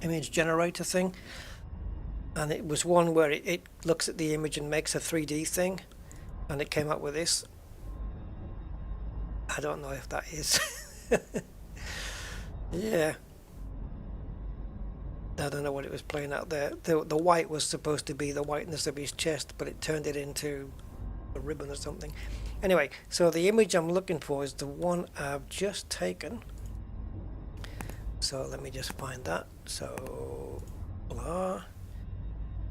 image generator thing, and it was one where it looks at the image and makes a 3D thing, and it came up with this. I don't know if that is yeah, I don't know what it was playing out there. The white was supposed to be the whiteness of his chest, but it turned it into the ribbon or something. Anyway, so the image I'm looking for is the one I've just taken. So let me just find that. So blah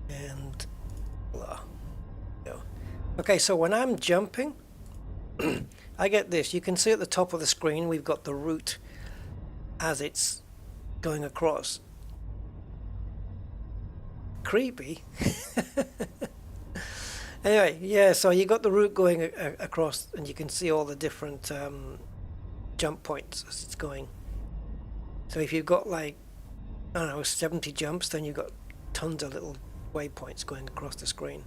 and blah. Go. Okay, so when I'm jumping, I get this. You can see at the top of the screen we've got the route as it's going across. Creepy. Anyway, yeah, so you got the route going across, and you can see all the different jump points as it's going. So if you've got like, I don't know, 70 jumps, then you've got tons of little waypoints going across the screen.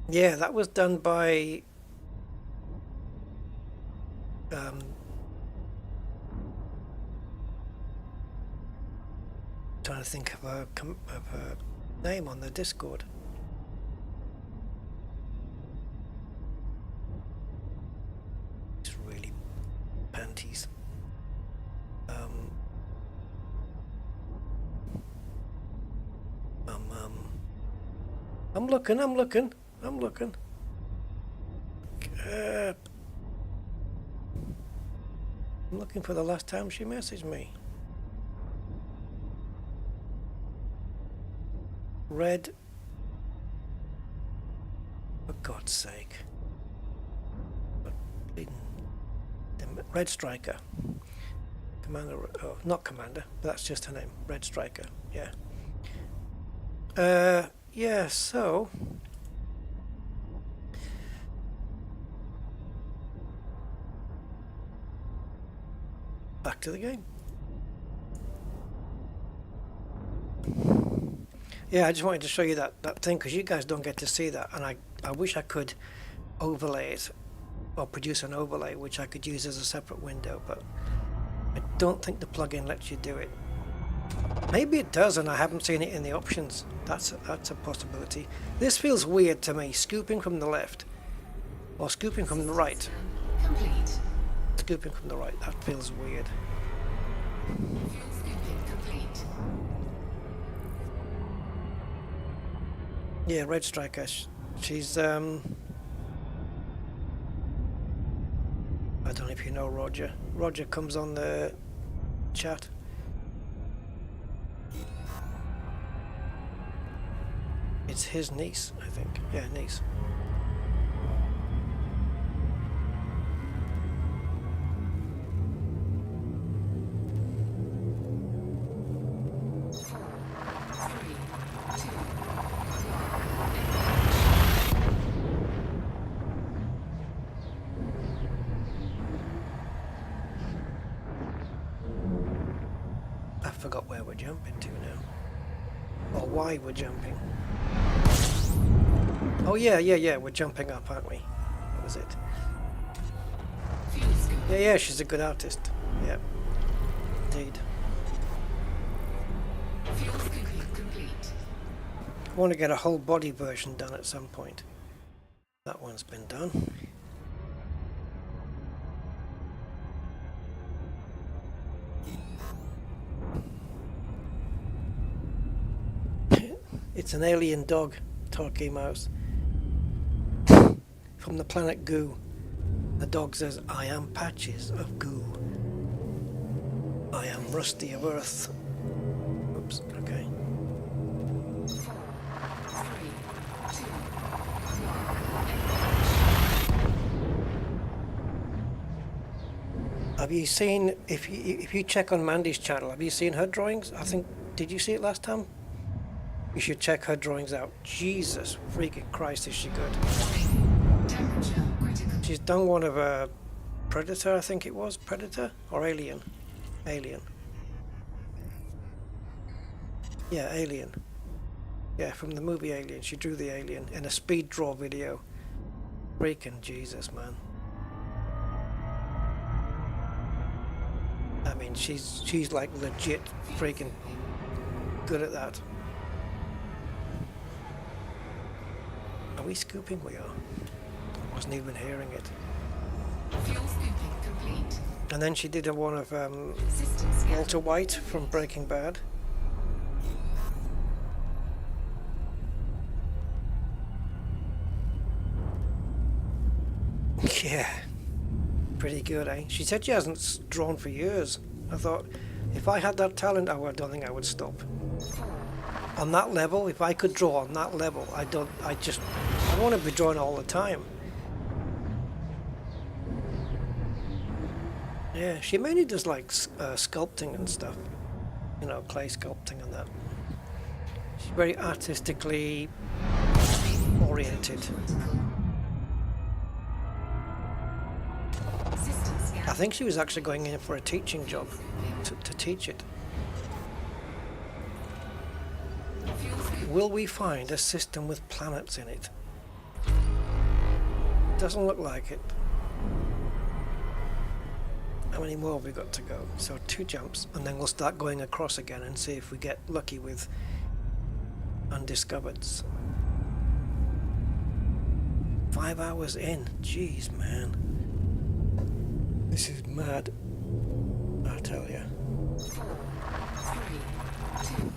Yeah, that was done by trying to think of a name on the Discord. It's really panties. I'm looking. I'm looking for the last time she messaged me. Red. For God's sake. Red Striker. Commander. Oh, not Commander. But that's just her name. Red Striker. Yeah. Yeah, so. Back to the game. Yeah, I just wanted to show you that thing because you guys don't get to see that, and I wish I could overlay it or produce an overlay which I could use as a separate window, but I don't think the plugin lets you do it. Maybe it does, and I haven't seen it in the options. That's a possibility. This feels weird to me, scooping from the left or scooping from the right. Complete. Scooping from the right, that feels weird. Scooping complete. Yeah, Red Striker. She's I don't know if you know Roger. Roger comes on the chat. It's his niece, I think. Yeah, niece. I forgot where we're jumping to now. Or why we're jumping. Oh yeah, we're jumping up, aren't we? That was it. Yeah, she's a good artist. Yeah, indeed. I want to get a whole body version done at some point. That one's been done. It's an alien dog, Torquay Mouse. From the planet Goo. The dog says, I am patches of goo. I am rusty of earth. Oops, okay. Have you seen, if you check on Mandy's channel, have you seen her drawings? I think, did you see it last time? You should check her drawings out. Jesus freaking Christ, is she good. She's done one of a Predator, I think it was. Predator? Or Alien? Alien. Yeah, Alien. Yeah, from the movie Alien. She drew the alien in a speed draw video. Freaking Jesus, man. I mean, she's like legit freaking good at that. Are we scooping? We are. I wasn't even hearing it. Fuel scooping complete. And then she did one of Walter White from Breaking Bad. good, eh? She said she hasn't drawn for years. I thought, if I had that talent, I don't think I would stop. On that level, if I could draw on that level, I want to be drawing all the time. Yeah, she mainly does like sculpting and stuff. You know, clay sculpting and that. She's very artistically oriented. I think she was actually going in for a teaching job to teach it. Will we find a system with planets in it? Doesn't look like it. How many more have we got to go? So 2 jumps, and then we'll start going across again and see if we get lucky with undiscovereds. 5 hours in. Jeez, man. This is mad. I tell you. 4, 3, 2.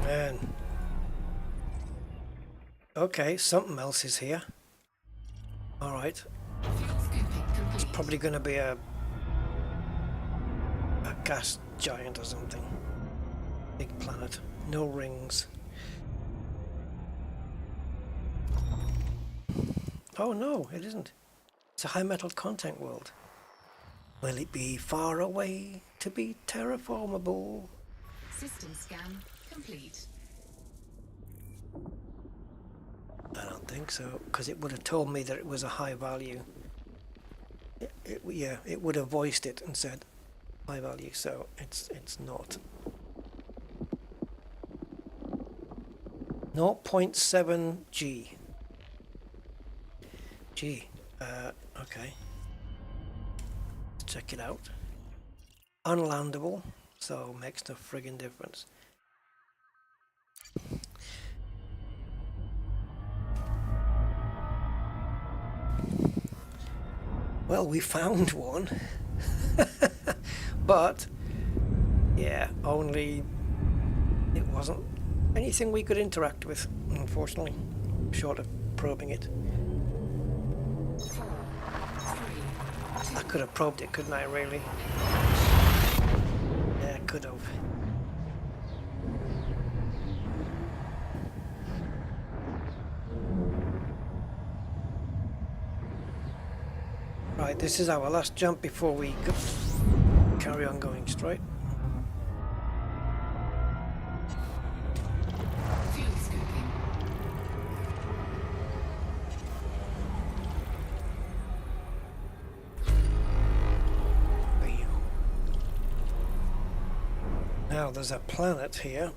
Man. Okay, something else is here. Alright. It's probably going to be a gas giant or something. Big planet. No rings. Oh no, it isn't. It's a high metal content world. Will it be far away to be terraformable? System scan complete. I don't think so, because it would have told me that it was a high value. Yeah, it would have voiced it and said high value, so it's not. 0.7 G. Okay. Let's check it out. Unlandable, so makes no friggin' difference. Well, we found one, but yeah, only it wasn't anything we could interact with, unfortunately, short of probing it. 4, 3, 2. I could have probed it, couldn't I, really? Yeah, I could have. Right, this is our last jump before we carry on going straight. Fuel scooping. Now there's a planet here,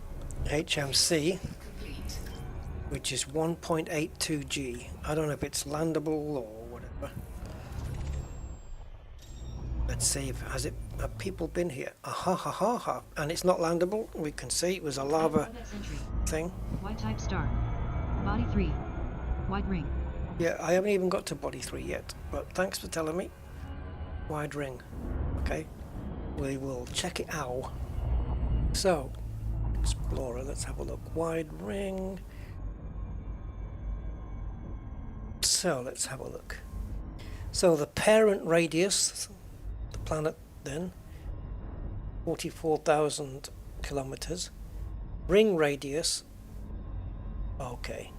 HMC, Complete. which is 1.82 G. I don't know if it's landable or whatever. Let's see if have people been here. Aha ha ha ha. And it's not landable. We can see it was a lava thing. White type star. Body 3. Wide ring. Yeah, I haven't even got to body 3 yet, but thanks for telling me. Wide ring. Okay. We will check it out. So, Explorer, let's have a look. Wide ring. So, let's have a look. So, the parent radius, the planet then, 44,000 kilometers. Ring radius, okay,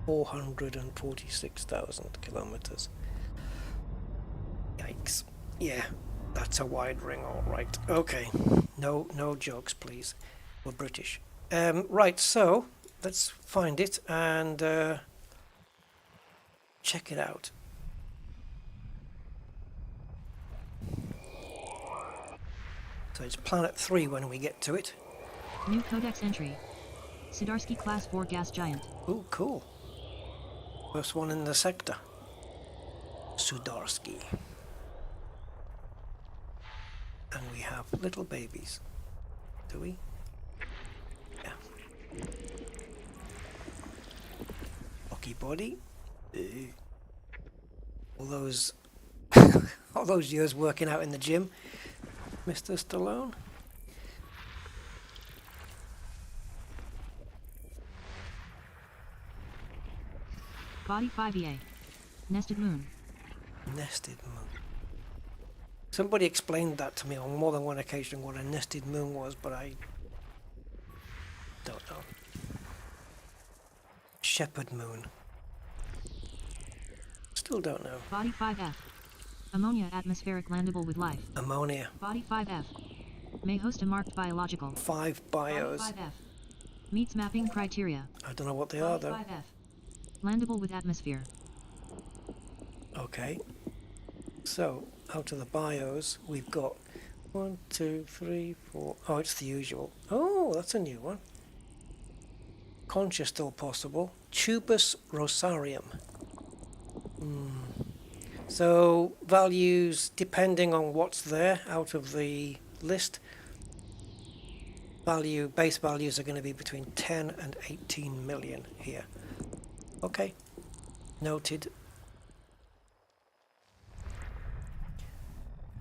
446,000 kilometers. Yikes. Yeah, that's a wide ring, all right. Okay, no jokes, please. We're British. Right, so let's find it and check it out. So it's Planet 3 when we get to it. New codex entry. Sudarsky Class 4 gas giant. Ooh, cool. First one in the sector. Sudarsky. And we have little babies. Do we? Yeah. Rocky body. All those all those years working out in the gym, Mr. Stallone. Body 5EA. Nested moon. Nested moon. Somebody explained that to me on more than one occasion what a nested moon was, but I don't know. Shepherd moon. Still don't know. Body 5F. Ammonia atmospheric landable with life. Ammonia. Body 5F. May host a marked biological. 5 bios. Body 5F. Meets mapping criteria. I don't know what they are Body though. 5F. Landable with atmosphere. Okay. So, out of the bios, we've got 1, 2, 3, 4. Oh, it's the usual. Oh, that's a new one. Concha still possible. Tubus rosarium. So, values depending on what's there out of the list. Base values are going to be between 10 and 18 million here. Okay. Noted.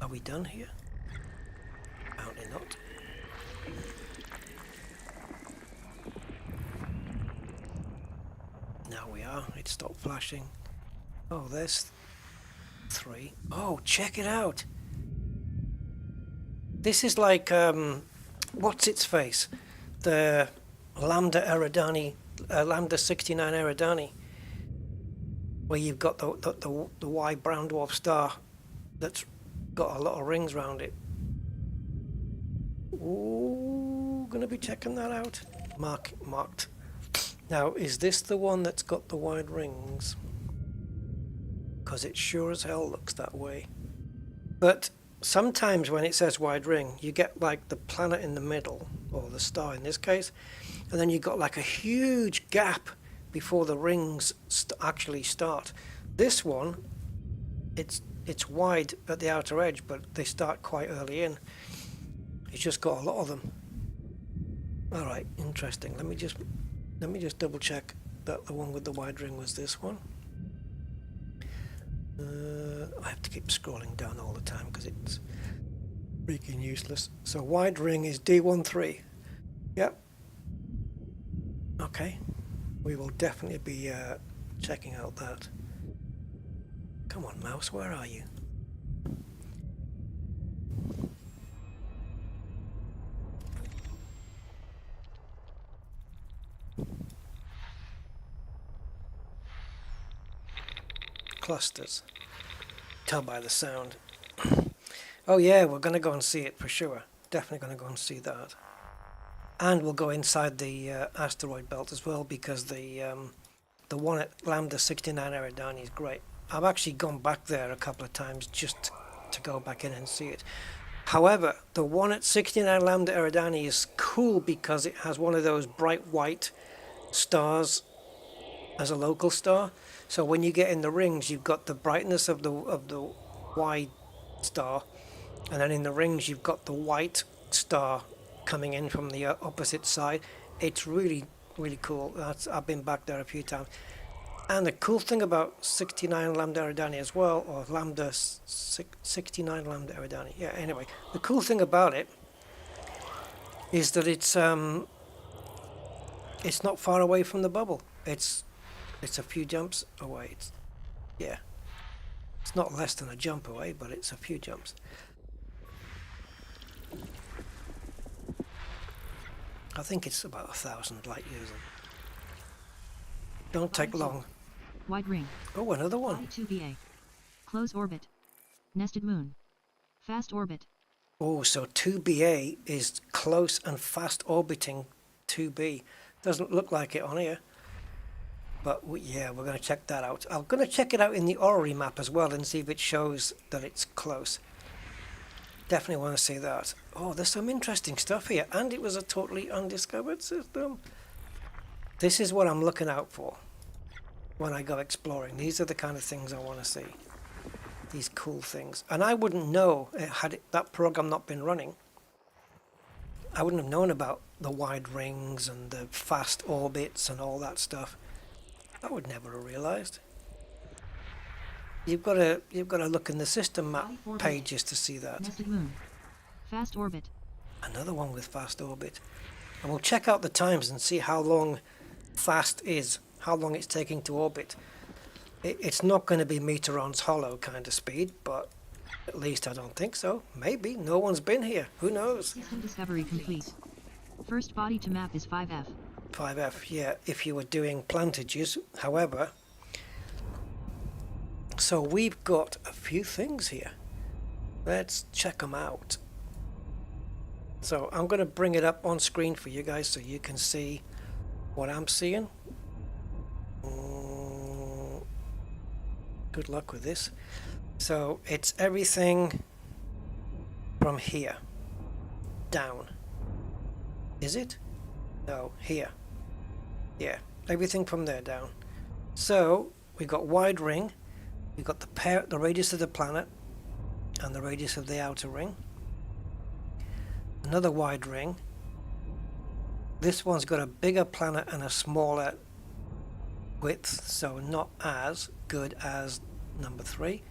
Are we done here? Apparently not. Now we are. It stopped flashing. Oh, there's 3. Oh, check it out. This is like, what's its face? The Lambda Eridani, Lambda 69 Eridani, where you've got the Y brown dwarf star that's got a lot of rings around it. Ooh, gonna be checking that out. Marked. Now, is this the one that's got the wide rings? Because it sure as hell looks that way. But sometimes when it says wide ring, you get like the planet in the middle, or the star in this case, and then you've got like a huge gap before the rings actually start. This one, it's wide at the outer edge, but they start quite early in. It's just got a lot of them. All right, interesting. Let me just double check that the one with the wide ring was this one. I have to keep scrolling down all the time because it's freaking useless. So wide ring is D13. Yep. Okay. We will definitely be checking out that. Come on, mouse, where are you? Clusters. Tell by the sound. Oh yeah, we're going to go and see it for sure. Definitely going to go and see that. And we'll go inside the asteroid belt as well, because the one at Lambda 69 Eridani is great. I've actually gone back there a couple of times just to go back in and see it. However, the one at 69 Lambda Eridani is cool because it has one of those bright white stars as a local star. So when you get in the rings, you've got the brightness of the wide star, and then in the rings you've got the white star coming in from the opposite side. It's really, really cool. I've been back there a few times. And the cool thing about 69 Lambda Eridani as well, or Lambda 69 Lambda Eridani, yeah, anyway, the cool thing about it is that it's not far away from the bubble. It's a few jumps away. It's not less than a jump away, but it's a few jumps. I think it's about 1,000 light years. Don't take long. Wide ring. Oh, another one. Body 2BA. Close orbit. Nested moon. Fast orbit. Oh, so 2BA is close and fast orbiting 2B. Doesn't look like it on here. But yeah, we're going to check that out. I'm going to check it out in the orrery map as well and see if it shows that it's close. Definitely want to see that. Oh, there's some interesting stuff here. And it was a totally undiscovered system. This is what I'm looking out for when I go exploring. These are the kind of things I want to see. these cool things. And I wouldn't know, that program not been running, I wouldn't have known about the wide rings and the fast orbits and all that stuff. I would never have realized. You've got to look in the system map pages to see that. Nested moon. Fast orbit. Another one with fast orbit. And we'll check out the times and see how long fast is, how long it's taking to orbit. It's not going to be meteorons hollow kind of speed, but at least I don't think so. Maybe. No one's been here. Who knows? System discovery complete. First body to map is 5F. 5F, yeah, if you were doing plantages. However, so we've got a few things here. Let's check them out. So I'm going to bring it up on screen for you guys so you can see what I'm seeing. Good luck with this. So it's everything from here down. Is it? No, here. Yeah, everything from there down. So we've got wide ring. We've got the radius of the planet and the radius of the outer ring. Another wide ring. This one's got a bigger planet and a smaller width, so not as good as number 3.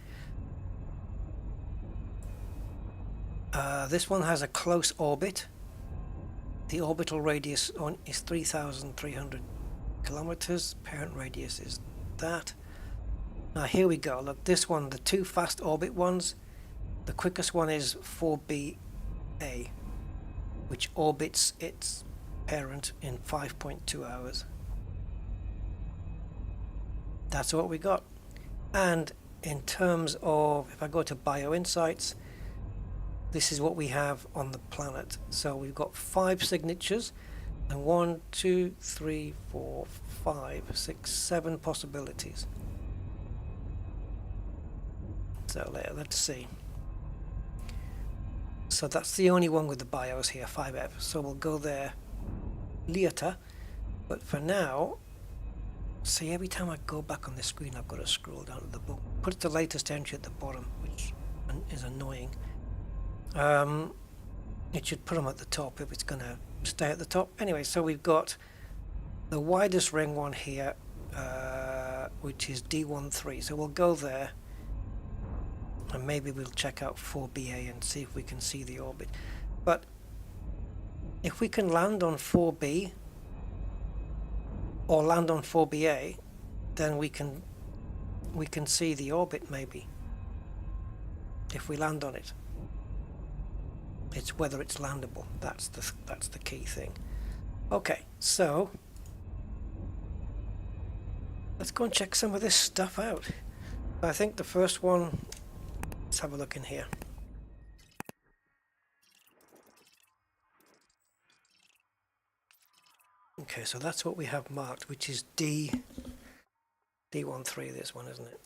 This one has a close orbit. The orbital radius is 3,300 kilometers. Parent radius is that. Now here we go. Look, this one, the 2 fast orbit ones, the quickest one is 4BA, which orbits its parent in 5.2 hours. That's what we got. And in terms of, if I go to Bio Insights, this is what we have on the planet. So we've got 5 signatures and 1, 2, 3, 4, 5, 6, 7 possibilities. So let's see. So that's the only one with the BIOS here, 5F. So we'll go there later. But for now, see, every time I go back on the screen, I've got to scroll down to the book. Put the latest entry at the bottom, which is annoying. It should put them at the top if it's going to stay at the top. Anyway, so we've got the widest ring one here, which is D13. So we'll go there. And maybe we'll check out 4BA and see if we can see the orbit. But if we can land on 4B or land on 4BA, then we can see the orbit maybe. If we land on it. It's whether it's landable. That's the key thing. Okay, so let's go and check some of this stuff out. I think the first one, let's have a look in here. Okay, so that's what we have marked, which is D13, this one, isn't it?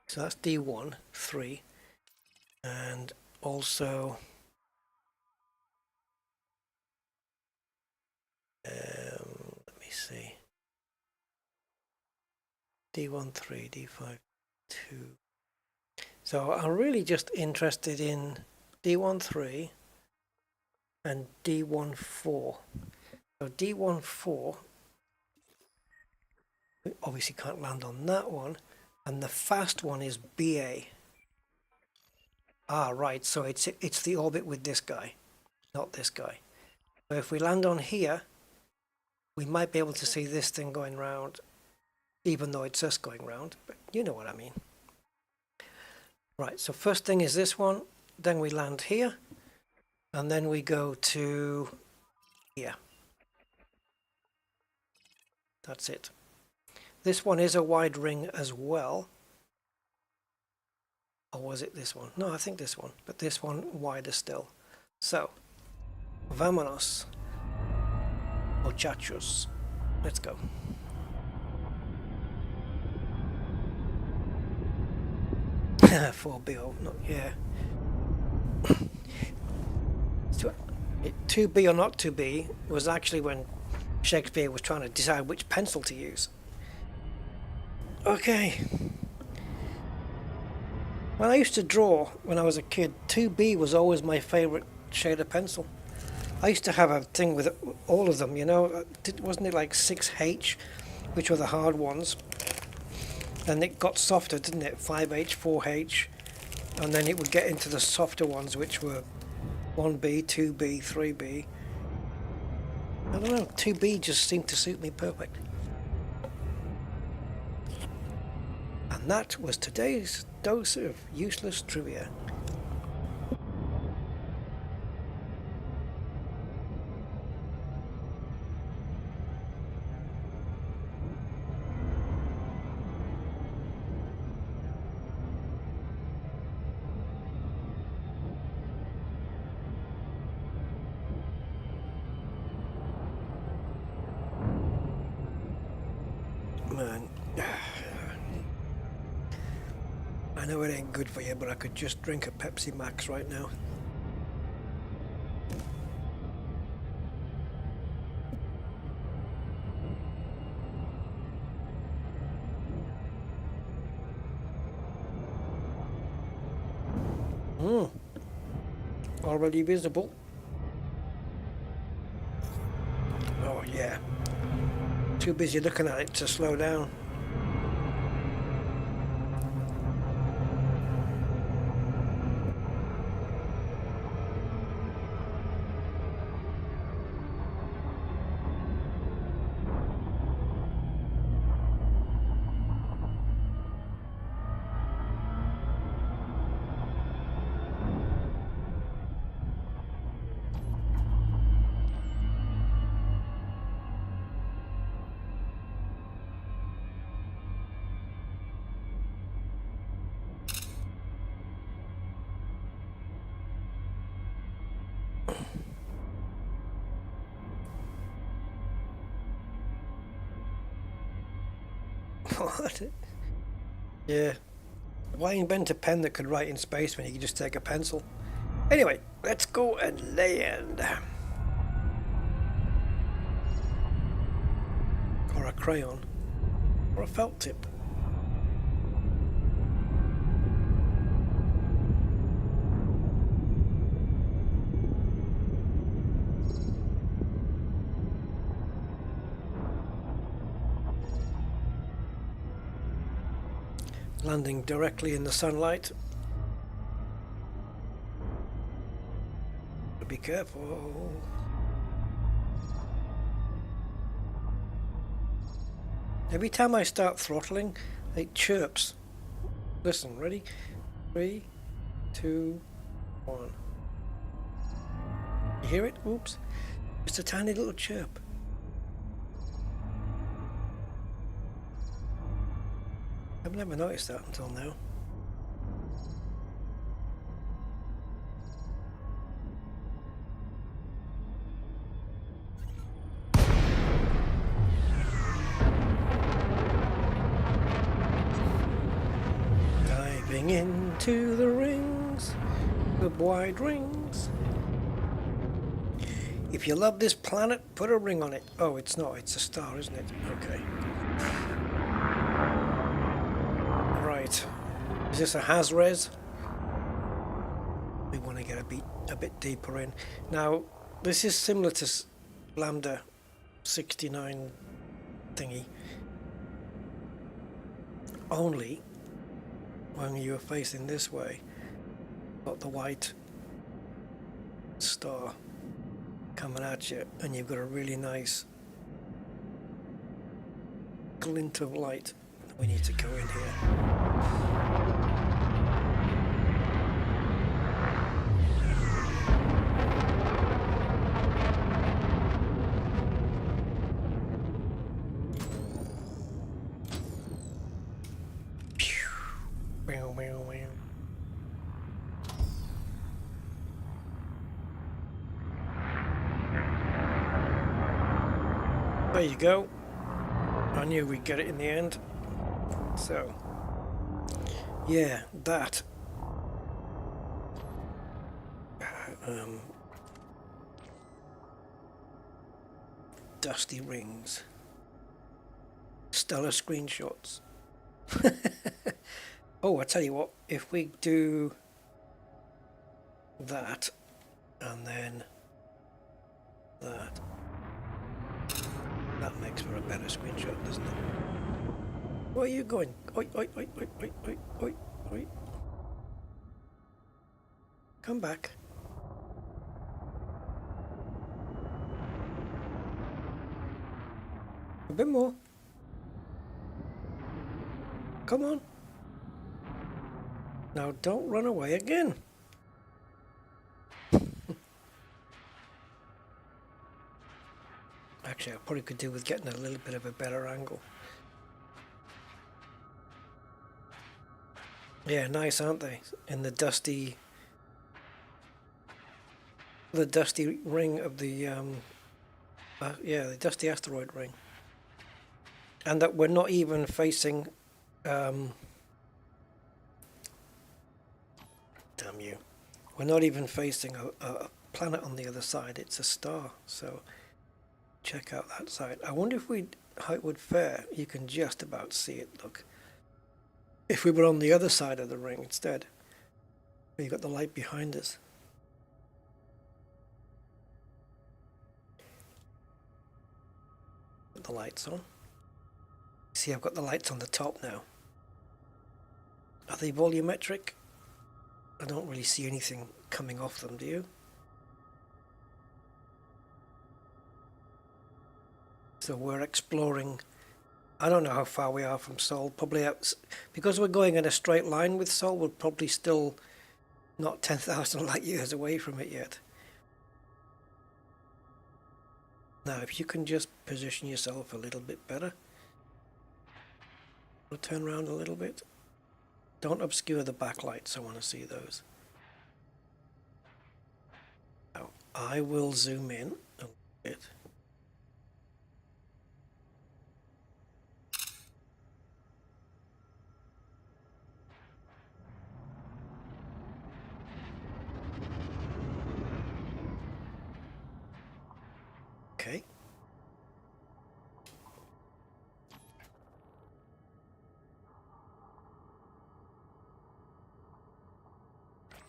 So that's D13, and also let me see, D13, D52. So I'm really just interested in D13 and D14. So D14, we obviously can't land on that one, and the fast one is BA. Ah, right, so it's the orbit with this guy, not this guy. So if we land on here, we might be able to see this thing going round, even though it's us going round, but you know what I mean. Right, so first thing is this one, then we land here, and then we go to here. That's it. This one is a wide ring as well. Or was it this one? No, I think this one, but this one wider still. So, vámonos, muchachos. Let's go. For Bill, not yeah. To be or not to be was actually when Shakespeare was trying to decide which pencil to use. Okay. When I used to draw when I was a kid, 2B was always my favourite shade of pencil. I used to have a thing with all of them, you know. Wasn't it like 6H, which were the hard ones? And it got softer, didn't it? 5H, 4H. And then it would get into the softer ones, which were 1B, 2B, 3B. I don't know, 2B just seemed to suit me perfect. And that was today's dose of useless trivia. Man, I know it ain't good for you, but I could just drink a Pepsi Max right now. Already visible. Oh yeah. Too busy looking at it to slow down. What? Yeah. Why invent a pen that could write in space when you could just take a pencil? Anyway, let's go and land. Or a crayon. Or a felt tip. Landing directly in the sunlight. Be careful. Every time I start throttling, it chirps. Listen, ready? 3, 2, 1. You hear it? Oops. Just a tiny little chirp. I've never noticed that until now. Diving into the rings, the wide rings. If you love this planet, put a ring on it. Oh, it's not. It's a star, isn't it? Okay. Right. Is this a has-res? We want to get a bit deeper in. Now, this is similar to Lambda 69 thingy. Only when you're facing this way, got the white star coming at you, and you've got a really nice glint of light. We need to go in here. There you go. I knew we'd get it in the end. So, yeah, that. Dusty rings. Stellar screenshots. Oh, I tell you what, if we do that and then that, that makes for a better screenshot, doesn't it? Where are you going? Oi, oi, oi, oi, oi, oi, oi, oi. Come back. A bit more. Come on. Now don't run away again. Actually, I probably could do with getting a little bit of a better angle. Yeah, nice, aren't they? In the dusty ring of the yeah, the dusty asteroid ring. And that we're not even facing damn you. We're not even facing a planet on the other side. It's a star. So check out that side. I wonder if how it would fare. You can just about see it, look. If we were on the other side of the ring instead. You got the light behind us. Put the lights on. See, I've got the lights on the top now. Are they volumetric? I don't really see anything coming off them, do you? So we're exploring. I don't know how far we are from Sol. Probably out, because we're going in a straight line with Sol, we're probably still not 10,000 light years away from it yet. Now, if you can just position yourself a little bit better. We'll turn around a little bit. Don't obscure the backlights. I want to see those. Now, I will zoom in a little bit. Okay.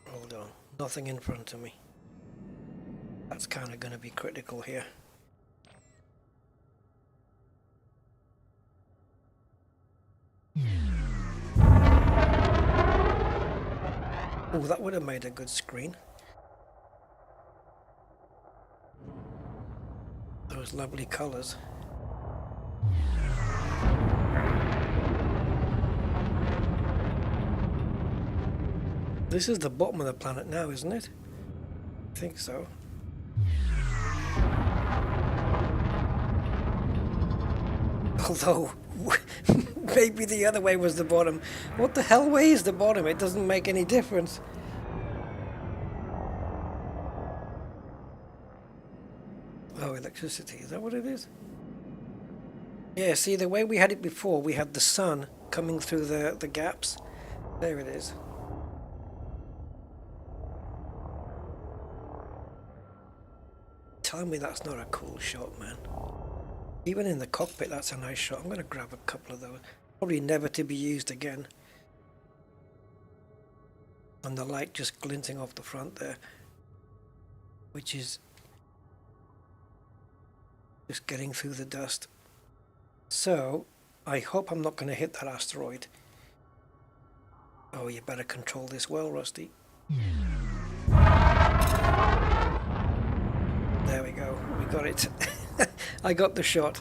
Hold on. Nothing in front of me. That's kind of going to be critical here. Oh, that would have made a good screen. Those lovely colors. This is the bottom of the planet now, isn't it? I think so. Although, maybe the other way was the bottom. What the hell way is the bottom? It doesn't make any difference. Oh, electricity, is that what it is? Yeah, see, the way we had it before, we had the sun coming through the gaps. There it is. Tell me that's not a cool shot, man. Even in the cockpit, that's a nice shot. I'm going to grab a couple of those. Probably never to be used again. And the light just glinting off the front there. Which is just getting through the dust. So, I hope I'm not going to hit that asteroid. Oh, you better control this well, Rusty. There we go. We got it. I got the shot.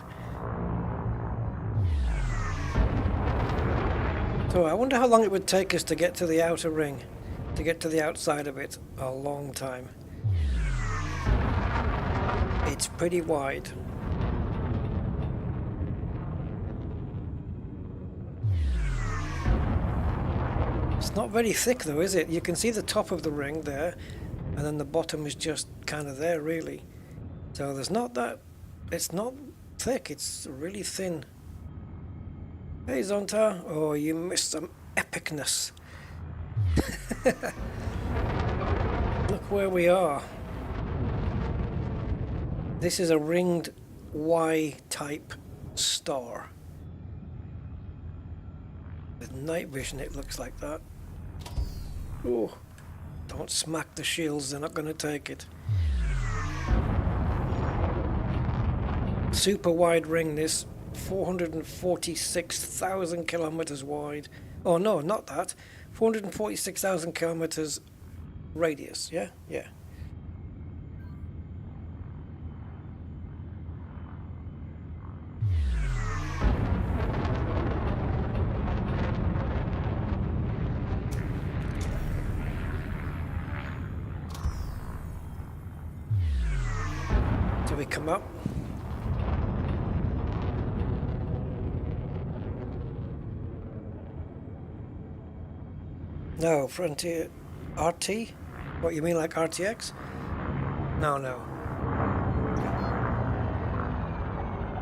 So I wonder how long it would take us to get to the outer ring, to get to the outside of it. A long time. It's pretty wide. It's not very thick though, is it? You can see the top of the ring there, and then the bottom is just kind of there really. So there's not that, it's not thick, it's really thin. Hey Zonta, oh you missed some epicness. Look where we are. This is a ringed Y-type star. With night vision it looks like that. Oh, don't smack the shields, they're not going to take it. Super wide ring, this 446,000 kilometers wide. Oh no, not that. 446,000 kilometers radius, yeah? Yeah. So we come up. No, Frontier RT? What, you mean like RTX? No, no.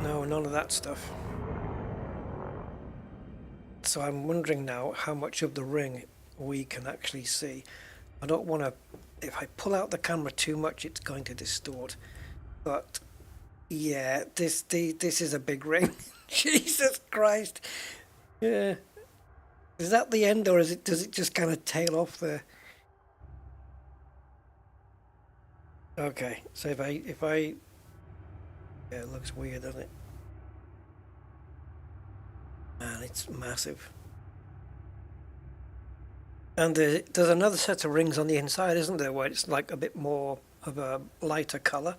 No, none of that stuff. So I'm wondering now how much of the ring we can actually see. I don't want to... If I pull out the camera too much, it's going to distort. But, yeah, this is a big ring. Jesus Christ. Yeah. Is that the end, or does it just kind of tail off there? Okay, so if I yeah, it looks weird, doesn't it? Man, it's massive. And there's another set of rings on the inside, isn't there, where it's like a bit more of a lighter color.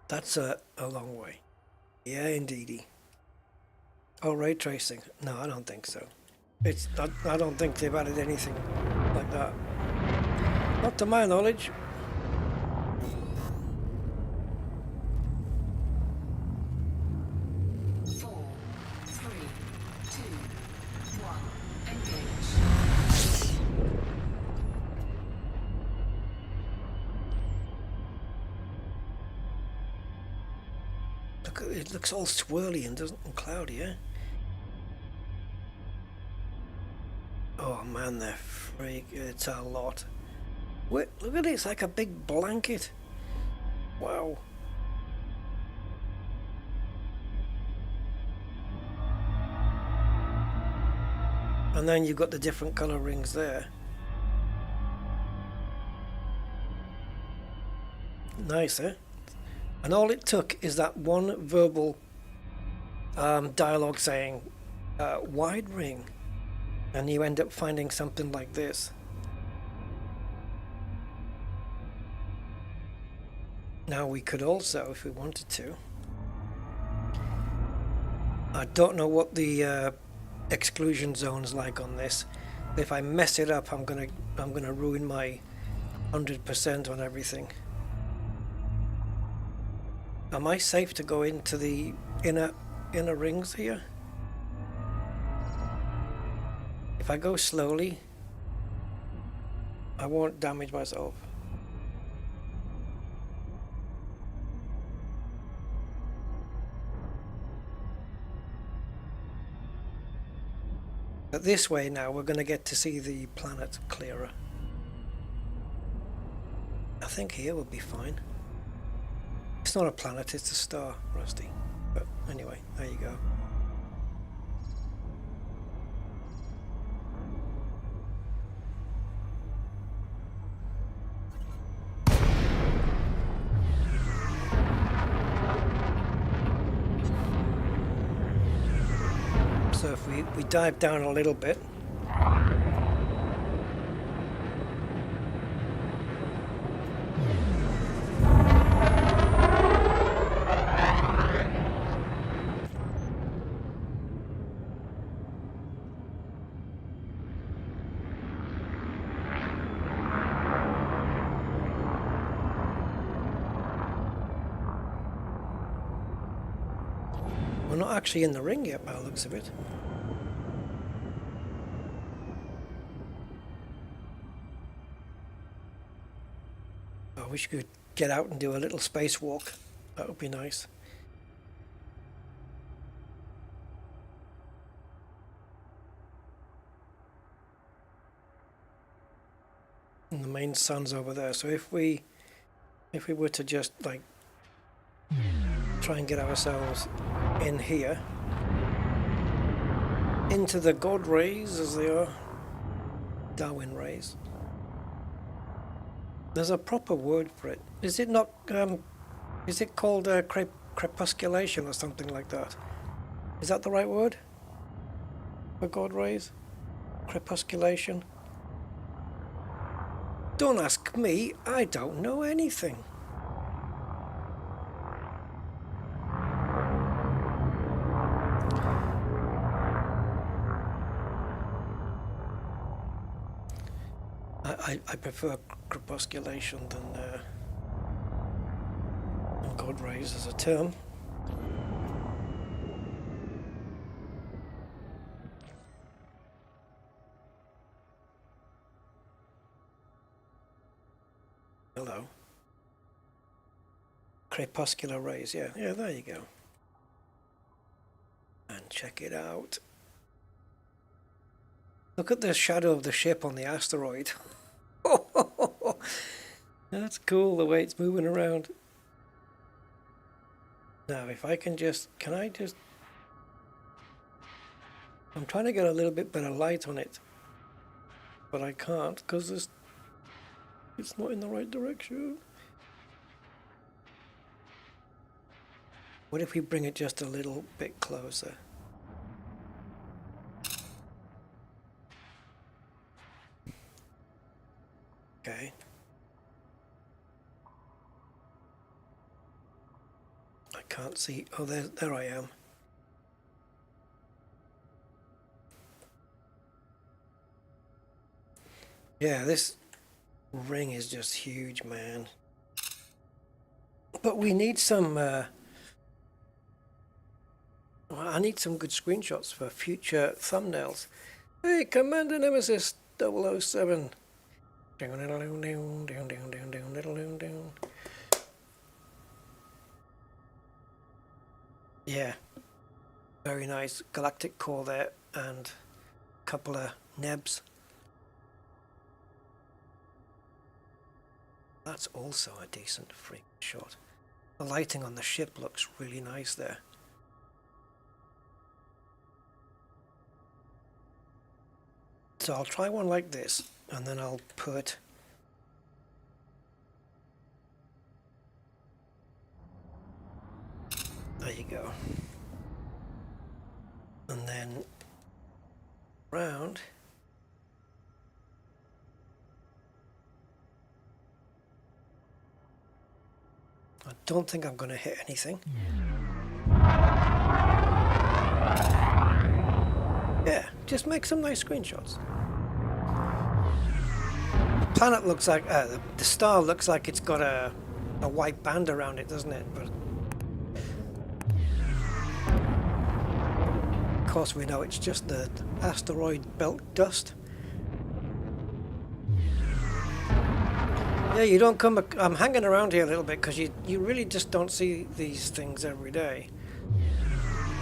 That's a long way. Yeah, indeedy. Oh, ray tracing. No, I don't think so. I don't think they've added anything like that. Not to my knowledge. It looks all swirly and cloudy, yeah? Oh man, they're freak. It's a lot. Wait, look at it, it's like a big blanket. Wow. And then you've got the different color rings there. Nice, eh? And all it took is that one verbal dialogue saying wide ring, and you end up finding something like this. Now we could also, if we wanted to, I don't know what the exclusion zone's like on this. If I mess it up, I'm gonna ruin my 100% on everything. Am I safe to go into the inner rings here? If I go slowly, I won't damage myself. But this way now, we're going to get to see the planet clearer. I think here will be fine. It's not a planet, it's a star, Rusty. But anyway, there you go. So if we dive down a little bit, we're not actually in the ring yet by the looks of it. I wish you could get out and do a little spacewalk. That would be nice. And the main sun's over there, so if we if we were to just like try and get ourselves in here into the God rays, as they are, Darwin rays. There's a proper word for it. Is it not? Is it called crepusculation or something like that? Is that the right word for God rays? Crepusculation? Don't ask me, I don't know anything. I prefer crepusculation than God rays as a term. Hello. Crepuscular rays, yeah, there you go. And check it out. Look at the shadow of the ship on the asteroid. That's cool, the way it's moving around. Now, if I can just... I'm trying to get a little bit better light on it. But I can't, because it's not in the right direction. What if we bring it just a little bit closer? Okay. I can't see. Oh, there I am. Yeah, this ring is just huge, man. But we need some... well, I need some good screenshots for future thumbnails. Hey, Commander Nemesis 007. Yeah, very nice galactic core there and a couple of nebs. That's also a decent freak shot. The lighting on the ship looks really nice there. So I'll try one like this, and then I'll put there you go. And then round. I don't think I'm going to hit anything. Yeah, just make some nice screenshots. The planet looks like, the star looks like it's got a white band around it, doesn't it? But of course we know it's just the asteroid belt dust. Yeah, you don't come... I'm hanging around here a little bit because you really just don't see these things every day.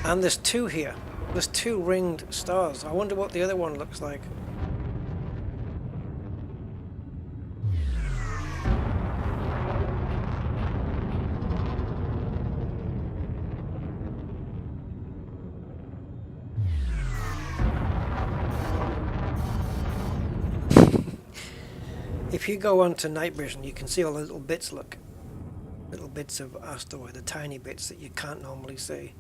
And there's two here. There's two ringed stars. I wonder what the other one looks like. If you go onto night vision, you can see all the little bits, look. Little bits of asteroid, the tiny bits that you can't normally see.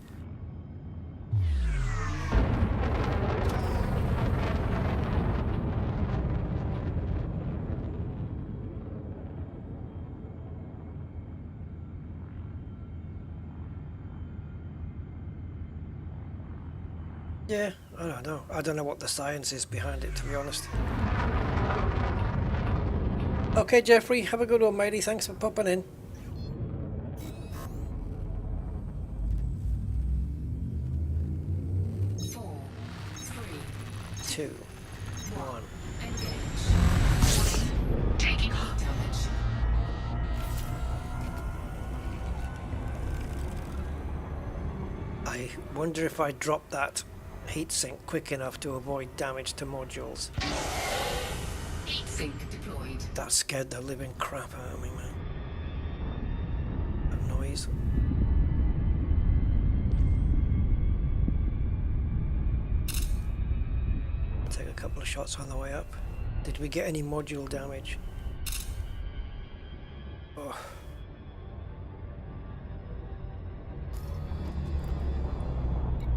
Yeah, I don't know. I don't know what the science is behind it, to be honest. Okay, Jeffrey, have a good one, matey. Thanks for popping in. Four, three, 2, 1. engage. Taking heat damage. I wonder if I drop that heatsink quick enough to avoid damage to modules. Heatsink deployed. That scared the living crap out of me, man. these. Take a couple of shots on the way up. Did we get any module damage? Oh.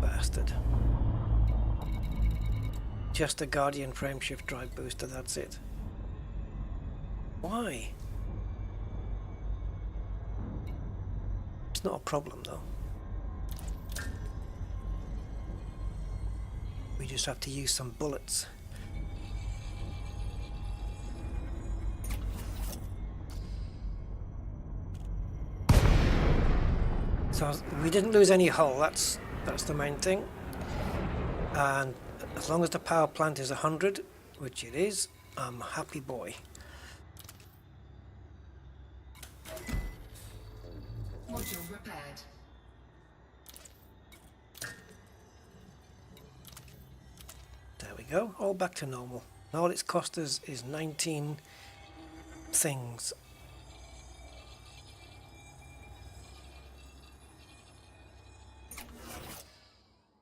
Bastard. Just a Guardian frameshift drive booster, that's it. Why? It's not a problem though. We just have to use some bullets. So we didn't lose any hull, that's the main thing. And as long as the power plant is 100, which it is, I'm a happy boy. Module repaired. There we go, all back to normal. And all it's cost us is 19 things.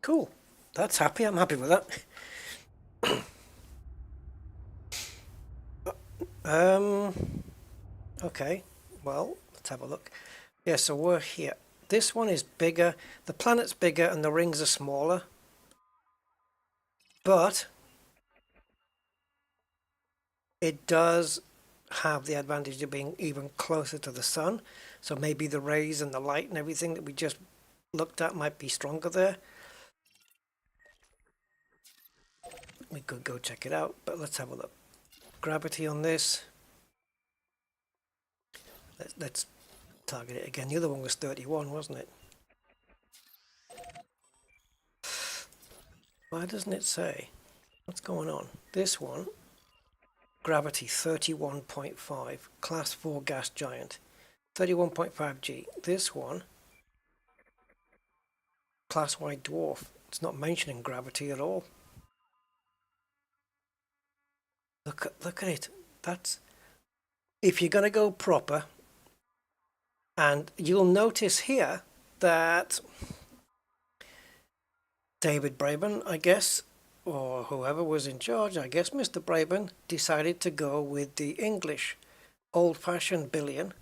Cool. That's happy. I'm happy with that. Okay. Well, let's have a look. Yeah, so we're here. This one is bigger. The planet's bigger and the rings are smaller. But it does have the advantage of being even closer to the sun. So maybe the rays and the light and everything that we just looked at might be stronger there. We could go check it out, but let's have a look. Gravity on this. Let's target it again. The other one was 31, wasn't it? Why doesn't it say? What's going on? This one, gravity 31.5, class 4 gas giant, 31.5 G. This one, class Y dwarf. It's not mentioning gravity at all. Look at it. That's if you're going to go proper. And you'll notice here that David Braben, I guess, or whoever was in charge, I guess Mr. Braben, decided to go with the English old-fashioned billion,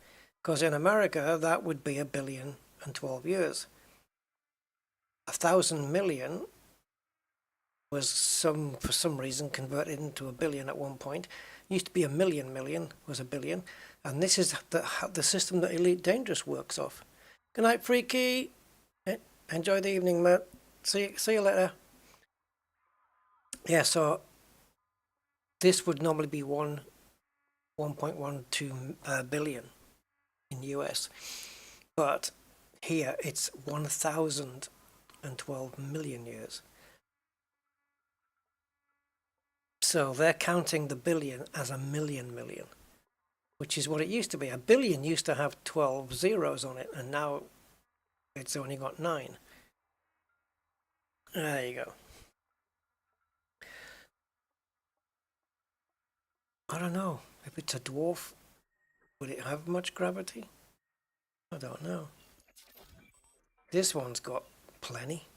because in America that would be 1,000,000,012 years. 1,000 million was for some reason converted into a billion at one point. It used to be 1,000,000,000 was a billion, and this is the system that Elite Dangerous works off. Good night, Freaky. Enjoy the evening, mate. See you later. Yeah, so this would normally be 1.12 billion in US, but here it's 1,012 million years. So they're counting the billion as a million, which is what it used to be. A billion used to have 12 zeros on it, and now it's only got 9. There you go. I don't know. If it's a dwarf, would it have much gravity? I don't know. This one's got plenty.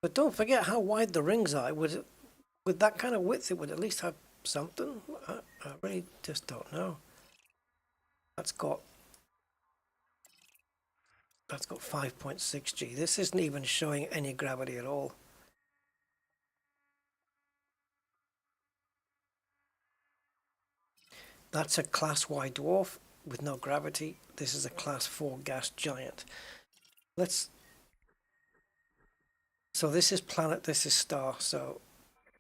But don't forget how wide the rings are. With that kind of width, it would at least have something. I really just don't know. That's got 5.6 G. This isn't even showing any gravity at all. That's a class Y dwarf with no gravity. This is a class 4 gas giant. So this is planet, this is star, so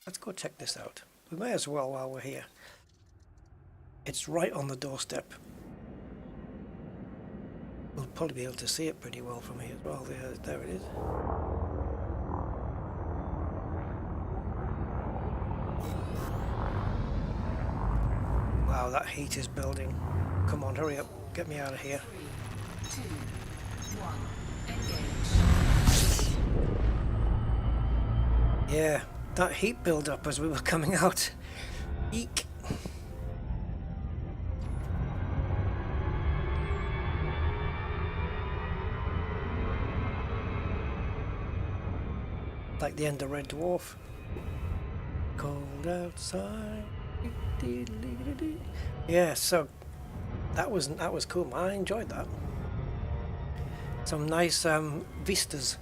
let's go check this out. We may as well while we're here. It's right on the doorstep. We'll probably be able to see it pretty well from here as well. There it is. Wow, that heat is building. Come on, hurry up. Get me out of here. 3, 2, 1, engage. Yeah, that heat build up as we were coming out. Eek. like the end of Red Dwarf. Cold outside. Yeah, so that was cool. I enjoyed that. Some nice vistas.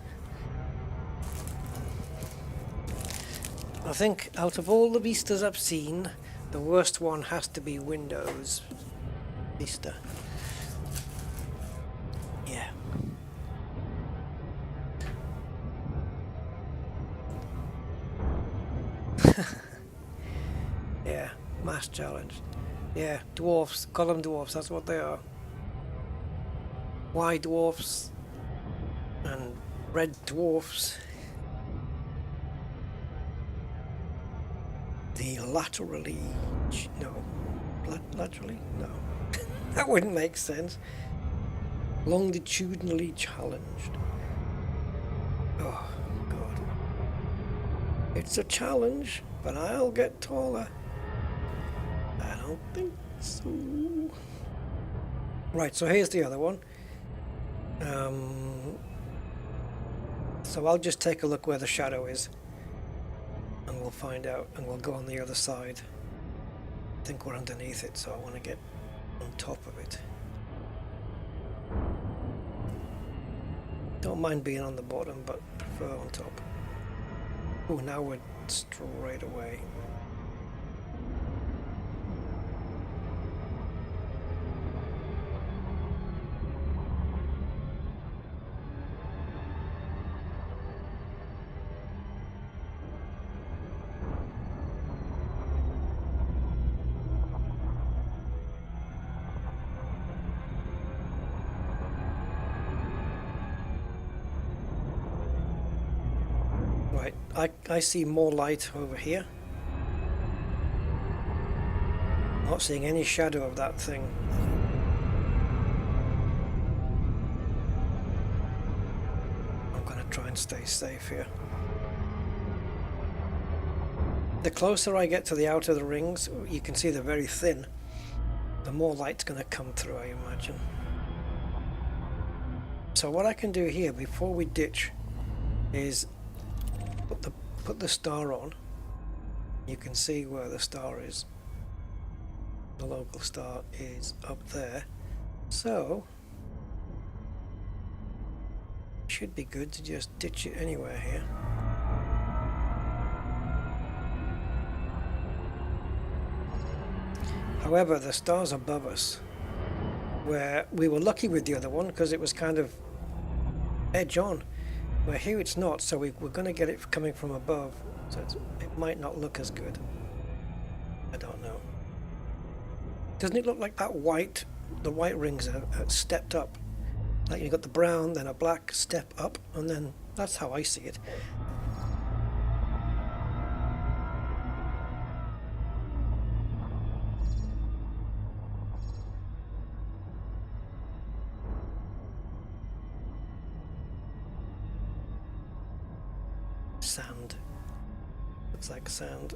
I think out of all the vistas I've seen, the worst one has to be Windows Vista. Yeah. Yeah, mass challenge. Yeah, dwarfs, column dwarfs, that's what they are. White dwarfs and red dwarfs. The laterally, no, laterally, no, that wouldn't make sense. Longitudinally challenged. Oh God, it's a challenge, but I'll get taller. I don't think so. Right, so here's the other one. So I'll just take a look where the shadow is. And we'll find out, and we'll go on the other side. I think we're underneath it, so I want to get on top of it. Don't mind being on the bottom, but prefer on top. Oh, now we're straight away. Right, I see more light over here. Not seeing any shadow of that thing. I'm gonna try and stay safe here. The closer I get to the outer of the rings, you can see they're very thin. The more light's gonna come through, I imagine. So what I can do here before we ditch is put the star on. You can see where the star is. The local star is up there. So should be good to just ditch it anywhere here. However, the star's above us, where we were lucky with the other one because it was kind of edge on. Where here it's not, so we're going to get it coming from above, so it might not look as good. I don't know. Doesn't it look like that white, the white rings are stepped up? Like you've got the brown, then a black step up, and then that's how I see it. Sand. Looks like sand.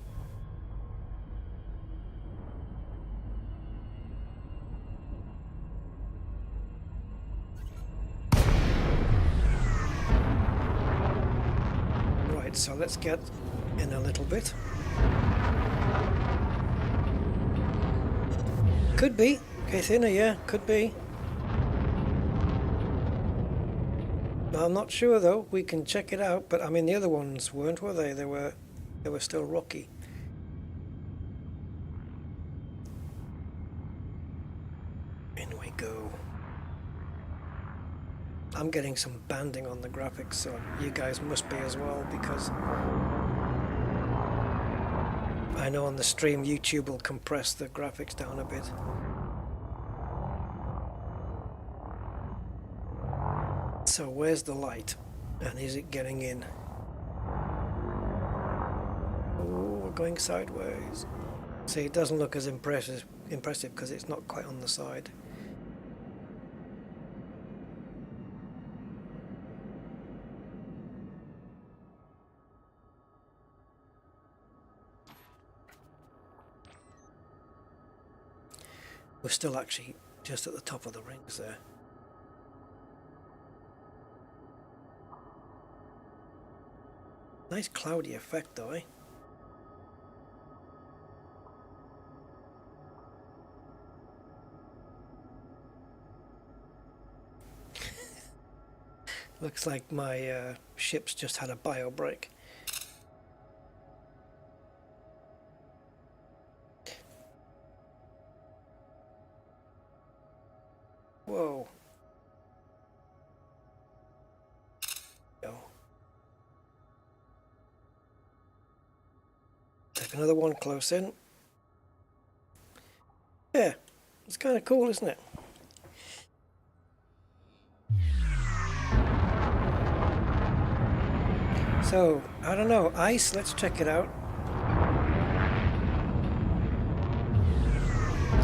Right, so let's get in a little bit. Could be. Okay, thinner, yeah, could be. I'm not sure though. We can check it out, but I mean the other ones weren't, were they? They were still rocky. In we go. I'm getting some banding on the graphics, so you guys must be as well, because I know on the stream YouTube will compress the graphics down a bit. So where's the light? And is it getting in? Oh, we're going sideways. See, it doesn't look as impressive because it's not quite on the side. We're still actually just at the top of the rings there. Nice cloudy effect though, eh? Looks like my ship's just had a bio break. Whoa. Go. Take another one close in. Yeah, it's kind of cool, isn't it? So, I don't know, ice, let's check it out.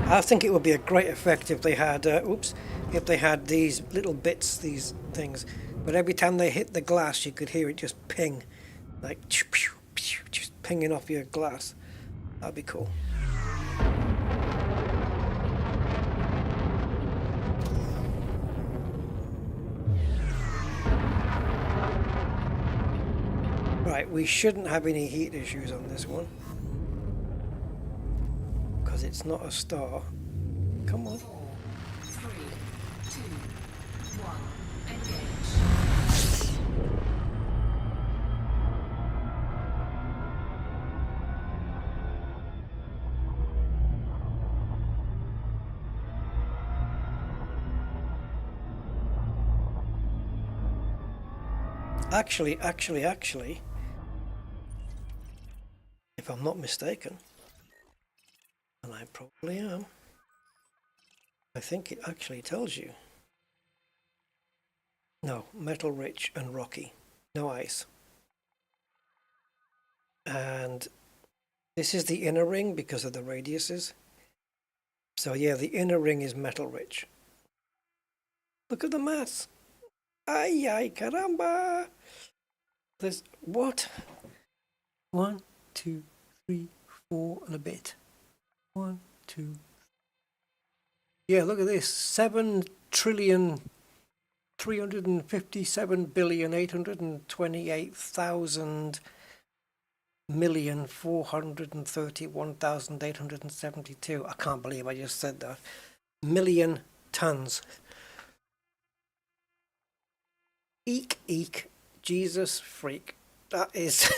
I think it would be a great effect if they had, if they had these little bits, these things, but every time they hit the glass you could hear it just ping, like just pinging off your glass. That'd be cool. Right, we shouldn't have any heat issues on this one because it's not a star. Come on. 3, 2, 1, engage. Actually, if I'm not mistaken, and I probably am, I think it actually tells you. No, metal rich and rocky, no ice. And this is the inner ring because of the radiuses. So yeah, the inner ring is metal rich. Look at the maths. Ay, ay, caramba. There's what? 1, 2, 3, 4 and a bit. 1, 2. Yeah, look at this. 7,357,828,431,872. I can't believe I just said that. Million tons. Eek, eek. Jesus freak. That is...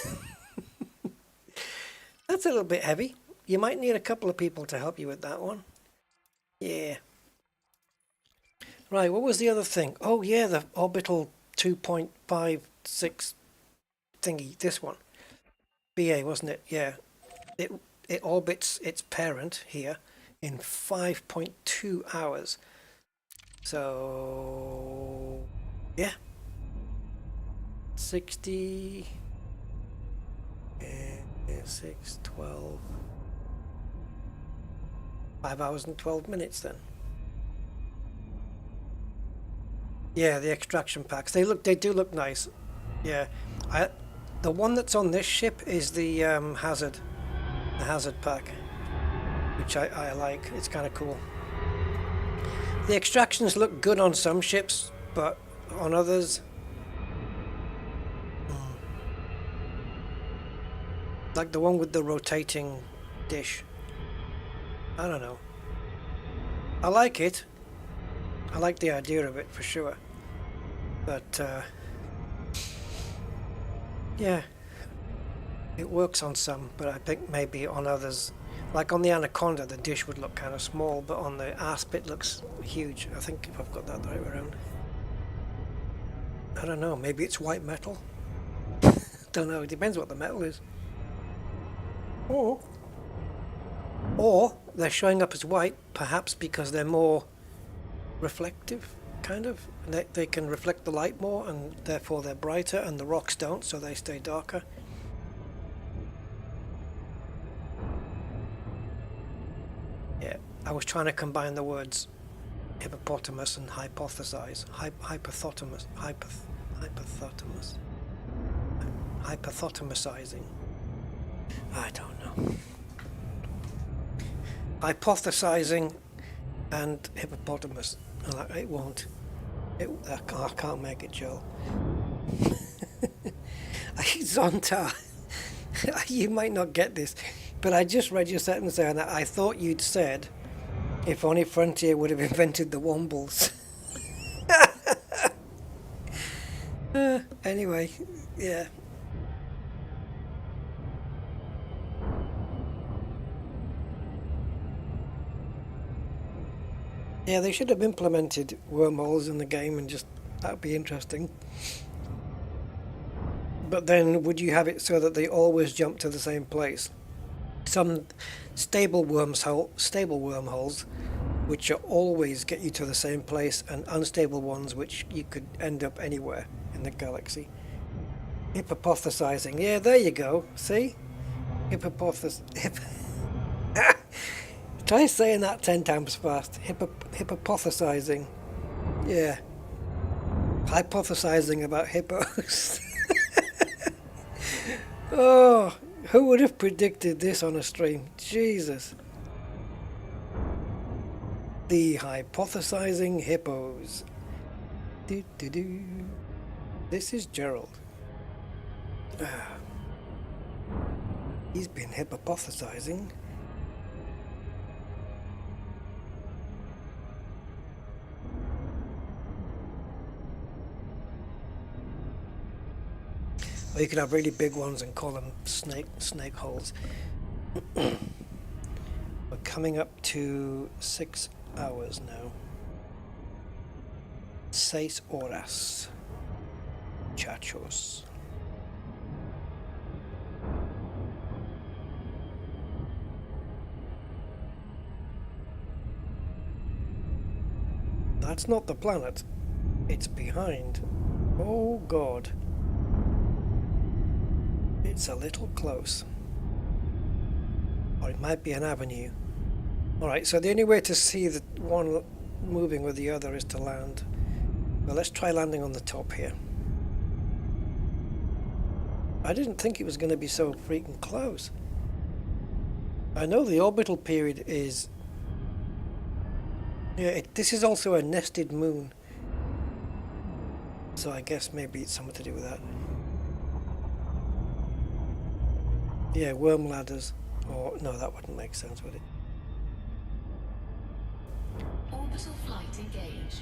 That's a little bit heavy. You might need a couple of people to help you with that one. Yeah. Right, what was the other thing? Oh yeah, the orbital 2.56 thingy, this one. BA, wasn't it? Yeah. It orbits its parent here in 5.2 hours. So yeah. 60 6, 12, 5 hours and 12 minutes then. Yeah, the extraction packs. They do look nice. Yeah. The one that's on this ship is the hazard pack, which I like. It's kind of cool. The extractions look good on some ships, but on others, like the one with the rotating dish. I don't know. I like it. I like the idea of it for sure. But yeah, it works on some, but I think maybe on others, like on the Anaconda, the dish would look kind of small, but on the asp it looks huge. I think if I've got that the right way around. I don't know, maybe it's white metal. Don't know, it depends what the metal is. Or they're showing up as white, perhaps because they're more reflective, kind of. They can reflect the light more, and therefore they're brighter, and the rocks don't, so they stay darker. Yeah, I was trying to combine the words hippopotamus and hypothesize. Hypothetamusizing. I don't know. Hypothesizing and hippopotamus. It won't. I can't make it, Joel. Zonta, you might not get this, but I just read your sentence there and I thought you'd said, if only Frontier would have invented the Wombles. Anyway, yeah. Yeah, they should have implemented wormholes in the game and just, that would be interesting. But then would you have it so that they always jump to the same place? Some stable wormholes which are always get you to the same place, and unstable ones which you could end up anywhere in the galaxy. Hypothesizing. Yeah, there you go. See? Try saying that 10 times fast. Hypothesizing. Yeah. Hypothesizing about hippos. Oh, who would have predicted this on a stream? Jesus. The hypothesizing hippos. Do, do, do. This is Gerald. He's been hypothesizing. Or you could have really big ones and call them snake holes. We're coming up to 6 hours now. 6 horas, muchachos. That's not the planet. It's behind. Oh God. It's a little close. Or it might be an avenue. Alright, so the only way to see the one moving with the other is to land. Well, let's try landing on the top here. I didn't think it was going to be so freaking close. I know the orbital period is... Yeah, this is also a nested moon. So I guess maybe it's something to do with that. Yeah, worm ladders. Or, no, that wouldn't make sense, would it? Orbital flight engaged.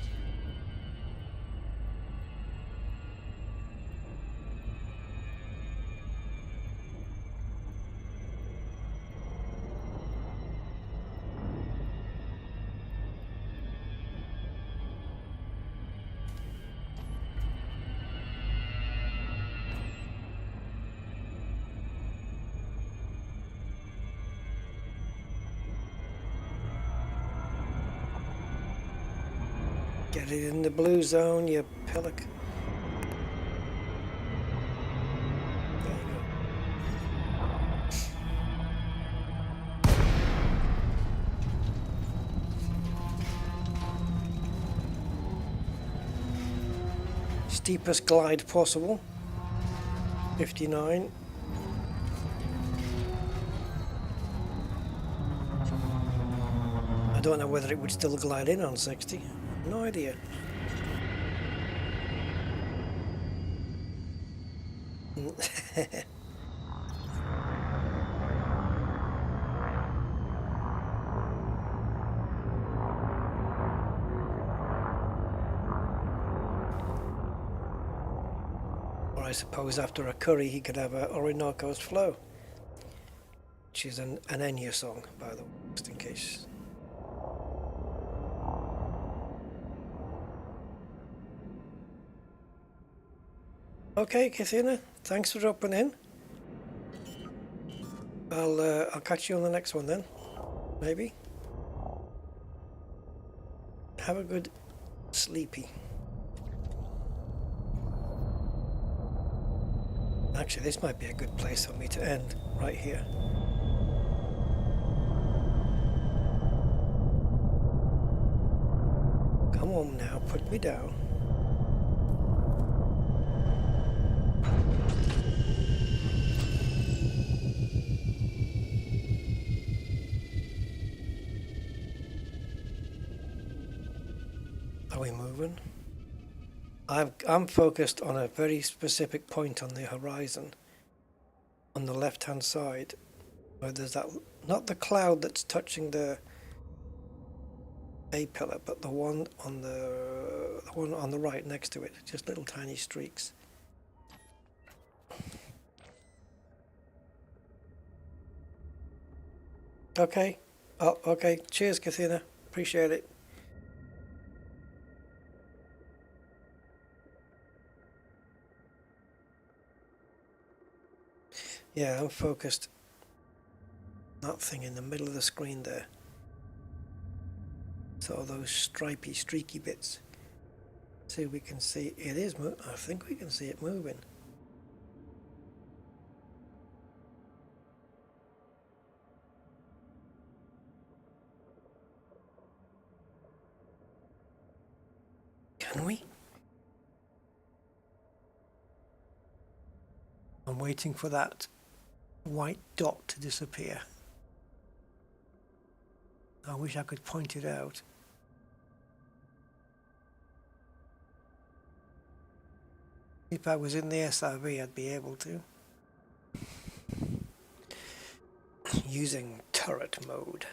Get it in the blue zone, you pillock. There you go. Steepest glide possible. 59. I don't know whether it would still glide in on 60. No idea. Or I suppose after a curry he could have a Orinoco's Flow, which is an Enya song, by the way, just in case. Okay, Kathina, thanks for dropping in. I'll catch you on the next one then, maybe. Have a good sleepy. Actually, this might be a good place for me to end, right here. Come on now, put me down. Are we moving? I'm focused on a very specific point on the horizon, on the left-hand side, where there's that, not the cloud that's touching the A pillar, but the one on the right next to it, just little tiny streaks. Okay. Oh, okay. Cheers, Kathina. Appreciate it. Yeah, I'm focused. That thing in the middle of the screen there. So those stripy, streaky bits. See if we can see it is I think we can see it moving. Can we? I'm waiting for that white dot to disappear. I wish I could point it out. If I was in the SRV, I'd be able to. Using turret mode.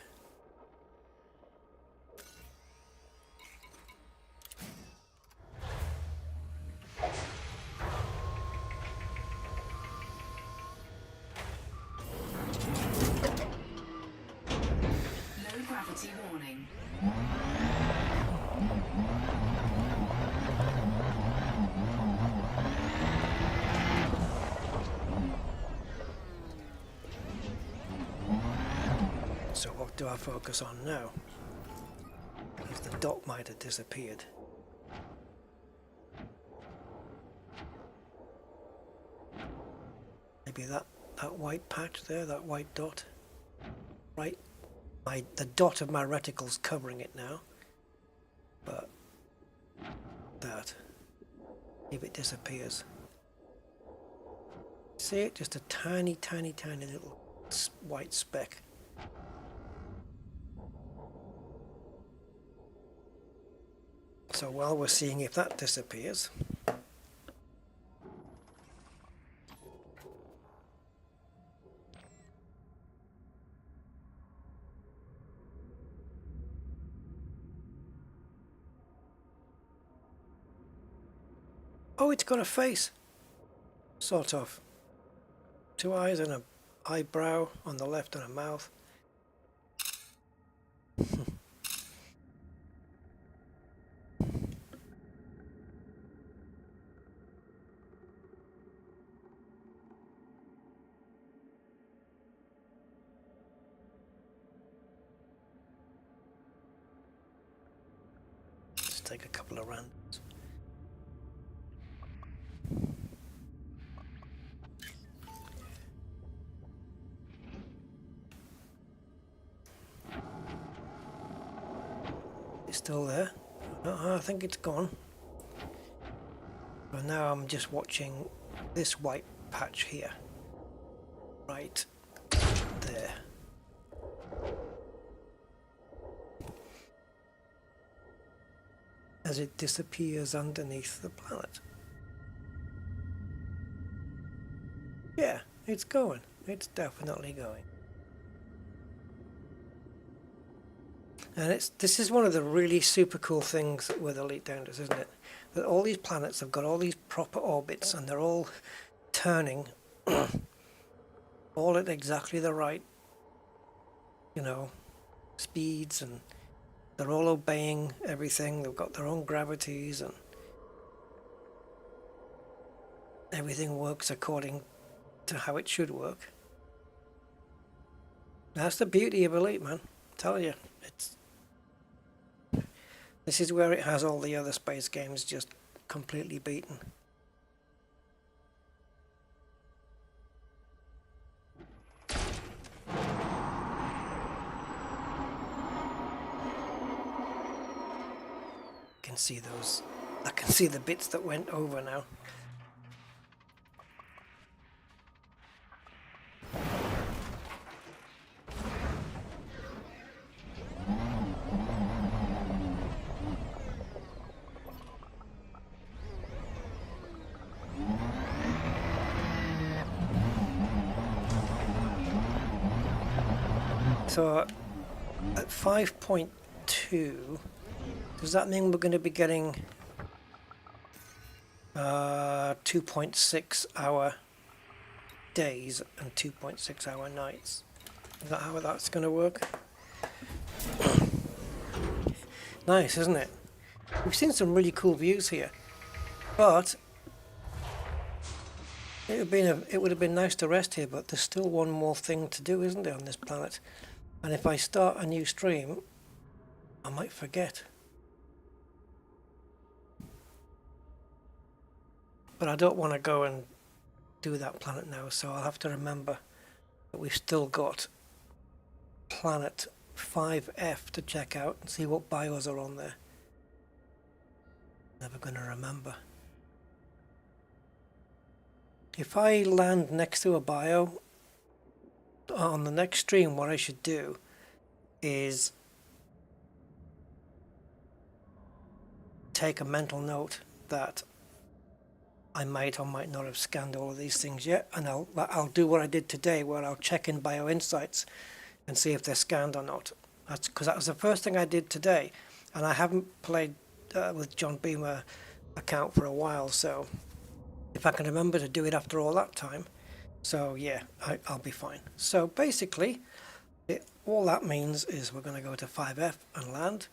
Low gravity warning. So what do I focus on now? Because the dot might have disappeared. Maybe that white patch there, that white dot. Right, the dot of my reticle's covering it now. But that, if it disappears. See it? Just a tiny, tiny, tiny little white speck. So while we're seeing if that disappears, oh, it's got a face, sort of. 2 eyes and an eyebrow on the left and a mouth. Let's take a couple of randoms. It's still there. No, I think it's gone. But now I'm just watching this white patch here. Right there. As it disappears underneath the planet. Yeah, it's going. It's definitely going. And this is one of the really super cool things with Elite Dangerous, isn't it? That all these planets have got all these proper orbits and they're all turning all at exactly the right, speeds, and they're all obeying everything. They've got their own gravities and everything works according to how it should work. That's the beauty of Elite, man. I tell you, this is where it has all the other space games just completely beaten. I can see the bits that went over now. So at 5.2, does that mean we're going to be getting 2.6 hour days and 2.6 hour nights? Is that how that's going to work? Nice, isn't it? We've seen some really cool views here, but it would have been nice to rest here, but there's still one more thing to do, isn't there, on this planet? And if I start a new stream, I might forget. But I don't want to go and do that planet now, so I'll have to remember that we've still got planet 5F to check out and see what bios are on there. Never going to remember. If I land next to a bio on the next stream, what I should do is take a mental note that I might or might not have scanned all of these things yet, and I'll do what I did today, where I'll check in Bio Insights and see if they're scanned or not. That's because that was the first thing I did today, and I haven't played with John Beamer account for a while, so if I can remember to do it after all that time, so yeah, I'll be fine. So basically, all that means is we're going to go to 5F and land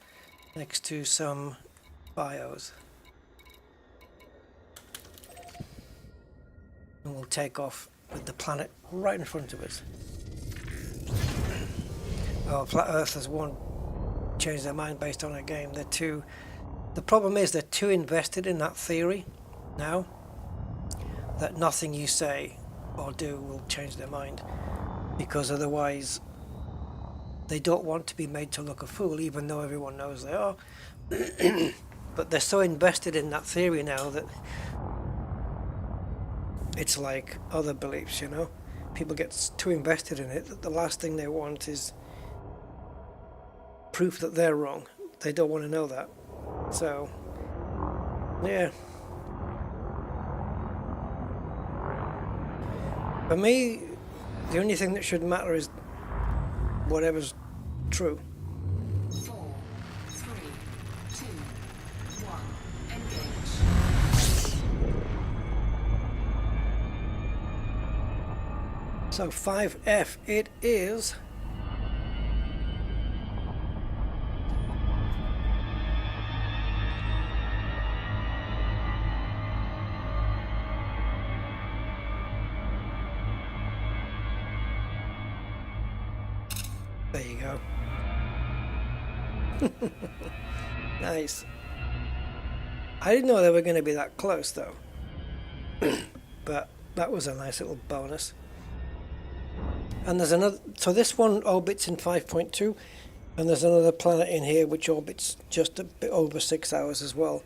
next to some bios. And we'll take off with the planet right in front of us. Oh, Flat Earthers won't change their mind based on a game. The problem is they're too invested in that theory now that nothing you say or do will change their mind, because otherwise they don't want to be made to look a fool, even though everyone knows they are. But they're so invested in that theory now that it's like other beliefs, you know? People get too invested in it that the last thing they want is proof that they're wrong. They don't want to know that. So, yeah. For me, the only thing that should matter is whatever's true. 4, 3, 2, 1, engage. So 5F it is. There you go. Nice. I didn't know they were going to be that close though. But that was a nice little bonus. And there's another, so this one orbits in 5.2, and there's another planet in here which orbits just a bit over 6 hours as well.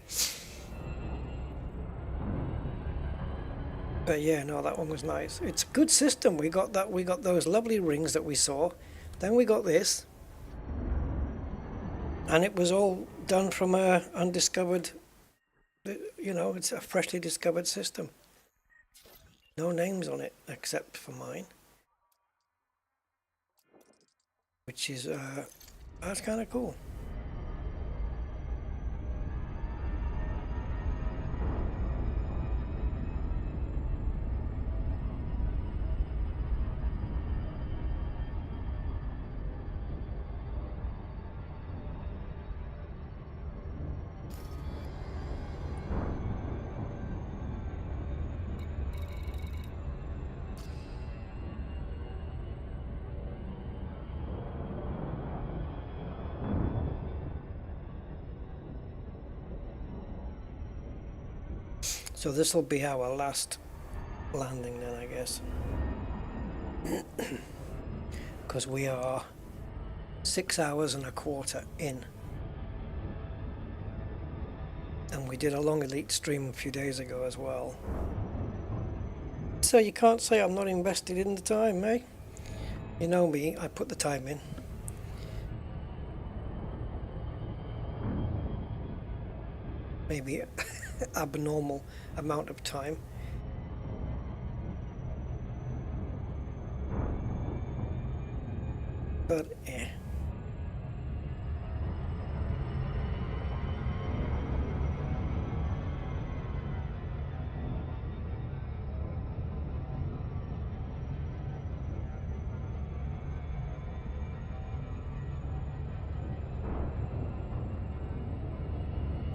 But yeah, no, that one was nice. It's a good system. We got those lovely rings that we saw. Then we got this, and it was all done from a undiscovered, you know, it's a freshly discovered system. No names on it except for mine, which is that's kind of cool. So this will be our last landing then, I guess. Because we are 6 hours and a quarter in. And we did a long elite stream a few days ago as well. So you can't say I'm not invested in the time, eh? You know me, I put the time in. Maybe abnormal amount of time. but eh.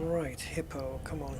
Right, hippo, come on.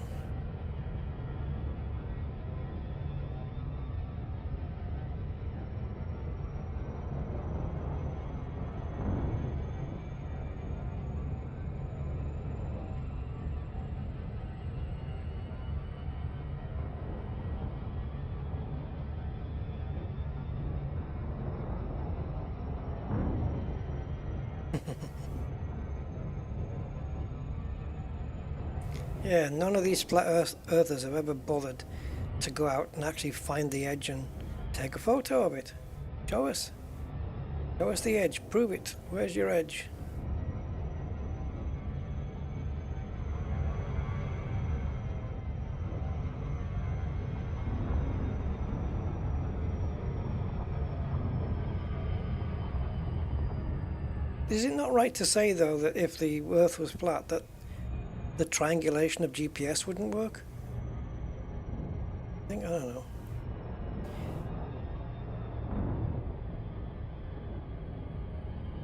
Yeah, none of these flat earthers have ever bothered to go out and actually find the edge and take a photo of it. Show us. Show us the edge. Prove it. Where's your edge? Is it not right to say, though, that if the Earth was flat, that the triangulation of GPS wouldn't work? I don't know.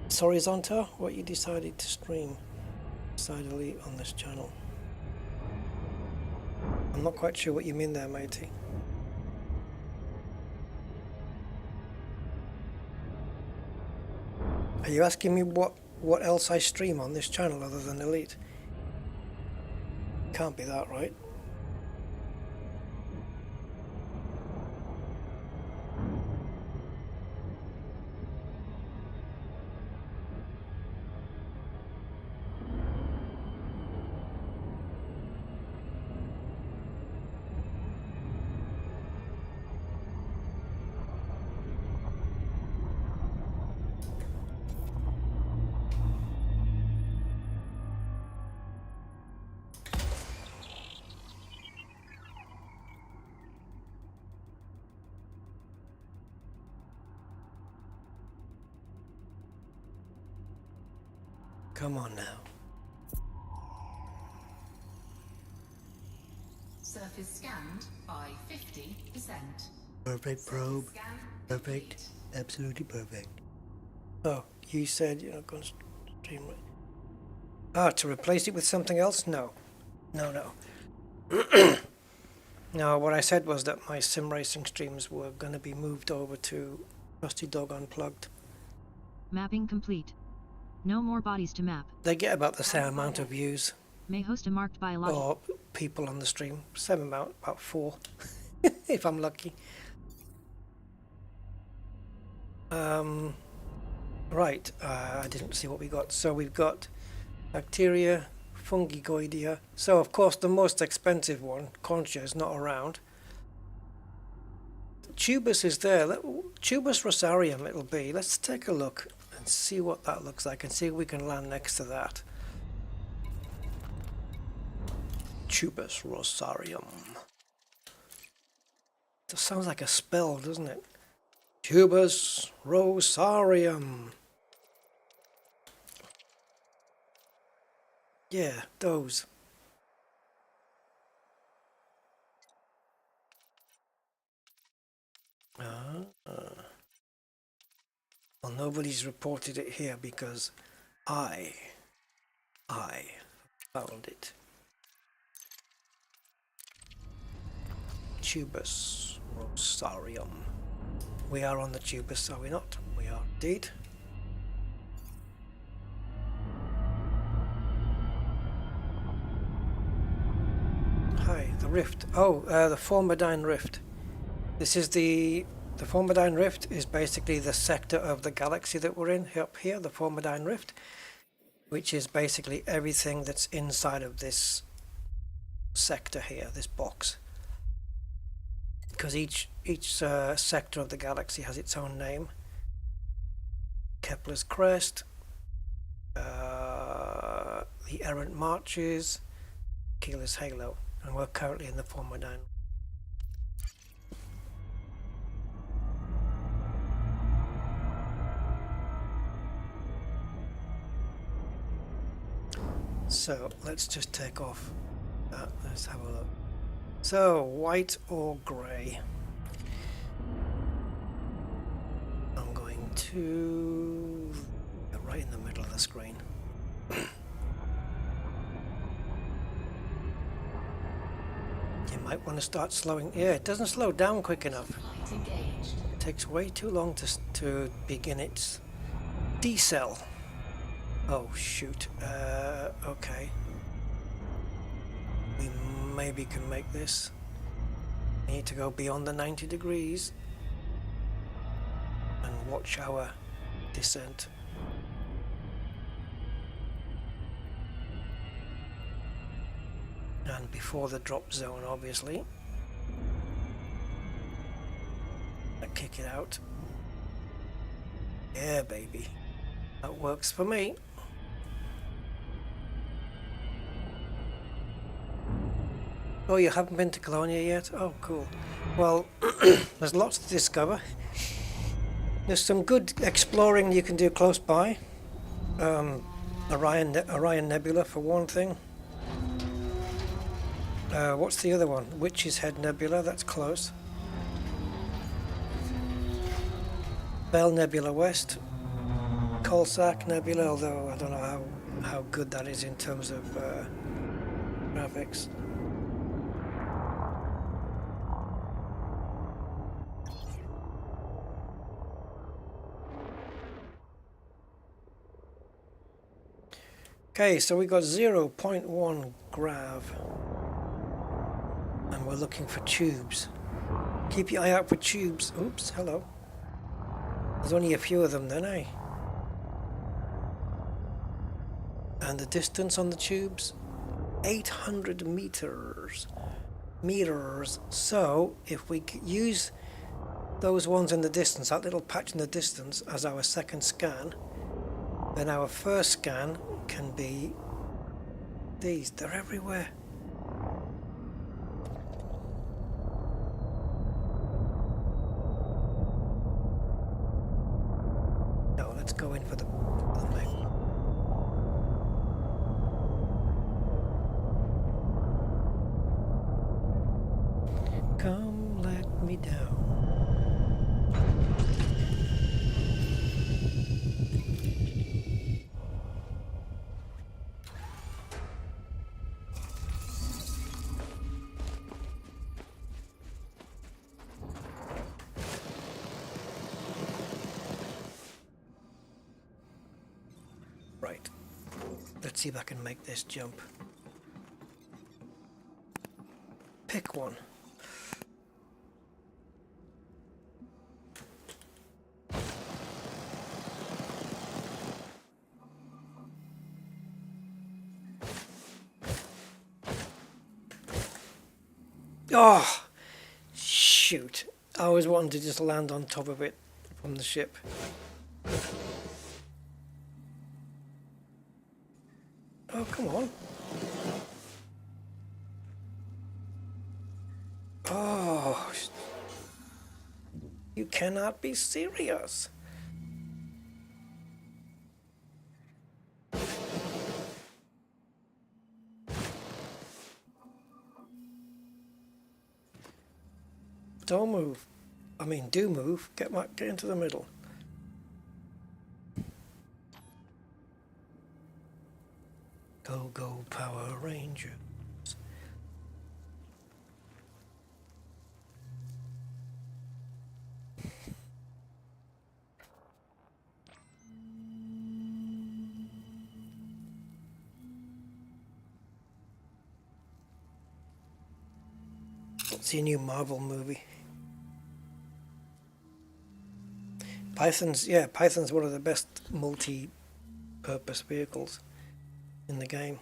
It's horizontal, what you decided to stream decidedly on this channel. I'm not quite sure what you mean there, matey. Are you asking me what else I stream on this channel other than Elite? Can't be that, right? Come on now. Surface scanned by 50%. Perfect probe. Perfect. Absolutely perfect. Oh, you said you're not going to stream it. Ah, to replace it with something else? No. No. No, what I said was that my sim racing streams were going to be moved over to Rusty Dog Unplugged. Mapping complete. No more bodies to map. They get about the same amount of views. May host a marked biological. Or people on the stream. Same amount, about 4. If I'm lucky. Right, I didn't see what we got. So we've got bacteria, fungigoidea. So of course the most expensive one, concha, is not around. Tubus is there. Tubus rosarium it'll be. Let's take a look and see what that looks like and see if we can land next to that. Tubus rosarium. That sounds like a spell, doesn't it? Tubus rosarium. Yeah, those. Well, nobody's reported it here because I found it. Tubus rosarium. We are on the Tubus, are we not? We are indeed. Hi, the Rift. Oh, the Formidine Rift. This is the Formidine Rift is basically the sector of the galaxy that we're in up here, the Formidine Rift, which is basically everything that's inside of this sector here, this box. Because each sector of the galaxy has its own name. Kepler's Crest, the Errant Marches, Keeler's Halo, and we're currently in the Formidine. So let's just take off that. Let's have a look. So white or grey? I'm going to right in the middle of the screen. You might want to start slowing. Yeah, it doesn't slow down quick enough. Flight engaged. It takes way too long to begin its decel. Oh shoot. Okay. We maybe can make this. We need to go beyond the 90 degrees and watch our descent. And before the drop zone, obviously. Kick it out. Yeah, baby. That works for me. Oh, you haven't been to Colonia yet? Oh, cool. Well, there's lots to discover. There's some good exploring you can do close by. Orion Nebula for one thing. What's the other one? Witch's Head Nebula, that's close. Bell Nebula West. Colsac Nebula, although I don't know how good that is in terms of graphics. Okay, so we got 0.1 grav. And we're looking for tubes. Keep your eye out for tubes. Oops, hello. There's only a few of them then, eh? And the distance on the tubes? 800 meters. So, if we use those ones in the distance, that little patch in the distance, as our second scan, then our first scan can be these. They're everywhere. No, let's go in for the main. Come let me down. Right. Let's see if I can make this jump. Pick one. Oh, shoot. I always wanted to just land on top of it from the ship. Oh, come on. Oh, you cannot be serious. Don't move. I mean, do move. Get into the middle. Go, Power Rangers. See a new Marvel movie. Python's one of the best multi-purpose vehicles in the game.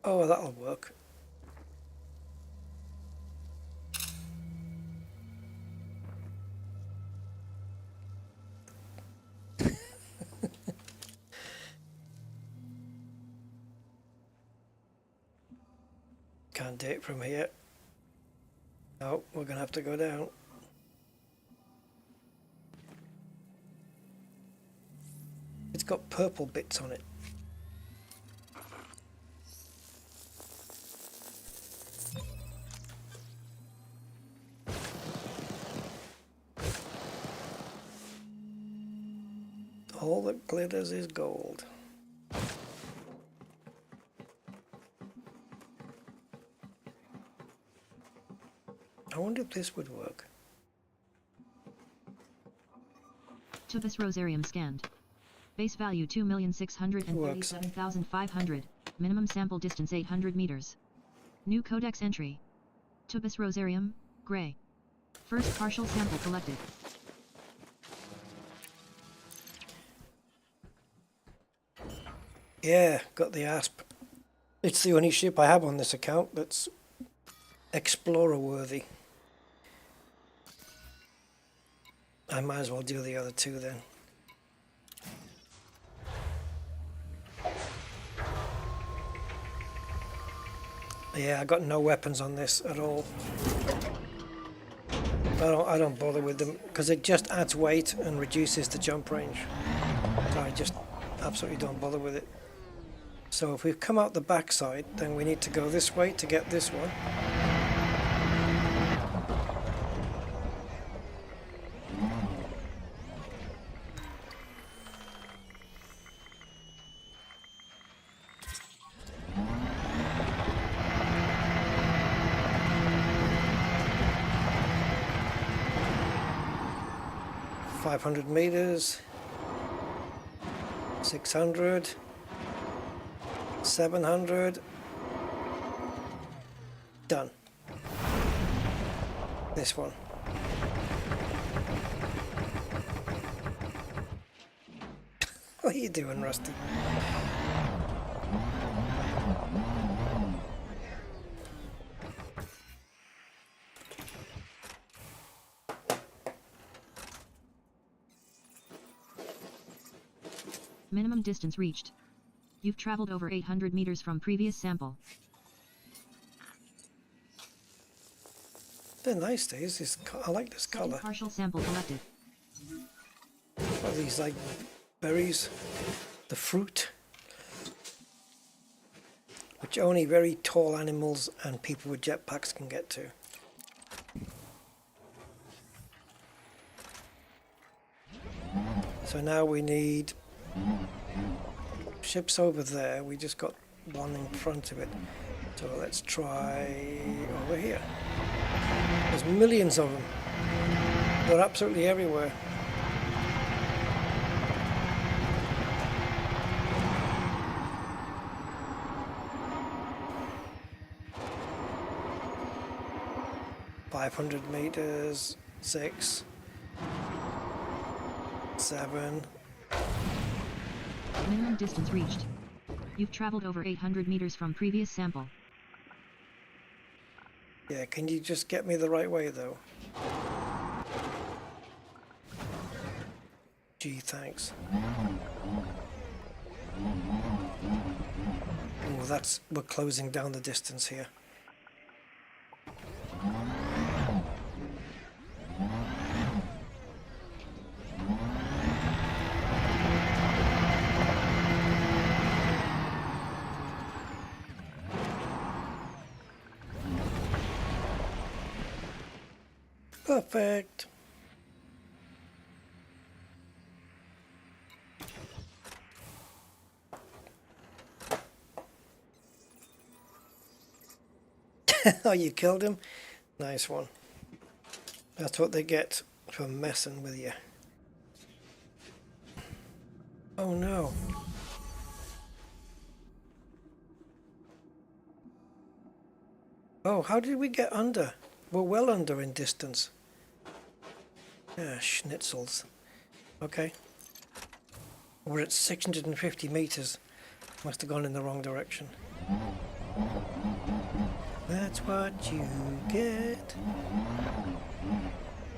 Oh, that'll work. Can't do it from here. Oh, we're gonna have to go down. It's got purple bits on it. All that glitters is gold. I wonder if this would work. Tubus Rosarium scanned. Base value 2,637,500. Minimum sample distance 800 meters. New codex entry. Tubus Rosarium, gray. First partial sample collected. Yeah, got the ASP. It's the only ship I have on this account that's Explorer worthy. I might as well do the other two then. Yeah, I got no weapons on this at all. I don't bother with them because it just adds weight and reduces the jump range. So I just absolutely don't bother with it. So if we've come out the back side, then we need to go this way to get this one. 500 meters, 600, 700, done. This one. What are you doing, Rusty? Minimum distance reached. You've traveled over 800 meters from previous sample. They're nice days. I like this color. Partial sample collected. What are these, like berries? The fruit, which only very tall animals and people with jetpacks can get to. So now we need ships over there. We just got one in front of it. So let's try over here. There's millions of them. They're absolutely everywhere. .500 meters, 6, 7. Minimum distance reached. You've traveled over 800 meters from previous sample. Yeah, can you just get me the right way though? Gee, thanks. Oh, we're closing down the distance here. Perfect. Oh, you killed him? Nice one. That's what they get for messing with you. Oh no. Oh, how did we get under? We're well under in distance. Yeah, schnitzels. Okay. We're at 650 meters. Must have gone in the wrong direction. That's what you get.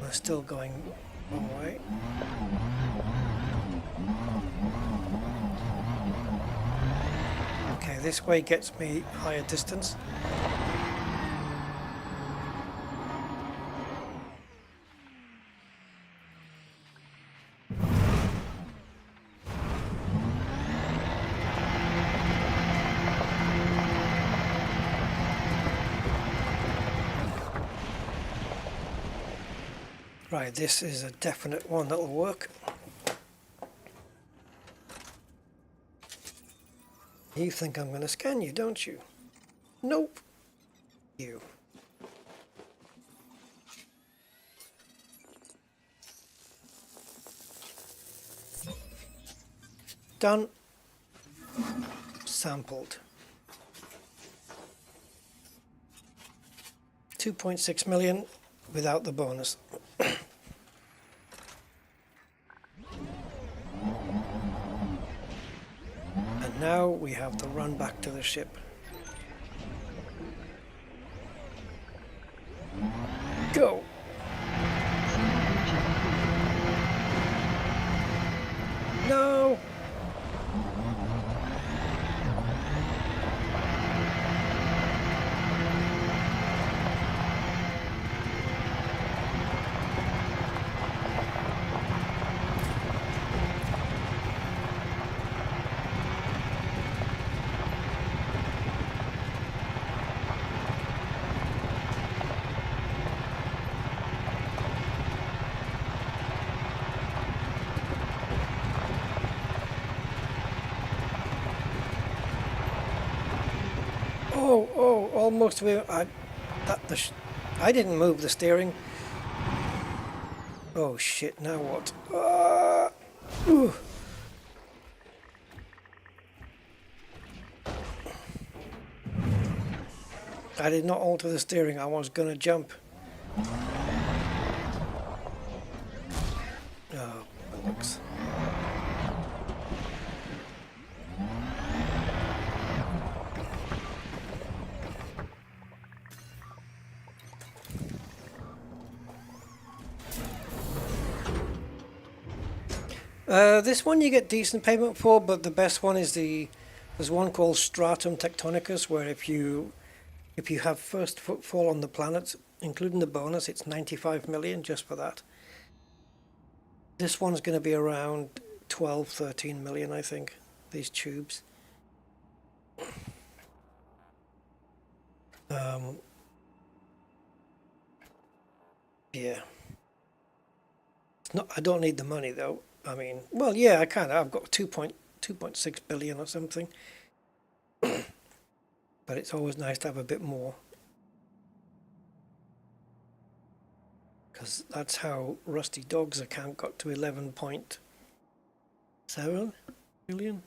We're still going wrong way. Okay, this way gets me higher distance. Right, this is a definite one that'll work. You think I'm going to scan you, don't you? Nope. You. Done. Sampled. 2.6 million without the bonus. And now we have to run back to the ship. Go! No! Oh, almost where I didn't move the steering. Oh shit, now what? Ooh. I did not alter the steering, I was gonna jump. Oh, bollocks. This one you get decent payment for, but the best one is there's one called Stratum Tectonicus, where if you have first footfall on the planet, including the bonus, it's 95 million just for that. This one's going to be around 12, 13 million, I think, these tubes. Yeah. It's not, I don't need the money though. I mean, well, yeah, I kind of. I've got 2.6 billion or something. But it's always nice to have a bit more. Because that's how Rusty Dog's account got to 11.7 billion.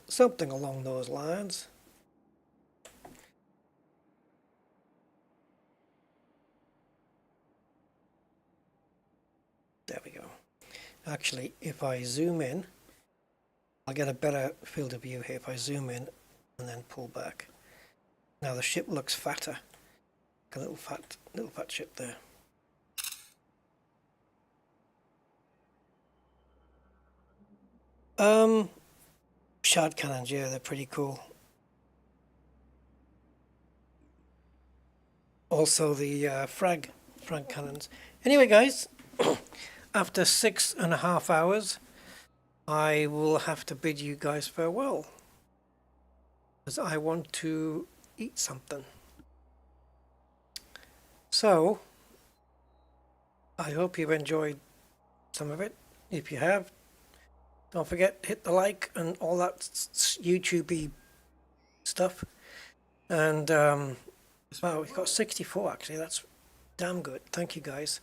Something along those lines. There we go. Actually, if I zoom in, I'll get a better field of view here if I zoom in and then pull back. Now the ship looks fatter. A little fat ship there. Shard cannons, yeah, they're pretty cool. Also the frag cannons. Anyway, guys, after 6.5 hours, I will have to bid you guys farewell, because I want to eat something. So, I hope you've enjoyed some of it. If you have, don't forget, hit the like and all that YouTube-y stuff. And, wow, we've got 64 actually, that's damn good. Thank you guys.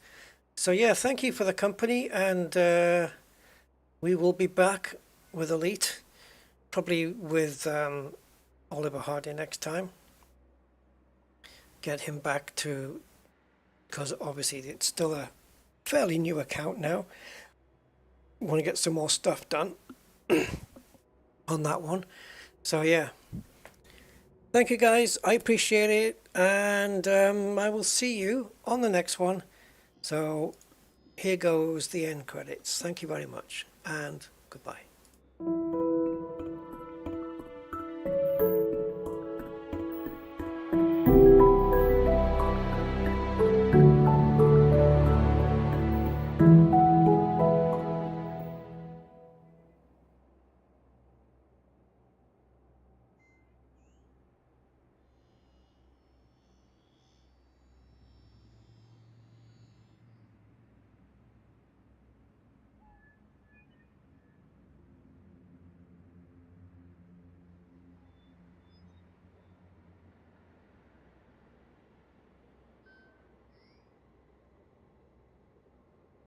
So yeah, thank you for the company, and we will be back with Elite, probably with Oliver Hardy next time. Get him back to, because obviously it's still a fairly new account now. Want to get some more stuff done on that one. So yeah, thank you guys, I appreciate it, and I will see you on the next one. So here goes the end credits. Thank you very much, and goodbye.